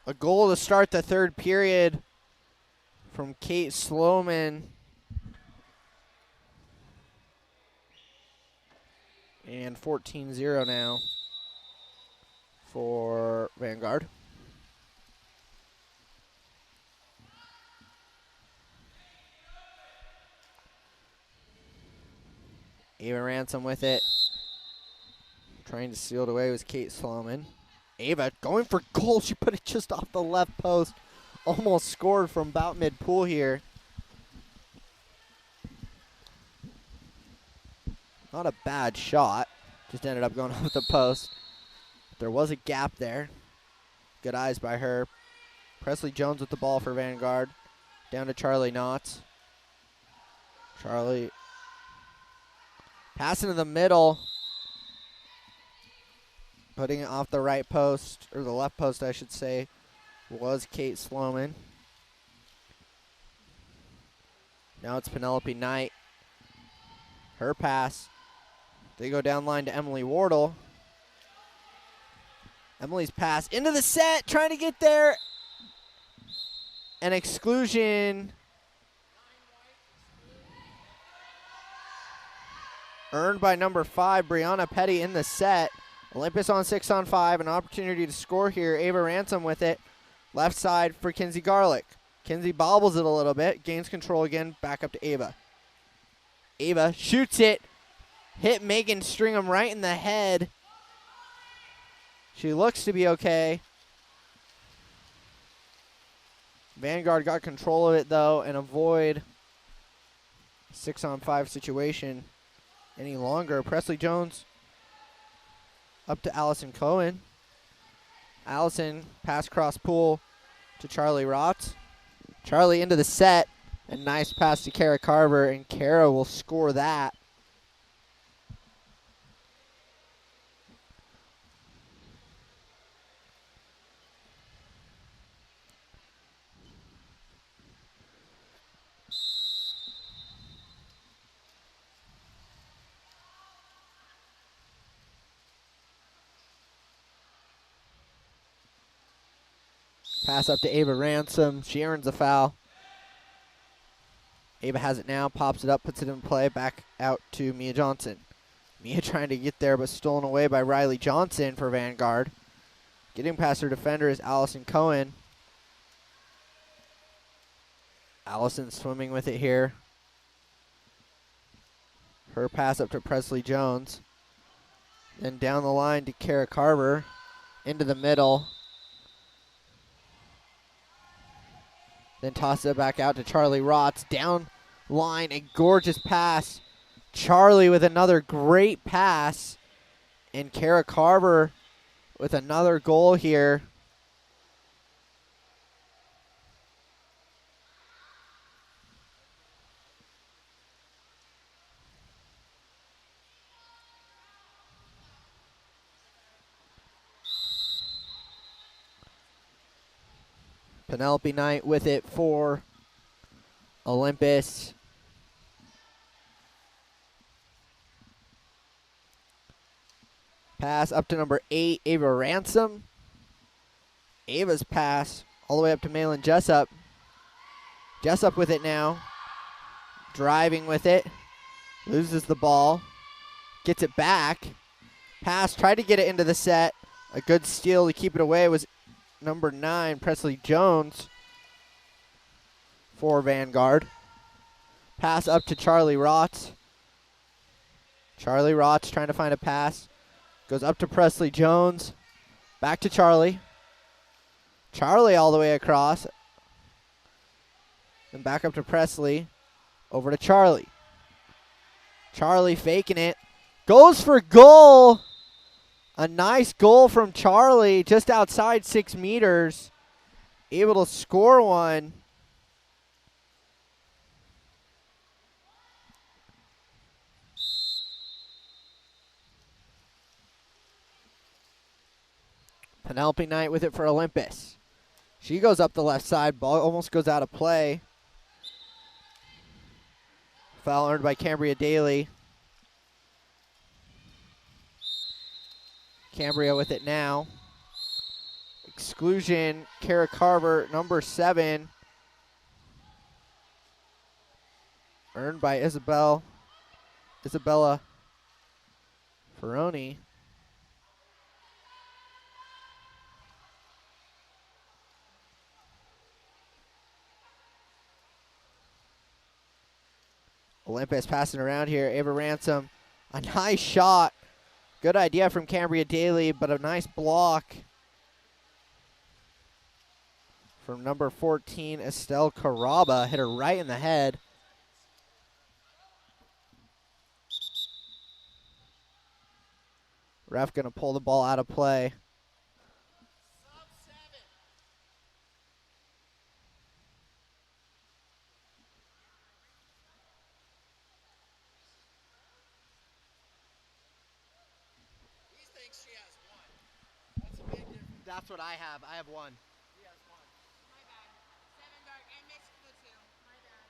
[SPEAKER 1] A goal to start the third period from Kate Sloman. And 14-0 now for Vanguard. Ava Ransom with it. Trying to seal it away was Kate Sloman. Ava going for goal. She put it just off the left post. Almost scored from about mid-pool here. Not a bad shot. Just ended up going off the post. There was a gap there. Good eyes by her. Presley Jones with the ball for Vanguard. Down to Charlie Knotts. Charlie passing to the middle. Putting it off the right post, or the left post, I should say, was Kate Sloman. Now it's Penelope Knight. Her pass. They go down line to Emily Wardle. Emily's pass into the set, trying to get there. An exclusion earned by number 5, Brianna Petty, in the set. Olympus on 6-on-5, an opportunity to score here. Ava Ransom with it. Left side for Kinsey Garlick. Kinsey bobbles it a little bit, gains control again, back up to Ava. Ava shoots it. Hit Megan Stringham right in the head. She looks to be okay. Vanguard got control of it, though, and avoid 6-on-5 situation any longer. Presley Jones up to Allison Cohen. Allison pass cross pool to Charlie Rotz. Charlie into the set. A nice pass to Kara Carver, and Kara will score that. Pass up to Ava Ransom. She earns a foul. Ava has it now, pops it up, puts it in play, back out to Mia Johnson. Mia trying to get there, but stolen away by Riley Johnson for Vanguard. Getting past her defender is Allison Cohen. Allison swimming with it here. Her pass up to Presley Jones. Then down the line to Kara Carver. Into the middle. Then toss it back out to Charlie Rotz. Down line, a gorgeous pass. Charlie with another great pass. And Kara Carver with another goal here. Penelope Knight with it for Olympus. Pass up to number 8, Ava Ransom. Ava's pass all the way up to Malin Jessup. Jessup with it now. Driving with it. Loses the ball. Gets it back. Pass, tried to get it into the set. A good steal to keep it away was number 9, Presley Jones for Vanguard. Pass up to Charlie Rotz. Charlie Rotz trying to find a pass. Goes up to Presley Jones. Back to Charlie. Charlie all the way across. Then back up to Presley. Over to Charlie. Charlie faking it. Goes for goal. A nice goal from Charlie, just outside 6 meters. Able to score one. Penelope Knight with it for Olympus. She goes up the left side. Ball almost goes out of play. Foul earned by Cambria Daly. Cambria with it now. exclusion, Kara Carver, number 7. Earned by Isabella Ferroni. Olympus passing around here. Ava Ransom, a nice shot. Good idea from Cambria Daly, but a nice block from number 14, Estelle Caraba. Hit her right in the head. Ref gonna pull the ball out of play.
[SPEAKER 2] She has one. That's a big difference.
[SPEAKER 3] That's what I have. I have 1.
[SPEAKER 2] She has one. My bad. 7 dark and mixed the 2. My bad.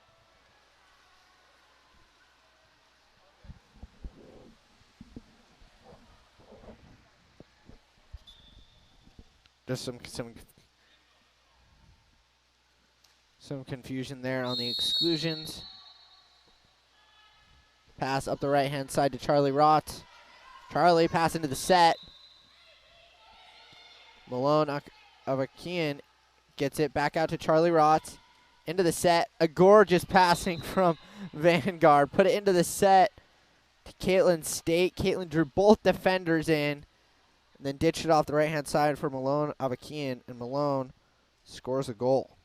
[SPEAKER 1] Just some confusion there on the exclusions. Pass up the right-hand side to Charlie Rott. Charlie pass into the set. Malone Avakian gets it back out to Charlie Rott. Into the set. A gorgeous passing from Vanguard. Put it into the set to Caitlin State. Caitlin drew both defenders in. And then ditched it off the right-hand side for Malone Avakian. And Malone scores a goal.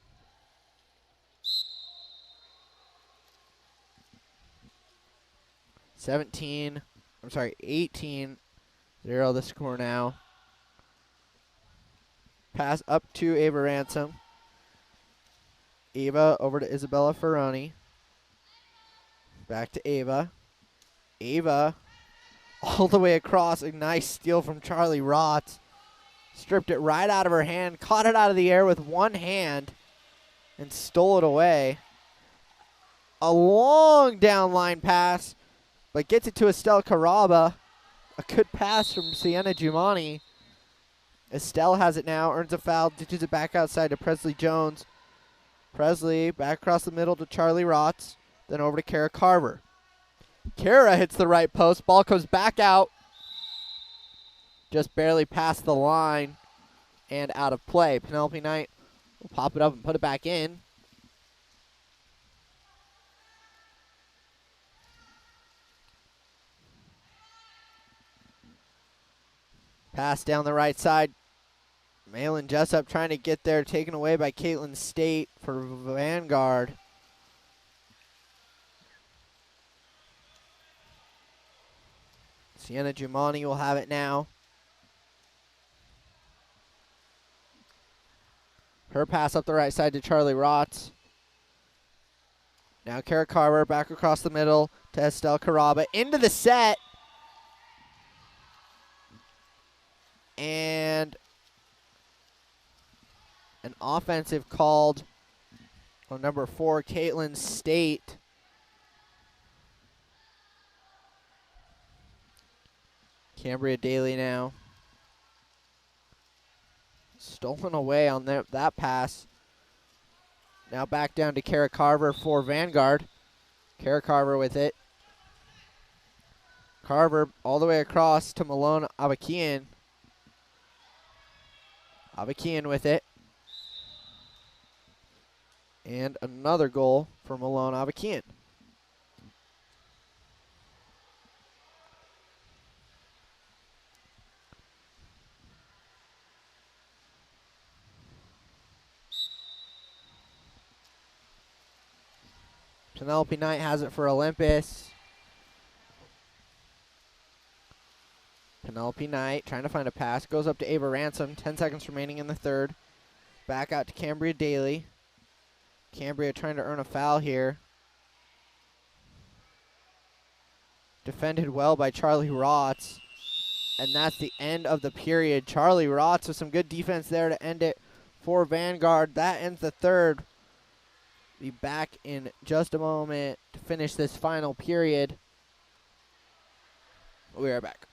[SPEAKER 1] I'm sorry, 18-0 the score now. Pass up to Ava Ransom. Ava over to Isabella Ferroni. Back to Ava. Ava all the way across. A nice steal from Charlie Rott. Stripped it right out of her hand. Caught it out of the air with one hand and stole it away. A long down line pass, but gets it to Estelle Caraba. A good pass from Sienna Giumani. Estelle has it now, earns a foul, ditches it back outside to Presley Jones. Presley back across the middle to Charlie Rott, then over to Kara Carver. Kara hits the right post, ball comes back out. Just barely past the line and out of play. Penelope Knight will pop it up and put it back in. Pass down the right side. Malin Jessup trying to get there, taken away by Caitlin State for Vanguard. Sienna Giumani will have it now. Her pass up the right side to Charlie Rott. Now Kara Carver back across the middle to Estelle Caraba. Into the set. And an offensive called on number 4, Caitlin State. Cambria Daly now. Stolen away on that pass. Now back down to Kara Carver for Vanguard. Kara Carver with it. Carver all the way across to Malone Avakian. Avakian with it. And another goal for Malone Avakian. Penelope Knight has it for Olympus. Penelope Knight trying to find a pass. Goes up to Ava Ransom. 10 seconds remaining in the third. Back out to Cambria Daly. Cambria trying to earn a foul here. Defended well by Charlie Rott. And that's the end of the period. Charlie Rott with some good defense there to end it for Vanguard. That ends the third. Be back in just a moment to finish this final period. We are back.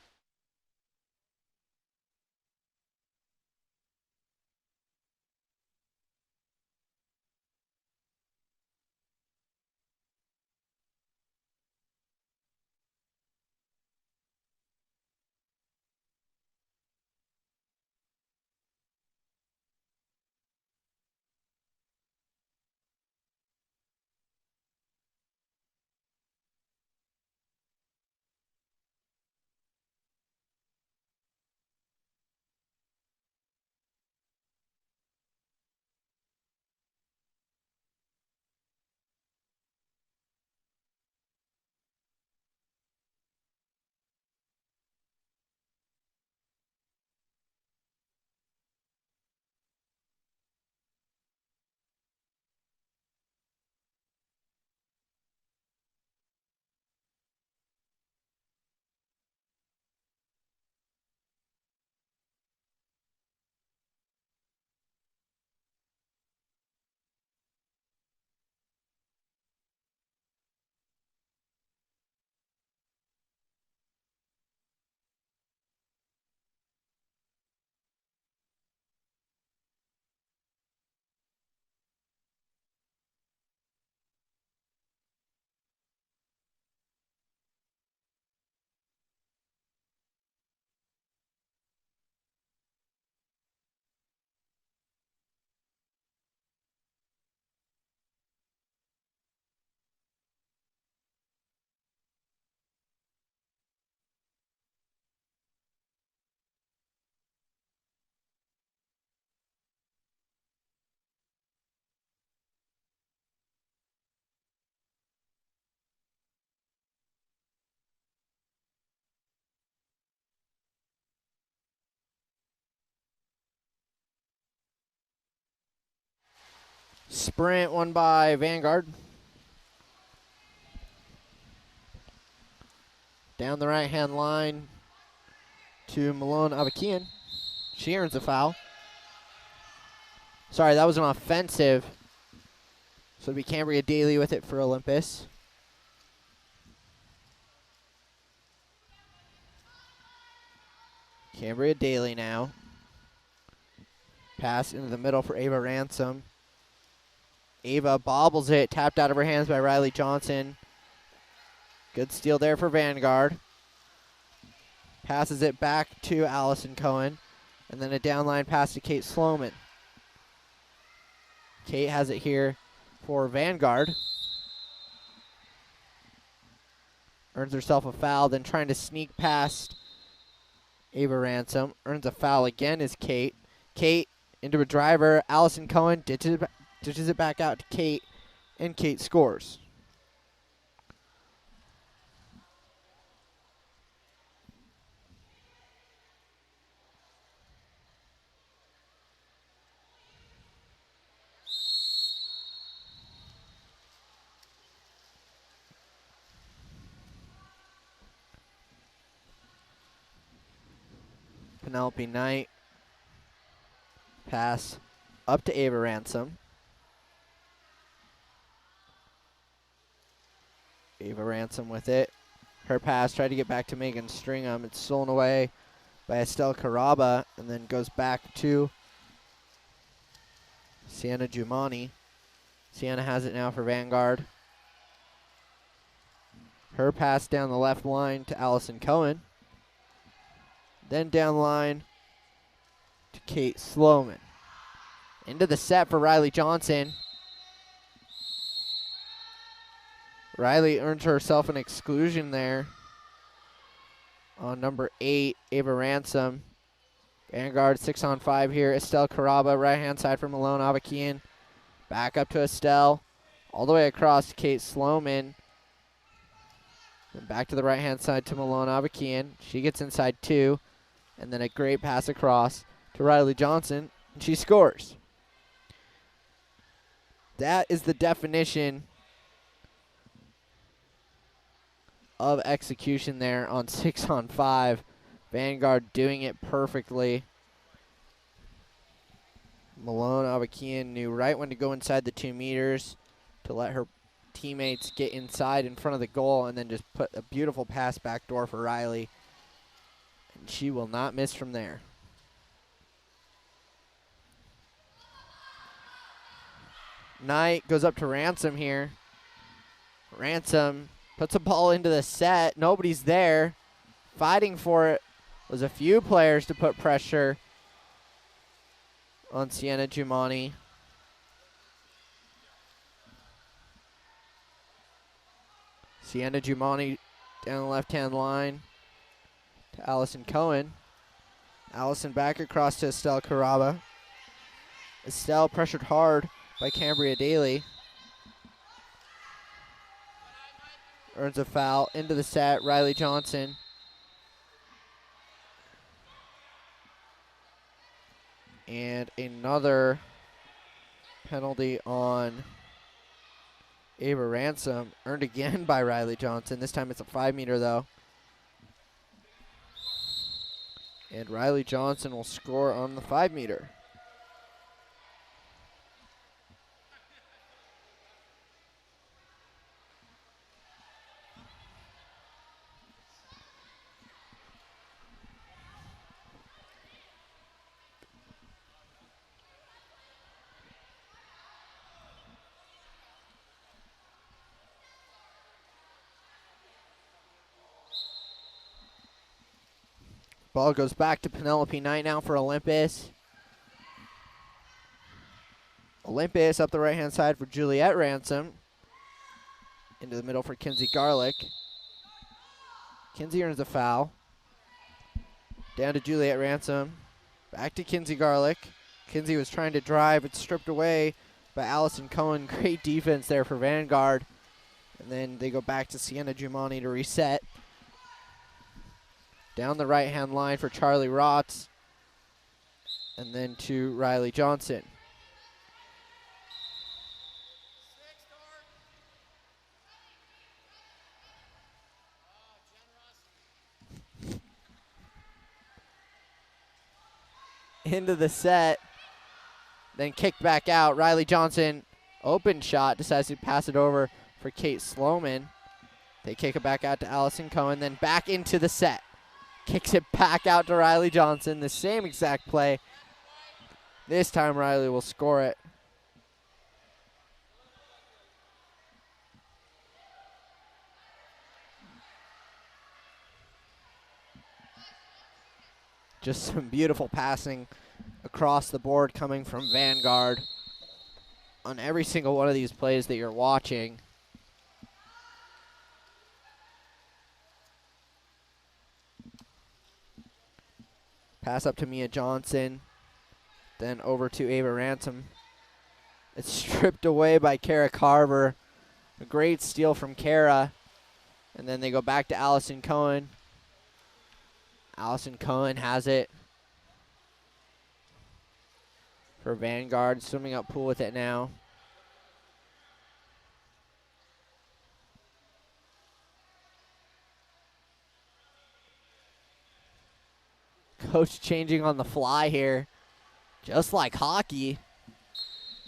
[SPEAKER 1] Sprint won by Vanguard. Down the right-hand line to Malone Avakian. She earns a foul. Sorry, that was an offensive. So it'll be Cambria Daly with it for Olympus. Cambria Daly now. Pass into the middle for Ava Ransom. Ava bobbles it, tapped out of her hands by Riley Johnson. Good steal there for Vanguard. Passes it back to Allison Cohen. And then a downline pass to Kate Sloman. Kate has it here for Vanguard. Earns herself a foul, then trying to sneak past Ava Ransom. Earns a foul again is Kate. Kate into a driver. Allison Cohen ditches it back out to Kate, and Kate scores. Penelope Knight. Pass up to Ava Ransom. Ava Ransom with it. Her pass tried to get back to Megan Stringham. It's stolen away by Estelle Caraba and then goes back to Sienna Jumani. Sienna has it now for Vanguard. Her pass down the left line to Allison Cohen. Then down line to Kate Sloman. Into the set for Riley Johnson. Riley earns herself an exclusion there on number 8, Ava Ransom. Vanguard 6-on-5 here. Estelle Caraba, right-hand side for Malone Avakian. Back up to Estelle. All the way across to Kate Sloman. And back to the right-hand side to Malone Avakian. She gets inside 2. And then a great pass across to Riley Johnson. And she scores. That is the definition of execution there on 6-on-5. Vanguard doing it perfectly. Malone Avakian knew right when to go inside the 2 meters to let her teammates get inside in front of the goal and then just put a beautiful pass backdoor for Riley. And she will not miss from there. Knight goes up to Ransom here. Ransom puts a ball into the set. Nobody's there. Fighting for it was a few players to put pressure on Sienna Jumani. Sienna Jumani down the left-hand line to Allison Cohen. Allison back across to Estelle Caraba. Estelle pressured hard by Cambria Daly. Earns a foul into the set. Riley Johnson. And another penalty on Ava Ransom. Earned again by Riley Johnson. This time it's a 5-meter though. And Riley Johnson will score on the 5-meter. Ball goes back to Penelope Knight now for Olympus. Olympus up the right-hand side for Juliet Ransom. Into the middle for Kinsey Garlick. Kinsey earns a foul. Down to Juliet Ransom. Back to Kinsey Garlick. Kinsey was trying to drive, but stripped away by Allison Cohen. Great defense there for Vanguard. And then they go back to Sienna Jumani to reset. Down the right-hand line for Charlie Rotz. And then to Riley Johnson. into the set. Then kicked back out. Riley Johnson, open shot, decides to pass it over for Kate Sloman. They kick it back out to Allison Cohen, then back into the set. Kicks it back out to Riley Johnson, the same exact play. This time Riley will score it. Just some beautiful passing across the board coming from Vanguard on every single one of these plays that you're watching. Pass up to Mia Johnson, then over to Ava Ransom. It's stripped away by Kara Carver. A great steal from Kara. And then they go back to Allison Cohen. Allison Cohen has it for Vanguard, swimming up pool with it now. Coach changing on the fly here, just like hockey.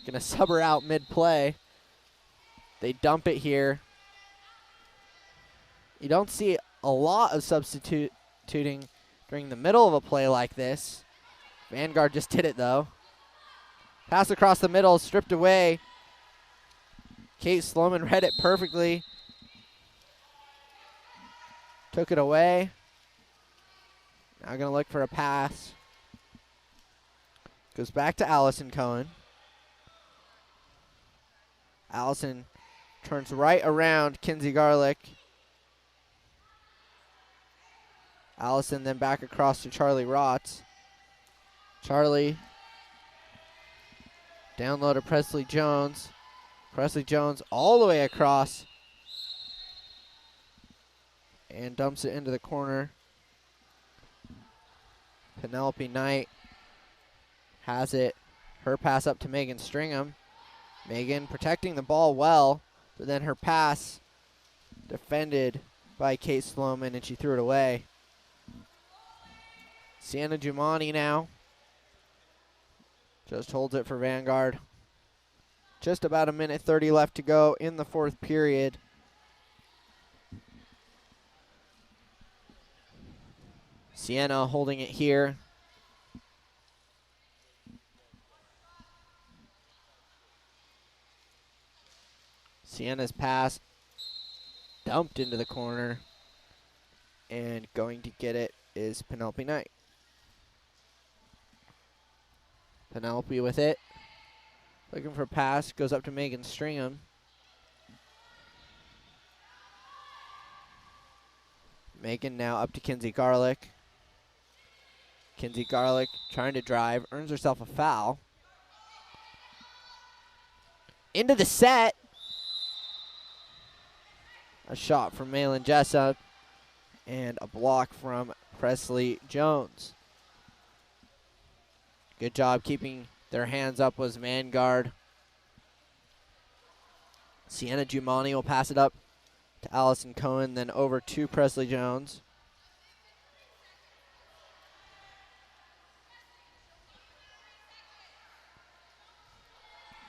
[SPEAKER 1] Gonna sub her out mid-play. They dump it here. You don't see a lot of substituting during the middle of a play like this. Vanguard just did it though. Pass across the middle, stripped away. Kate Sloman read it perfectly. Took it away. Now gonna look for a pass. Goes back to Allison Cohen. Allison turns right around Kinsey Garlick. Allison then back across to Charlie Rotz. Charlie down low to Presley Jones. Presley Jones all the way across and dumps it into the corner. Penelope Knight has it. Her pass up to Megan Stringham. Megan protecting the ball well, but then her pass defended by Kate Sloman and she threw it away. Sienna Giumani now just holds it for Vanguard. Just about a minute 30 left to go in the fourth period. Sienna holding it here. Sienna's pass dumped into the corner, and going to get it is Penelope Knight. Penelope with it. Looking for a pass, goes up to Megan Stringham. Megan now up to Kinsey Garlick. Kinsey Garlick trying to drive, earns herself a foul. Into the set. A shot from Malin Jessup and a block from Presley Jones. Good job keeping their hands up was Vanguard. Sienna Giumani will pass it up to Allison Cohen, then over to Presley Jones.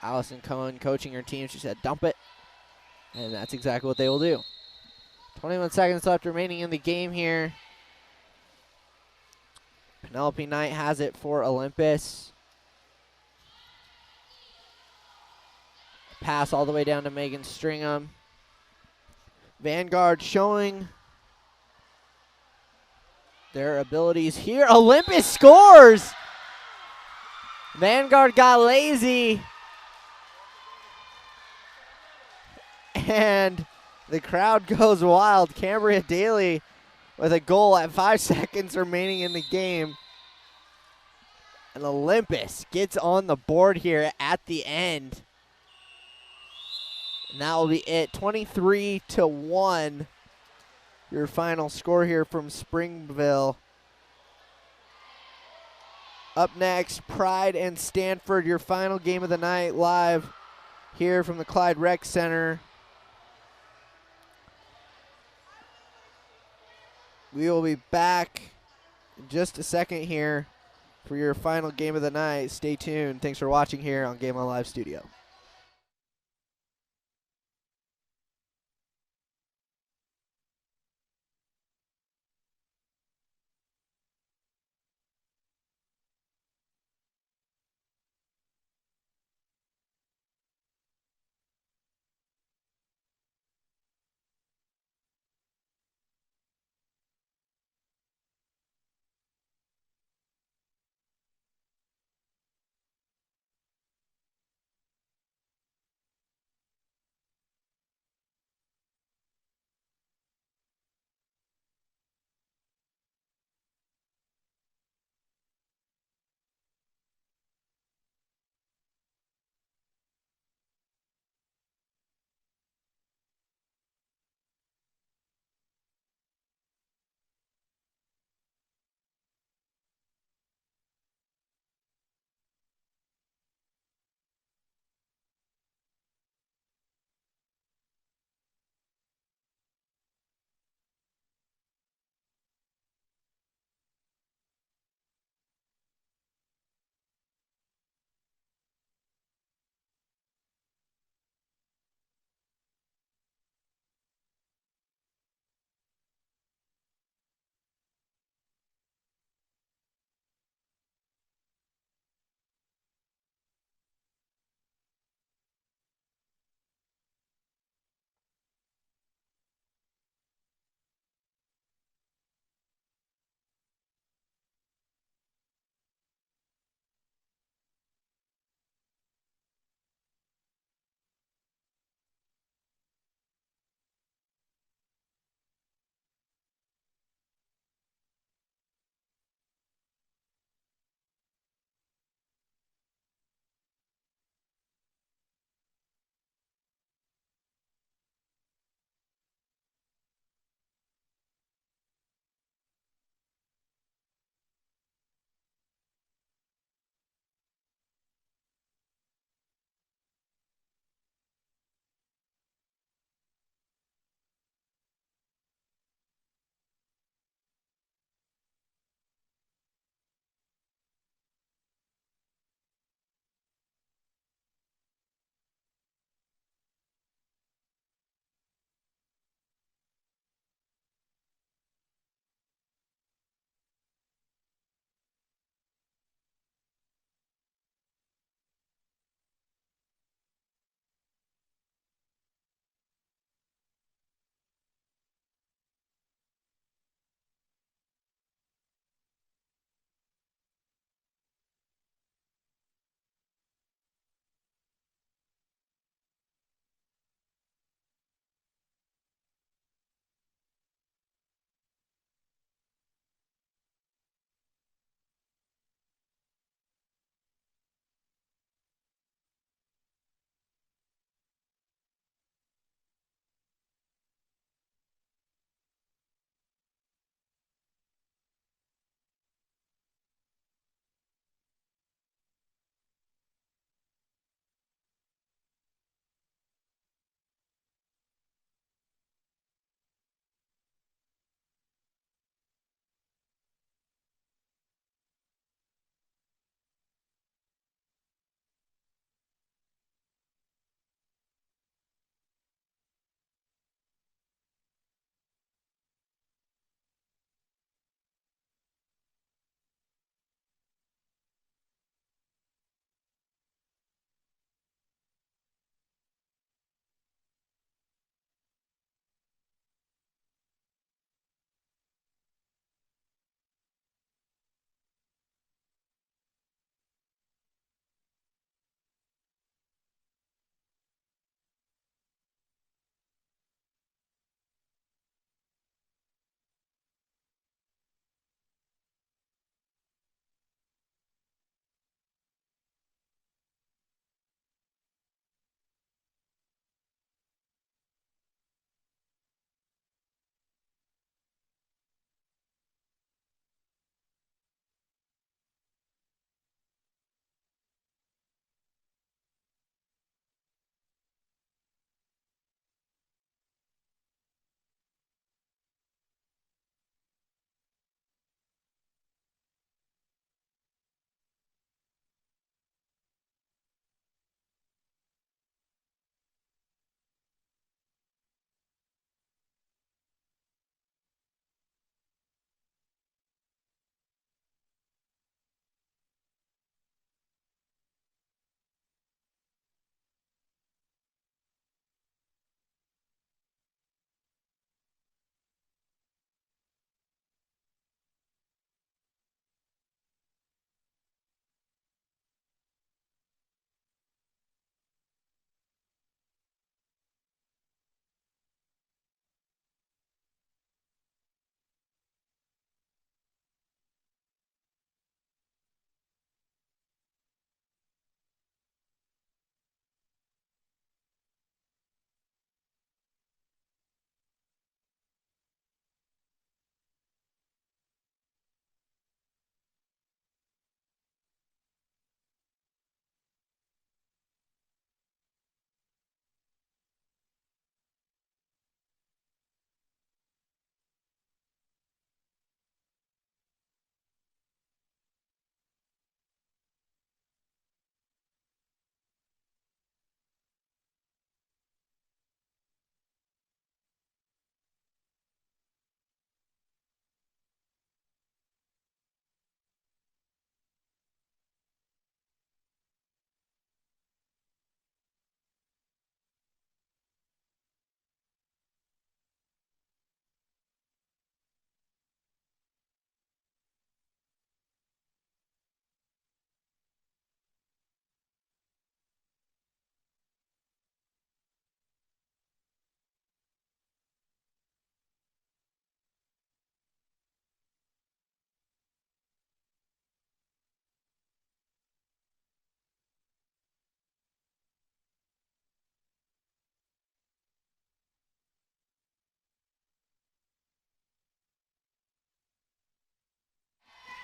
[SPEAKER 1] Allison Cohen coaching her team. She said, dump it. And that's exactly what they will do. 21 seconds left remaining in the game here. Penelope Knight has it for Olympus. Pass all the way down to Megan Stringham. Vanguard showing their abilities here. Olympus scores! Vanguard got lazy. And the crowd goes wild. Cambria Daly with a goal at 5 seconds remaining in the game. And Olympus gets on the board here at the end. And that will be it. 23-1. Your final score here from Springville. Up next, Pride and Stanford, your final game of the night, live here from the Clyde Rec Center. We will be back in just a second here for your final game of the night. Stay tuned. Thanks for watching here on Game On Live Studio.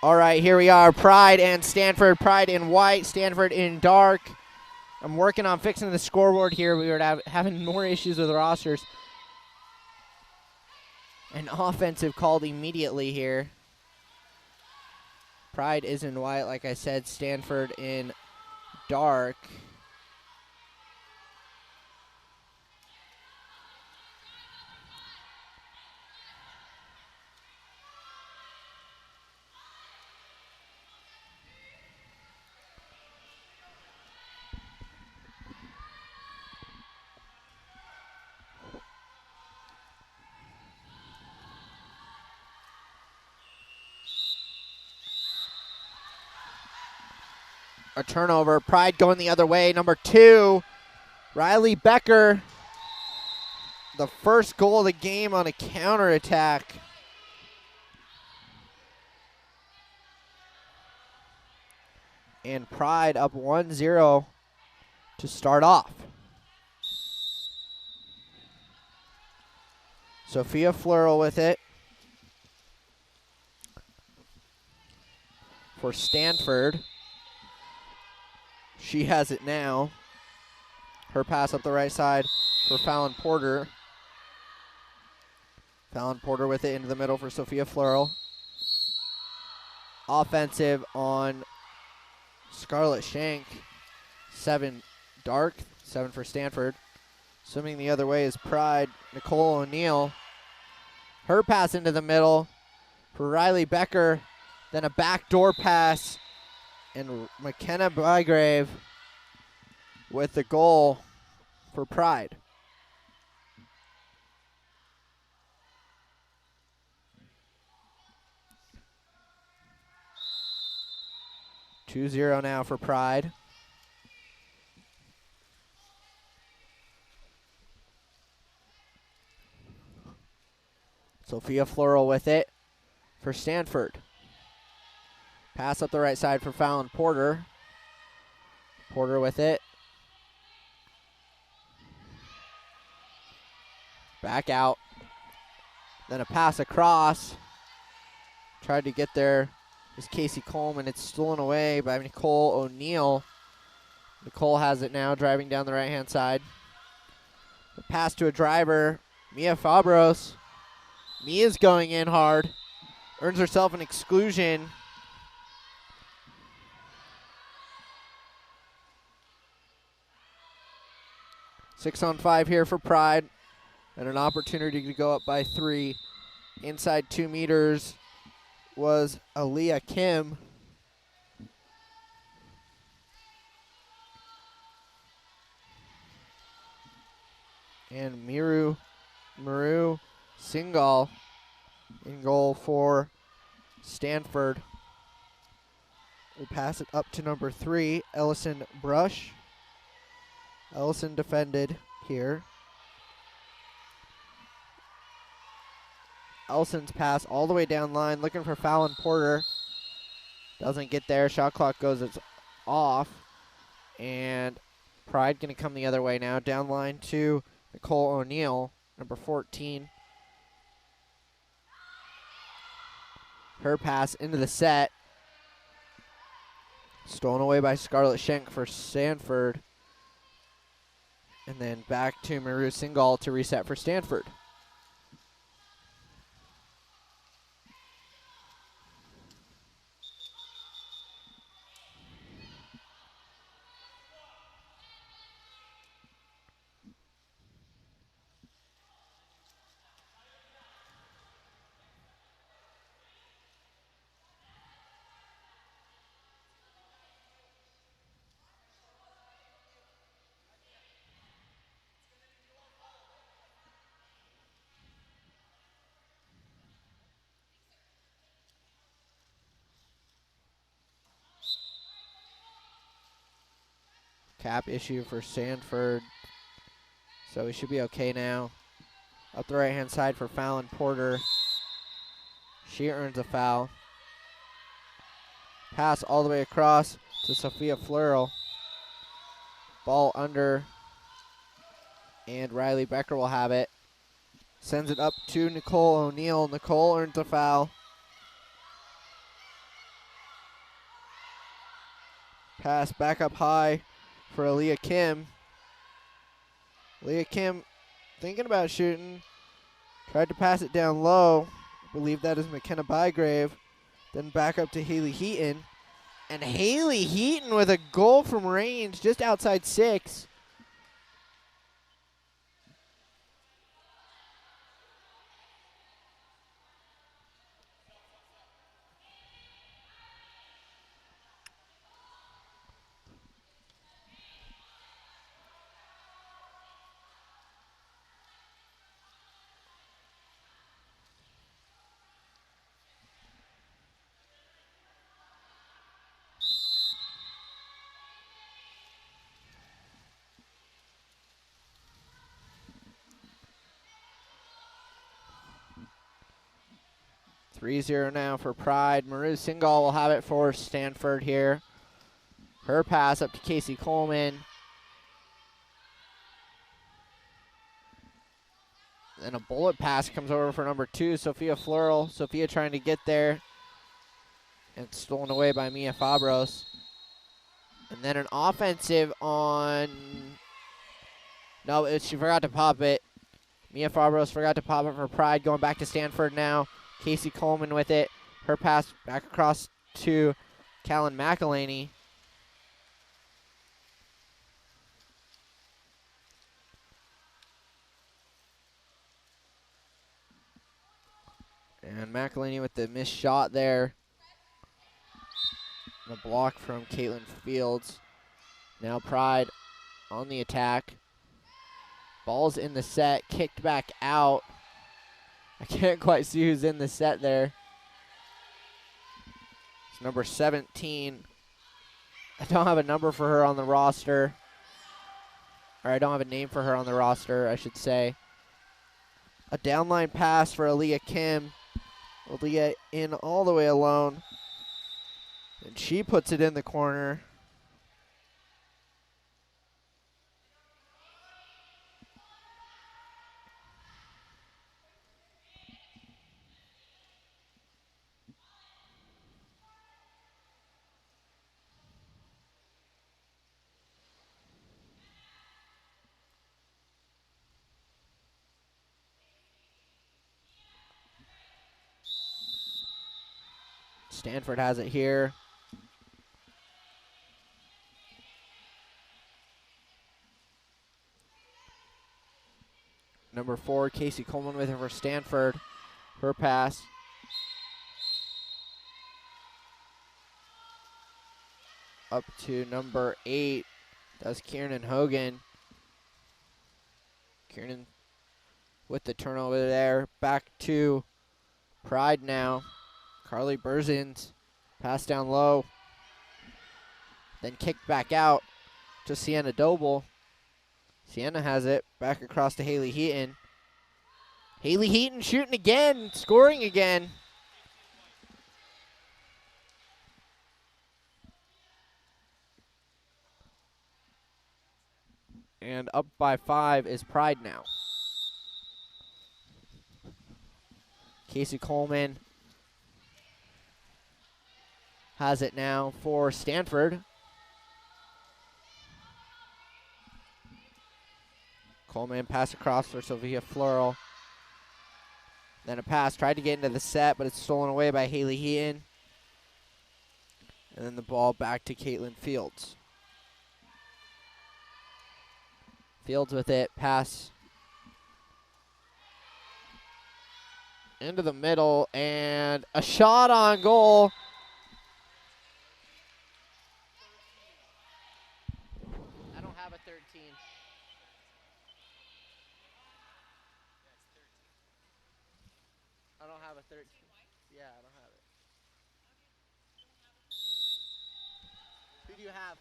[SPEAKER 1] All right, here we are. Pride and Stanford. Pride in white, Stanford in dark. I'm working on fixing the scoreboard here. We were having more issues with rosters. An offensive called immediately here. Pride is in white, like I said. Stanford in dark. A turnover. Pride going the other way. Number 2, Riley Becker. The first goal of the game on a counterattack. And Pride up 1-0 to start off. Sophia Fleural with it for Stanford. She has it now. Her pass up the right side for Fallon Porter. Fallon Porter with it into the middle for Sophia Fleural. Offensive on Scarlett Shank. 7 dark, 7 for Stanford. Swimming the other way is Pride, Nicole O'Neill. Her pass into the middle for Riley Becker. Then a backdoor pass. And McKenna Bygrave with the goal for Pride. (2-0) now for Pride. Sophia Fleural with it for Stanford. Pass up the right side for Fallon Porter. Porter with it. Back out. Then a pass across. Tried to get there is Casey Coleman. It's stolen away by Nicole O'Neill. Nicole has it now, driving down the right-hand side. The pass to a driver, Mia Fabros. Mia's going in hard. Earns herself an exclusion. Six on 5 here for Pride, and an opportunity to go up by 3. Inside 2 meters was Aaliyah Kim. And Maru Singal in goal for Stanford. We'll pass it up to number 3, Ellison Brush. Ellison defended here. Ellison's pass all the way down line, looking for Fallon Porter. Doesn't get there. Shot clock goes, it's off. And Pride going to come the other way now. Down line to Nicole O'Neill, number 14. Her pass into the set. Stolen away by Scarlett Schenk for Stanford. And then back to Maru Singal to reset for Stanford. Cap issue for Stanford. So we should be okay now. Up the right-hand side for Fallon Porter. She earns a foul. Pass all the way across to Sophia Fleural. Ball under. And Riley Becker will have it. Sends it up to Nicole O'Neill. Nicole earns a foul. Pass back up high for Aaliyah Kim. Aaliyah Kim thinking about shooting. Tried to pass it down low. I believe that is McKenna Bygrave. Then back up to Haley Heaton. And Haley Heaton with a goal from range just outside 6. (3-0) now for Pride. Maru Singal will have it for Stanford here. Her pass up to Casey Coleman. Then a bullet pass comes over for number 2, Sophia Floral. Sophia trying to get there. And stolen away by Mia Fabros. And then an offensive on... No, she forgot to pop it. Mia Fabros forgot to pop it for Pride. Going back to Stanford now. Casey Coleman with it. Her pass back across to Callan McElhaney. And McElhaney with the missed shot there. The block from Caitlin Fields. Now Pride on the attack. Ball's in the set, kicked back out. I can't quite see who's in the set there. It's number 17. I don't have a number for her on the roster. Or I don't have a name for her on the roster, I should say. A downline pass for Aaliyah Kim. Aaliyah in all the way alone. And she puts it in the corner. Stanford has it here. Number 4, Casey Coleman with it for Stanford. Her pass. Up to number 8. That's Kiernan Hogan. Kiernan with the turnover there. Back to Pride now. Carly Berzins. Pass down low. Then kicked back out to Sienna Doble. Sienna has it. Back across to Haley Heaton. Haley Heaton shooting again. Scoring again. And up by 5 is Pride now. Casey Coleman has it now for Stanford. Coleman pass across for Sophia Floral. Then a pass, tried to get into the set, but it's stolen away by Haley Heaton. And then the ball back to Caitlin Fields. Fields with it, pass into the middle, and a shot on goal.
[SPEAKER 3] I don't have a 13. I don't have a 13. Yeah, I don't have it. Who do you have?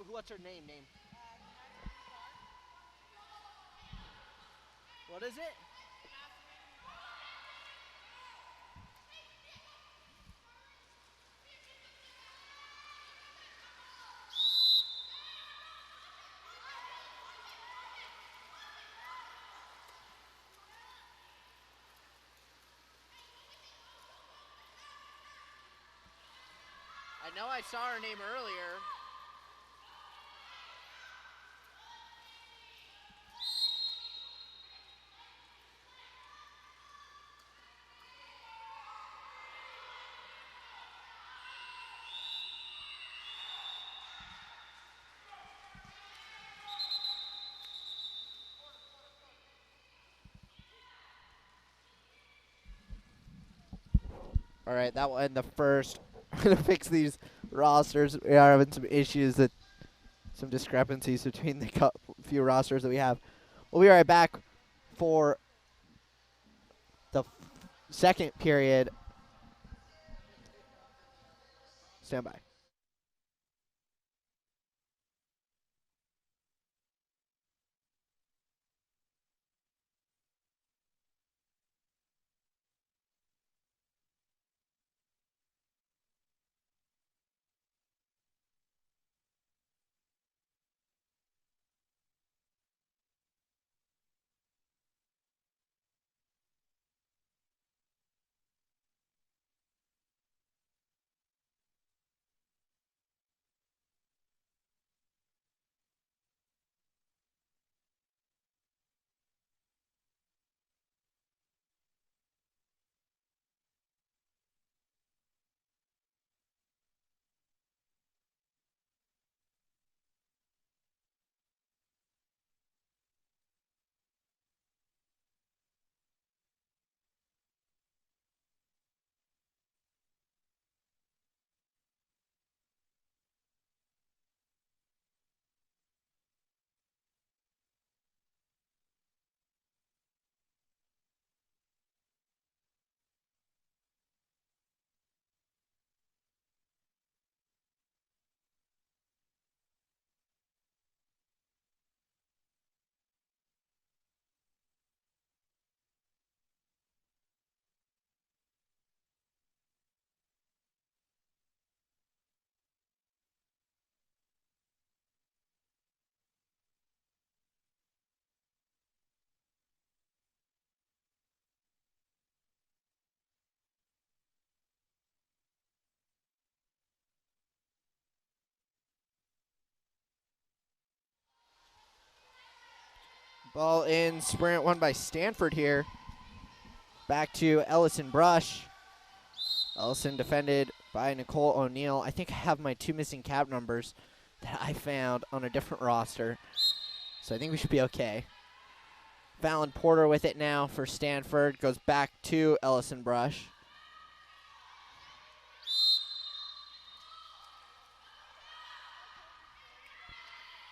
[SPEAKER 3] What's her name? What is it? I I know I saw her name earlier.
[SPEAKER 1] All right, that will end the first. I'm going to fix these rosters. We are having some issues, some discrepancies between the few rosters that we have. We'll be right back for the second period. Stand by. Ball in, sprint won by Stanford here. Back to Ellison Brush. Ellison defended by Nicole O'Neill. I think I have my 2 missing cap numbers that I found on a different roster. So I think we should be okay. Fallon Porter with it now for Stanford. Goes back to Ellison Brush.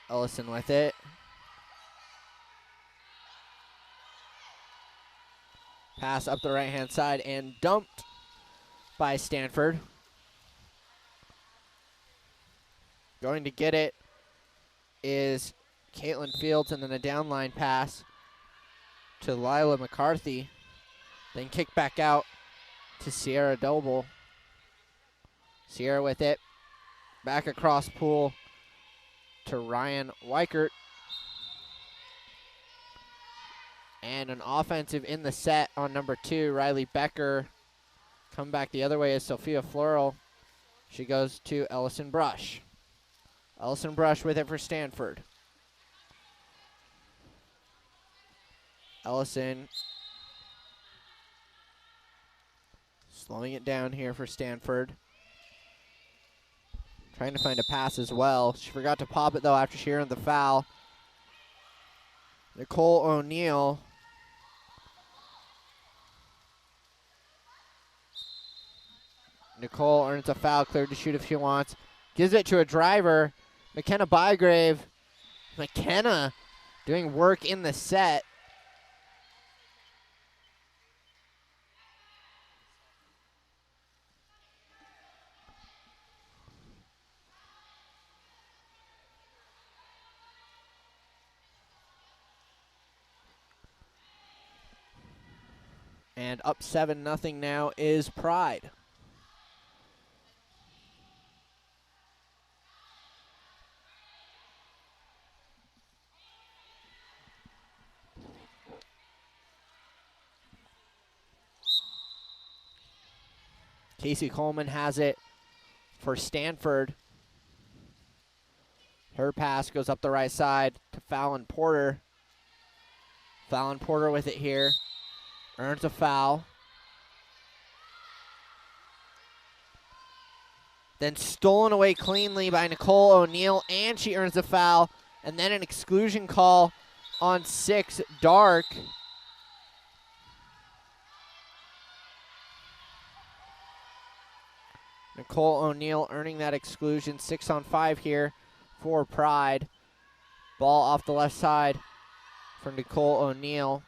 [SPEAKER 1] Ellison with it. Pass up the right-hand side and dumped by Stanford. Going to get it is Caitlin Fields, and then a downline pass to Lila McCarthy. Then kick back out to Sierra Doble. Sierra with it. Back across pool to Ryan Weichert. And an offensive in the set on number 2, Riley Becker. Come back the other way is Sophia Floral. She goes to Ellison Brush. Ellison Brush with it for Stanford. Ellison slowing it down here for Stanford. Trying to find a pass as well. She forgot to pop it, though, after she earned the foul. Nicole O'Neill. Nicole earns a foul, cleared to shoot if she wants. Gives it to a driver, McKenna Bygrave. McKenna doing work in the set. And up 7-0 now is Pride. Casey Coleman has it. for Stanford. Her pass goes up the right side to Fallon Porter. Fallon Porter with it here. Earns a foul. Then stolen away cleanly by Nicole O'Neill, and she earns a foul. And then an exclusion call on 6, Dark. Nicole O'Neill earning that exclusion. 6 on 5 here for Pride. Ball off the left side for Nicole O'Neill.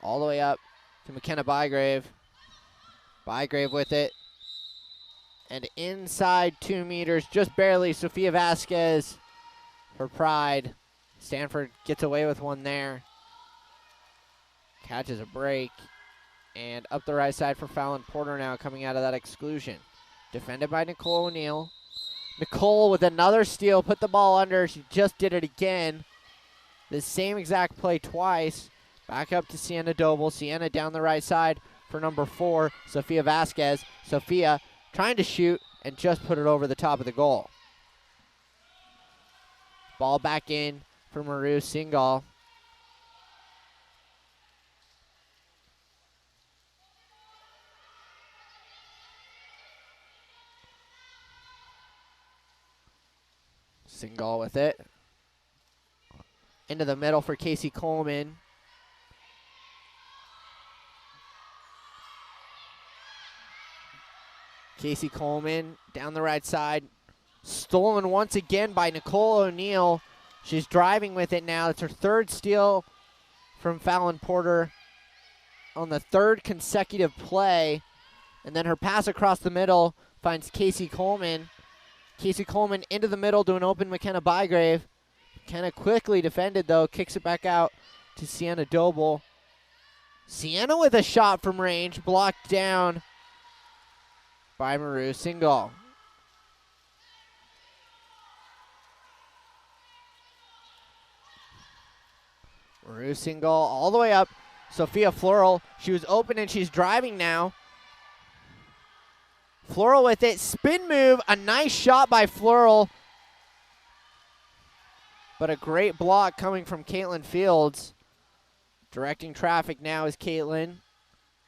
[SPEAKER 1] All the way up to McKenna Bygrave. Bygrave with it. And inside 2 meters, just barely, Sofia Vasquez for Pride. Stanford gets away with one there. Catches a break. And up the right side for Fallon Porter now coming out of that exclusion. Defended by Nicole O'Neill. Nicole with another steal, put the ball under. She just did it again. The same exact play twice. Back up to Sienna Doble. Sienna down the right side for number 4, Sofia Vasquez. Sofia trying to shoot and just put it over the top of the goal. Ball back in for Maru Singal. Singal with it. Into the middle for Casey Coleman. Casey Coleman down the right side. Stolen once again by Nicole O'Neill. She's driving with it now. It's her 3rd steal from Fallon Porter on the 3rd consecutive play. And then her pass across the middle finds Casey Coleman. Casey Coleman into the middle to an open McKenna Bygrave. McKenna quickly defended, though. Kicks it back out to Sienna Doble. Sienna with a shot from range. Blocked down by Maru Singal. Maru Singal all the way up. Sophia Floral. She was open and she's driving now. Floral with it. Spin move. A nice shot by Floral. But a great block coming from Caitlin Fields. Directing traffic now is Caitlin.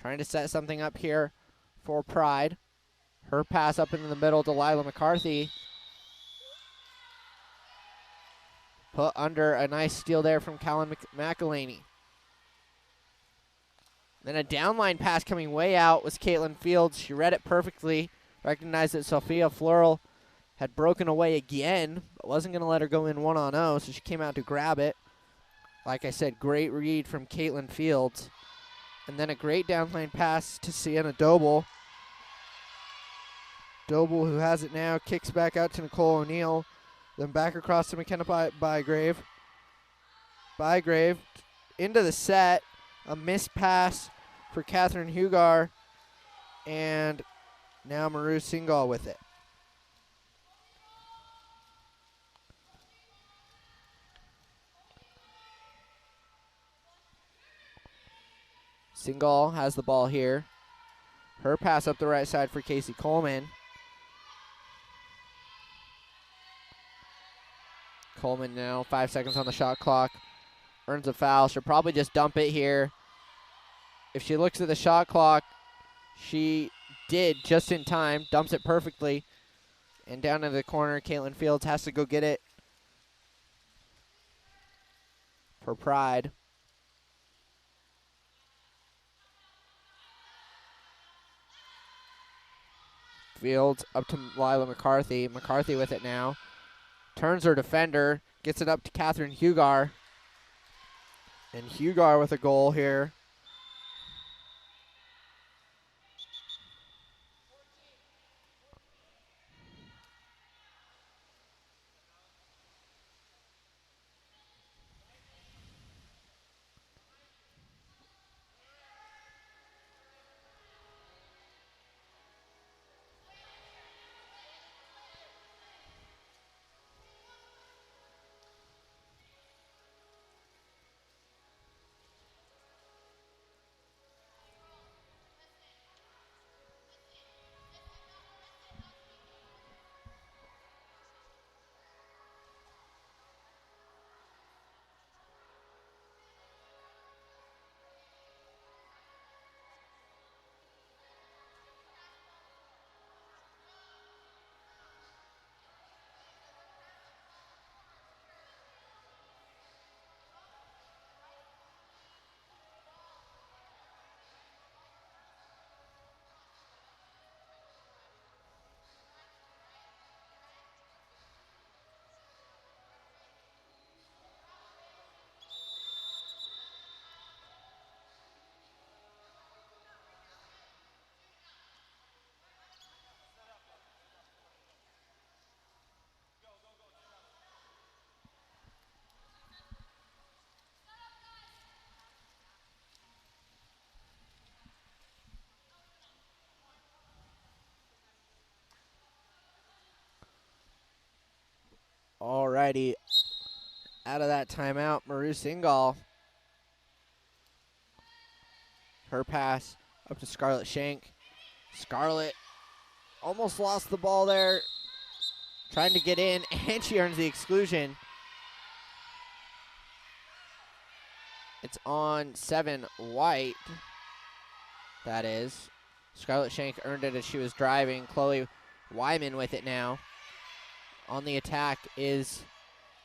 [SPEAKER 1] Trying to set something up here for Pride. Her pass up into the middle to Lila McCarthy. Put under. A nice steal there from Callan McElhaney. Then a downline pass coming way out was Caitlin Fields. She read it perfectly. Recognized that Sophia Floral had broken away again, but wasn't going to let her go in 1-on-0, so she came out to grab it. Like I said, great read from Caitlin Fields. And then a great downline pass to Sienna Doble. Doble, who has it now, kicks back out to Nicole O'Neill. Then back across to McKenna Bygrave. Bygrave into the set. A missed pass for Catherine Hugar. And now Maru Singal with it. Singal has the ball here. Her pass up the right side for Casey Coleman. Coleman now, 5 seconds on the shot clock. Earns a foul. She'll probably just dump it here. If she looks at the shot clock, she did just in time. Dumps it perfectly. And down in the corner, Caitlin Fields has to go get it for Pride. Fields up to Lila McCarthy. McCarthy with it now. Turns her defender. Gets it up to Catherine Hugar. And Hugar with a goal here.
[SPEAKER 4] Alrighty. Out of that timeout, Maru Singal. Her pass up to Scarlett Shank. Scarlett almost lost the ball there. Trying to get in, and she earns the exclusion. It's on 7 White. That is. Scarlett Shank earned it as she was driving. Chloe Wyman with it now. On the attack is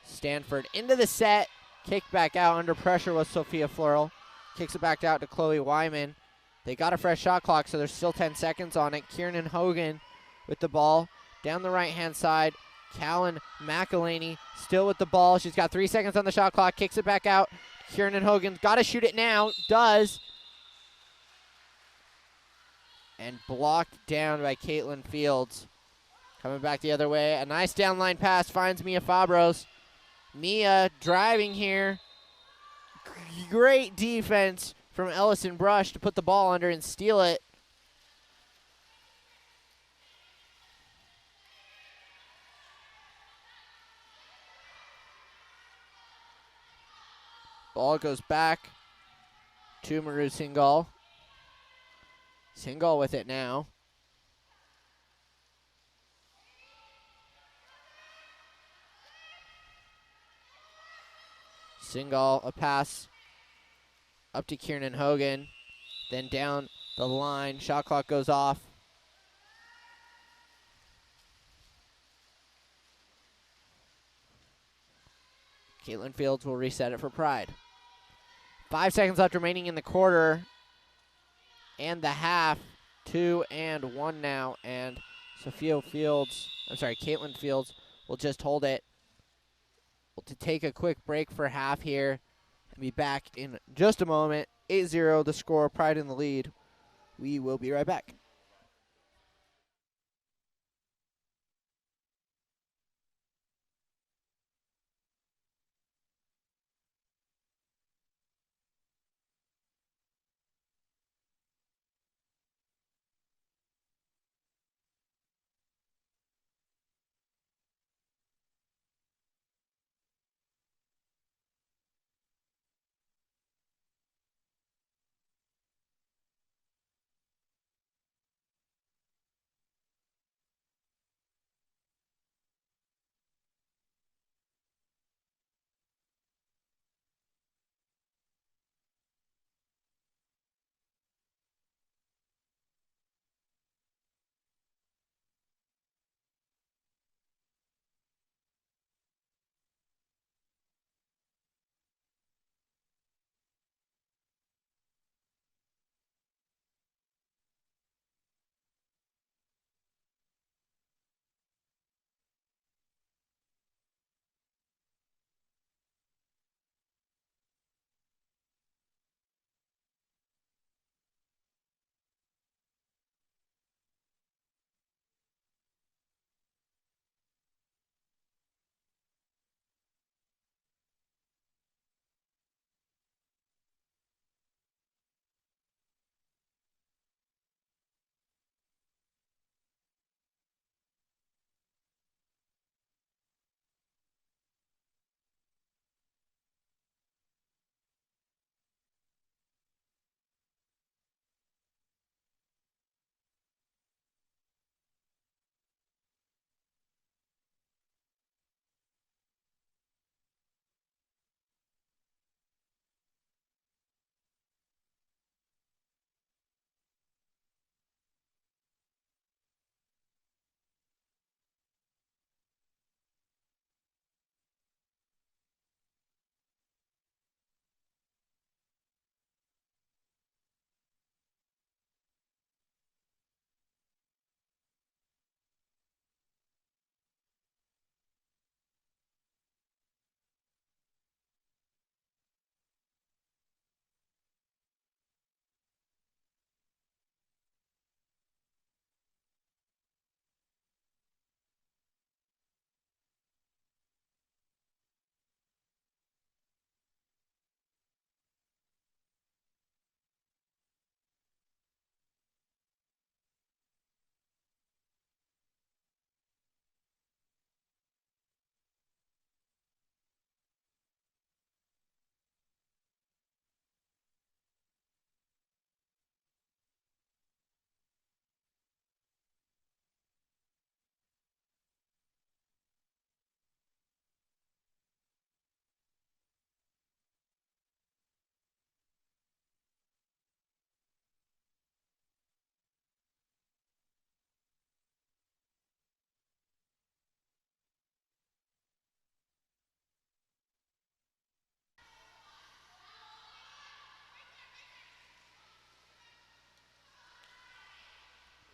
[SPEAKER 4] Stanford. Into the set. Kicked back out. Under pressure was Sophia Fleural. Kicks it back out to Chloe Wyman. They got a fresh shot clock, so there's still 10 seconds on it. Kieran Hogan with the ball. Down the right-hand side, Callan McElhaney still with the ball. She's got 3 seconds on the shot clock. Kicks it back out. Kieran Hogan got to shoot it now. Does. And blocked down by Caitlin Fields. Coming back the other way. A nice downline pass finds Mia Fabros. Mia driving here. Great defense from Ellison Brush to put the ball under and steal it. Ball goes back to Maru Singal. Singal with it now. Singal, a pass up to Kieran Hogan. Then down the line. Shot clock goes off. Caitlin Fields will reset it for Pride. 5 seconds left remaining in the quarter and the half. 2 and 1 now. And Caitlin Fields will just hold it. We'll take a quick break for half here and be back in just a moment. 8-0 the score, Pride in the lead. We will be right back.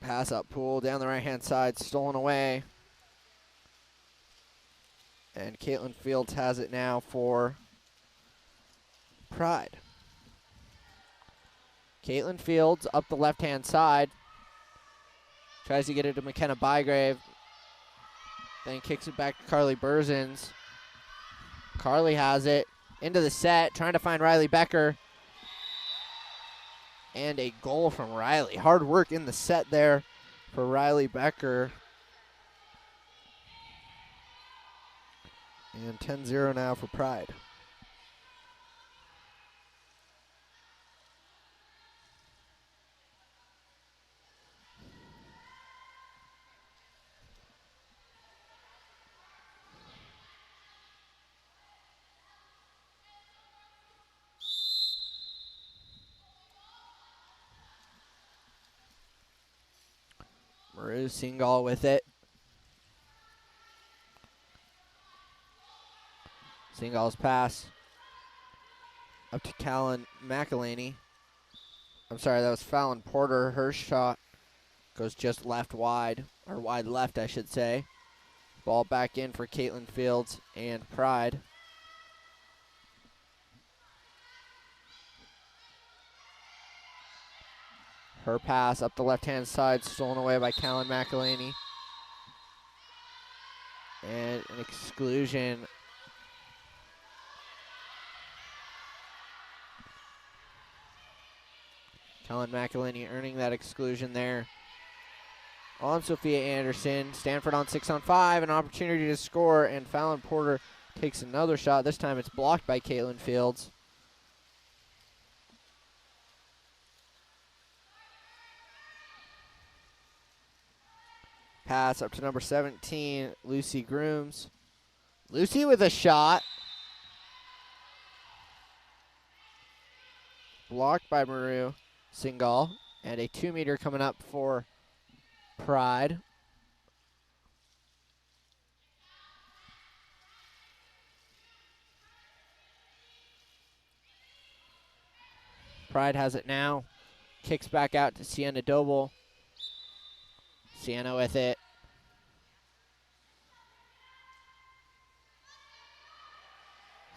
[SPEAKER 4] Pass up pool down the right-hand side, stolen away. And Caitlin Fields has it now for Pride. Caitlin Fields up the left-hand side. Tries to get it to McKenna Bygrave. Then kicks it back to Carly Burzins. Carly has it into the set, trying to find Riley Becker. And a goal from Riley. Hard work in the set there for Riley Becker. And 10-0 now for Pride. Maru Singal with it. Singal's pass up to Callan McElhaney. I'm sorry, that was Fallon Porter. Her shot goes just left wide, or wide left, I should say. Ball back in for Caitlin Fields and Pride. Her pass up the left-hand side, stolen away by Callan McElhaney. And an exclusion. Callan McElhaney earning that exclusion there on Sophia Anderson. Stanford on 6-on-5, an opportunity to score, and Fallon Porter takes another shot. This time it's blocked by Caitlin Fields. Pass up to number 17, Lucy Grooms. Lucy with a shot. Blocked by Maru Singal. And a 2-meter coming up for Pride. Pride has it now. Kicks back out to Sienna Doble. Sienna with it.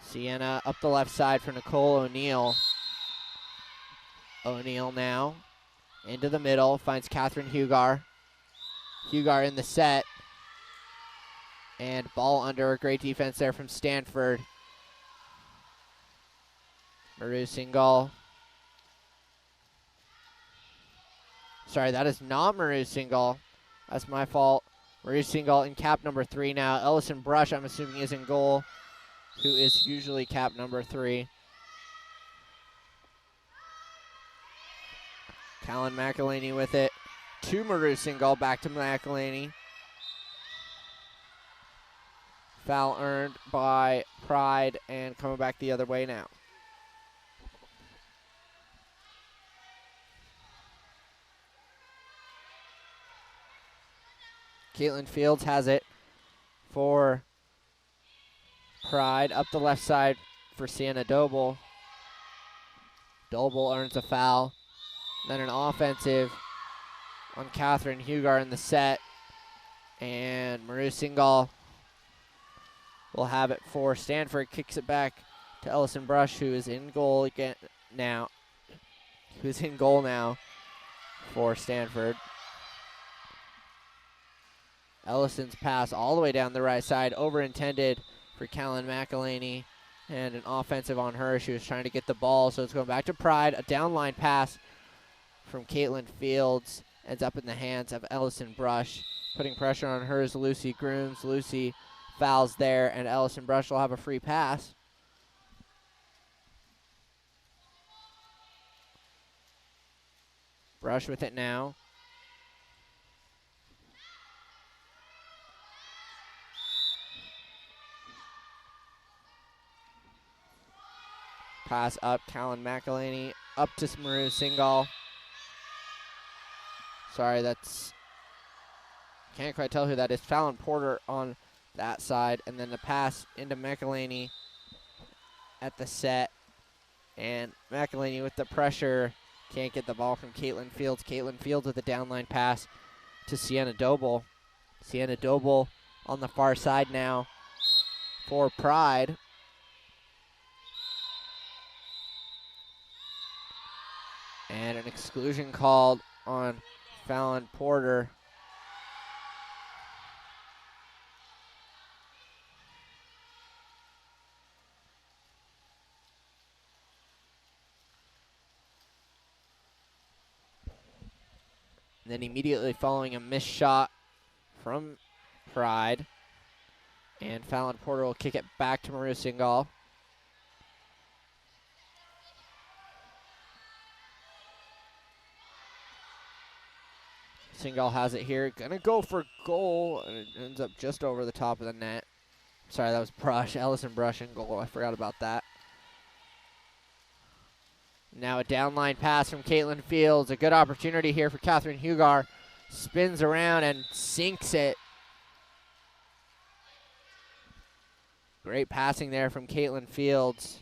[SPEAKER 4] Sienna up the left side for Nicole O'Neill. O'Neill now into the middle, finds Catherine Hugar. Hugar in the set. And ball under, great defense there from Stanford. Maru Singal. Sorry, that is not Maru Singal. That's my fault. Maru Singal in cap number 3 now. Ellison Brush, I'm assuming, is in goal, who is usually cap number 3. Callan McElhaney with it. To Maru Singal, back to McElhaney. Foul earned by Pride and coming back the other way now. Caitlin Fields has it for Pride. Up the left side for Sienna Doble. Doble earns a foul. Then an offensive on Catherine Hugar in the set. And Maru Singal will have it for Stanford. Kicks it back to Ellison Brush, who is in goal again now. Who's in goal now for Stanford. Ellison's pass all the way down the right side, overintended for Callan McElhaney, and an offensive on her. She was trying to get the ball, so it's going back to Pride. A downline pass from Caitlin Fields ends up in the hands of Ellison Brush. Putting pressure on her is Lucy Grooms. Lucy fouls there, and Ellison Brush will have a free pass. Brush with it now. Pass up, Callan McElhaney, up to Maru Singal. Sorry, that's, can't quite tell who that is. Fallon Porter on that side, and then the pass into McElhaney at the set. And McElhaney with the pressure Can't get the ball from Caitlin Fields. Caitlin Fields with a downline pass to Sienna Doble. Sienna Doble on the far side now for Pride. And an exclusion called on Fallon Porter. And then immediately following a missed shot from Pride. And Fallon Porter will kick it back to Maru Singal. Singal has it here. Gonna go for goal. And it ends up just over the top of the net. Sorry, that was Brush. Ellison Brush in goal. I forgot about that. Now a downline pass from Caitlin Fields. A good opportunity here for Catherine Hugar. Spins around and sinks it. Great passing there from Caitlin Fields.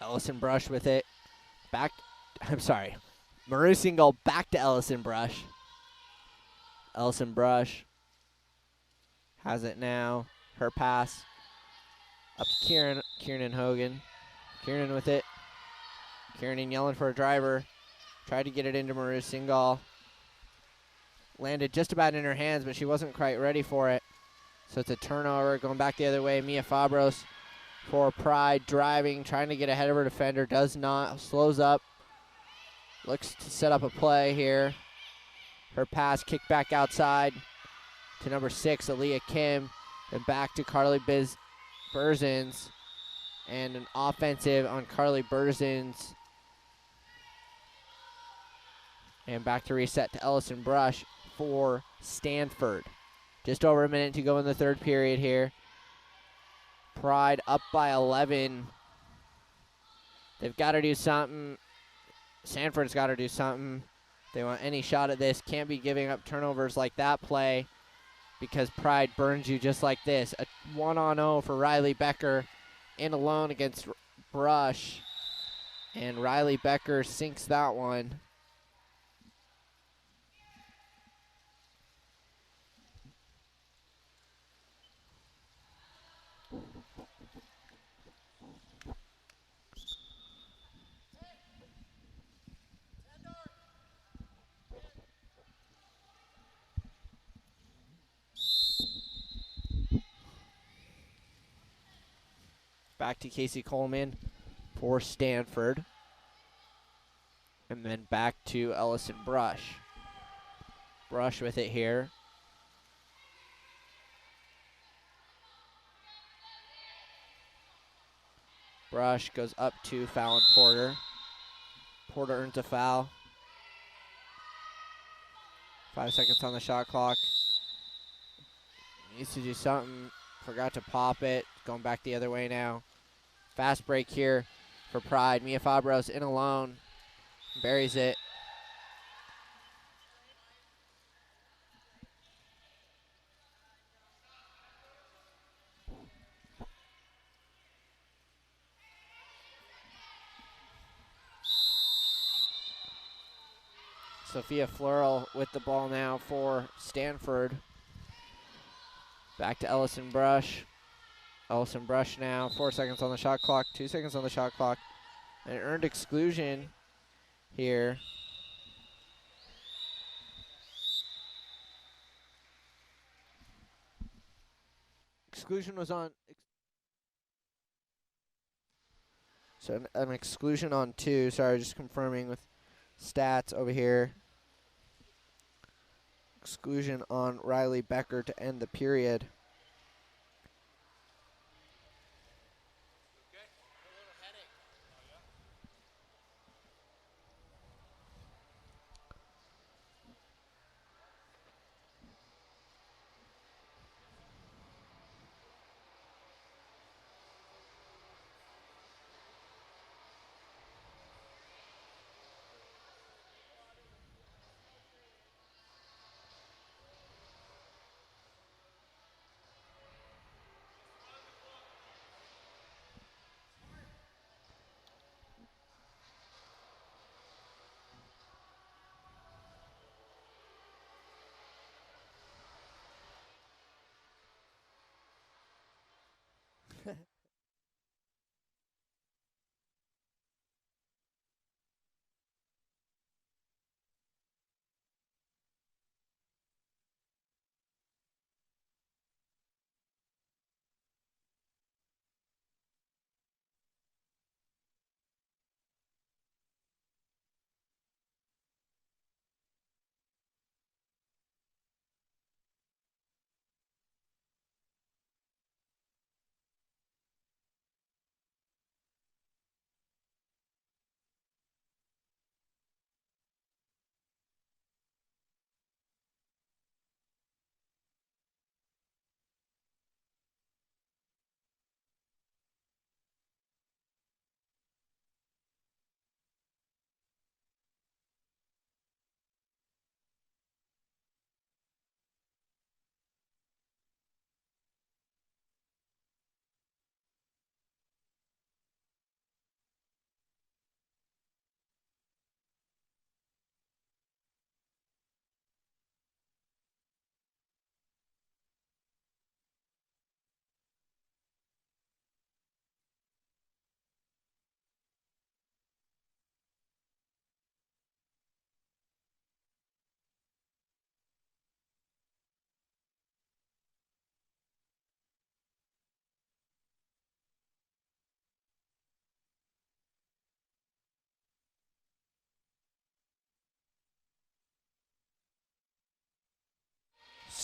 [SPEAKER 4] Ellison Brush with it. Maru Singal back to Ellison Brush. Ellison Brush has it now. Her pass up to Kieran Hogan. Kieran with it. Kieran yelling for a driver. Tried to get it into Maru Singal. Landed just about in her hands, but she wasn't quite ready for it. So it's a turnover going back the other way. Mia Fabros for Pride, driving, trying to get ahead of her defender, does not, slows up, looks to set up a play here. Her pass kicked back outside to number 6, Aaliyah Kim, and back to Carly Burzins, and an offensive on Carly Burzins, and back to reset to Ellison Brush for Stanford. Just over a minute to go in the third period here. Pride up by 11. They've got to do something. Stanford's got to do something. They want any shot at this. Can't be giving up turnovers like that play because Pride burns you just like this. A 1-on-0 for Riley Becker in alone against Brush. And Riley Becker sinks that one. Back to Casey Coleman for Stanford. And then back to Ellison Brush. Brush with it here. Brush goes up to Fallon Porter. Porter earns a foul. 5 seconds on the shot clock. Needs to do something. Forgot to pop it. Going back the other way now. Fast break here for Pride. Mia Fabros in alone. Buries it. Sophia Fleural with the ball now for Stanford. Back to Ellison Brush. Ellison Brush now, 4 seconds on the shot clock, 2 seconds on the shot clock. An earned exclusion here. Exclusion was on. So an exclusion on 2. Sorry, just confirming with stats over here. Exclusion on Riley Becker to end the period.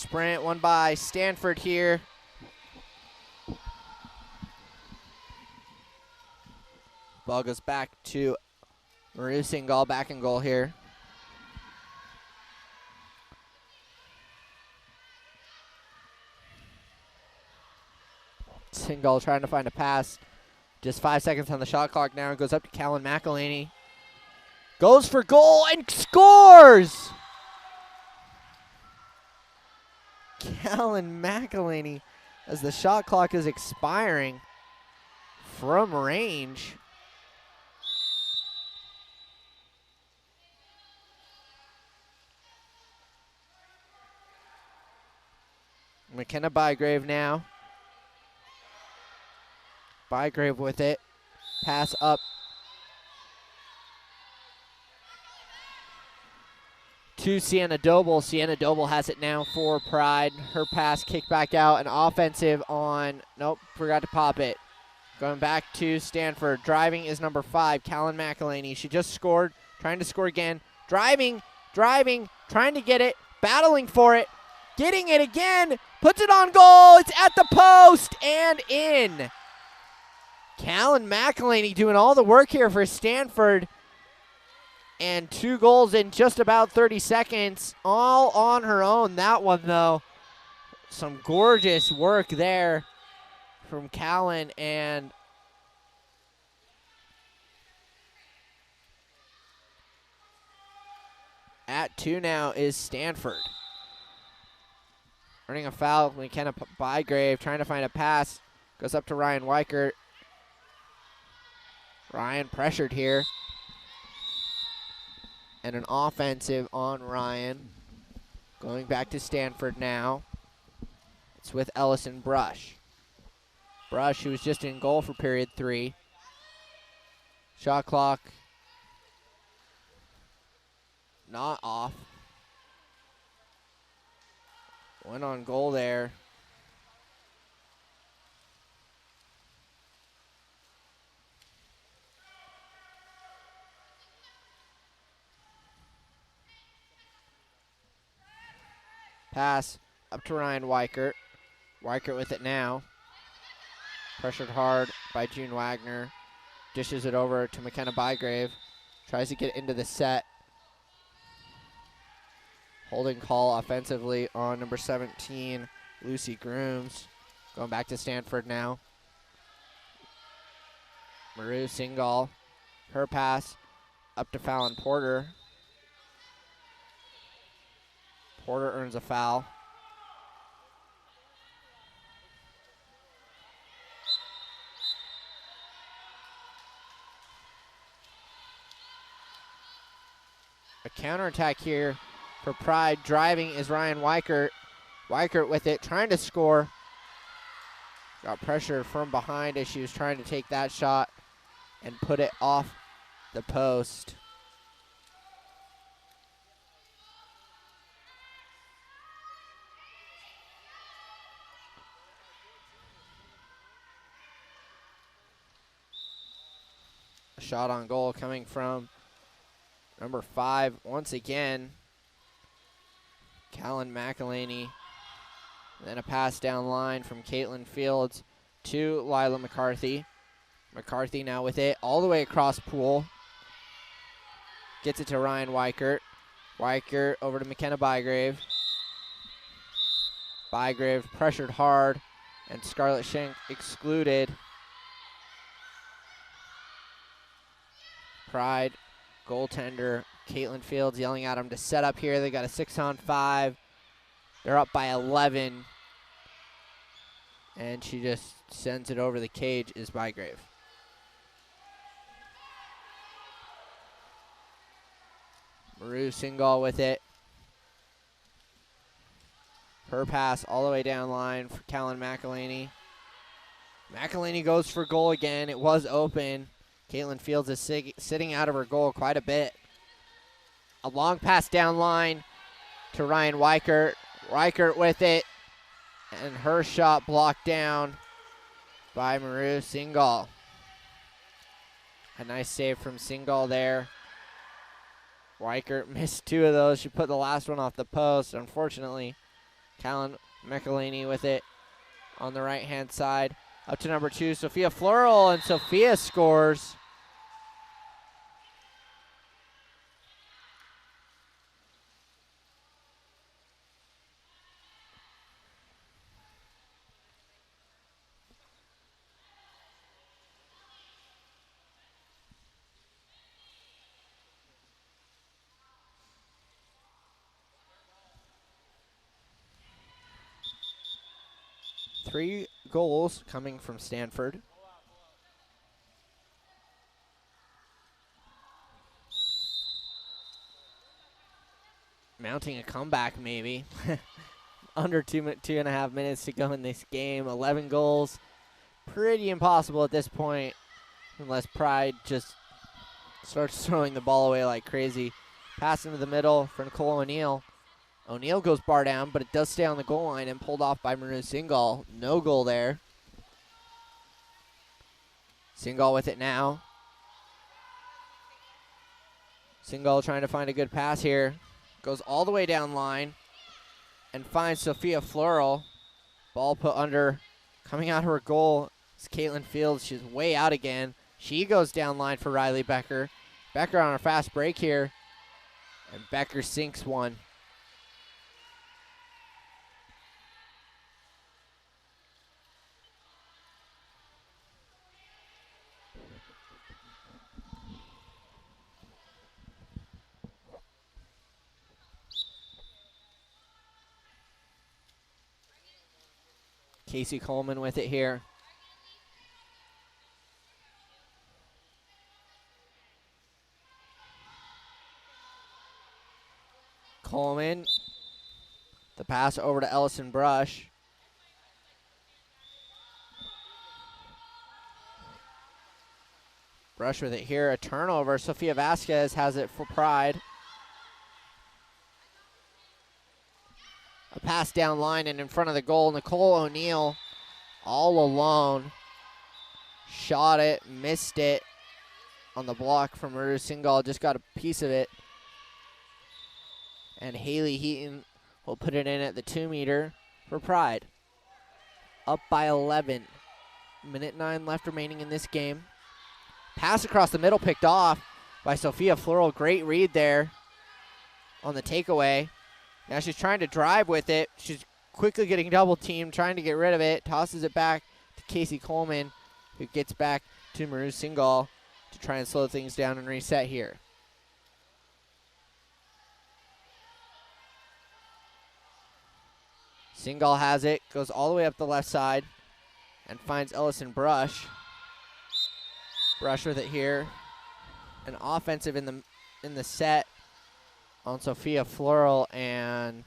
[SPEAKER 4] sprint won by Stanford here. Ball goes back to Maru Singal, back in goal here. Singal trying to find a pass. Just 5 seconds on the shot clock now. It goes up to Callan McElhaney. Goes for goal and scores! Callan McElhaney, as the shot clock is expiring from range. McKenna Bygrave now. Bygrave with it. Pass up to Sienna Doble. Sienna Doble has it now for Pride. Her pass kicked back out. An offensive on, nope, forgot to pop it. Going back to Stanford. Driving is number 5, Callan McElhaney. She just scored, trying to score again. Driving, trying to get it, battling for it. Getting it again, puts it on goal. It's at the post and in. Callan McElhaney doing all the work here for Stanford. And 2 goals in just about 30 seconds, all on her own. That one, though, some gorgeous work there from Callan. And at 2 now is Stanford. Earning a foul, McKenna Bygrave trying to find a pass. Goes up to Ryan Weichert. Ryan pressured here. And an offensive on Ryan. Going back to Stanford now. It's with Ellison Brush. Brush, who was just in goal for period 3. Shot clock not off. Went on goal there. Pass up to Ryan Weichert. Weichert with it now. Pressured hard by June Wagner. Dishes it over to McKenna Bygrave. Tries to get into the set. Holding call offensively on number 17, Lucy Grooms. Going back to Stanford now. Maru Singal. Her pass up to Fallon Porter. Porter earns a foul. A counterattack here for Pride. Driving is Ryan Weichert. Weichert with it, trying to score. Got pressure from behind as she was trying to take that shot and put it off the post. A shot on goal coming from number 5 once again, Callan McElhaney. Then a pass down line from Caitlin Fields to Lila McCarthy. McCarthy now with it all the way across pool. Gets it to Ryan Weichert. Weichert over to McKenna Bygrave. Bygrave pressured hard and Scarlett Schenk excluded. Pride goaltender Caitlin Fields yelling at him to set up here. They got a 6-on-5. They're up by 11. And she just sends it over the cage is Bygrave. Maru Singal with it. Her pass all the way down line for Callan McElhaney. McElhaney goes for goal again. It was open. Caitlin Fields is sitting out of her goal quite a bit. A long pass down line to Ryan Weichert. Weichert with it. And her shot blocked down by Maru Singal. A nice save from Singal there. Weichert missed 2 of those. She put the last one off the post. Unfortunately, Callan McElhaney with it on the right-hand side. Up to number 2, Sophia Floral, and Sophia scores. Three goals coming from Stanford. Mounting a comeback, maybe. Under 2.5 minutes to go in this game. 11 goals. Pretty impossible at this point, unless Pride just starts throwing the ball away like crazy. Pass into the middle for Nicole O'Neill. O'Neill goes bar down, but it does stay on the goal line and pulled off by Maru Singal. No goal there. Singal with it now. Singal trying to find a good pass here. Goes all the way down line and finds Sophia Floral. Ball put under. Coming out of her goal is Caitlin Fields. She's way out again. She goes down line for Riley Becker. Becker on a fast break here. And Becker sinks one. Casey Coleman with it here. Coleman. The pass over to Ellison Brush. Brush with it here. A turnover. Sofia Vasquez has it for Pride. A pass down line and in front of the goal. Nicole O'Neill all alone. Shot it, missed it on the block from Maru Singal. Just got a piece of it. And Haley Heaton will put it in at the 2-meter for Pride. Up by 11. Minute 9 left remaining in this game. Pass across the middle picked off by Sophia Floral. Great read there on the takeaway. Now she's trying to drive with it. She's quickly getting double teamed, trying to get rid of it. Tosses it back to Casey Coleman, who gets back to Maru Singal to try and slow things down and reset here. Singal has it, goes all the way up the left side, and finds Ellison Brush. Brush with it here. An offensive in the set on Sophia Floral, and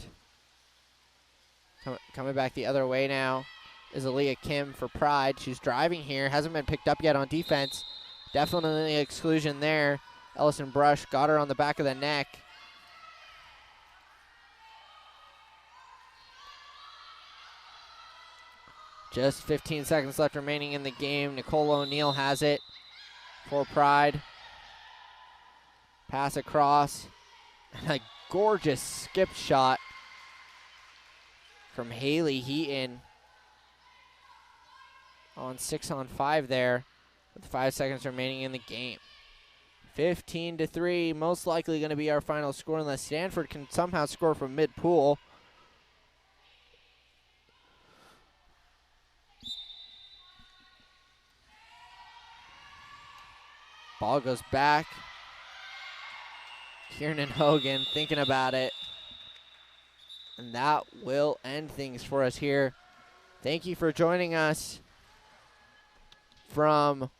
[SPEAKER 4] coming back the other way now is Aaliyah Kim for Pride. She's driving here, hasn't been picked up yet on defense. Definitely exclusion there. Ellison Brush got her on the back of the neck. Just 15 seconds left remaining in the game. Nicole O'Neill has it for Pride. Pass across. And a gorgeous skip shot from Haley Heaton on 6-on-5 there with 5 seconds remaining in the game. 15-3, most likely going to be our final score unless Stanford can somehow score from mid-pool. Ball goes back. Kiernan Hogan thinking about it. And that will end things for us here. Thank you for joining us from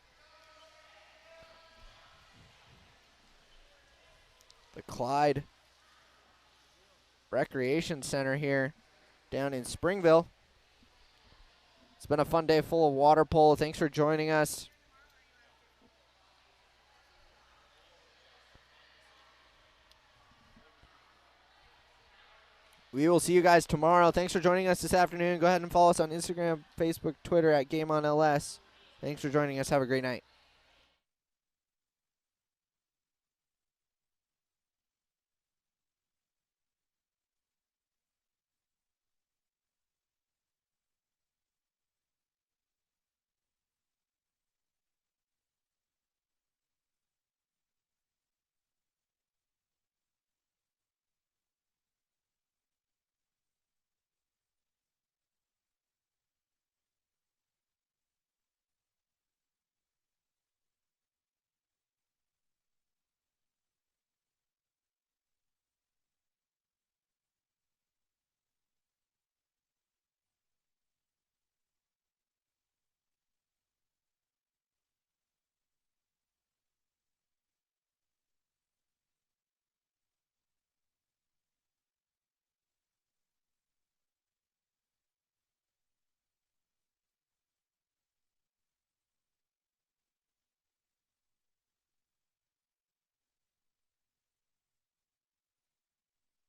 [SPEAKER 4] the Clyde Recreation Center here down in Springville. It's been a fun day full of water polo. Thanks for joining us. We will see you guys tomorrow. Thanks for joining us this afternoon. Go ahead and follow us on Instagram, Facebook, Twitter at GameOnLS. Thanks for joining us. Have a great night.